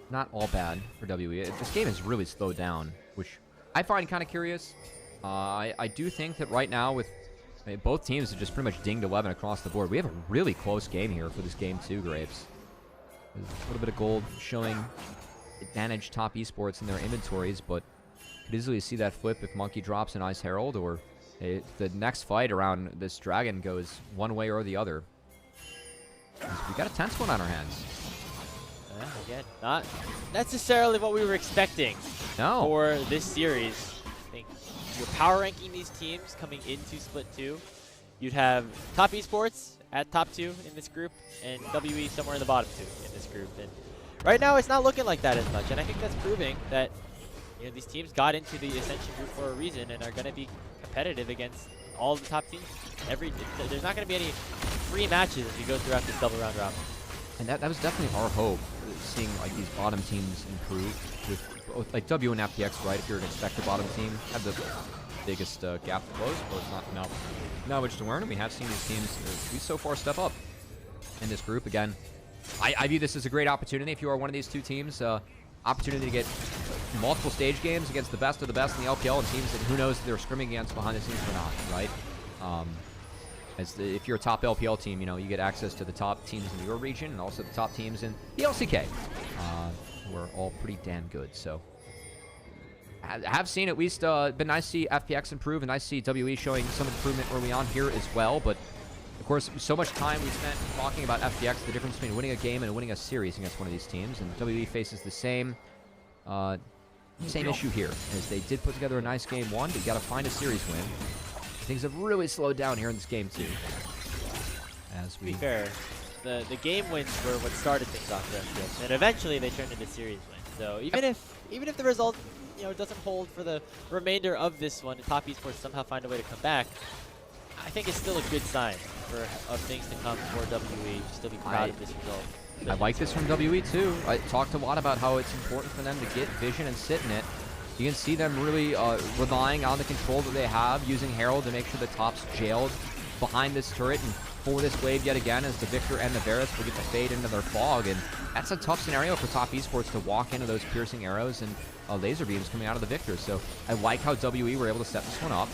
not all bad for WE. This game has really slowed down, which I find kind of curious. I do think that right now with both teams have just pretty much dinged 11 across the board. We have a really close game here for this game too, Grapes. There's a little bit of gold showing advantage Top Esports in their inventories, but could easily see that flip if Monkey drops an Ice Herald, or if the next fight around this dragon goes one way or the other. We got a tense one on our hands. Again, not necessarily what we were expecting for this series. I think you're power ranking these teams coming into Split 2. You'd have Top Esports at top 2 in this group, and WE somewhere in the bottom 2 in this group. And right now, it's not looking like that as much, and I think that's proving that these teams got into the Ascension group for a reason and are going to be competitive against all the top teams. There's not going to be any free matches as we go throughout this double round robin. And that was definitely our hope, seeing like these bottom teams improve with both, like W and FPX, right? If you're an expected bottom team, have the biggest gap to close, but it's not much to learn, and we have seen these teams at least so far step up in this group. Again, I view this as a great opportunity if you are one of these two teams. Opportunity to get multiple stage games against the best of the best in the LPL, and teams that who knows if they're scrimming against behind the scenes or not, right? If you're a top LPL team, you get access to the top teams in your region and also the top teams in the LCK, who are all pretty damn good. So I have seen at least been nice to see FPX improve, and nice to see WE showing some improvement early on here as well. But of course, so much time we spent talking about FPX, the difference between winning a game and winning a series against one of these teams, and WE faces the same issue here, as they did put together a nice game one, but you got to find a series win. Things have really slowed down here in this game too. To be fair, the game wins were what started things off for FPX, and eventually they turned into series wins. So even if the result doesn't hold for the remainder of this one, and Top Esports somehow find a way to come back, I think it's still a good sign of things to come for WE. Still be proud of this result. I like this from WE too. I talked a lot about how it's important for them to get vision and sit in it. You can see them really relying on the control that they have, using Herald to make sure the top's jailed behind this turret and for this wave yet again as the Victor and the Varus will get to fade into their fog. And that's a tough scenario for top esports to walk into those piercing arrows and laser beams coming out of the Victor. So I like how WE were able to set this one up.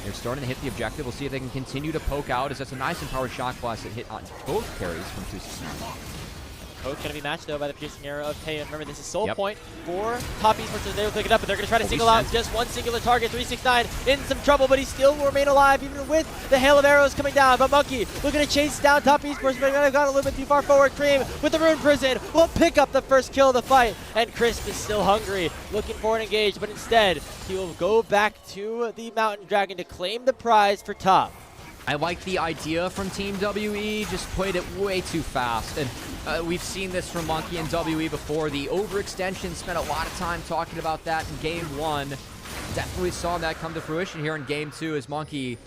They're starting to hit the objective. We'll see if they can continue to poke out, as that's a nice empowered shock blast that hit on both carries from 269. Poke going to be matched, though, by the piercing arrow of Taeyeon. Remember, this is soul point for top esports. They will pick it up, but they're going to try to single out just one singular target. 369 in some trouble, but he still will remain alive, even with the hail of arrows coming down. But Monkey looking to chase down top esports, but he got a little bit too far forward. Cream with the Rune Prison will pick up the first kill of the fight, and Crisp is still hungry, looking for an engage, but instead, he will go back to the Mountain Dragon to claim the prize for top. I like the idea from Team WE, just played it way too fast. And we've seen this from Monkey and WE before. The overextension, spent a lot of time talking about that in Game 1. Definitely saw that come to fruition here in Game 2 as Monkey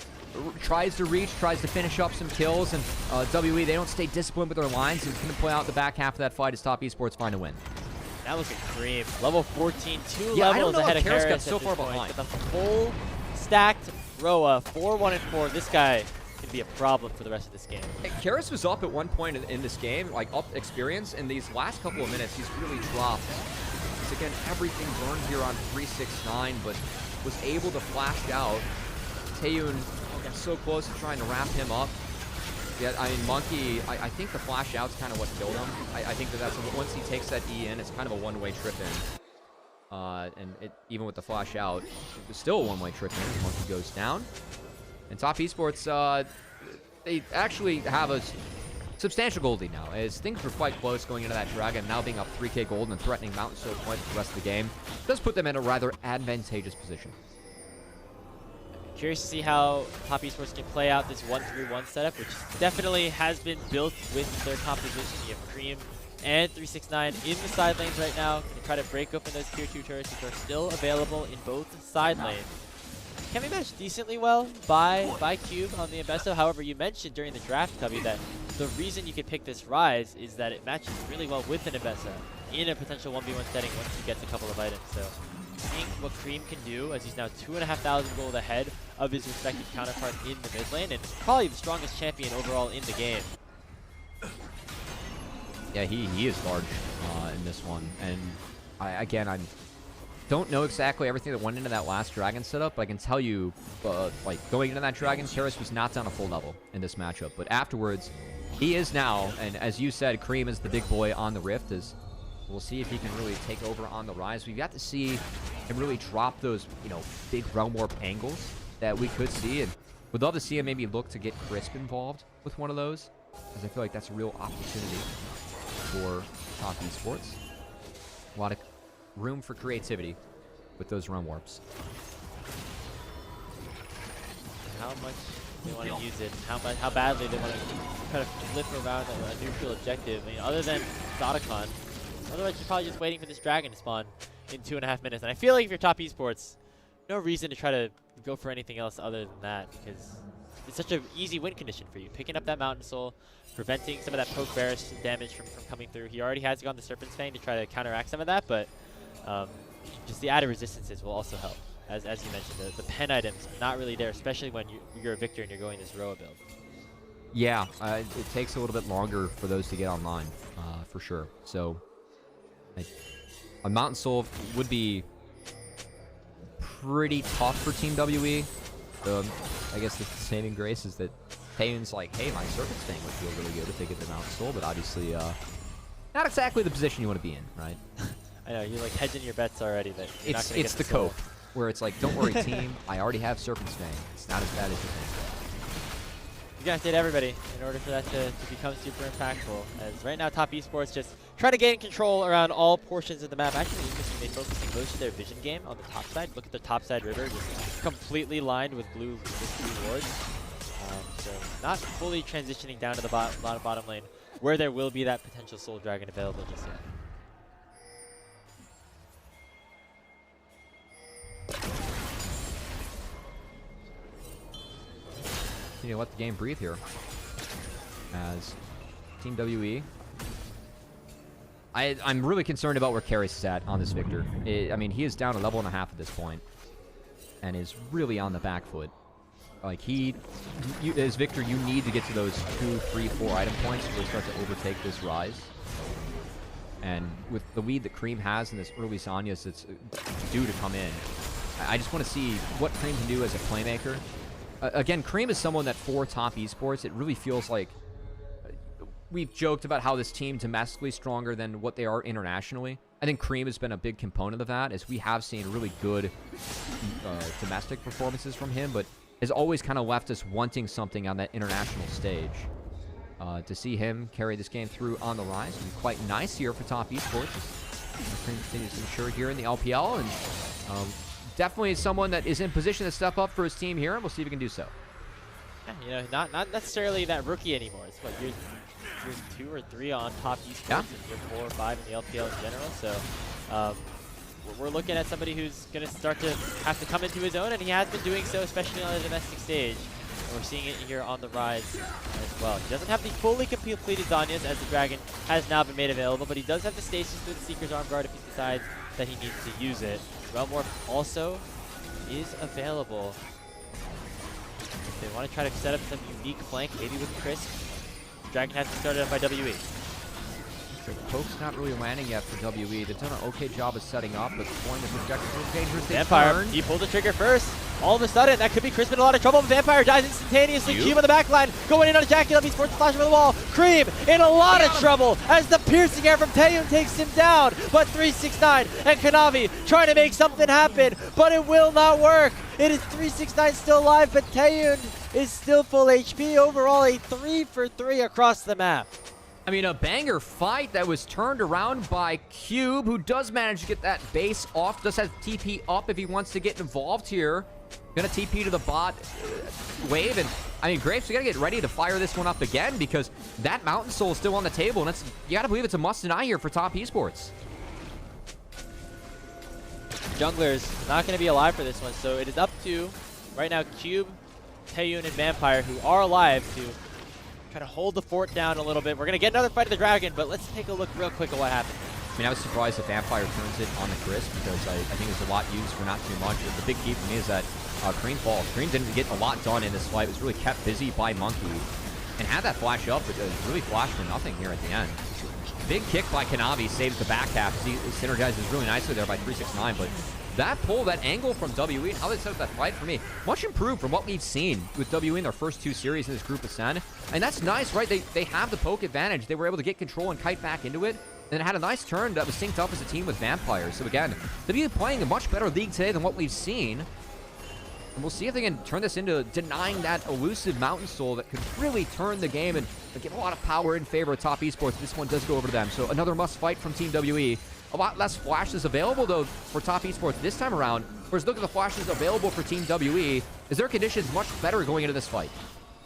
tries to reach, tries to finish up some kills. And WE, they don't stay disciplined with their lines. It's going to play out the back half of that fight as top esports find a win. That was a cream. Level 14, two yeah, levels ahead of Harris got so far point, behind. with a full stacked Roa, 4-1 and 4. This guy can be a problem for the rest of this game. Karis was up at one point in this game, like up experience. In these last couple of minutes, he's really dropped. Because again, everything burned here on 369, but was able to flash out. Taeyeon got so close to trying to wrap him up. Yeah, I mean, Monkey, I think the flash out's kind of what killed him. I think that's once he takes that E in, it's kind of a one-way trip in. And even with the flash out, it was still a one-way trip in. Monkey goes down. And top esports, they actually have a substantial gold lead now, as things were quite close going into that Dragon, now being up 3k gold and threatening Mountain Soul Point for the rest of the game. Does put them in a rather advantageous position. Curious to see how top esports can play out this 1-3-1 setup, which definitely has been built with their composition. You have Cream and 369 in the side lanes right now. Can try to break open those tier 2 turrets, which are still available in both side lanes. Can be matched decently well by Cube on the Investo. However, you mentioned during the draft, Cubby, that the reason you could pick this Rise is that it matches really well with an Investo in a potential 1v1 setting once he gets a couple of items. So, seeing what Cream can do, as he's now 2,500 gold ahead of his respective counterpart in the mid lane, and probably the strongest champion overall in the game. Yeah, he is large in this one, and I don't know exactly everything that went into that last Dragon setup, but I can tell you, like, going into that Dragon, Karis was not down a full level in this matchup. But afterwards, he is now, and as you said, Cream is the big boy on the Rift. As we'll see if he can really take over on the Rise. We've got to see him really drop those, big Realm Warp angles that we could see. And would love to see him maybe look to get Crisp involved with one of those, because I feel like that's a real opportunity for top esports. A lot of room for creativity with those Realm Warps. How much they want to use it, how badly they want to try to flip around a neutral objective. I mean, other than Zotacon, otherwise you're probably just waiting for this Dragon to spawn in 2.5 minutes. And I feel like if you're top esports, no reason to try to go for anything else other than that, because it's such an easy win condition for you. Picking up that Mountain Soul, preventing some of that poke Varus damage from coming through. He already has gone the Serpent's Fang to try to counteract some of that, but just the added resistances will also help. As you mentioned, the pen items not really there, especially when you're a Victor and you're going this Roa build. Yeah, it takes a little bit longer for those to get online, for sure. So, a Mountain Soul would be pretty tough for Team WE. I guess the saving grace is that Taeyeon's like, hey, my Serpent's Fang would feel really good if they get the Mountain Soul, but obviously not exactly the position you want to be in, right? I know, you're like hedging your bets already, but you're not gonna it's get the cope, where it's like, don't worry, team, I already have Serpent's Fang. It's not as bad as you think. You gotta hit everybody in order for that to become super impactful. As right now, top esports just try to gain control around all portions of the map. Actually, interesting, they focusing most of their vision game on the top side. Look at the top side river, just completely lined with blue wards. So not fully transitioning down to the bottom lane, where there will be that potential Soul Dragon available just yet. You know, let the game breathe here. As Team WE, I'm really concerned about where Karras is at on this Victor. I mean, he is down a level and a half at this point, and is really on the back foot. Like, as Victor, you need to get to those 2, 3, 4 item points to really start to overtake this Rise. And with the lead that Cream has in this early Zhonya's that's due to come in, I just want to see what Cream can do as a playmaker. Again, Cream is someone that for top esports, it really feels like we've joked about how this team domestically stronger than what they are internationally. I think Cream has been a big component of that, as we have seen really good domestic performances from him, but has always kind of left us wanting something on that international stage. To see him carry this game through on the Rise would be quite nice here for top esports, as Cream continues to mature here in the LPL, and definitely someone that is in position to step up for his team here, and we'll see if he can do so. Yeah, you know, not necessarily that rookie anymore. It's what, year 2 or 3 on top esports, yeah. And year 4 or 5 in the LPL in general. So we're looking at somebody who's going to start to have to come into his own, and he has been doing so, especially on the domestic stage. And we're seeing it here on the Rise as well. He doesn't have the fully completed Zhonya's, as the Dragon has now been made available, but he does have the Stasis with the Seeker's Arm Guard if he decides that he needs to use it. Realmorph also is available if they want to try to set up some unique flank, maybe with Chris. Dragon has to start it up by WE. So the poke's not really landing yet for WE. They've done an okay job of setting up, but going the projectors is dangerous. Vampire, he pulled the trigger first. All of a sudden, that could be Chris in a lot of trouble. Vampire dies instantaneously. Cube on the back line, going in on a Jackie. Esports flash over the wall. Cream in a lot of trouble as the piercing air from Taeyun takes him down. But 369 and Kanavi trying to make something happen, but it will not work. It is 369 still alive, but Taeyun is still full HP. Overall, a 3 for 3 across the map. I mean, a banger fight that was turned around by Cube, who does manage to get that base off. Does have TP up if he wants to get involved here. Gonna TP to the bot wave, and I mean, Grapes, we gotta get ready to fire this one up again, because that Mountain Soul is still on the table, and you gotta believe it's a must-deny here for top esports. Jungler's not gonna be alive for this one, so it is up to, right now, Cube, Taeyun, and Vampire, who are alive, to try to hold the fort down a little bit. We're going to get another fight of the Dragon, but let's take a look real quick at what happened. I mean, I was surprised if Vampire turns it on the Chris, because I think it's a lot used for not too much. The big key for me is that Cream falls. Cream didn't get a lot done in this fight. It was really kept busy by Monkey, and had that flash up, but it was really flashed for nothing here at the end. Big kick by Kanavi saves the back half. He synergizes really nicely there by 369, but that pull, that angle from WE, and how they set up that fight, for me, much improved from what we've seen with WE in their first 2 series in this group of Sen. And that's nice, right? They have the poke advantage. They were able to get control and kite back into it, and it had a nice turn that was synced up as a team with Vampire. So again, WE playing a much better league today than what we've seen. And we'll see if they can turn this into denying that elusive Mountain Soul that could really turn the game and give a lot of power in favor of top esports. This one does go over to them. So another must fight from Team WE. A lot less flashes available, though, for top esports this time around. Whereas look at the flashes available for Team WE. Is their conditions much better going into this fight?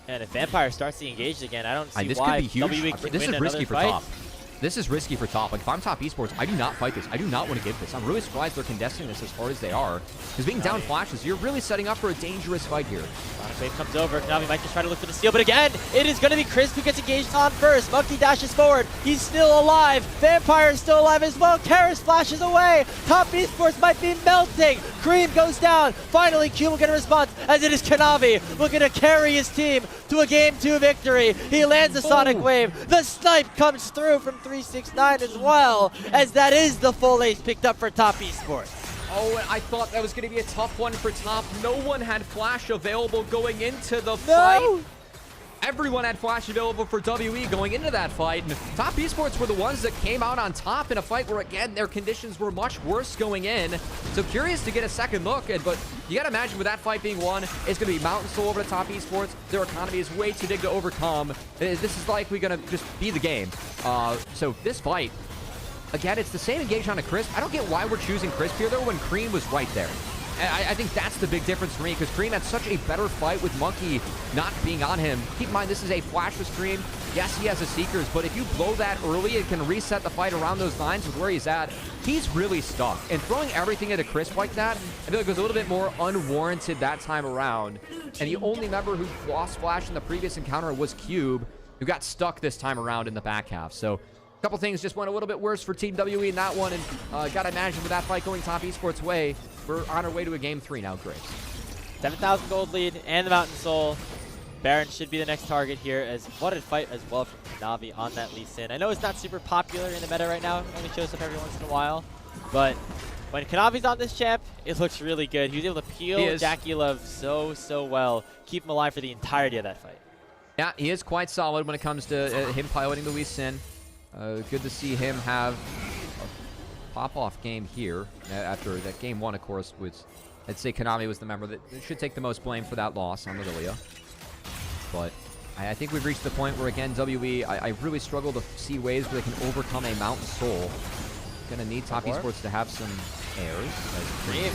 And if Vampire starts to engage again, I don't see this why could be huge. WE can This win is risky for fight. top. This is risky for top. Like, if I'm top esports, I do not fight this. I do not want to give this. I'm really surprised they're contesting this as hard as they are. Because being down flashes, you're really setting up for a dangerous fight here. Sonic Wave comes over. Kanavi might just try to look for the steal, but again, it is going to be Chris who gets engaged on first. Monkey dashes forward. He's still alive. Vampire is still alive as well. Karras flashes away. Top esports might be melting. Cream goes down. Finally, Cube will get a response, as it is Kanavi looking to carry his team to a Game 2 victory. He lands a Sonic Wave. The snipe comes through from 369 as well, as that is the full ace picked up for top esports. Oh, and I thought that was going to be a tough one for top. No one had flash available going into the fight. Everyone had flash available for WE going into that fight, and top esports were the ones that came out on top in a fight where, again, their conditions were much worse going in. So curious to get a second look, but you got to imagine with that fight being won, it's going to be Mountain Soul over to top esports. Their economy is way too big to overcome. This is likely going to just be the game. So this fight, again, it's the same engage on a Crisp. I don't get why we're choosing Crisp here, though, when Cream was right there. I think that's the big difference for me, because Cream had such a better fight with Monkey not being on him. Keep in mind, this is a flashless Cream. Yes, he has a Seekers, but if you blow that early, it can reset the fight around those lines with where he's at. He's really stuck. And throwing everything at a Crisp like that, I feel like it was a little bit more unwarranted that time around. And the only member who lost Flash in the previous encounter was Cube, who got stuck this time around in the back half. So couple things just went a little bit worse for Team WE in that one, and gotta imagine with that fight going Top Esports' way, we're on our way to a Game 3 now, Graves. 7,000 gold lead and the Mountain Soul. Baron should be the next target here, as what a fight as well from Navi on that Lee Sin. I know it's not super popular in the meta right now, it only shows up every once in a while, but when Kanavi's on this champ, it looks really good. He was able to peel Jackie Love so well, keep him alive for the entirety of that fight. Yeah, he is quite solid when it comes to him piloting the Lee Sin. Good to see him have a pop-off game here after that game 1, of course, was, I'd say Konami was the member that should take the most blame for that loss on Lilia. But I think we've reached the point where, again, WE, I really struggle to see ways where they can overcome a Mountain Soul. Gonna need Top Esports to have some airs. Dream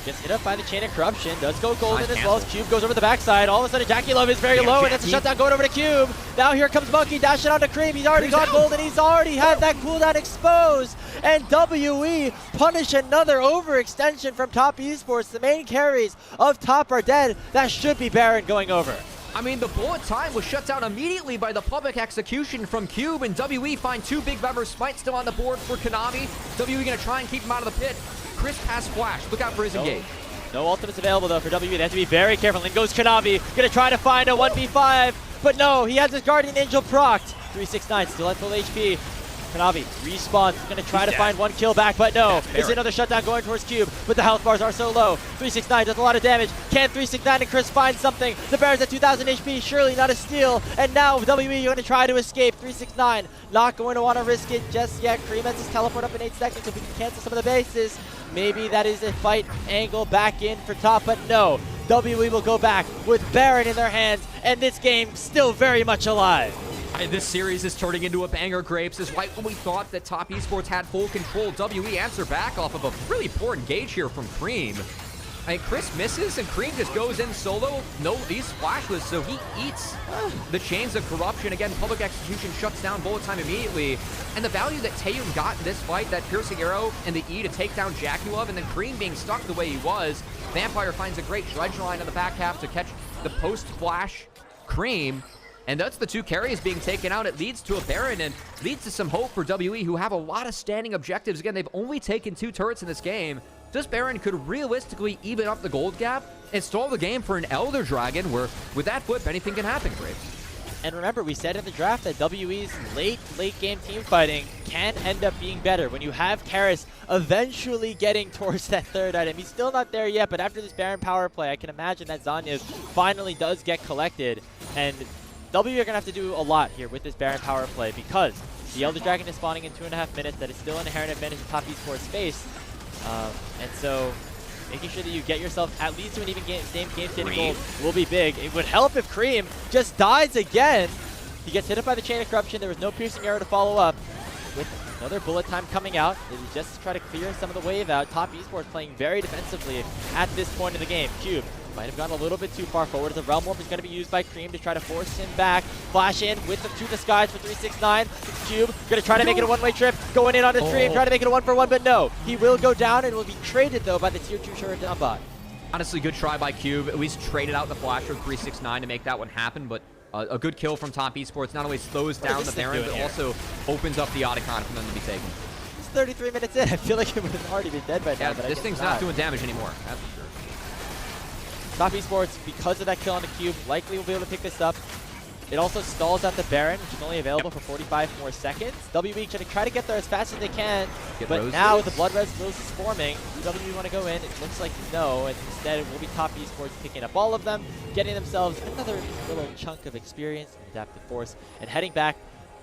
gets hit up by the Chain of Corruption, does go golden as well as Cube goes over the backside. All of a sudden, Jackie Love is very low, and that's a shutdown going over to Cube. Now here comes Monkey, dashing out to Cream. He's already got golden, he's already had that cooldown exposed. And WE punish another overextension from Top Esports. The main carries of Top are dead. That should be Baron going over. I mean, the bullet time was shut down immediately by the public execution from Cube, and WE find 2 big members. Smite still on the board for Konami. WE gonna try and keep him out of the pit. Chris has flash. Look out for his engage. No ultimates available, though, for WE. They have to be very careful. In goes Konami. Gonna try to find a 1v5, but no, he has his Guardian Angel procced. 369 still at full HP. Konami respawns, gonna try to find 1 kill back, but no. It's another shutdown going towards Cube, but the health bars are so low. 369 does a lot of damage. Can 369 and Chris find something? The Baron's at 2,000 HP, surely not a steal. And now WE going to try to escape. 369 not going to want to risk it just yet. Cream has his teleport up in 8 seconds, if we can cancel some of the bases. Maybe that is a fight angle back in for top, but no. WE will go back with Baron in their hands, and this game still very much alive. This series is turning into a banger, Grapes. Is right when we thought that Top Esports had full control. WE answer back off of a really poor engage here from Cream. I mean, Chris misses, and Cream just goes in solo. No, he's flashless, so he eats the chains of corruption. Again, public execution shuts down bullet time immediately. And the value that Taeyum got in this fight, that piercing arrow and the E to take down Jackie Love, and then Cream being stuck the way he was. Vampire finds a great dredge line on the back half to catch the post-flash Cream. And that's the 2 carries being taken out. It leads to a Baron and leads to some hope for WE, who have a lot of standing objectives. Again, they've only taken 2 turrets in this game. This Baron could realistically even up the gold gap and stall the game for an Elder Dragon, where with that flip, anything can happen, Graves. And remember, we said in the draft that WE's late game team fighting can end up being better when you have Karis eventually getting towards that 3rd item. He's still not there yet, but after this Baron power play, I can imagine that Zanya's finally does get collected. And W are going to have to do a lot here with this Baron power play, because the Elder Dragon is spawning in 2.5 minutes. That is still an inherent advantage in Top Esports space. And so making sure that you get yourself at least to an even same game stating gold will be big. It would help if Cream just dies again. He gets hit up by the Chain of Corruption. There was no piercing arrow to follow up with another bullet time coming out. It is just to try to clear some of the wave out. Top Esports playing very defensively at this point in the game. Cube might have gone a little bit too far forward. The Realm Warp is going to be used by Cream to try to force him back. Flash in with the to the skies for 369. Cube going to try to make it a one-way trip. Going in on his Dream, trying to make it a 1-for-1, but no. He will go down and will be traded, though, by the tier 2 Shuriken bot. Honestly, good try by Cube. At least traded out the flash from 369 to make that one happen, but a good kill from Top Esports not only slows down the Baron, but also opens up the Otacon for them to be taken. It's 33 minutes in. I feel like it would have already been dead by now. Yeah, this thing's not doing damage anymore. That's for sure. Top Esports, because of that kill on the Cube, likely will be able to pick this up. It also stalls out the Baron, which is only available for 45 more seconds. WE going to try to get there as fast as they can, but now the Blood Res is forming. WE want to go in? It looks like no, and instead it will be Top Esports picking up all of them, getting themselves another little chunk of experience and adaptive force, and heading back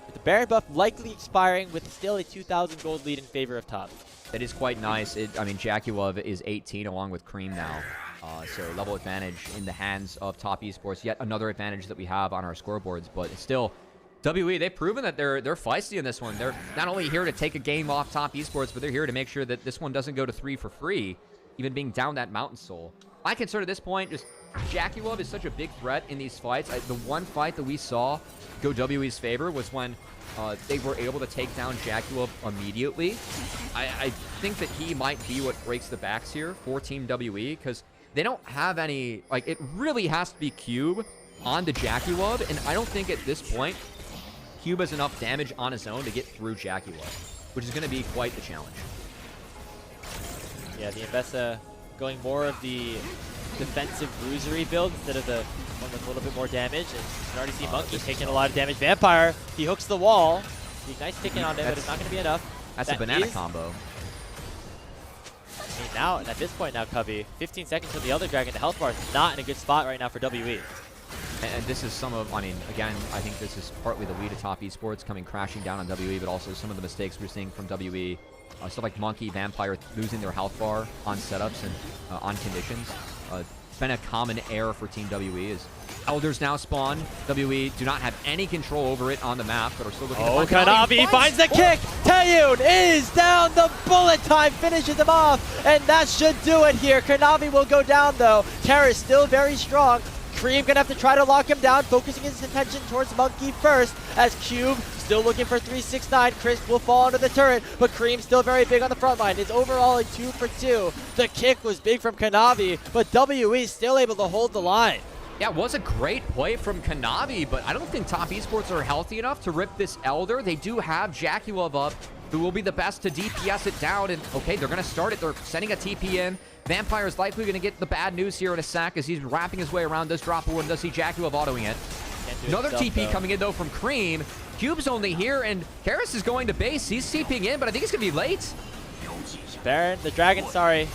with the Baron buff likely expiring with still a 2,000 gold lead in favor of Top. That is quite nice. I mean, Jackie Love is 18 along with Cream now. So level advantage in the hands of Top Esports. Yet another advantage that we have on our scoreboards. But it's still, WE, they've proven that they're feisty in this one. They're not only here to take a game off Top Esports, but they're here to make sure that this one doesn't go to 3 for free, even being down that Mountain Soul. I consider at this point, just Jackie Love is such a big threat in these fights. The one fight that we saw go WE's favor was when they were able to take down Jackie Love immediately. I think that he might be what breaks the backs here for Team WE, because they don't have any, like, it really has to be Cube on the Jackie Love, and I don't think at this point Cube has enough damage on his own to get through Jaguar, which is going to be quite the challenge. Yeah, the Investa going more of the defensive bruisery build instead of the one with a little bit more damage. And you can already see Monkey taking a lot of damage. Vampire, he hooks the wall. Nice taking on him, but it's not going to be enough. That's a banana combo. I mean, now, at this point now, Cubby, 15 seconds for the Elder Dragon. The health bar is not in a good spot right now for WE. And this is some of, I mean, again, I think this is partly the lead of top esports coming crashing down on WE, but also some of the mistakes we're seeing from WE. Stuff like Monkey, Vampire losing their health bar on setups and on conditions. It's been a common error for Team WE is Elders now spawn. WE do not have any control over it on the map, but are still looking to find Kanavi finds the kick. Taeyun is down. The bullet time finishes him off, and that should do it here. Kanavi will go down, though. Terrace still very strong. Cream gonna have to try to lock him down, focusing his attention towards Monkey first, as Cube still looking for 369. Chris will fall under the turret, but Cream still very big on the front line. It's overall a 2 for 2. The kick was big from Kanavi, but WE still able to hold the line. Yeah, it was a great play from Kanavi, but I don't think top esports are healthy enough to rip this Elder. They do have Jaculov up, who will be the best to DPS it down, and okay, they're gonna start it. They're sending a TP in. Vampire is likely going to get the bad news here in a sec as he's wrapping his way around. Does drop one, does see Jaculov autoing it. Another TP coming in, though, from Cream. Cube's only here, and Karis is going to base. He's TPing in, but I think he's going to be late. Baron, the Dragon, sorry.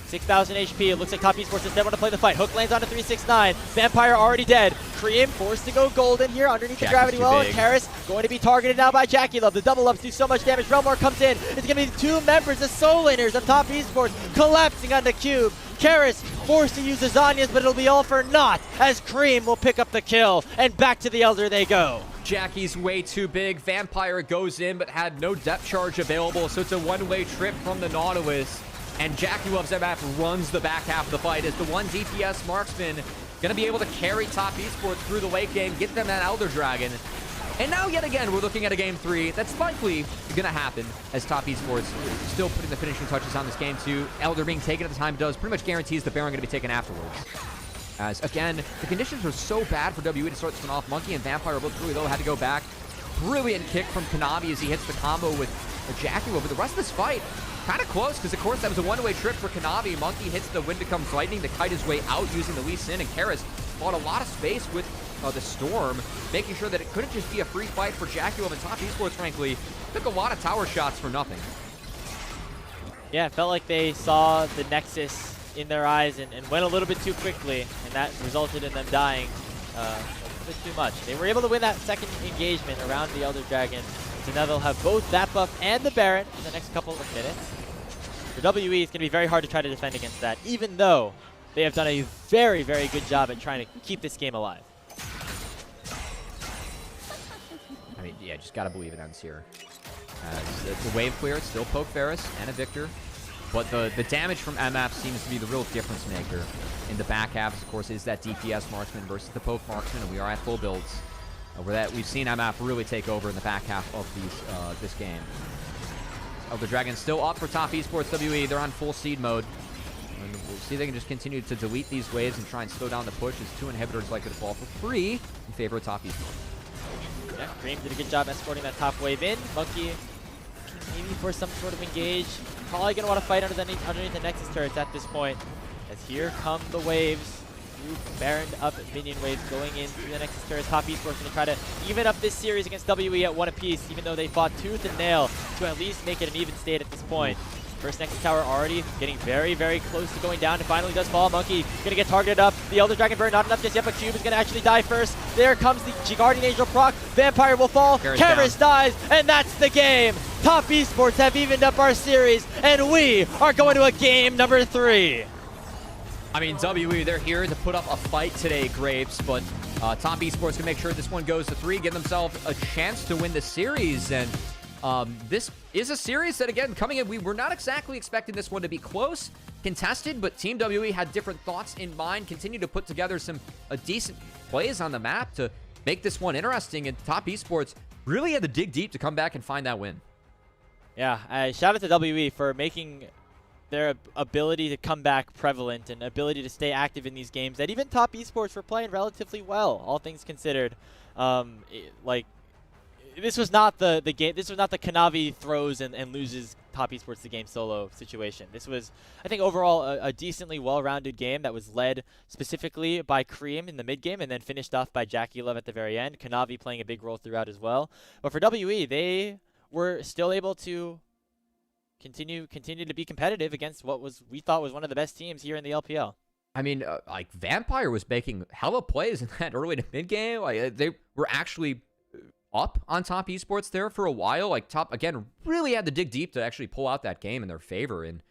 6,000 HP. It looks like top esports instead want to play the fight. Hook lands onto 369. Vampire already dead. Cream forced to go golden here underneath the gravity well. And Karis going to be targeted now by Jaculov. The double ups do so much damage. Relmore comes in. It's going to be two members, the soul laners of top esports, collapsing on the Cube. Karis forced to use the Zanyas, but it'll be all for naught as Cream will pick up the kill. And back to the Elder they go. Jackie's way too big. Vampire goes in, but had no depth charge available, so it's a one-way trip from the Nautilus. And Jaculov's MF runs the back half of the fight as the one DPS marksman going to be able to carry top esports through the late game, get them that Elder Dragon. And now, yet again, we're looking at a game 3 that's likely going to happen as top esports still putting the finishing touches on this game 2. Elder being taken at the time does pretty much guarantees the Baron going to be taken afterwards. As, again, the conditions were so bad for WE to start this one off. Monkey and Vampire both really low, had to go back. Brilliant kick from Kanavi as he hits the combo with Jaculov. But the rest of this fight, kind of close, because of course that was a one-way trip for Kanavi. Monkey hits the Wind Becomes Lightning to kite his way out using the Lee Sin, and Karis fought a lot of space with the Storm, making sure that it couldn't just be a free fight for Jaculov. And top esports, frankly, took a lot of tower shots for nothing. Yeah, it felt like they saw the Nexus in their eyes and went a little bit too quickly, and that resulted in them dying a little bit too much. They were able to win that second engagement around the Elder Dragon, so now they'll have both that buff and the Baron in the next couple of minutes. For WE, it's going to be very hard to try to defend against that, even though they have done a very, very good job at trying to keep this game alive. I mean, yeah, just got to believe it ends here. The wave clear, it's still Poke Ferris and a Victor. But the damage from MF seems to be the real difference maker in the back half. Of course, is that DPS marksman versus the Poke marksman, and we are at full builds. Where that we've seen MF really take over in the back half of this game. Elder Dragon still up for top esports WE. They're on full seed mode. And we'll see if they can just continue to delete these waves and try and slow down the push as 2 inhibitors likely to fall for free in favor of top esports. Yeah, Cream did a good job escorting that top wave in. Monkey aiming for some sort of engage. Probably going to want to fight underneath the Nexus turrets at this point. As here come the waves. Baron up minion waves going in through the Nexus turrets. Top esports going to try to even up this series against WE at 1 apiece, even though they fought tooth and nail to at least make it an even state at this point. First Nexus tower already getting very, very close to going down. It finally does fall. Monkey going to get targeted up. The Elder Dragon burn not enough just yet, but Cube is going to actually die first. There comes the Guardian Angel proc. Vampire will fall. Karis dies, and that's the game. Top esports have evened up our series, and we are going to a game number 3. I mean, WE, they're here to put up a fight today, Grapes, but top esports can make sure this one goes to 3, give themselves a chance to win the series. And this is a series that, again, coming in, we were not exactly expecting this one to be close, contested, but Team WE had different thoughts in mind, continued to put together some decent plays on the map to make this one interesting, and top esports really had to dig deep to come back and find that win. Yeah, shout out to WE for making their ability to come back prevalent and ability to stay active in these games that even top esports were playing relatively well, all things considered. this was not the game. This was not the Kanavi throws and loses Top Esports the game solo situation. This was, I think, overall a decently well-rounded game that was led specifically by Cream in the mid game and then finished off by Jackie Love at the very end. Kanavi playing a big role throughout as well. But for WE, they were still able to continue to be competitive against what we thought was one of the best teams here in the LPL. I mean, like Vampire was making hella plays in that early to mid game. Like they were actually up on Top Esports there for a while. Like Top again really had to dig deep to actually pull out that game in their favor, and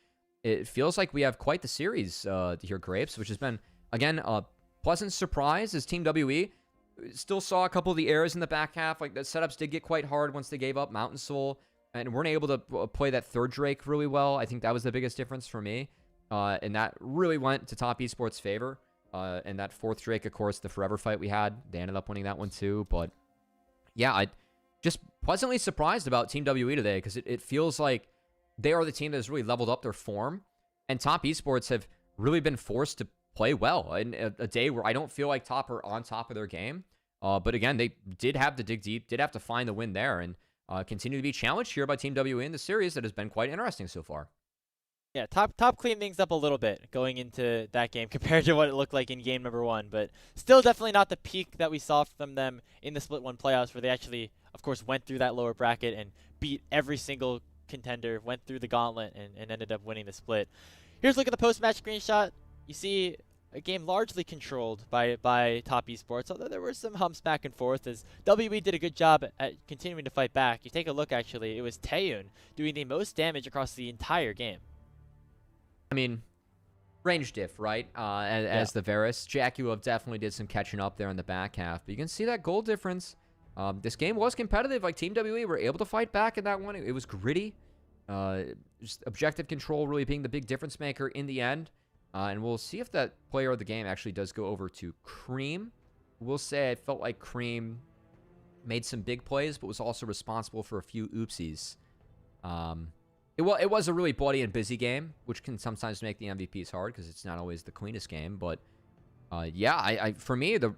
it feels like we have quite the series here, Grapes, which has been again a pleasant surprise as Team WE still saw a couple of the errors in the back half. Like the setups did get quite hard once they gave up Mountain Soul and weren't able to play that third Drake really well. I think that was the biggest difference for me. And that really went to Top Esports' favor. And that fourth Drake, of course, the Forever fight we had, they ended up winning that one too. But yeah, I just pleasantly surprised about Team WE today because it feels like they are the team that has really leveled up their form. And Top Esports have really been forced to play well in a day where I don't feel like Top are on top of their game. But again, they did have to dig deep, did have to find the win there, and continue to be challenged here by Team WE in the series that has been quite interesting so far. Yeah, top cleaned things up a little bit going into that game compared to what it looked like in game number 1, but still definitely not the peak that we saw from them in the Split 1 playoffs where they actually, of course, went through that lower bracket and beat every single contender, went through the gauntlet, and ended up winning the split. Here's a look at the post-match screenshot. You see a game largely controlled by Top Esports, although there were some humps back and forth as WE did a good job at continuing to fight back. You take a look, actually, it was Taeyun doing the most damage across the entire game. I mean, range diff, right? As the Varus. Jackie Love definitely did some catching up there in the back half. But you can see that goal difference. This game was competitive. Like, Team WE were able to fight back in that one. It was gritty. Just objective control really being the big difference maker in the end. And we'll see if that player of the game actually does go over to Cream. We'll say I felt like Cream made some big plays, but was also responsible for a few oopsies. It was a really bloody and busy game, which can sometimes make the MVPs hard because it's not always the cleanest game. But yeah, for me, the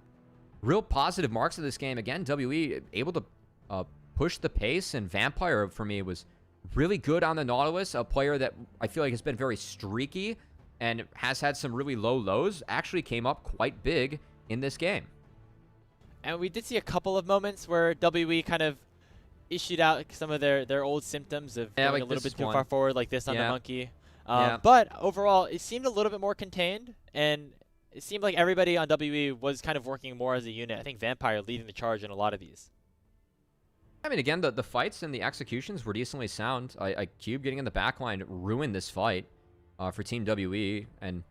real positive marks of this game, again, WE able to push the pace, and Vampire, for me, was really good on the Nautilus, a player that I feel like has been very streaky and has had some really low lows, actually came up quite big in this game. And we did see a couple of moments where WE kind of issued out some of their old symptoms of going like a little bit too one. far forward, like this on the monkey. Yeah. But overall, it seemed a little bit more contained, and it seemed like everybody on WE was kind of working more as a unit. I think Vampire leading the charge in a lot of these. I mean, again, the fights and the executions were decently sound. Cube getting in the backline ruined this fight for Team WE, and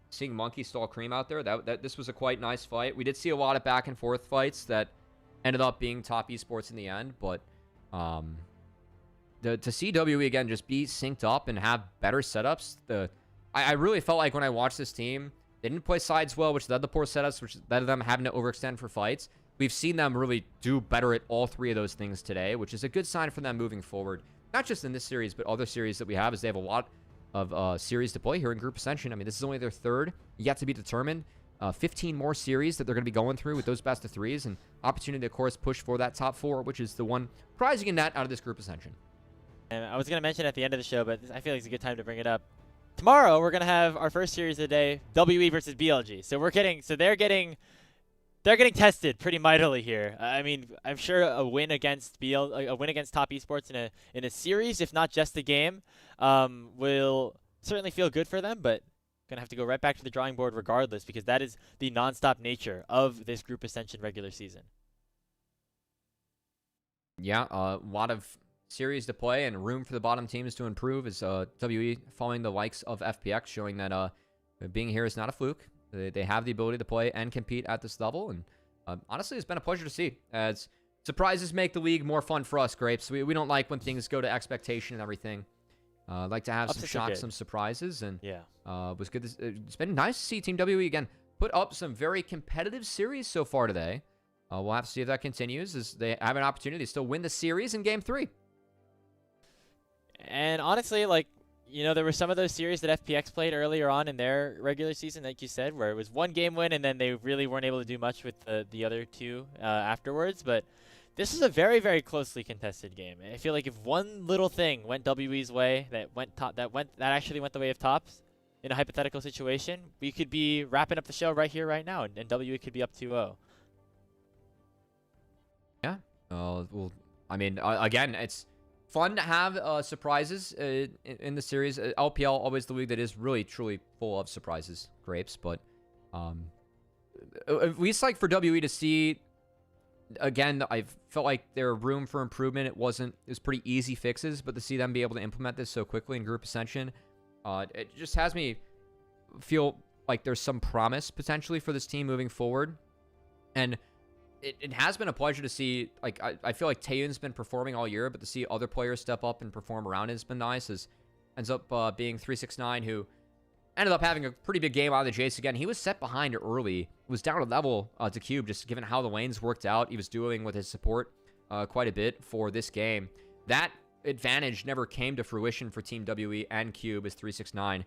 seeing Monkey stall Cream out there, this was a quite nice fight. We did see a lot of back and forth fights that ended up being Top Esports in the end, but to see WE again just be synced up and have better setups, I really felt like when I watched this team, they didn't play sides well, which led to poor setups, which led to them having to overextend for fights. We've seen them really do better at all three of those things today, which is a good sign for them moving forward. Not just in this series, but other series that we have, as they have a lot of series to play here in Group Ascension. I mean, this is only their third, yet to be determined. 15 more series that they're going to be going through with those best of threes, and opportunity to, of course, push for that top 4, which is the one prize you can net out of this Group Ascension. And I was going to mention at the end of the show, but I feel like it's a good time to bring it up. Tomorrow, we're going to have our first series of the day, WE versus BLG. So they're getting tested pretty mightily here. I mean, I'm sure a win against Top Esports in a series, if not just a game, will certainly feel good for them, but gonna have to go right back to the drawing board regardless, because that is the nonstop nature of this Group Ascension regular season. Yeah, a lot of series to play and room for the bottom teams to improve as WE following the likes of FPX, showing that being here is not a fluke. They have the ability to play and compete at this level, and honestly, it's been a pleasure to see, as surprises make the league more fun for us, Grapes. We don't like when things go to expectation and everything. Like to have some shocks, some surprises, and yeah, was good. It's been nice to see Team WE again put up some very competitive series so far today. We'll have to see if that continues, as they have an opportunity to still win the series in Game 3. And honestly, like, you know, there were some of those series that FPX played earlier on in their regular season, like you said, where it was one game win and then they really weren't able to do much with the other two afterwards. But This is a very, very closely contested game. I feel like if one little thing went WE's way, that actually went the way of tops, in a hypothetical situation, we could be wrapping up the show right here, right now, and WE could be up 2-0. Yeah. Well, I mean, again, it's fun to have surprises in the series. LPL always the league that is really truly full of surprises, grapes. But um, at least like for WE to see again, I felt like there was room for improvement. It was pretty easy fixes, but to see them be able to implement this so quickly in Group Ascension, it just has me feel like there's some promise potentially for this team moving forward. And it has been a pleasure to see, like, I feel like Taeyun's been performing all year, but to see other players step up and perform around it has been nice. Ends up being 369, who ended up having a pretty big game out of the Jace again. He was set behind early, was down a level to Cube, just given how the lanes worked out. He was dealing with his support quite a bit for this game. That advantage never came to fruition for Team WE and Cube as 369.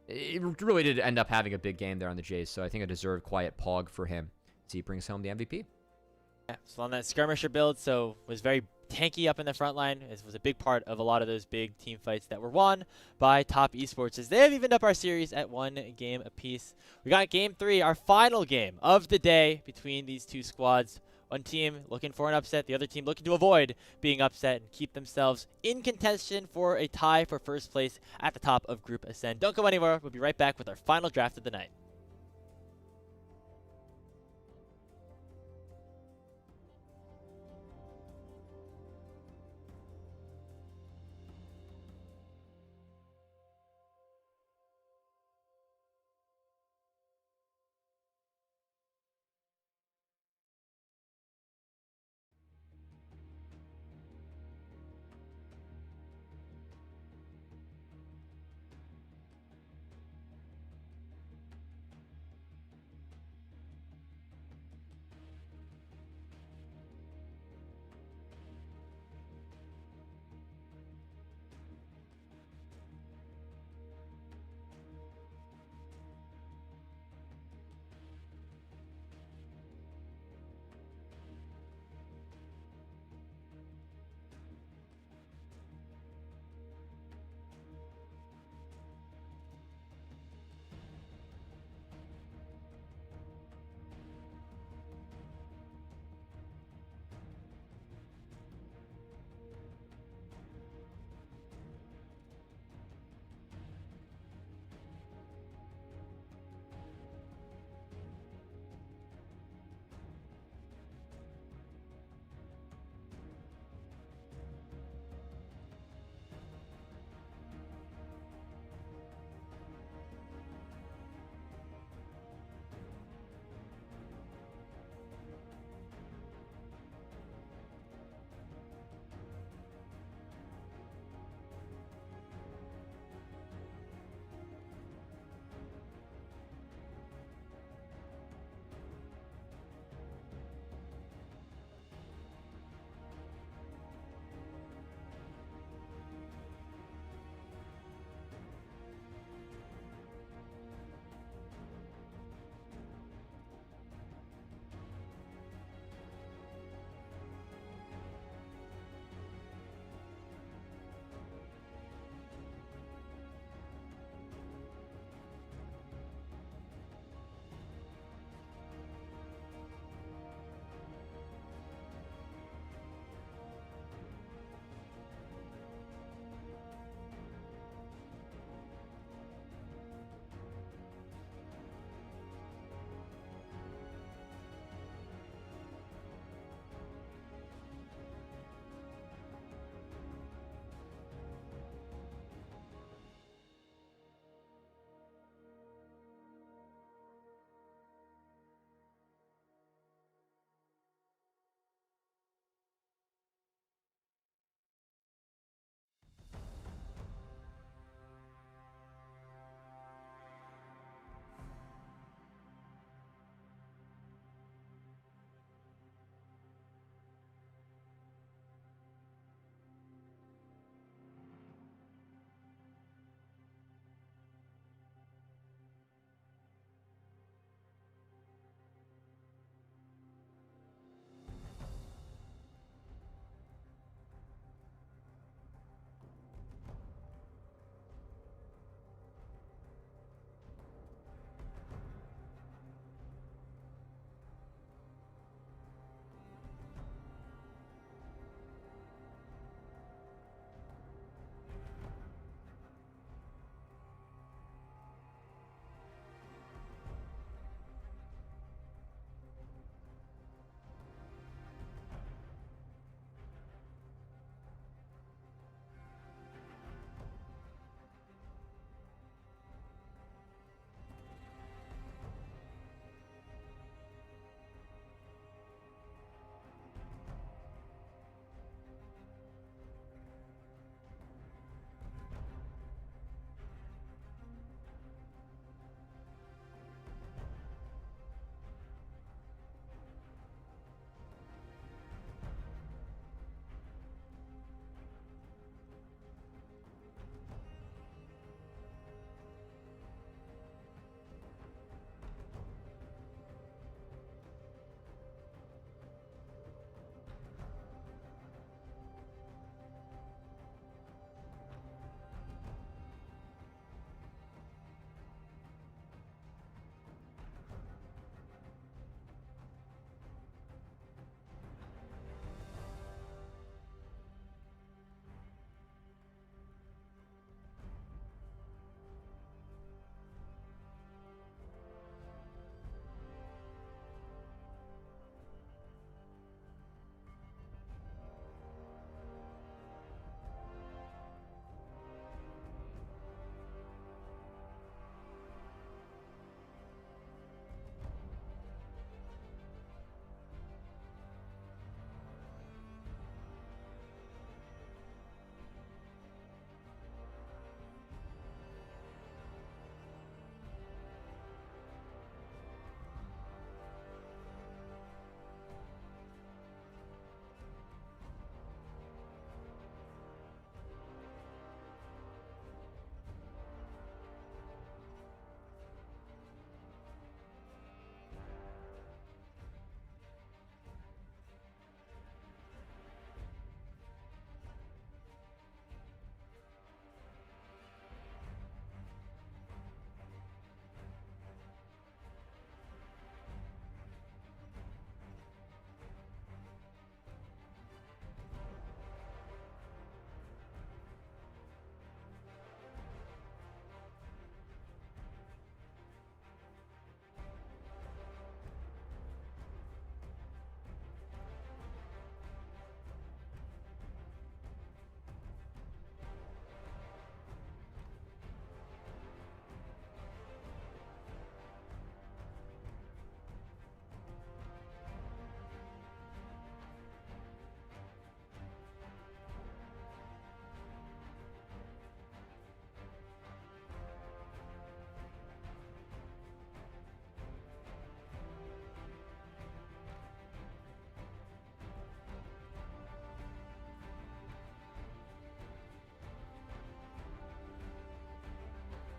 It really did end up having a big game there on the Jace, so I think a deserved quiet pog for him as he brings home the MVP. Yeah, so on that skirmisher build, so was very tanky up in the front line. It was a big part of a lot of those big team fights that were won by Top Esports, as they have evened up our series at 1 game apiece. We got game 3, our final game of the day between these two squads. One team looking for an upset, the other team looking to avoid being upset and keep themselves in contention for a tie for first place at the top of Group Ascend. Don't go anywhere. We'll be right back with our final draft of the night.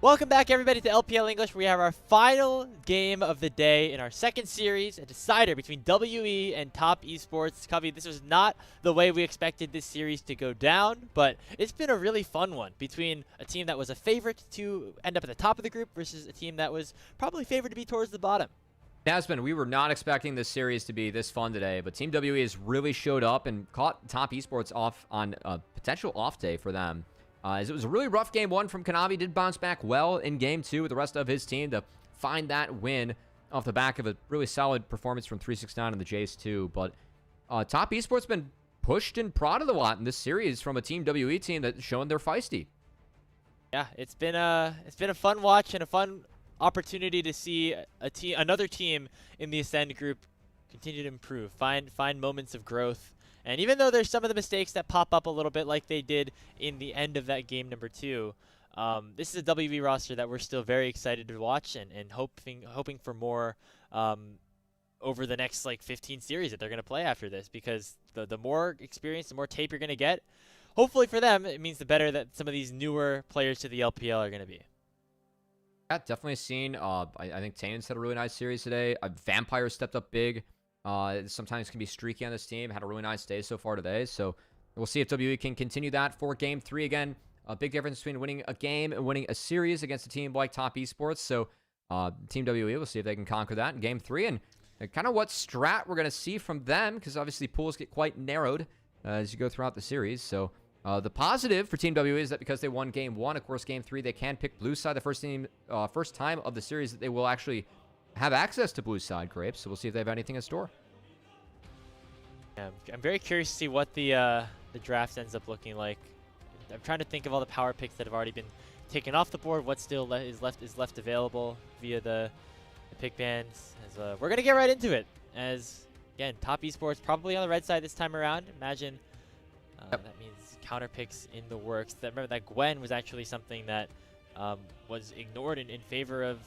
Welcome back, everybody, to LPL English. We have our final game of the day in our second series, a decider between WE and Top Esports. Covey, this was not the way we expected this series to go down, but it's been a really fun one between a team that was a favorite to end up at the top of the group versus a team that was probably favored to be towards the bottom. Nasman, we were not expecting this series to be this fun today, but Team WE has really showed up and caught Top Esports off on a potential off day for them. As it was a really rough game one from Kanavi, did bounce back well in game two with the rest of his team to find that win off the back of a really solid performance from 369 and the Jace 2. But Top Esports been pushed and prodded a lot in this series from a Team WE team that's showing they're feisty. Yeah, it's been a fun watch and a fun opportunity to see another team in the Ascend group continue to improve, find moments of growth. And even though there's some of the mistakes that pop up a little bit like they did in the end of that game number 2, this is a WV roster that we're still very excited to watch and hoping for more over the next like 15 series that they're going to play after this, because the more experience, the more tape you're going to get. Hopefully for them, it means the better that some of these newer players to the LPL are going to be. Yeah, definitely seen. I think Tane's had a really nice series today. Vampire stepped up big. Sometimes can be streaky on this team. Had a really nice day so far today. So we'll see if WE can continue that for game 3 again. A big difference between winning a game and winning a series against a team like Top Esports. So Team WE, we'll see if they can conquer that in game 3. And kind of what strat we're going to see from them, because obviously pools get quite narrowed as you go throughout the series. So the positive for Team WE is that because they won game 1, of course, game 3, they can pick blue side the first time of the series that they will actually have access to blue side grapes. So we'll see if they have anything in store. Yeah, I'm very curious to see what the draft ends up looking like. I'm trying to think of all the power picks that have already been taken off the board. What still is left available via the pick bans. As we're gonna get right into it. As again, Top Esports probably on the red side this time around. Imagine that means counter picks in the works. Remember that Gwen was actually something that was ignored in favor of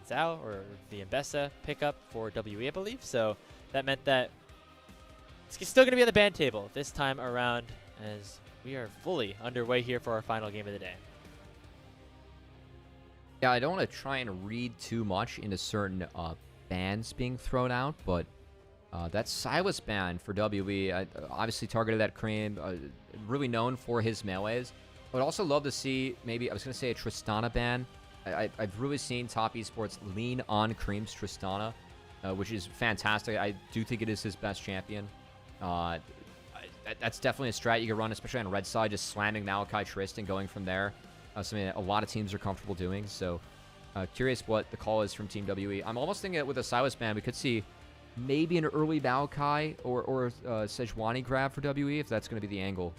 Zhao or the Mbessa pickup for WE, I believe. So that meant that it's still going to be on the ban table this time around, as we are fully underway here for our final game of the day. Yeah, I don't want to try and read too much into certain bans being thrown out, but that Silas ban for WE, obviously targeted at Cream, really known for his melees. I would also love to see maybe, I was going to say a Tristana ban. I've really seen Top Esports lean on Cream's Tristana, which is fantastic. I do think it is his best champion. That's definitely a strat you can run, especially on red side, just slamming Malachi Trist and going from there. Something that a lot of teams are comfortable doing. So curious what the call is from Team WE. I'm almost thinking that with a Silas ban, we could see maybe an early Malachi or Sejuani grab for WE, if that's going to be the angle.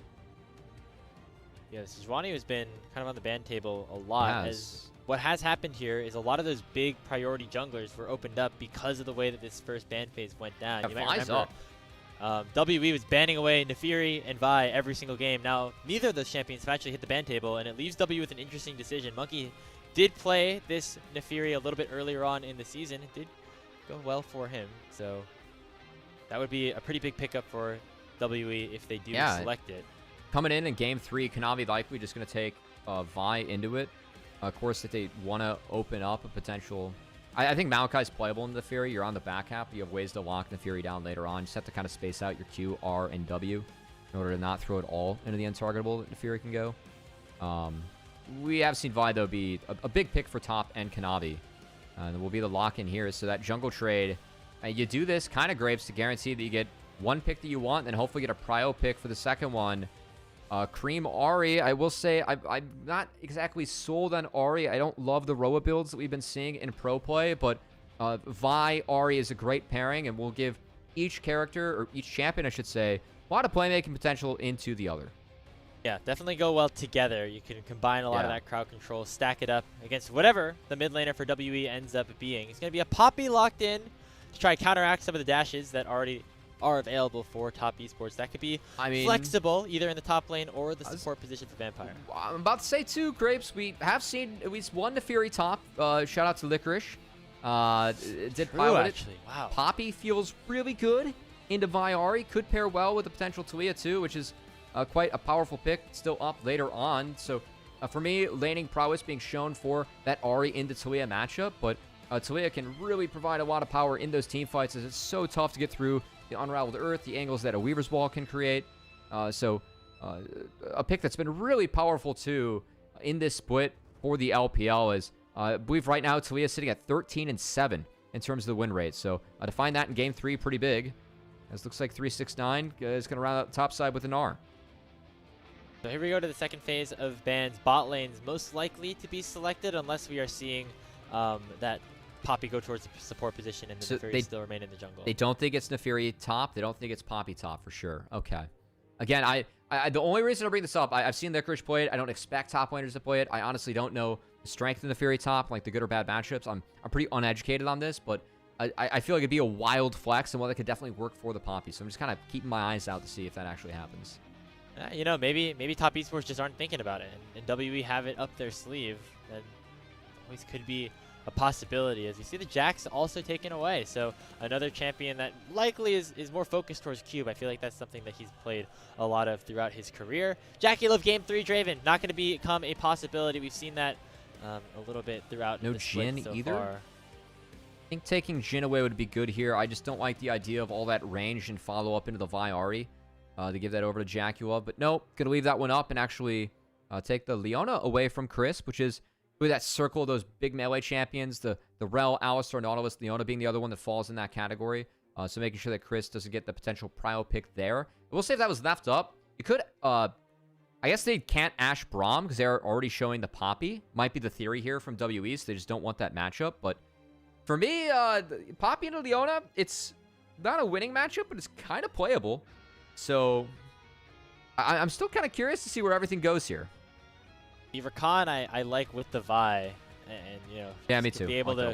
Yeah, Sejuani has been kind of on the ban table a lot. As what has happened here is a lot of those big priority junglers were opened up because of the way that this first ban phase went down. You might remember WE was banning away Nefiri and Vi every single game. Now, neither of those champions have actually hit the ban table, and it leaves W with an interesting decision. Monkey did play this Nefiri a little bit earlier on in the season. It did go well for him, so that would be a pretty big pickup for WE if they do select it. Coming in game 3, Kanavi likely just going to take Vi into it. Of course, if they want to open up a potential... I think Malachi's playable in the Fury. You're on the back half. You have ways to lock the Fury down later on. You just have to kind of space out your Q, R, and W in order to not throw it all into the untargetable that the Fury can go. We have seen Vi, though, be a big pick for top and Kanavi. And will be the lock in here. So that jungle trade, you do this kind of Grapes to guarantee that you get one pick that you want, and then hopefully get a prio pick for the second one. Cream Ahri, I will say I'm not exactly sold on Ahri. I don't love the Roa builds that we've been seeing in pro play, but Vi Ahri is a great pairing, and will give each character, or each champion I should say, a lot of playmaking potential into the other. Yeah, definitely go well together. You can combine a lot of that crowd control, stack it up against whatever the mid laner for WE ends up being. It's going to be a Poppy locked in to try to counteract some of the dashes that already are available for Top Esports. That could be flexible, either in the top lane or the support position for Vampire. I'm about to say, too, Grapes, we have seen at least one Nefiri top. Shout out to Licorice. Did pilot actually. Wow. Poppy feels really good into Vi Ahri. Could pair well with the potential Talia, too, which is quite a powerful pick. Still up later on. So For me, laning prowess being shown for that Ahri into Talia matchup, but Talia can really provide a lot of power in those team fights as it's so tough to get through the Unraveled Earth, the angles that a Weaver's Wall can create. So a pick that's been really powerful too in this split for the LPL is I believe right now Talia is sitting at 13-7 in terms of the win rate. So to find that in game 3, pretty big. As looks like 369 is going to round out the top side with an R. So here we go to the second phase of bans. Bot lanes most likely to be selected unless we are seeing that Poppy go towards the support position and the Neferi still remain in the jungle. They don't think it's Neferi top. They don't think it's Poppy top for sure. Okay. Again, I the only reason I bring this up, I've seen Licorice play it. I don't expect top laners to play it. I honestly don't know the strength of Neferi top, like the good or bad matchups. I'm pretty uneducated on this, but I feel like it'd be a wild flex and one that could definitely work for the Poppy. So I'm just kind of keeping my eyes out to see if that actually happens. You know, maybe top esports just aren't thinking about it, and WE have it up their sleeve. And always could be a possibility, as you see the Jax also taken away. So another champion that likely is more focused towards Cube. I feel like that's something that he's played a lot of throughout his career. Jackie Love game 3 Draven, not going to become a possibility. We've seen that a little bit throughout no the split Jhin so either. far. I think taking Jhin away would be good here. I just don't like the idea of all that range and follow up into the Vi Ahri to give that over to Jackie Love. But no, gonna leave that one up and actually take the Leona away from Crisp, which is with that circle of those big melee champions, the Rel, Alistar, Nautilus, Leona being the other one that falls in that category. So making sure that Chris doesn't get the potential prio pick there. We'll say if that was left up, you could, I guess they can't Ashe Braum because they're already showing the Poppy. Might be the theory here from WE, so they just don't want that matchup. But for me, Poppy and Leona, it's not a winning matchup, but it's kind of playable. So I'm still kind of curious to see where everything goes here. Beaver Khan, I like with the Vi, and you know, yeah, me too. Be able to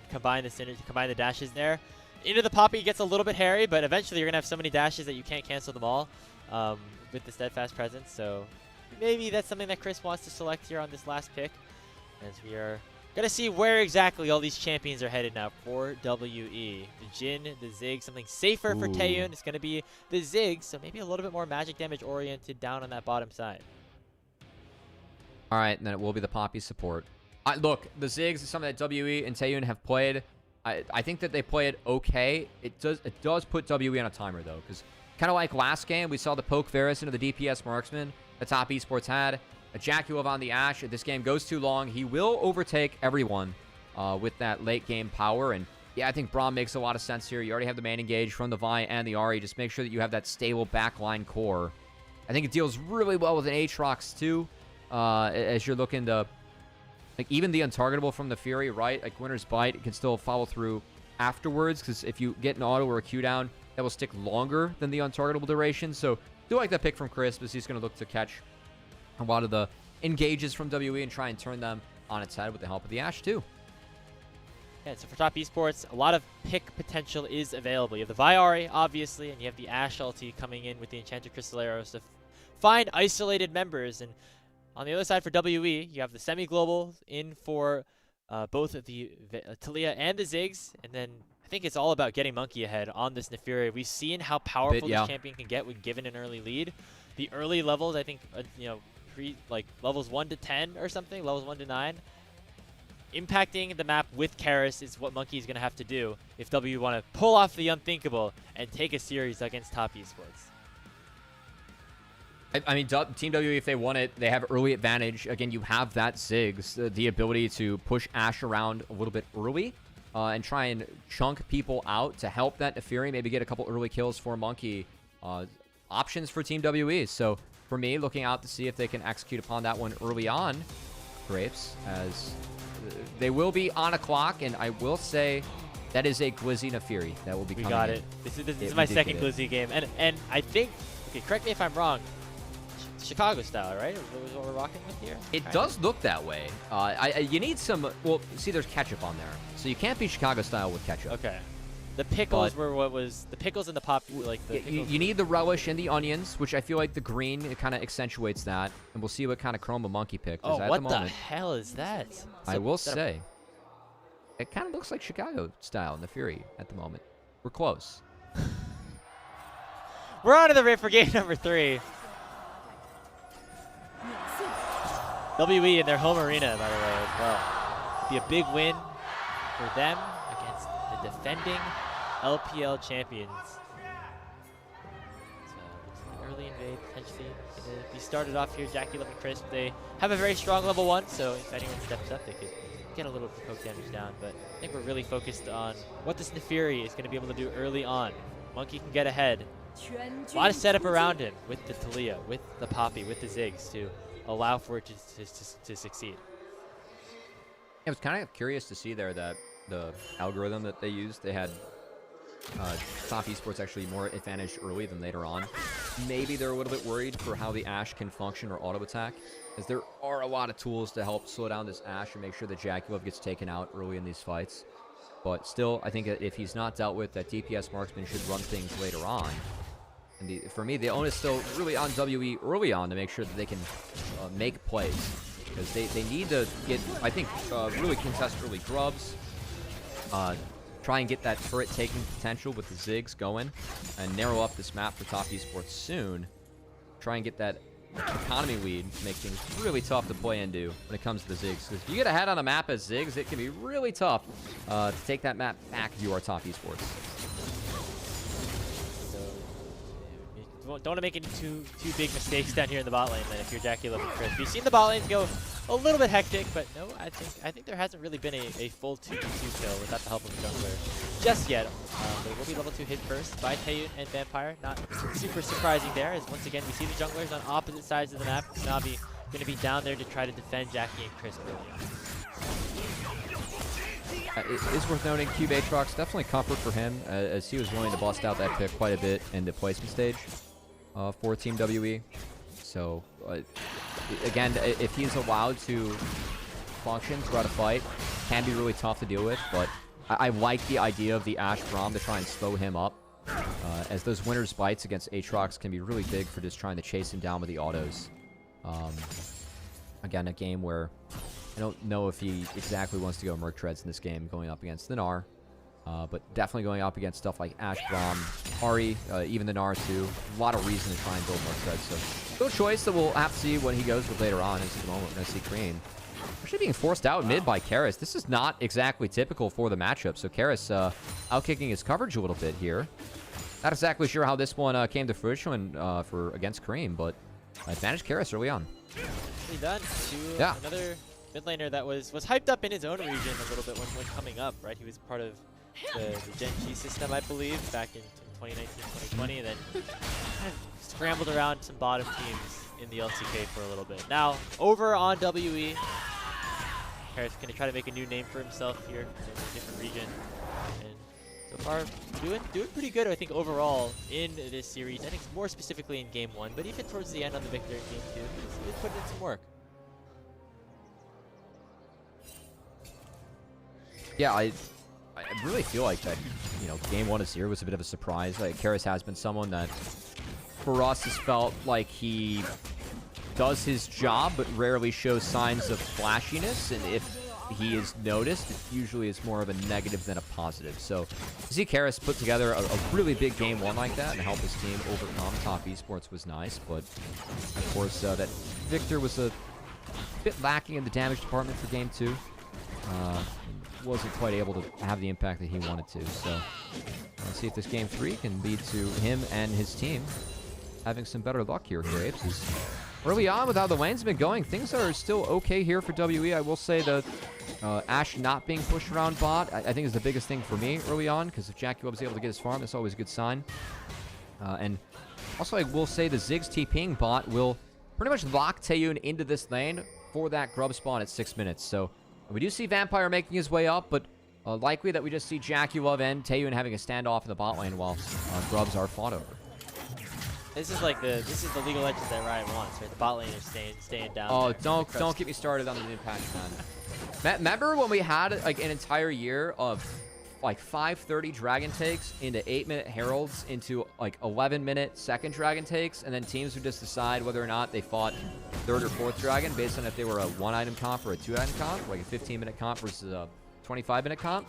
combine the synergy, combine the dashes there. Into the Poppy gets a little bit hairy, but eventually you're gonna have so many dashes that you can't cancel them all with the steadfast presence. So maybe that's something that Chris wants to select here on this last pick, as we are gonna see where exactly all these champions are headed now for WE. The Jhin, the Zig, something safer for Taeyun. It's gonna be the Zig, so maybe a little bit more magic damage oriented down on that bottom side. All right, and then it will be the Poppy support. Look, the Ziggs is something that WE and Taeyun have played. I think that they play it okay. It does put WE on a timer, though, because kind of like last game, we saw the poke Varus into the DPS marksman the top esports had. A Jackie Love on the Ashe. If this game goes too long, he will overtake everyone with that late game power. And yeah, I think Braum makes a lot of sense here. You already have the main engage from the Vi and the Ahri. Just make sure that you have that stable backline core. I think it deals really well with an Aatrox, too. As you're looking to, like, even the untargetable from the Fury, right? Like Winter's Bite, it can still follow through afterwards, because if you get an auto or a Q down, that will stick longer than the untargetable duration. So do like that pick from Chris, because he's going to look to catch a lot of the engages from WE and try and turn them on its head with the help of the Ashe, too. Yeah, so for top esports, a lot of pick potential is available. You have the Vi Ahri, obviously, and you have the Ashe ulti coming in with the Enchanted Crystaleros to find isolated members. And on the other side for WE, you have the semi-global in for both the Talia and the Ziggs, and then I think it's all about getting Monkey ahead on this Neferi. We've seen how powerful this champion can get when given an early lead. The early levels, I think, you know, like levels 1 to 10 or something, levels 1 to 9, impacting the map with Karis is what Monkey is going to have to do if W want to pull off the unthinkable and take a series against top esports. I mean, Team WE, if they want it, they have early advantage. Again, you have that Ziggs, the ability to push Ashe around a little bit early and try and chunk people out to help that Neferi, maybe get a couple early kills for Monkey. Options for Team WE. So for me, looking out to see if they can execute upon that one early on, Grapes, as they will be on a clock, and I will say that is a Glizzy Neferi that will be coming in. We got it. This is my second Glizzy game, and I think, okay, correct me if I'm wrong, Chicago style, right? Is what we're rocking with here? It does look that way. You need some, well, see, there's ketchup on there. So you can't be Chicago style with ketchup. Okay. The pickles were what was, the pickles and the pop, like the you need the relish and the onions, which I feel like the green, it kind of accentuates that. And we'll see what kind of chroma Monkey picked. Oh, what the hell is that? I will say, it kind of looks like Chicago style in the Fury at the moment. We're close. We're on to the rip for game number 3. WE in their home arena, by the way, as well. It'd be a big win for them against the defending LPL champions. So, early invade, potentially going to be started off here. Jackie Love and Crisp, they have a very strong level 1, so if anyone steps up, they could get a little poke damage down. But I think we're really focused on what this Nefiri is going to be able to do early on. Monkey can get ahead. A lot of setup around him with the Talia, with the Poppy, with the Ziggs to allow for it to succeed. I was kind of curious to see there that the algorithm that they used, they had top esports actually more advantaged early than later on. Maybe they're a little bit worried for how the Ashe can function or auto attack, as there are a lot of tools to help slow down this Ashe and make sure that Jackulov gets taken out early in these fights. But still, I think if he's not dealt with, that DPS marksman should run things later on. And for me, the onus still really on WE early on to make sure that they can make plays. Because they need to get, I think, really contest early grubs. Try and get that turret taking potential with the Ziggs going. And narrow up this map for top esports soon. Try and get that economy lead to make things really tough to play into when it comes to the Ziggs. Because if you get ahead on a map as Ziggs, it can be really tough to take that map back if you are top esports. Don't want to make any too big mistakes down here in the bot lane then if you're Jackie Love and Crisp. You've seen the bot lane go a little bit hectic, but no, I think there hasn't really been a full 2v2 kill without the help of a jungler just yet. There will be level 2 hit first by Taeyun and Vampire. Not super surprising there, as once again we see the junglers on opposite sides of the map. Navi going to be down there to try to defend Jackie and Crisp early on. It is worth noting, Cube Aatrox, definitely comfort for him, as he was willing to bust out that pick quite a bit in the placement stage for Team WE. So, again, if he's allowed to function throughout a fight, can be really tough to deal with, but I like the idea of the Ashe Braum to try and slow him up, as those winner's bites against Aatrox can be really big for just trying to chase him down with the autos. Again, a game where I don't know if he exactly wants to go Merc Treads in this game going up against the Gnar. But definitely going up against stuff like Ashe Braum, Ahri, even the Gnar too. A lot of reason to try and build Merc Treads. So, good choice that we'll have to see what he goes with later on. At the moment, we're going to see Cream actually being forced out mid by Karis. This is not exactly typical for the matchup. So, Karis outkicking his coverage a little bit here. Not exactly sure how this one came to fruition for against Cream, but advantage Karis early on. Nicely done to another mid laner that was hyped up in his own region a little bit when coming up, right? He was part of the Gen G system, I believe, back in 2019, 2020, and then kind of scrambled around some bottom teams in the LCK for a little bit. Now, over on WE, Harris going to try to make a new name for himself here in a different region. And so far, doing pretty good, I think, overall in this series. I think more specifically in Game 1, but even towards the end on the Victor in Game 2, he's putting in some work. Yeah, I really feel like that, you know, Game 1 of 0 was a bit of a surprise. Like, Karis has been someone that, for us, has felt like he does his job, but rarely shows signs of flashiness. And if he is noticed, it usually is more of a negative than a positive. So, to see Karis put together a really big Game 1 like that and help his team overcome top esports was nice. But, of course, that Victor was a bit lacking in the damage department for Game 2. Wasn't quite able to have the impact that he wanted to. So let's see if this Game 3 can lead to him and his team having some better luck here, Graves. Early on, with how the lane's been going, things are still okay here for WE. I will say the Ashe not being pushed around bot, I think is the biggest thing for me early on, because if Jackie was able to get his farm, that's always a good sign. And also, I will say the Ziggs TPing bot will pretty much lock Taeyun into this lane for that grub spawn at 6 minutes. So we do see Vampire making his way up, but likely that we just see Jackulov and Taeyun having a standoff in the bot lane while grubs are fought over. This is the League of Legends that Riot wants, right? The bot lane is staying down. Oh, don't get me started on the impact, man. Remember when we had like an entire year of like 5:30 dragon takes into 8-minute heralds into like 11-minute second dragon takes, and then teams would just decide whether or not they fought third or fourth dragon based on if they were a 1-item comp or a 2-item comp, like a 15-minute comp versus a 25-minute comp.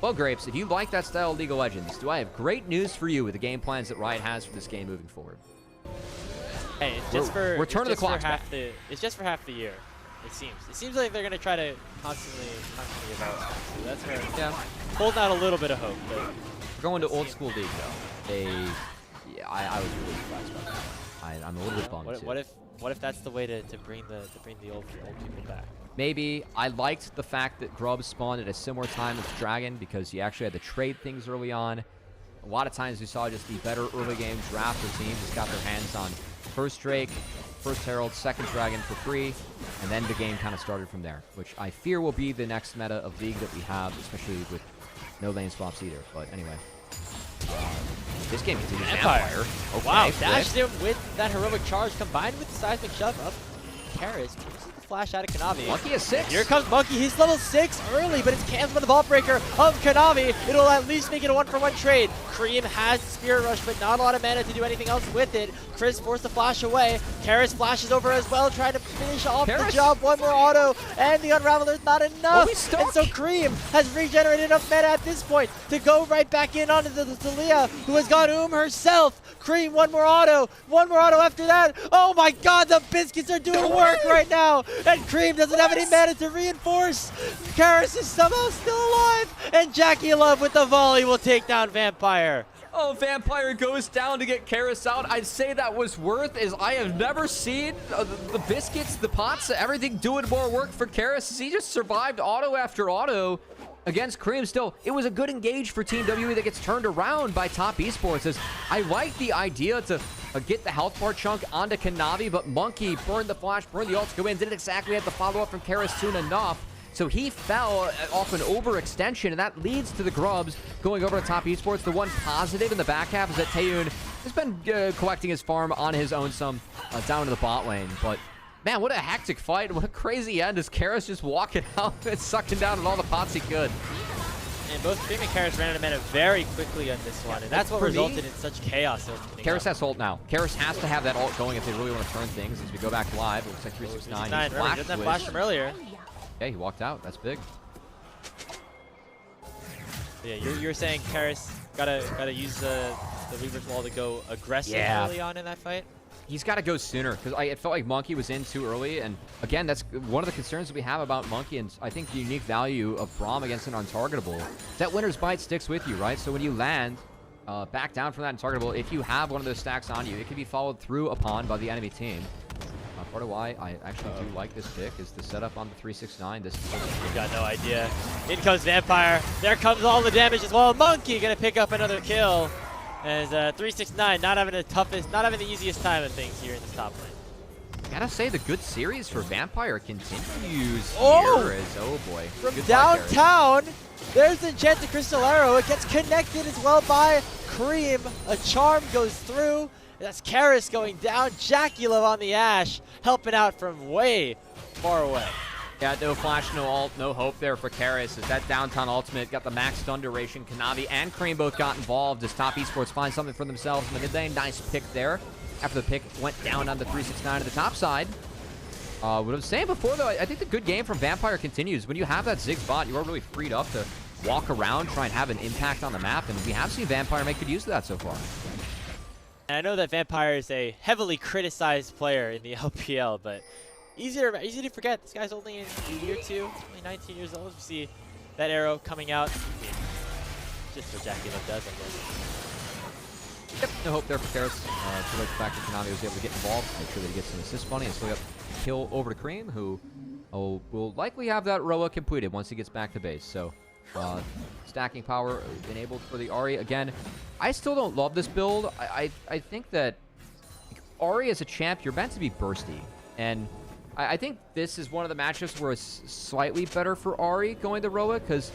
Well, Grapes, if you like that style of League of Legends, do I have great news for you with the game plans that Riot has for this game moving forward? Hey, it's just for return of the clock. It's just for half the year. It seems like they're gonna try to constantly evolve. So that's where Yeah. holding out a little bit of hope. But We're going to old school league though. Yeah, I was really surprised about that. I'm a little bit bummed too. What if that's the way to bring the old people back? Maybe. I liked the fact that Grub spawned at a similar time as Dragon because you actually had to trade things early on. A lot of times we saw just the better early game drafter team just got their hands on first Drake, first Herald, second Dragon for free, and then the game kind of started from there, which I fear will be the next meta of League that we have, especially with no lane swaps either. But anyway, this game continues. Vampire. Okay, Wow, dashed him with that heroic charge combined with the seismic shove up. Karis uses the flash out of Kanavi. Monkey is 6. Here comes Monkey. He's level 6 early, but it's canceled by the vault breaker of Kanavi. It'll at least make it a 1-for-1 trade. Cream has Spirit Rush, but not a lot of mana to do anything else with it. Chris forced the flash away. Karis flashes over as well, trying to finish off the job. One more auto, and the Unraveler's not enough. And so Cream has regenerated enough mana at this point to go right back in onto the Talia, who has got herself. Cream, one more auto after that. Oh my god, the biscuits are doing work right now. And Cream doesn't have any mana to reinforce. Karis is somehow still alive. And Jackie Love with the volley will take down Vampire. Oh, Vampire goes down to get Karis out. I'd say that was worth, as I have never seen the biscuits, the pots, everything doing more work for Karis. He just survived auto after auto against Cream. Still, it was a good engage for Team WE that gets turned around by Top Esports. As I like the idea to get the health bar chunk onto Kanavi, but Monkey burned the flash, burned the ult to go in, didn't exactly have the follow-up from Karis soon enough. So he fell off an overextension, and that leads to the Grubs going over to Top Esports. The one positive in the back half is that Taeyun has been collecting his farm on his own some down to the bot lane. But man, what a hectic fight. What a crazy end as Karis just walking out and sucking down at all the pots he could. And both Cream and Karis ran out of mana very quickly on this one, and that's what resulted in such chaos. Karis has ult now. Karis has to have that ult going if they really want to turn things. As we go back live, it looks like 369. He didn't have flash from earlier. Yeah, he walked out. That's big. Yeah, you're saying Karis gotta use the Weaver's Wall to go aggressive early on in that fight? He's got to go sooner because it felt like Monkey was in too early. And again, that's one of the concerns that we have about Monkey, and I think the unique value of Braum against an untargetable. That winner's bite sticks with you, right? So when you land back down from that untargetable, if you have one of those stacks on you, it can be followed through upon by the enemy team. Part of why I actually do like this pick is the setup on the 369. We've got no idea. In comes Vampire. There comes all the damage as well. Monkey gonna pick up another kill. As 369 not having the easiest time of things here in the top lane. Gotta say, the good series for Vampire continues here. Oh boy. From downtown, there's the Enchanted Crystal Arrow. It gets connected as well by Cream. A charm goes through. That's Karis going down. Jackie Love on the Ash, helping out from way far away. Yeah, no flash, no ult, no hope there for Karis as that downtown ultimate got the max stun duration. Kanavi and Cream both got involved as Top Esports find something for themselves in the mid lane. Nice pick there. After the pick went down on the 369 to the top side. What I was saying before, though, I think the good game from Vampire continues. When you have that Ziggs bot, you are really freed up to walk around, try and have an impact on the map, and we have seen Vampire make good use of that so far. And I know that Vampire is a heavily criticized player in the LPL, but easy to forget. This guy's only in year 2, only 19 years old. You see that arrow coming out. Just what Jackie Love does, I guess. Yep, no hope there for Karis. Too late the fact that Konami was able to get involved, make sure that he gets an assist money, and still got kill over to Cream, who will likely have that Roa completed once he gets back to base. So, stacking power enabled for the Ahri. Again, I still don't love this build. I think that Ahri as a champ, you're meant to be bursty. And I think this is one of the matchups where it's slightly better for Ahri going to Roa, because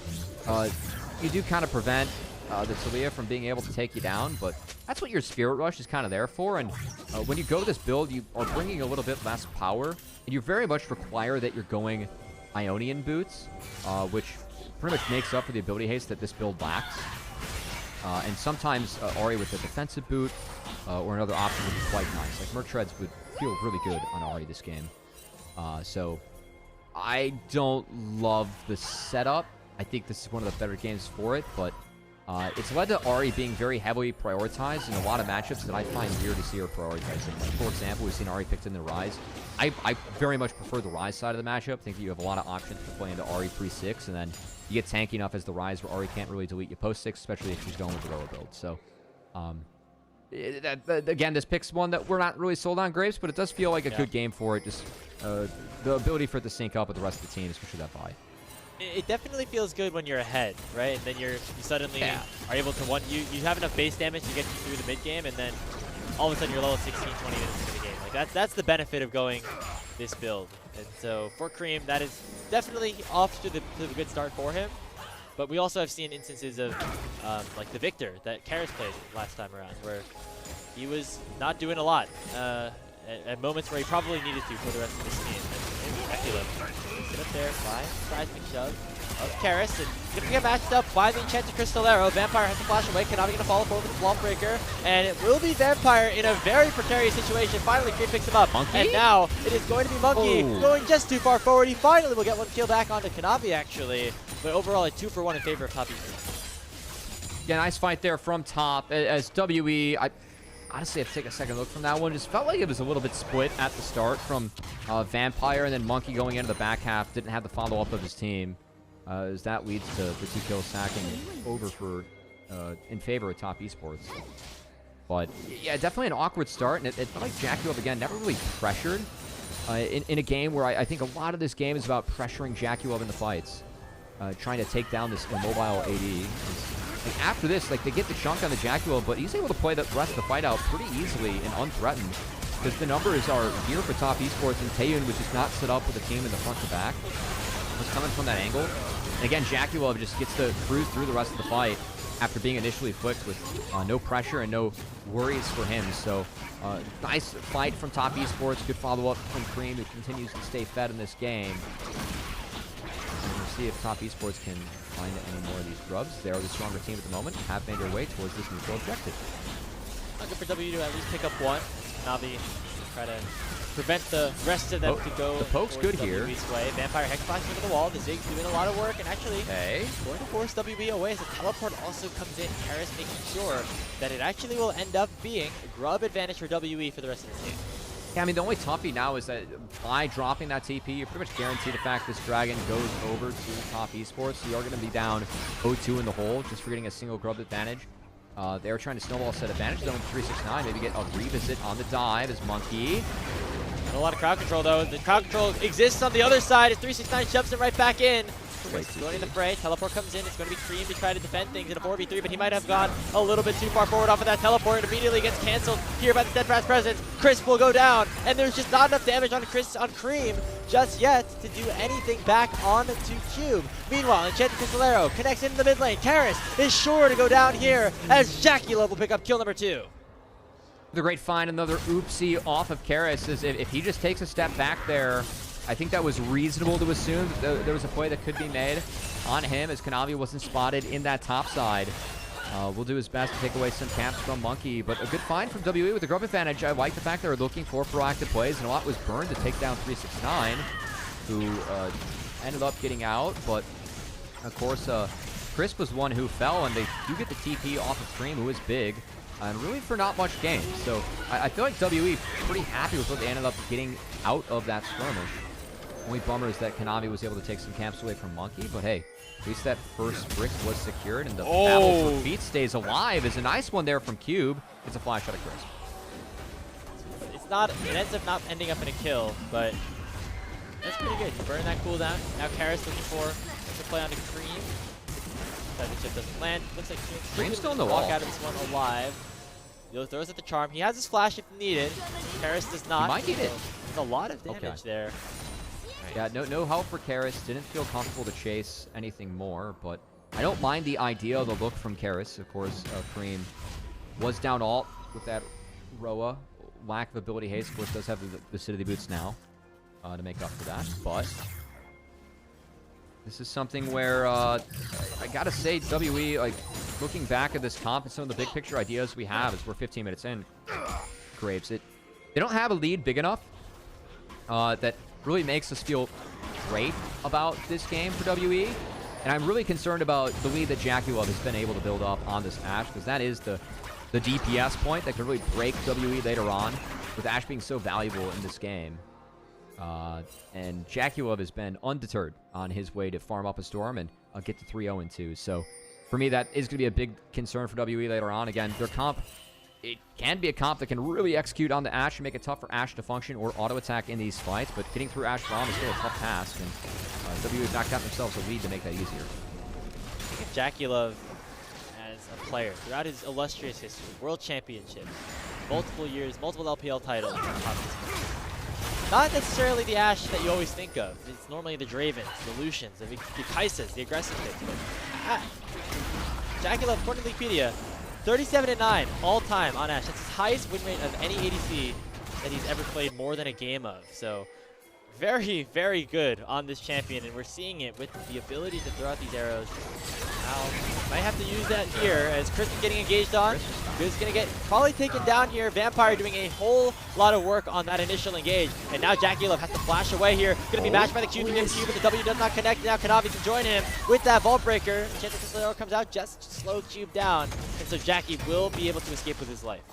you do kind of prevent the Talia from being able to take you down, but that's what your Spirit Rush is kind of there for. And when you go to this build, you are bringing a little bit less power, and you very much require that you're going Ionian boots, which pretty much makes up for the ability haste that this build lacks. And sometimes Ahri with a defensive boot or another option would be quite nice. Like Merc Treads would feel really good on Ahri this game. So I don't love the setup. I think this is one of the better games for it, but It's led to Ahri being very heavily prioritized in a lot of matchups that I find weird to see her prioritizing. Like, for example, we've seen Ahri picked in the Ryze. I very much prefer the Ryze side of the matchup. I think that you have a lot of options to play into Ahri pre-6, and then you get tanky enough as the Ryze where Ahri can't really delete you post-6, especially if she's going with the Roa build. So, again, this pick's one that we're not really sold on, Graves, but it does feel like a good game for it. Just the ability for it to sync up with the rest of the team, especially that buy. It definitely feels good when you're ahead, right? And then you suddenly are able to you have enough base damage to get you through the mid game, and then all of a sudden you're level 16, 20 minutes into the game. Like that's the benefit of going this build. And so for Cream, that is definitely off to the good start for him. But we also have seen instances of like the Victor that Karis played last time around, where he was not doing a lot at moments where he probably needed to for the rest of his team. Get up there, fly, seismic shove of Karis, and gonna get matched up by the enchanted Crystallero. Vampire has to flash away, Konami gonna follow forward with the Swamp Breaker, and it will be Vampire in a very precarious situation. Finally, Cream picks him up, Monkey? And now it is going to be Monkey going just too far forward. He finally will get one kill back onto Konami, actually, but overall a 2-for-1 in favor of top Esports. Yeah, nice fight there from top. As WE, honestly, I have to take a second look from that one. Just felt like it was a little bit split at the start from Vampire, and then Monkey going into the back half didn't have the follow-up of his team. As that leads to the 2 kills sacking over for in favor of top Esports. But yeah, definitely an awkward start, and it felt like JackeyLove again never really pressured in a game where I think a lot of this game is about pressuring JackeyLove in the fights, trying to take down this immobile AD. Like after this, like they get the chunk on the JackeyLove, but he's able to play the rest of the fight out pretty easily and unthreatened, because the numbers are here for top Esports, and Taeyun was just not set up with a team in the front to back. Was coming from that angle. And again, JackeyLove just gets to cruise through the rest of the fight after being initially flicked with no pressure and no worries for him. So nice fight from top Esports. Good follow-up from Cream, who continues to stay fed in this game. And we'll see if top Esports can find any more of these grubs. They are the stronger team at the moment, have made their way towards this neutral objective. Not good for W to at least pick up one. Navi try to prevent the rest of them to go. The poke's good here. WB's way. Vampire Hex Flash into the wall. The Zig's doing a lot of work, and actually going to force WB away as the teleport also comes in. Karis making sure that it actually will end up being a grub advantage for WE for the rest of the team. Yeah, I mean, the only toughie now is that by dropping that TP, you're pretty much guaranteed the fact this Dragon goes over to top Esports. So you're going to be down 0-2 in the hole just for getting a single grub advantage. They are trying to snowball set advantage, though, in 369. Maybe get a revisit on the dive as Monkey. Not a lot of crowd control, though. The crowd control exists on the other side as 369 shoves it right back in. Going in the fray. Teleport comes in. It's going to be Cream to try to defend things in a 4v3, but he might have gone a little bit too far forward off of that teleport. It immediately gets canceled here by the Steadfast Presence. Crisp will go down, and there's just not enough damage on Cream just yet to do anything back on to Cube. Meanwhile, Enchanted Crystallero connects into the mid lane. Karis is sure to go down here as JackeyLove will pick up kill number 2. The great find, another oopsie off of Karis. Is if he just takes a step back there, I think that was reasonable to assume that there was a play that could be made on him, as Konami wasn't spotted in that top side. Will do his best to take away some caps from Monkey, but a good find from WE with the grub advantage. I like the fact they were looking for proactive plays, and a lot was burned to take down 369, who ended up getting out, but of course, Crisp was one who fell, and they do get the TP off of Cream, who is big, and really for not much gain. So I feel like WE pretty happy with what they ended up getting out of that skirmish. Only bummer is that Konami was able to take some camps away from Monkey, but hey, at least that first brick was secured, and the battle for feet stays alive. Is a nice one there from Cube. It's a flash out of Crisp. It's not, it ends up not ending up in a kill, but that's pretty good. Burn that cooldown. Now Karis looking for the play onto Cream. The chip doesn't land. Looks like Cream's still in the walk wall. out of this one alive. He throws at the charm. He has his flash if needed. Karis does not. He might need it. There's a lot of damage there. Yeah, no help for Karis. Didn't feel comfortable to chase anything more, but I don't mind the idea of the look from Karis. Of course, Cream was down alt with that Roa. Lack of ability haste, of course, does have the Lucidity boots now to make up for that, but this is something where I gotta say, WE, like, looking back at this comp and some of the big picture ideas we have as we're 15 minutes in, Graves, they don't have a lead big enough that really makes us feel great about this game for WE. And I'm really concerned about the lead that JackeyLove has been able to build up on this Ashe, because that is the DPS point that could really break WE later on, with Ashe being so valuable in this game. And JackeyLove has been undeterred on his way to farm up a Storm and get to 3-0-2. So for me, that is going to be a big concern for WE later on. Again, their comp, it can be a comp that can really execute on the Ashe and make it tough for Ashe to function or auto-attack in these fights, but getting through Ashe Bomb is still a tough task, and WE have knocked out themselves a lead to make that easier. I think of JackeyLove as a player throughout his illustrious history, world championships, multiple years, multiple LPL titles. Not necessarily the Ashe that you always think of. It's normally the Dravens, the Lucians, the Kaisas, the aggressive picks. But JackeyLove, according to Wikipedia, 37-9 all time on Ashe. That's his highest win rate of any ADC that he's ever played more than a game of. So very, very good on this champion, and we're seeing it with the ability to throw out these arrows. Now, might have to use that here as Chris is getting engaged on. Good going to get probably taken down here. Vampire doing a whole lot of work on that initial engage. And now JackeyLove has to flash away here. Going to be matched by the Q3 and Q, but the W does not connect. Now Kanavi can join him with that Vault Breaker. Chance that the arrow comes out, just slow Cube down. And so Jackie will be able to escape with his life.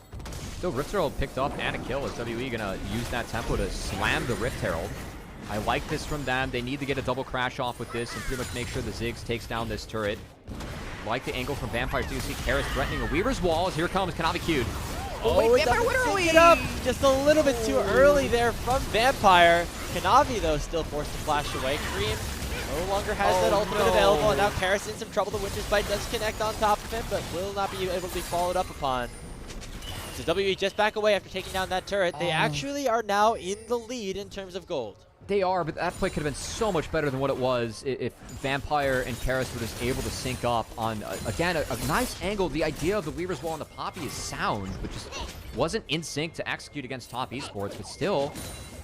Still, Rift Herald picked up and a kill as WE going to use that tempo to slam the Rift Herald. I like this from them. They need to get a double crash off with this and pretty much make sure the Ziggs takes down this turret. Like the angle from Vampire too. You see Karis threatening a Weaver's Wall as here comes Kanavi Q'd. Oh, wait, Vampire literally it up just a little bit too early there from Vampire. Kanavi, though, still forced to flash away. Cream no longer has that ultimate available, and now Karis in some trouble. The Winter's Bite does connect on top of him, but will not be able to be followed up upon. So WE just back away after taking down that turret. They actually are now in the lead in terms of gold. They are, but that play could have been so much better than what it was if Vampire and Karis were just able to sync up on, again, a nice angle. The idea of the Weaver's Wall and the Poppy is sound, but just wasn't in sync to execute against top esports. But still,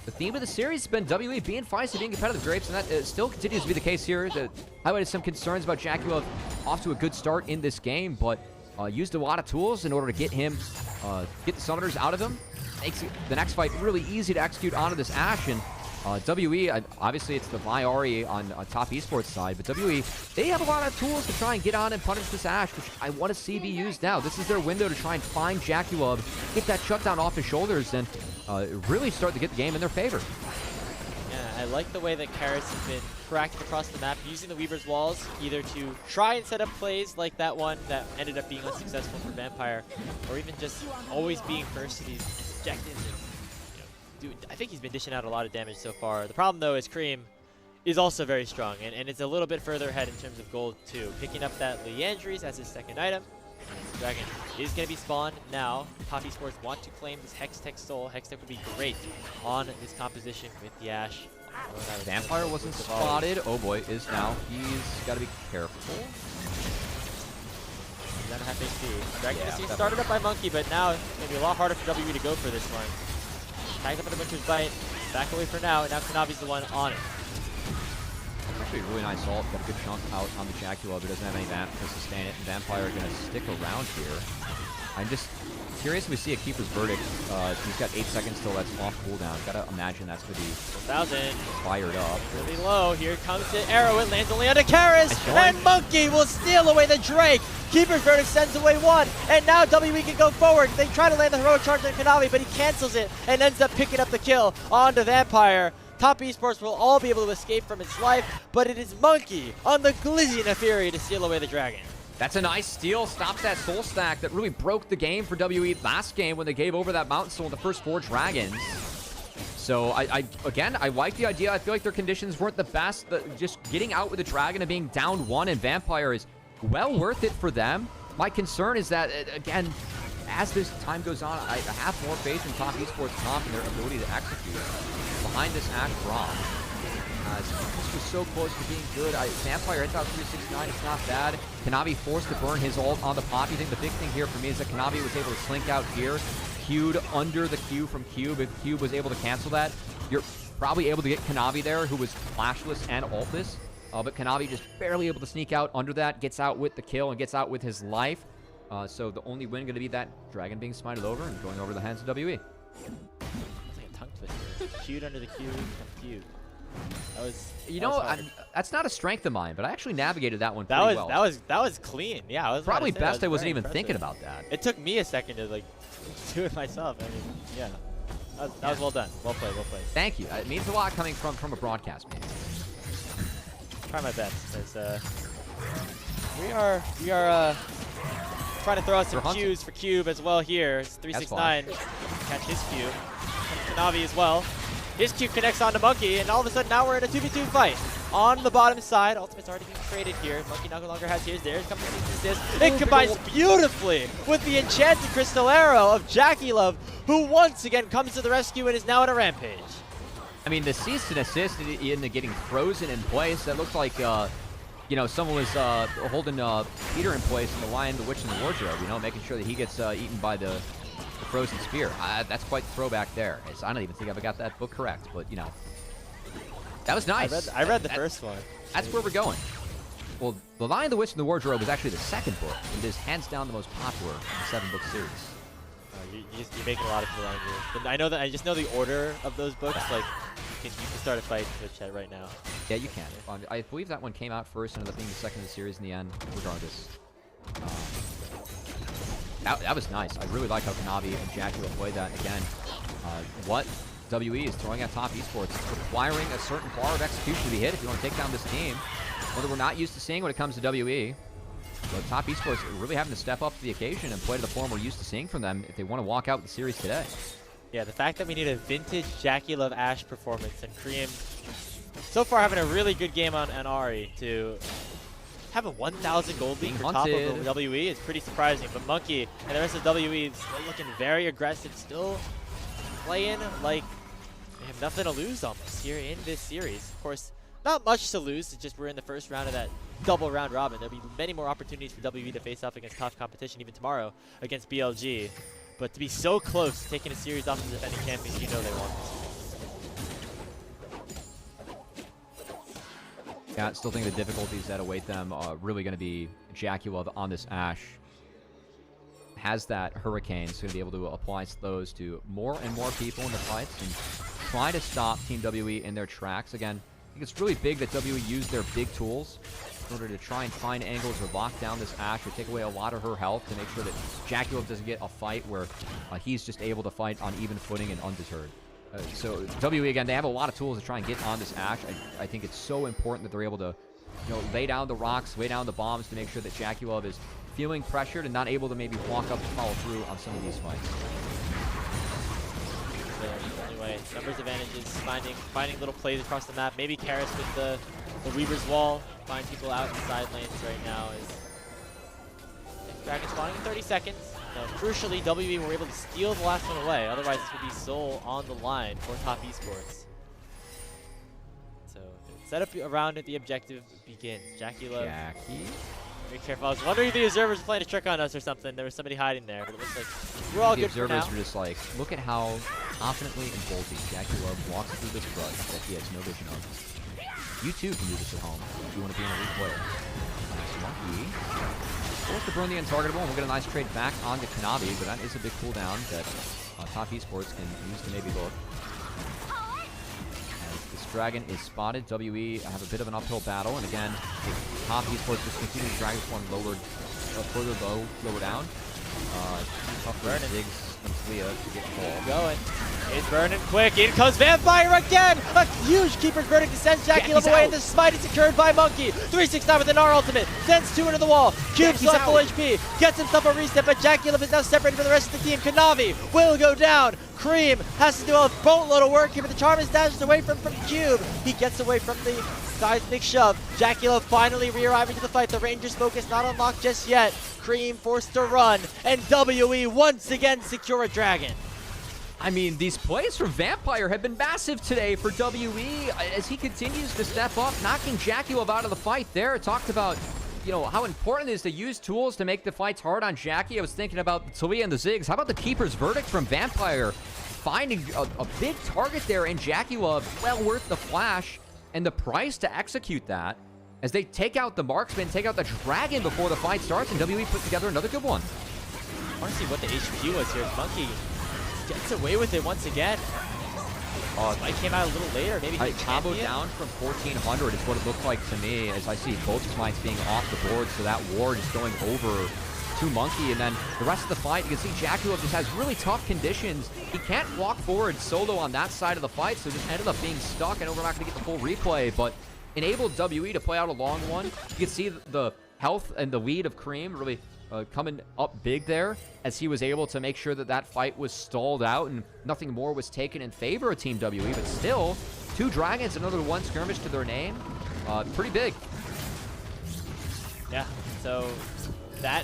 the theme of the series has been WE being feisty, being competitive, Grapes, and that still continues to be the case here. That highlighted some concerns about JackeyLove off to a good start in this game, but used a lot of tools in order to get him, get the summoners out of him. Makes the next fight really easy to execute onto this Ashe. And WE, obviously it's the Viari on top esports side, but WE, they have a lot of tools to try and get on and punish this Ashe, which I want to see be used now. This is their window to try and find JackeyLove, get that shutdown off his shoulders, and really start to get the game in their favor. Yeah, I like the way that Karis has been proactive across the map, using the Weaver's Walls, either to try and set up plays like that one that ended up being unsuccessful for Vampire, or even just always being first to these objectives. Dude, I think he's been dishing out a lot of damage so far. The problem, though, is Cream is also very strong, and it's a little bit further ahead in terms of gold, too. Picking up that Leandries as his second item. Dragon is going to be spawned now. Top Esports want to claim this Hextech Soul. Hextech would be great on this composition with the Ashe. Vampire wasn't spotted. Oh boy, is now. He's got to be careful. He's on half HP. Dragon started up by Monkey, but now it's going to be a lot harder for WE to go for this one. Tags up with the Winter's Bite, back away for now, and now Kanavi's the one on it. Actually a really nice ult, got a good chunk out on the JackeyLove, who doesn't have any vamp to sustain it, and Vampire are going to stick around here. I'm just curious if we see a Keeper's Verdict. He's got 8 seconds till that's off cooldown. Gotta imagine that's going to be 1,000. Fired up. Really low. Here comes the arrow. It lands only on Karis. And Monkey will steal away the Drake. Keeper's Verdict sends away one. And now WE can go forward. They try to land the heroic charge on Kanavi, but he cancels it and ends up picking up the kill onto Vampire. Top Esports will all be able to escape from its life, but it is Monkey on the Glizzy and Fury to steal away the Dragon. That's a nice steal. Stops that soul stack that really broke the game for WE last game when they gave over that Mountain Soul in the first 4 Dragons. So, again, I like the idea. I feel like their conditions weren't the best. Just getting out with the Dragon and being down 1 and Vampire is well worth it for them. My concern is that, again, as this time goes on, I have more faith in Top Esports comp and their ability to execute behind this Ashe Braum. This was so close to being good. Vampire hits out 369. It's not bad. Kanavi forced to burn his ult on the Poppy. I think the big thing here for me is that Kanavi was able to slink out here, Q'd under the Q from Cube. If Cube was able to cancel that, you're probably able to get Kanavi there, who was flashless and ultless. But Kanavi just barely able to sneak out under that, gets out with the kill, and gets out with his life. So the only win going to be that Dragon being smited over and going over the hands of WE. It's like a tongue twister. Q'd under the Q and Q. You that was know, hard. that's not a strength of mine, but I actually navigated that one That pretty was well. that was clean. Yeah, I was Probably about to say, best that I was wasn't very even thinking impressive. about that. It took me a second to like do it myself. I mean, yeah, that was well done. Well played. Well played. Thank you. It means a lot coming from a broadcast man. Try my best, because we are trying to throw out some cues for Cube as well here. It's 369. Catch his Q. Navi as well. His Q connects onto Monkey, and all of a sudden now we're in a 2v2 fight. On the bottom side, Ultimate's already being traded here. Monkey no longer has his. There's coming to this. It combines beautifully with the enchanted crystal arrow of Jackie Love, who once again comes to the rescue and is now at a rampage. I mean, the cease and assist into getting frozen in place. That looked like, you know, someone was holding Peter in place in the Lion, the Witch, and the Wardrobe. You know, making sure that he gets eaten by the frozen spear. That's quite the throwback there. I don't even think I've got that book correct, but you know, that was nice. I read the first one. That's where we're going. Well, The Lion, the Witch, and the Wardrobe was actually the second book. It is hands down the most popular in the 7-book series. You're making a lot of people angry. But I know that I just know the order of those books. Like, you can start a fight in Twitch chat right now. Yeah, you can. I believe that one came out first and ended up being the second of the series in the end. Regardless, that was nice. I really like how Kanavi and Jackie will play that again. What WE is throwing at top esports, it's requiring a certain bar of execution to be hit if you want to take down this team. Whether we're not used to seeing when it comes to WE. But top esports really having to step up to the occasion and play to the form we're used to seeing from them if they want to walk out with the series today. Yeah, the fact that we need a vintage Jackie Love Ash performance and Cream so far having a really good game on Ari to have a 1,000 gold lead for top of the WE is pretty surprising. But Monkey and the rest of WE is still looking very aggressive, still playing like they have nothing to lose almost here in this series. Of course, not much to lose. It's just we're in the first round of that double round robin. There'll be many more opportunities for WE to face off against tough competition even tomorrow against BLG. But to be so close to taking a series off the defending champions, you know they want this. Yeah, I still think the difficulties that await them are really going to be Jackie Love on this Ashe. Has that Hurricane, so going to be able to apply those to more and more people in the fights and try to stop Team WE in their tracks. Again, I think it's really big that WE use their big tools in order to try and find angles or lock down this Ashe or take away a lot of her health to make sure that Jackie Love doesn't get a fight where he's just able to fight on even footing and undeterred. So WE, again, they have a lot of tools to try and get on this Ashe. I think it's so important that they're able to, you know, lay down the rocks, lay down the bombs to make sure that Jackie Love is feeling pressured and not able to maybe walk up and follow through on some of these fights. Anyway, numbers advantages, finding little plays across the map. Maybe Karis with the Weaver's Wall. Find people out in the side lanes right now is Dragon spawning in 30 seconds. Now, crucially, WE were able to steal the last one away. Otherwise, this would be Soul on the line for top esports. So, set up around it, the objective begins. Jackie Love. Be careful. I was wondering if the observers were playing a trick on us or something. There was somebody hiding there, but it looks like we're all good for now. The observers are just like, look at how confidently and boldly Jackie Love walks through this brush that he has no vision of. You too can do this at home if you want to be an elite player. Nice Monkey. Forced to burn the untargetable, and we'll get a nice trade back onto Kanavi, but that is a big cooldown that top esports can use to maybe look. This dragon is spotted. WE have a bit of an uphill battle, and again, top esports just continue to drag this one further lower down. Tough for Ziggs and Flea to get called. Going. It's burning quick. In comes Vampire again! A huge Keeper's Verdict descends Jackie Love away, and the smite is secured by Monkey. 369 with an R ultimate. Sends 2 into the wall. Cube's left full HP. Gets himself a reset, but Jackie Love is now separated from the rest of the team. Kanavi will go down. Cream has to do a boatload of work here, but the charm is dashed away from Cube. He gets away from the seismic shove. Jackie Love finally re-arriving to the fight. The Ranger's focus not unlocked just yet. Cream forced to run, and WE once again secure a dragon. I mean, these plays from Vampire have been massive today for WE as he continues to step up, knocking Jackie Love out of the fight there. It talked about, you know, how important it is to use tools to make the fights hard on Jackie. I was thinking about Talia and the Ziggs. How about the Keeper's Verdict from Vampire? Finding a big target there in Jackie Love, well worth the flash and the price to execute that as they take out the marksman, take out the dragon before the fight starts, and WE put together another good one. I want to see what the HP was here. Monkey gets away with it once again. Spike came out a little later. Maybe he combo down from 1400 is what it looked like to me, as I see both smites being off the board, so that ward is going over to Monkey, and then the rest of the fight, you can see Jaculov just has really tough conditions. He can't walk forward solo on that side of the fight, so just ended up being stuck. I know we're not going to get the full replay, but enabled WE to play out a long one. You can see the health and the lead of Cream really coming up big there, as he was able to make sure that that fight was stalled out and nothing more was taken in favor of Team WE, but still, 2 Dragons, another 1 skirmish to their name. Pretty big. Yeah, so that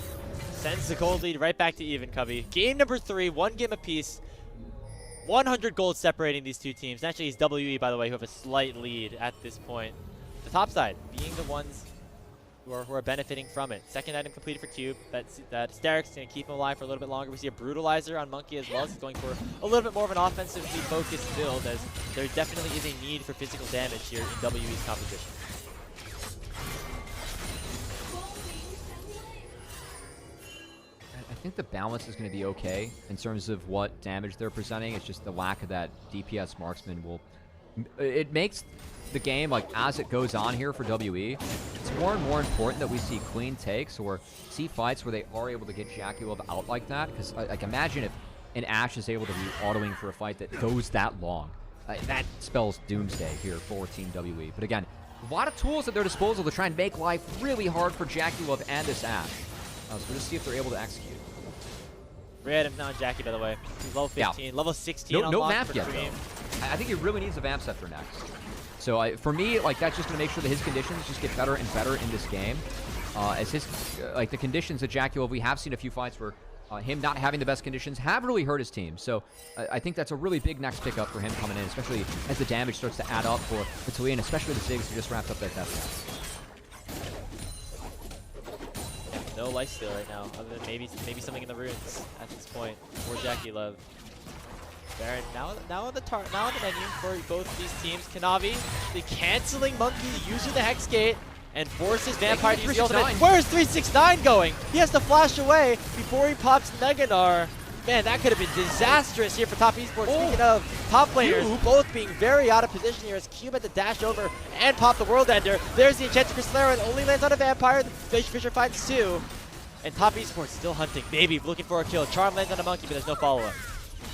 sends the gold lead right back to even, Cubby. Game number 3, 1 game apiece. 100 gold separating these two teams. Naturally, it's WE, by the way, who have a slight lead at this point. The top side being the ones who are benefiting from it. Second item completed for Cube. That Starrick's going to keep him alive for a little bit longer. We see a Brutalizer on Monkey as well. He's going for a little bit more of an offensively focused build, as there definitely is a need for physical damage here in WE's composition. I think the balance is going to be okay in terms of what damage they're presenting. It's just the lack of that DPS marksman will... It makes the game, like, as it goes on here for WE, it's more and more important that we see clean takes or see fights where they are able to get Jaculov out like that. Because, like, imagine if an Ashe is able to be autoing for a fight that goes that long. That spells doomsday here for Team WE. But again, a lot of tools at their disposal to try and make life really hard for Jaculov and this Ashe. So we'll just see if they're able to execute. Red him on Jackie, by the way. He's level 15, yeah. Level 16 no vamp for yet, Cream. I think he really needs a vamp set for next. So for me, like, that's just going to make sure that his conditions just get better and better in this game. As his, like, the conditions that Jaculov, we have seen a few fights where him not having the best conditions have really hurt his team. So I think that's a really big next pickup for him coming in, especially as the damage starts to add up for Talia, and especially the Ziggs who just wrapped up that death. No lifesteal right now, other than maybe something in the runes at this point for Jaculov. Baron now on the menu for both these teams. Kanavi, the canceling Monkey using the Hex Gate and forces Vampire to use the ultimate. Where's 369 going? He has to flash away before he pops Neganar. Man, that could have been disastrous here for top esports. Speaking of top players, both being very out of position here as Cube had to dash over and pop the World Ender. There's the Enchanted Crystalera, and only lands on a Vampire. The Fisher finds 2. And top esports still hunting. Baby looking for a kill. Charm lands on a Monkey, but there's no follow-up.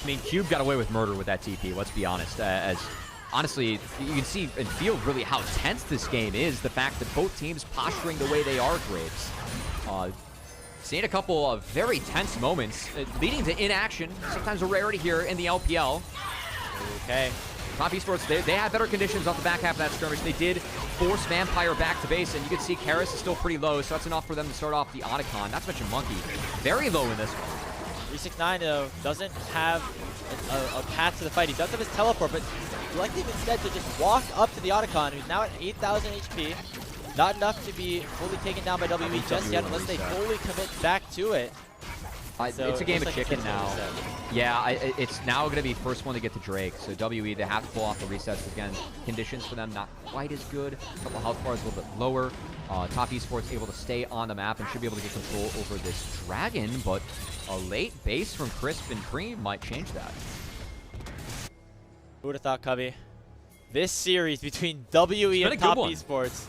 I mean, Cube got away with murder with that TP, let's be honest. As honestly, you can see and feel really how tense this game is. The fact that both teams posturing the way they are, Graves. Seeing a couple of very tense moments, leading to inaction. Sometimes a rarity here in the LPL. Okay. Top esports, they had better conditions off the back half of that skirmish. They did force Vampire back to base, and you can see Karis is still pretty low, so that's enough for them to start off the Otacon. Not to mention Monkey. Very low in this one. 369, though, doesn't have a path to the fight. He does have his teleport, but elected instead to just walk up to the Otacon, who's now at 8,000 HP. Not enough to be fully taken down by WE just yet, unless they fully commit back to it. So it's a game of chicken now. Yeah, it's now going to be first one to get to Drake. So WE, they have to pull off the resets again. Conditions for them not quite as good. A couple health bars a little bit lower. Top esports able to stay on the map and should be able to get control over this dragon, but a late base from Crisp and Cream might change that. Who would have thought, Cubby? This series between WE and top esports,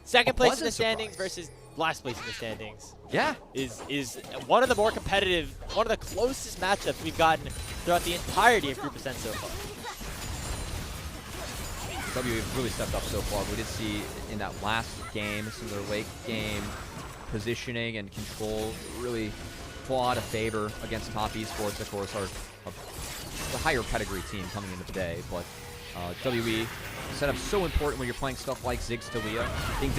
second place in the standings versus last place in the standings. Yeah. Is one of the more competitive, one of the closest matchups we've gotten throughout the entirety of Group Ascent so far. WE really stepped up so far. We did see in that last game, some of their late game positioning and control really fall out of favor against top esports, of course, are the higher pedigree team coming into the day, but WE setup so important when you're playing stuff like Ziggs Talia.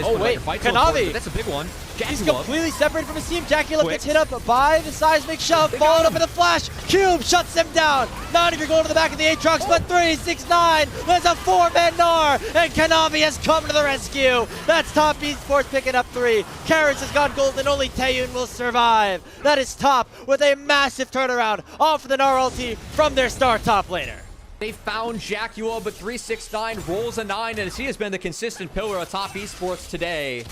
Oh wait, Kanavi! That's a big one. He's completely separated from his team. Jaculov gets hit up by the seismic shove, followed up with a flash. Cube shuts him down. Not even going to the back of the Aatrox, but 369. There's a 4-man Gnar, and Kanavi has come to the rescue. That's top esports picking up 3. Karis has gone gold, and only Taeyun will survive. That is top with a massive turnaround off of the Gnar ulti from their star top laner. They found Jaculov, but 369 rolls a 9, and as he has been the consistent pillar of top esports today,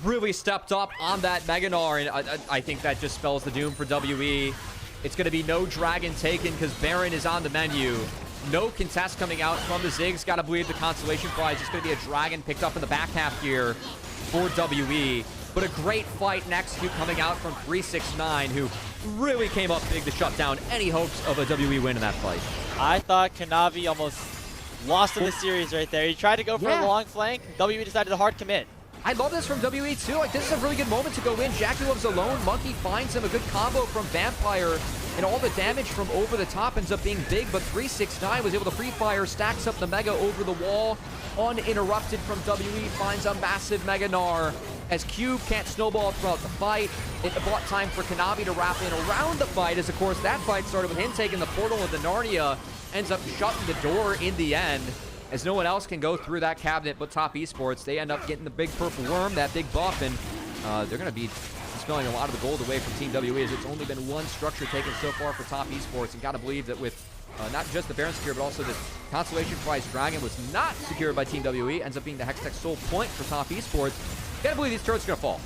really stepped up on that Mega Gnar, and I think that just spells the doom for WE. It's going to be no dragon taken because Baron is on the menu. No contest coming out from the Ziggs. Gotta believe the consolation prize is going to be a dragon picked up in the back half here for WE. But a great fight and execute coming out from 369, who really came up big to shut down any hopes of a WE win in that fight. I thought Kanavi almost lost in the series right there. He tried to go for a long flank. WE decided to hard commit. I love this from WE too. Like, this is a really good moment to go in. Jackie Love's alone. Monkey finds him. A good combo from Vampire. And all the damage from over the top ends up being big, but 369 was able to free fire, stacks up the Mega over the wall. Uninterrupted from WE, finds a massive Mega Gnar. As Cube can't snowball throughout the fight, it bought time for Kanavi to wrap in around the fight, as of course that fight started with him taking the portal of the Narnia, ends up shutting the door in the end, as no one else can go through that cabinet but Top Esports. They end up getting the big purple worm, that big buff, and they're going to be dispelling a lot of the gold away from Team WE, as it's only been one structure taken so far for Top Esports, and got to believe that with not just the Baron secure, but also the consolation prize Dragon was not secured by Team WE, ends up being the Hextech sole point for Top Esports. Gotta believe these turrets are gonna fall.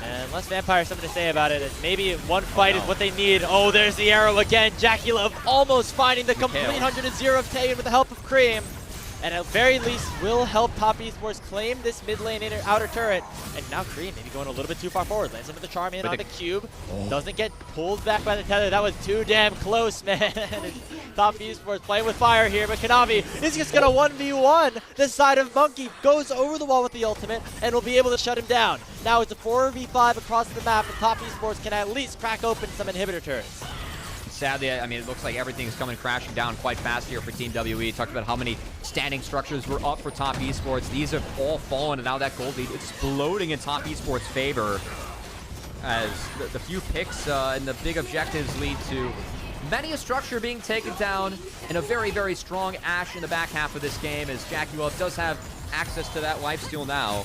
And unless Vampire has something to say about it, and maybe one fight is what they need. Oh, there's the arrow again. Jackie Love almost finding the complete 100-0 of Taeyeon with the help of Cream. And at very least will help Top Esports claim this mid lane outer turret. And now Cream maybe going a little bit too far forward. Lands into the charm in on the Cube. Doesn't get pulled back by the tether. That was too damn close, man. Top Esports playing with fire here, but Kanavi is just going to 1v1 the side of Monkey. Goes over the wall with the ultimate and will be able to shut him down. Now it's a 4v5 across the map, and Top Esports can at least crack open some inhibitor turrets. Sadly, I mean, it looks like everything's coming crashing down quite fast here for Team WE. Talked about how many standing structures were up for Top Esports. These have all fallen, and now that gold lead exploding in Top Esports' favor, as the few picks and the big objectives lead to many a structure being taken down, and a very, very strong Ashe in the back half of this game, as Jackie Love does have access to that lifesteal now,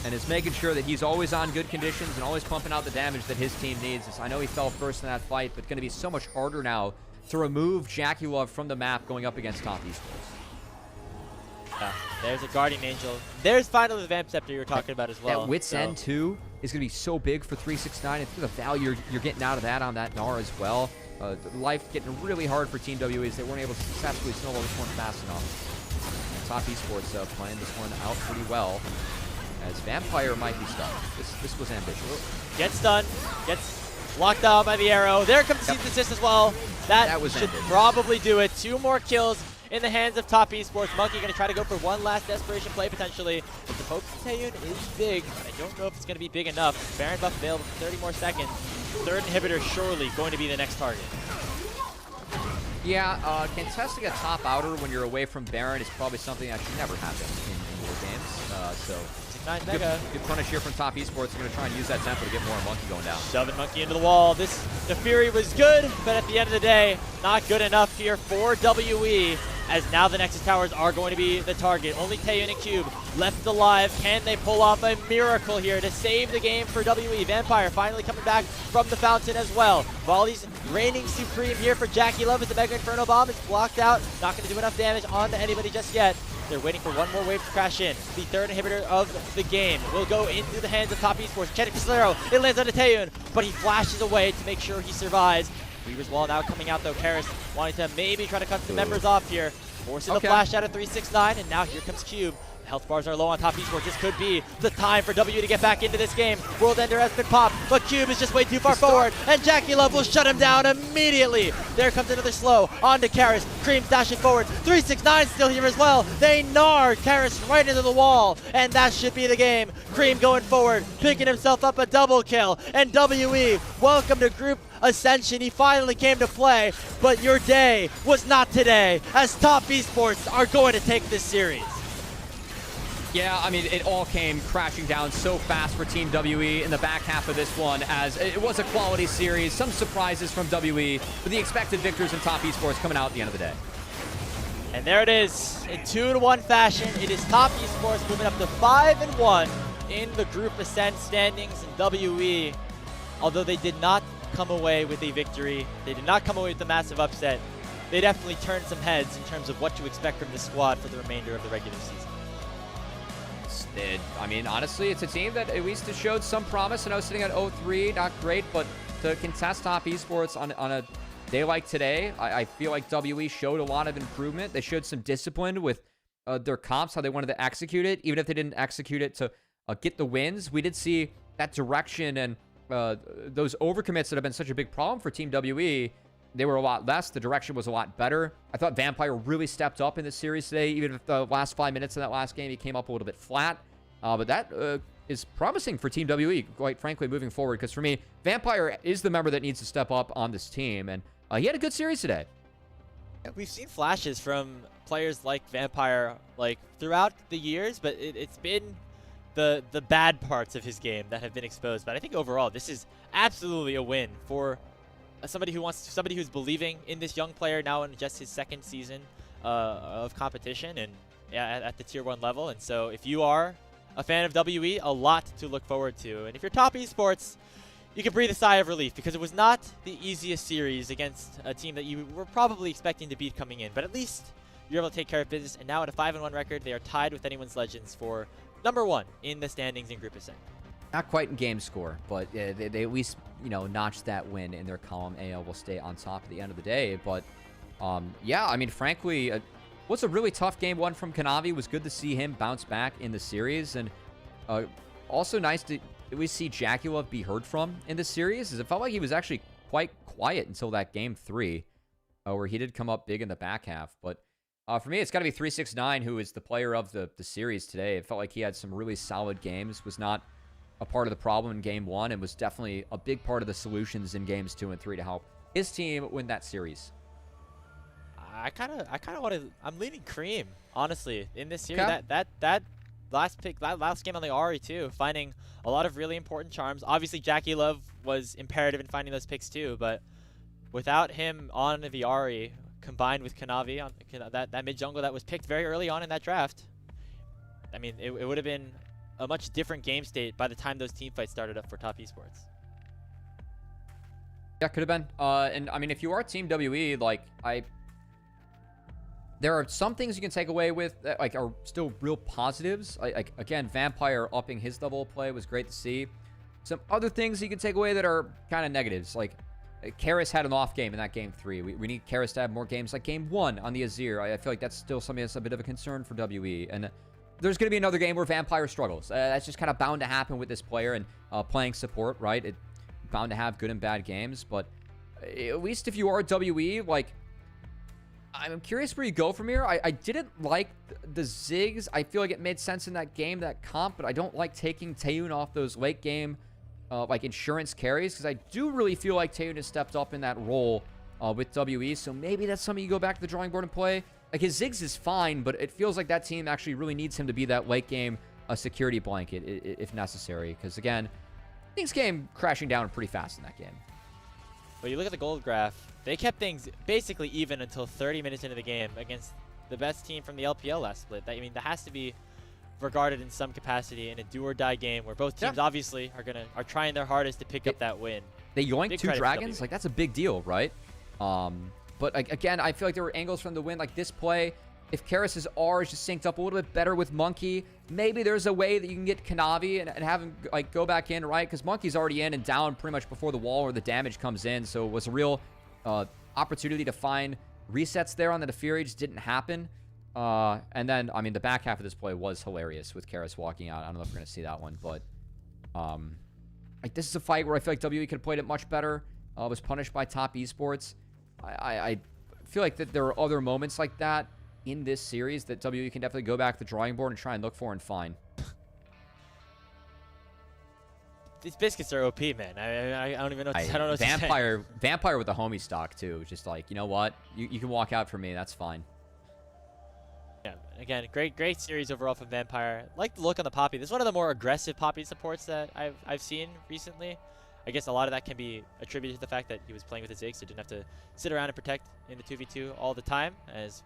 and is making sure that he's always on good conditions and always pumping out the damage that his team needs. I know he fell first in that fight, but going to be so much harder now to remove Jackie Love from the map going up against Top Esports. Yeah, there's a Guardian Angel. There's finally the Vamp Scepter you were talking about as well. That Wit's End, too, is going to be so big for 369. And the value you're getting out of that on that Gnar as well. Life getting really hard for Team WE, as they weren't able to successfully snowball this one fast enough. Top Esports playing this one out pretty well, as Vampire might be stuck. This was ambitious. Gets stunned, gets locked out by the arrow. There comes the Seed Assist as well. That should ambitious. probably do it. 2 more kills in the hands of Top Esports. Monkey going to try to go for one last desperation play potentially. But the poke to Taeyeon is big. I don't know if it's going to be big enough. Baron buff available for 30 more seconds. Third inhibitor surely going to be the next target. Yeah, contesting a top outer when you're away from Baron is probably something that should never happen in war games. So good punish here from Top Esports. They're going to try and use that tempo to get more Monkey going down. Shoving Monkey into the wall. The Fury was good, but at the end of the day, not good enough here for WE, as now the Nexus Towers are going to be the target. Only Taeyeon and Cube left alive. Can they pull off a miracle here to save the game for WE? Vampire finally coming back from the fountain as well. Volley's reigning supreme here for Jackie Love, as the Mega Inferno Bomb is blocked out. Not going to do enough damage onto anybody just yet. They're waiting for one more wave to crash in. The third inhibitor of the game will go into the hands of Top Esports. Check Pistolero. It lands on Taeyeon, but he flashes away to make sure he survives. Weaver's Wall now coming out though. Karis wanting to maybe try to cut the members off here. Forcing the flash out of 369, and now here comes Cube. The health bars are low on Top Esports. This could be the time for W to get back into this game. World Ender has been popped, but Cube is just way too far forward, and Jackie Love will shut him down immediately. There comes another slow onto Karis. Cream dashing forward. 369 still here as well. They gnar Karis right into the wall, and that should be the game. Cream going forward, picking himself up a double kill, and WE, welcome to Group Ascension. He finally came to play, but your day was not today, as Top Esports are going to take this series. Yeah, I mean, it all came crashing down so fast for Team WE in the back half of this one, as it was a quality series. Some surprises from WE, but the expected victors in Top Esports coming out at the end of the day. And there it is, in 2-1 fashion. It is Top Esports moving up to 5-1 in the Group Ascent standings in WE. Although they did not come away with a victory, they did not come away with a massive upset, they definitely turned some heads in terms of what to expect from this squad for the remainder of the regular season. I mean, honestly, it's a team that at least has showed some promise. And I was sitting at 0-3, not great, but to contest Top Esports on a day like today, I feel like WE showed a lot of improvement. They showed some discipline with their comps, how they wanted to execute it, even if they didn't execute it to get the wins. We did see that direction and those overcommits that have been such a big problem for Team WE. They were a lot less. The direction was a lot better. I thought Vampire really stepped up in this series today. Even if the last 5 minutes of that last game, he came up a little bit flat. But that is promising for Team WE, quite frankly, moving forward. Because for me, Vampire is the member that needs to step up on this team. And he had a good series today. We've seen flashes from players like Vampire like throughout the years, but it's been the bad parts of his game that have been exposed. But I think overall, this is absolutely a win for somebody who's believing in this young player now in just his second season of competition and at the tier 1 level. And so if you are a fan of WE, a lot to look forward to. And if you're top esports, you can breathe a sigh of relief because it was not the easiest series against a team that you were probably expecting to beat coming in, but at least you're able to take care of business. And now at a 5-1 record, they are tied with anyone's legends for #1 in the standings in Group Ascent. Not quite in game score, but they at least, notched that win in their column. AL will stay on top at the end of the day. But, yeah, I mean, frankly, what's a really tough game 1 from Kanavi. Was good to see him bounce back in the series. And also nice to at least see Jackulov be heard from in the series, as it felt like he was actually quite quiet until that game 3, where he did come up big in the back half. But for me, it's got to be 369, who is the player of the series today. It felt like he had some really solid games, was not a part of the problem in game 1, and was definitely a big part of the solutions in games 2 and 3 to help his team win that series. I kind of want to. I'm leaning Cream, honestly, in this series. Okay. That last pick, that last game on the Ari too, finding a lot of really important charms. Obviously, Jackulov was imperative in finding those picks too, but without him on the Ari, combined with Kanavi on that mid jungle that was picked very early on in that draft, I mean, it would have been a much different game state by the time those team fights started up for top esports. Yeah, could have been. And I mean, if you are Team WE, there are some things you can take away with that, are still real positives. Again, Vampire upping his level of play was great to see. Some other things you can take away that are kind of negatives, Karis had an off game in that game 3. We need Karis to have more games like game 1 on the Azir. I feel like that's still something that's a bit of a concern for WE. And there's going to be another game where Vampire struggles. That's just kind of bound to happen with this player and playing support, right? It's bound to have good and bad games. But at least if you are WE, I'm curious where you go from here. I didn't like the Ziggs. I feel like it made sense in that game, that comp, but I don't like taking Taeyoon off those late game insurance carries, because I do really feel like Taeyoon has stepped up in that role with WE. So maybe that's something you go back to the drawing board and play. His Ziggs is fine, but it feels like that team actually really needs him to be that late game security blanket if necessary. Because again, things came crashing down pretty fast in that game. But you look at the gold graph, they kept things basically even until 30 minutes into the game against the best team from the LPL last split. I mean, that has to be regarded in some capacity in a do-or-die game where both teams obviously are trying their hardest to pick up that win. They yoinked 2 dragons. That's a big deal, right? But again, I feel like there were angles from the win. This play, if Karis' R is just synced up a little bit better with Monkey, maybe there's a way that you can get Kanavi and have him go back in, right? Because Monkey's already in and down pretty much before the wall or the damage comes in. So it was a real opportunity to find resets there on the Fury. Just didn't happen. And then, I mean, the back half of this play was hilarious with Karis walking out. I don't know if we're going to see that one, but this is a fight where I feel like WE could have played it much better. Was punished by top esports. I feel like that there are other moments like that in this series that WE can definitely go back to the drawing board and try and look for and find. These biscuits are OP, man. I don't even know. I don't know what to say. Vampire with the homie stock too. Just you know what? You can walk out for me. That's fine. Yeah. Again, great series overall from Vampire. I like the look on the Poppy. This is one of the more aggressive Poppy supports that I've seen recently. I guess a lot of that can be attributed to the fact that he was playing with his Ziggs, so didn't have to sit around and protect in the 2v2 all the time. As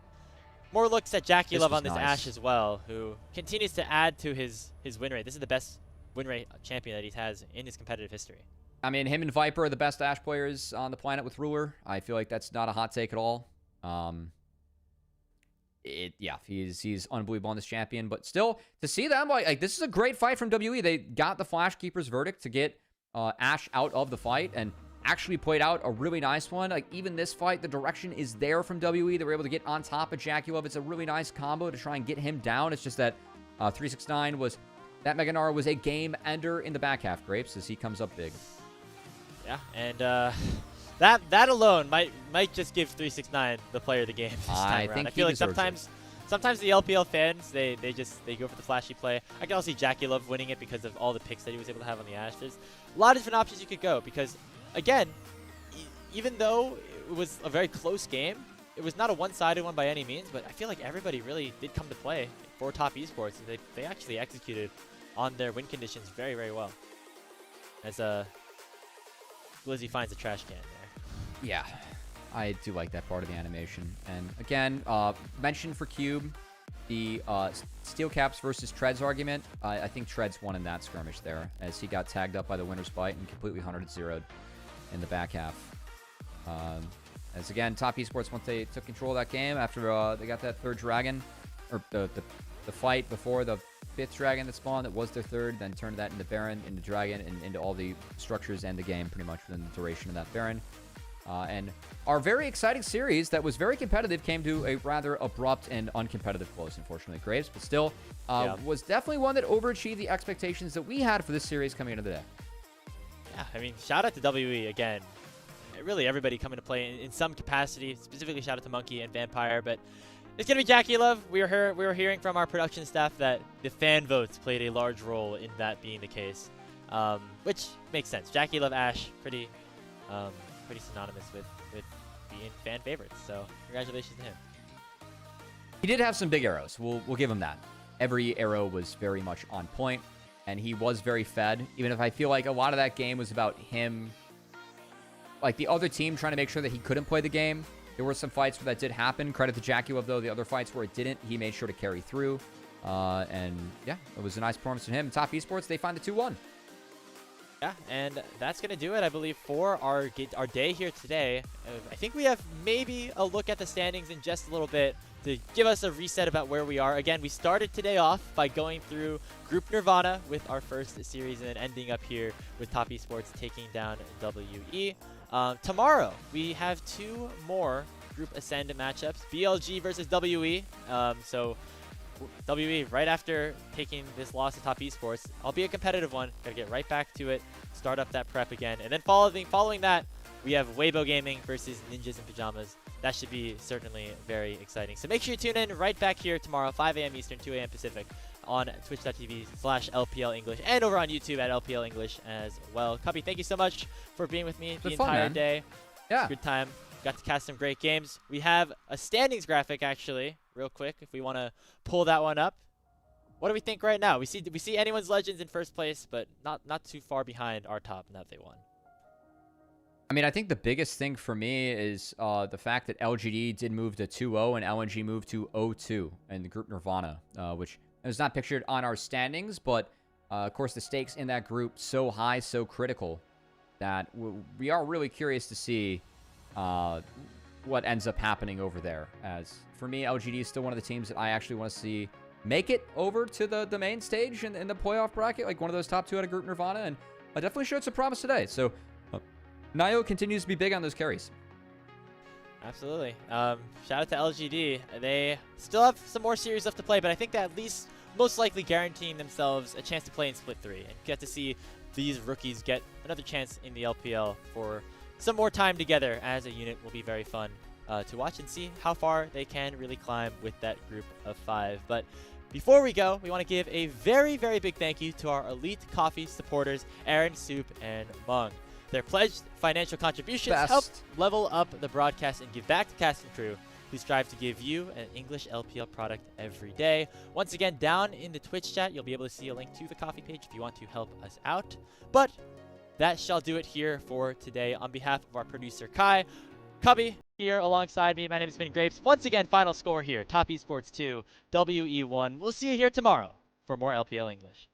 more looks at Jackulov on this Ashe as well, who continues to add to his win rate. This is the best win rate champion that he has in his competitive history. I mean, him and Viper are the best Ashe players on the planet with Ruler. I feel like that's not a hot take at all. Yeah, he's unbelievable on this champion, but still to see them this is a great fight from WE. They got the Flash Keeper's verdict to get Ashe out of the fight, and actually played out a really nice one. Like, even this fight, the direction is there from WE. They were able to get on top of Jackie Love. It's a really nice combo to try and get him down. It's just that 369 was... That Mega Gnar was a game ender in the back half, Grapes, as he comes up big. Yeah, and that alone might just give 369 the player of the game this time around. I feel like sometimes the LPL fans they go for the flashy play. I can also see Jackie Love winning it because of all the picks that he was able to have on the Ashe. There's a lot of different options you could go because, again, even though it was a very close game, it was not a one-sided one by any means, but I feel like everybody really did come to play for Top Esports, and they actually executed on their win conditions very, very well. As Blizzy finds a trash can there. Yeah, I do like that part of the animation. And again, mention for Cube, the Steel Caps versus Treads argument. I think Treads won in that skirmish there, as he got tagged up by the Winner's Bite and completely 100-0'd in the back half. As again, Top Esports, once they took control of that game after they got that third dragon, or the fight before the 5th dragon that spawned, that was their 3rd, then turned that into Baron, into Dragon, and into all the structures and the game pretty much within the duration of that Baron. And our very exciting series that was very competitive came to a rather abrupt and uncompetitive close, unfortunately, Graves, but still was definitely one that overachieved the expectations that we had for this series coming into the day. Yeah, I mean, shout out to WE again. Really, everybody coming to play in some capacity. Specifically, shout out to Monkey and Vampire, but it's going to be Jackie Love. We were hearing from our production staff that the fan votes played a large role in that being the case, which makes sense. Jackie Love, Ashe, pretty synonymous with being fan favorites. So congratulations to him. He did have some big arrows. We'll give him that. Every arrow was very much on point, and he was very fed. Even if I feel like a lot of that game was about him, like the other team trying to make sure that he couldn't play the game. There were some fights where that did happen. Credit to Jackie Love, though. The other fights where it didn't, he made sure to carry through. And yeah, it was a nice performance from him. Top Esports, they find the 2-1. Yeah, and that's going to do it, I believe, for our day here today. I think we have maybe a look at the standings in just a little bit to give us a reset about where we are. Again, we started today off by going through Group Nirvana with our first series and then ending up here with Top Esports taking down WE. Tomorrow, we have 2 more Group Ascend matchups, BLG versus WE. So WE, right after taking this loss to Top Esports, I'll be a competitive one. Gotta get right back to it, start up that prep again. And then following that, we have Weibo Gaming versus Ninjas in Pajamas. That should be certainly very exciting. So make sure you tune in right back here tomorrow, 5 a.m. Eastern, 2 a.m. Pacific, on twitch.tv/LPL English, and over on YouTube at LPL English as well. Cubby, thank you so much for being with me the entire day. Yeah. Good time. Got to cast some great games. We have a standings graphic, actually, real quick, if we want to pull that one up. What do we think right now? We see anyone's Legends in first place, but not too far behind our top, now that they won. I mean, I think the biggest thing for me is the fact that LGD did move to 2-0 and LNG moved to 0-2 in the Group Nirvana, which is not pictured on our standings, but of course the stakes in that group so high, so critical, that we are really curious to see what ends up happening over there. As for me, LGD is still one of the teams that I actually want to see make it over to the main stage in the playoff bracket, like one of those top 2 out of Group Nirvana, and I definitely showed some promise today. So Nio continues to be big on those carries. Absolutely. Shout out to LGD. They still have some more series left to play, but I think that at least most likely guaranteeing themselves a chance to play in Split 3 and get to see these rookies get another chance in the LPL for some more time together as a unit. Will be very fun to watch and see how far they can really climb with that group of 5. But before we go, we want to give a very, very big thank you to our Elite Coffee supporters, Aaron, Soup, and Mung. Their pledged financial contributions helped level up the broadcast and give back to cast and crew who strive to give you an English LPL product every day. Once again, down in the Twitch chat, you'll be able to see a link to the coffee page if you want to help us out. But that shall do it here for today. On behalf of our producer, Kai, Cubby here alongside me. My name is Ben Grapes. Once again, final score here, Top Esports 2, WE 1. We'll see you here tomorrow for more LPL English.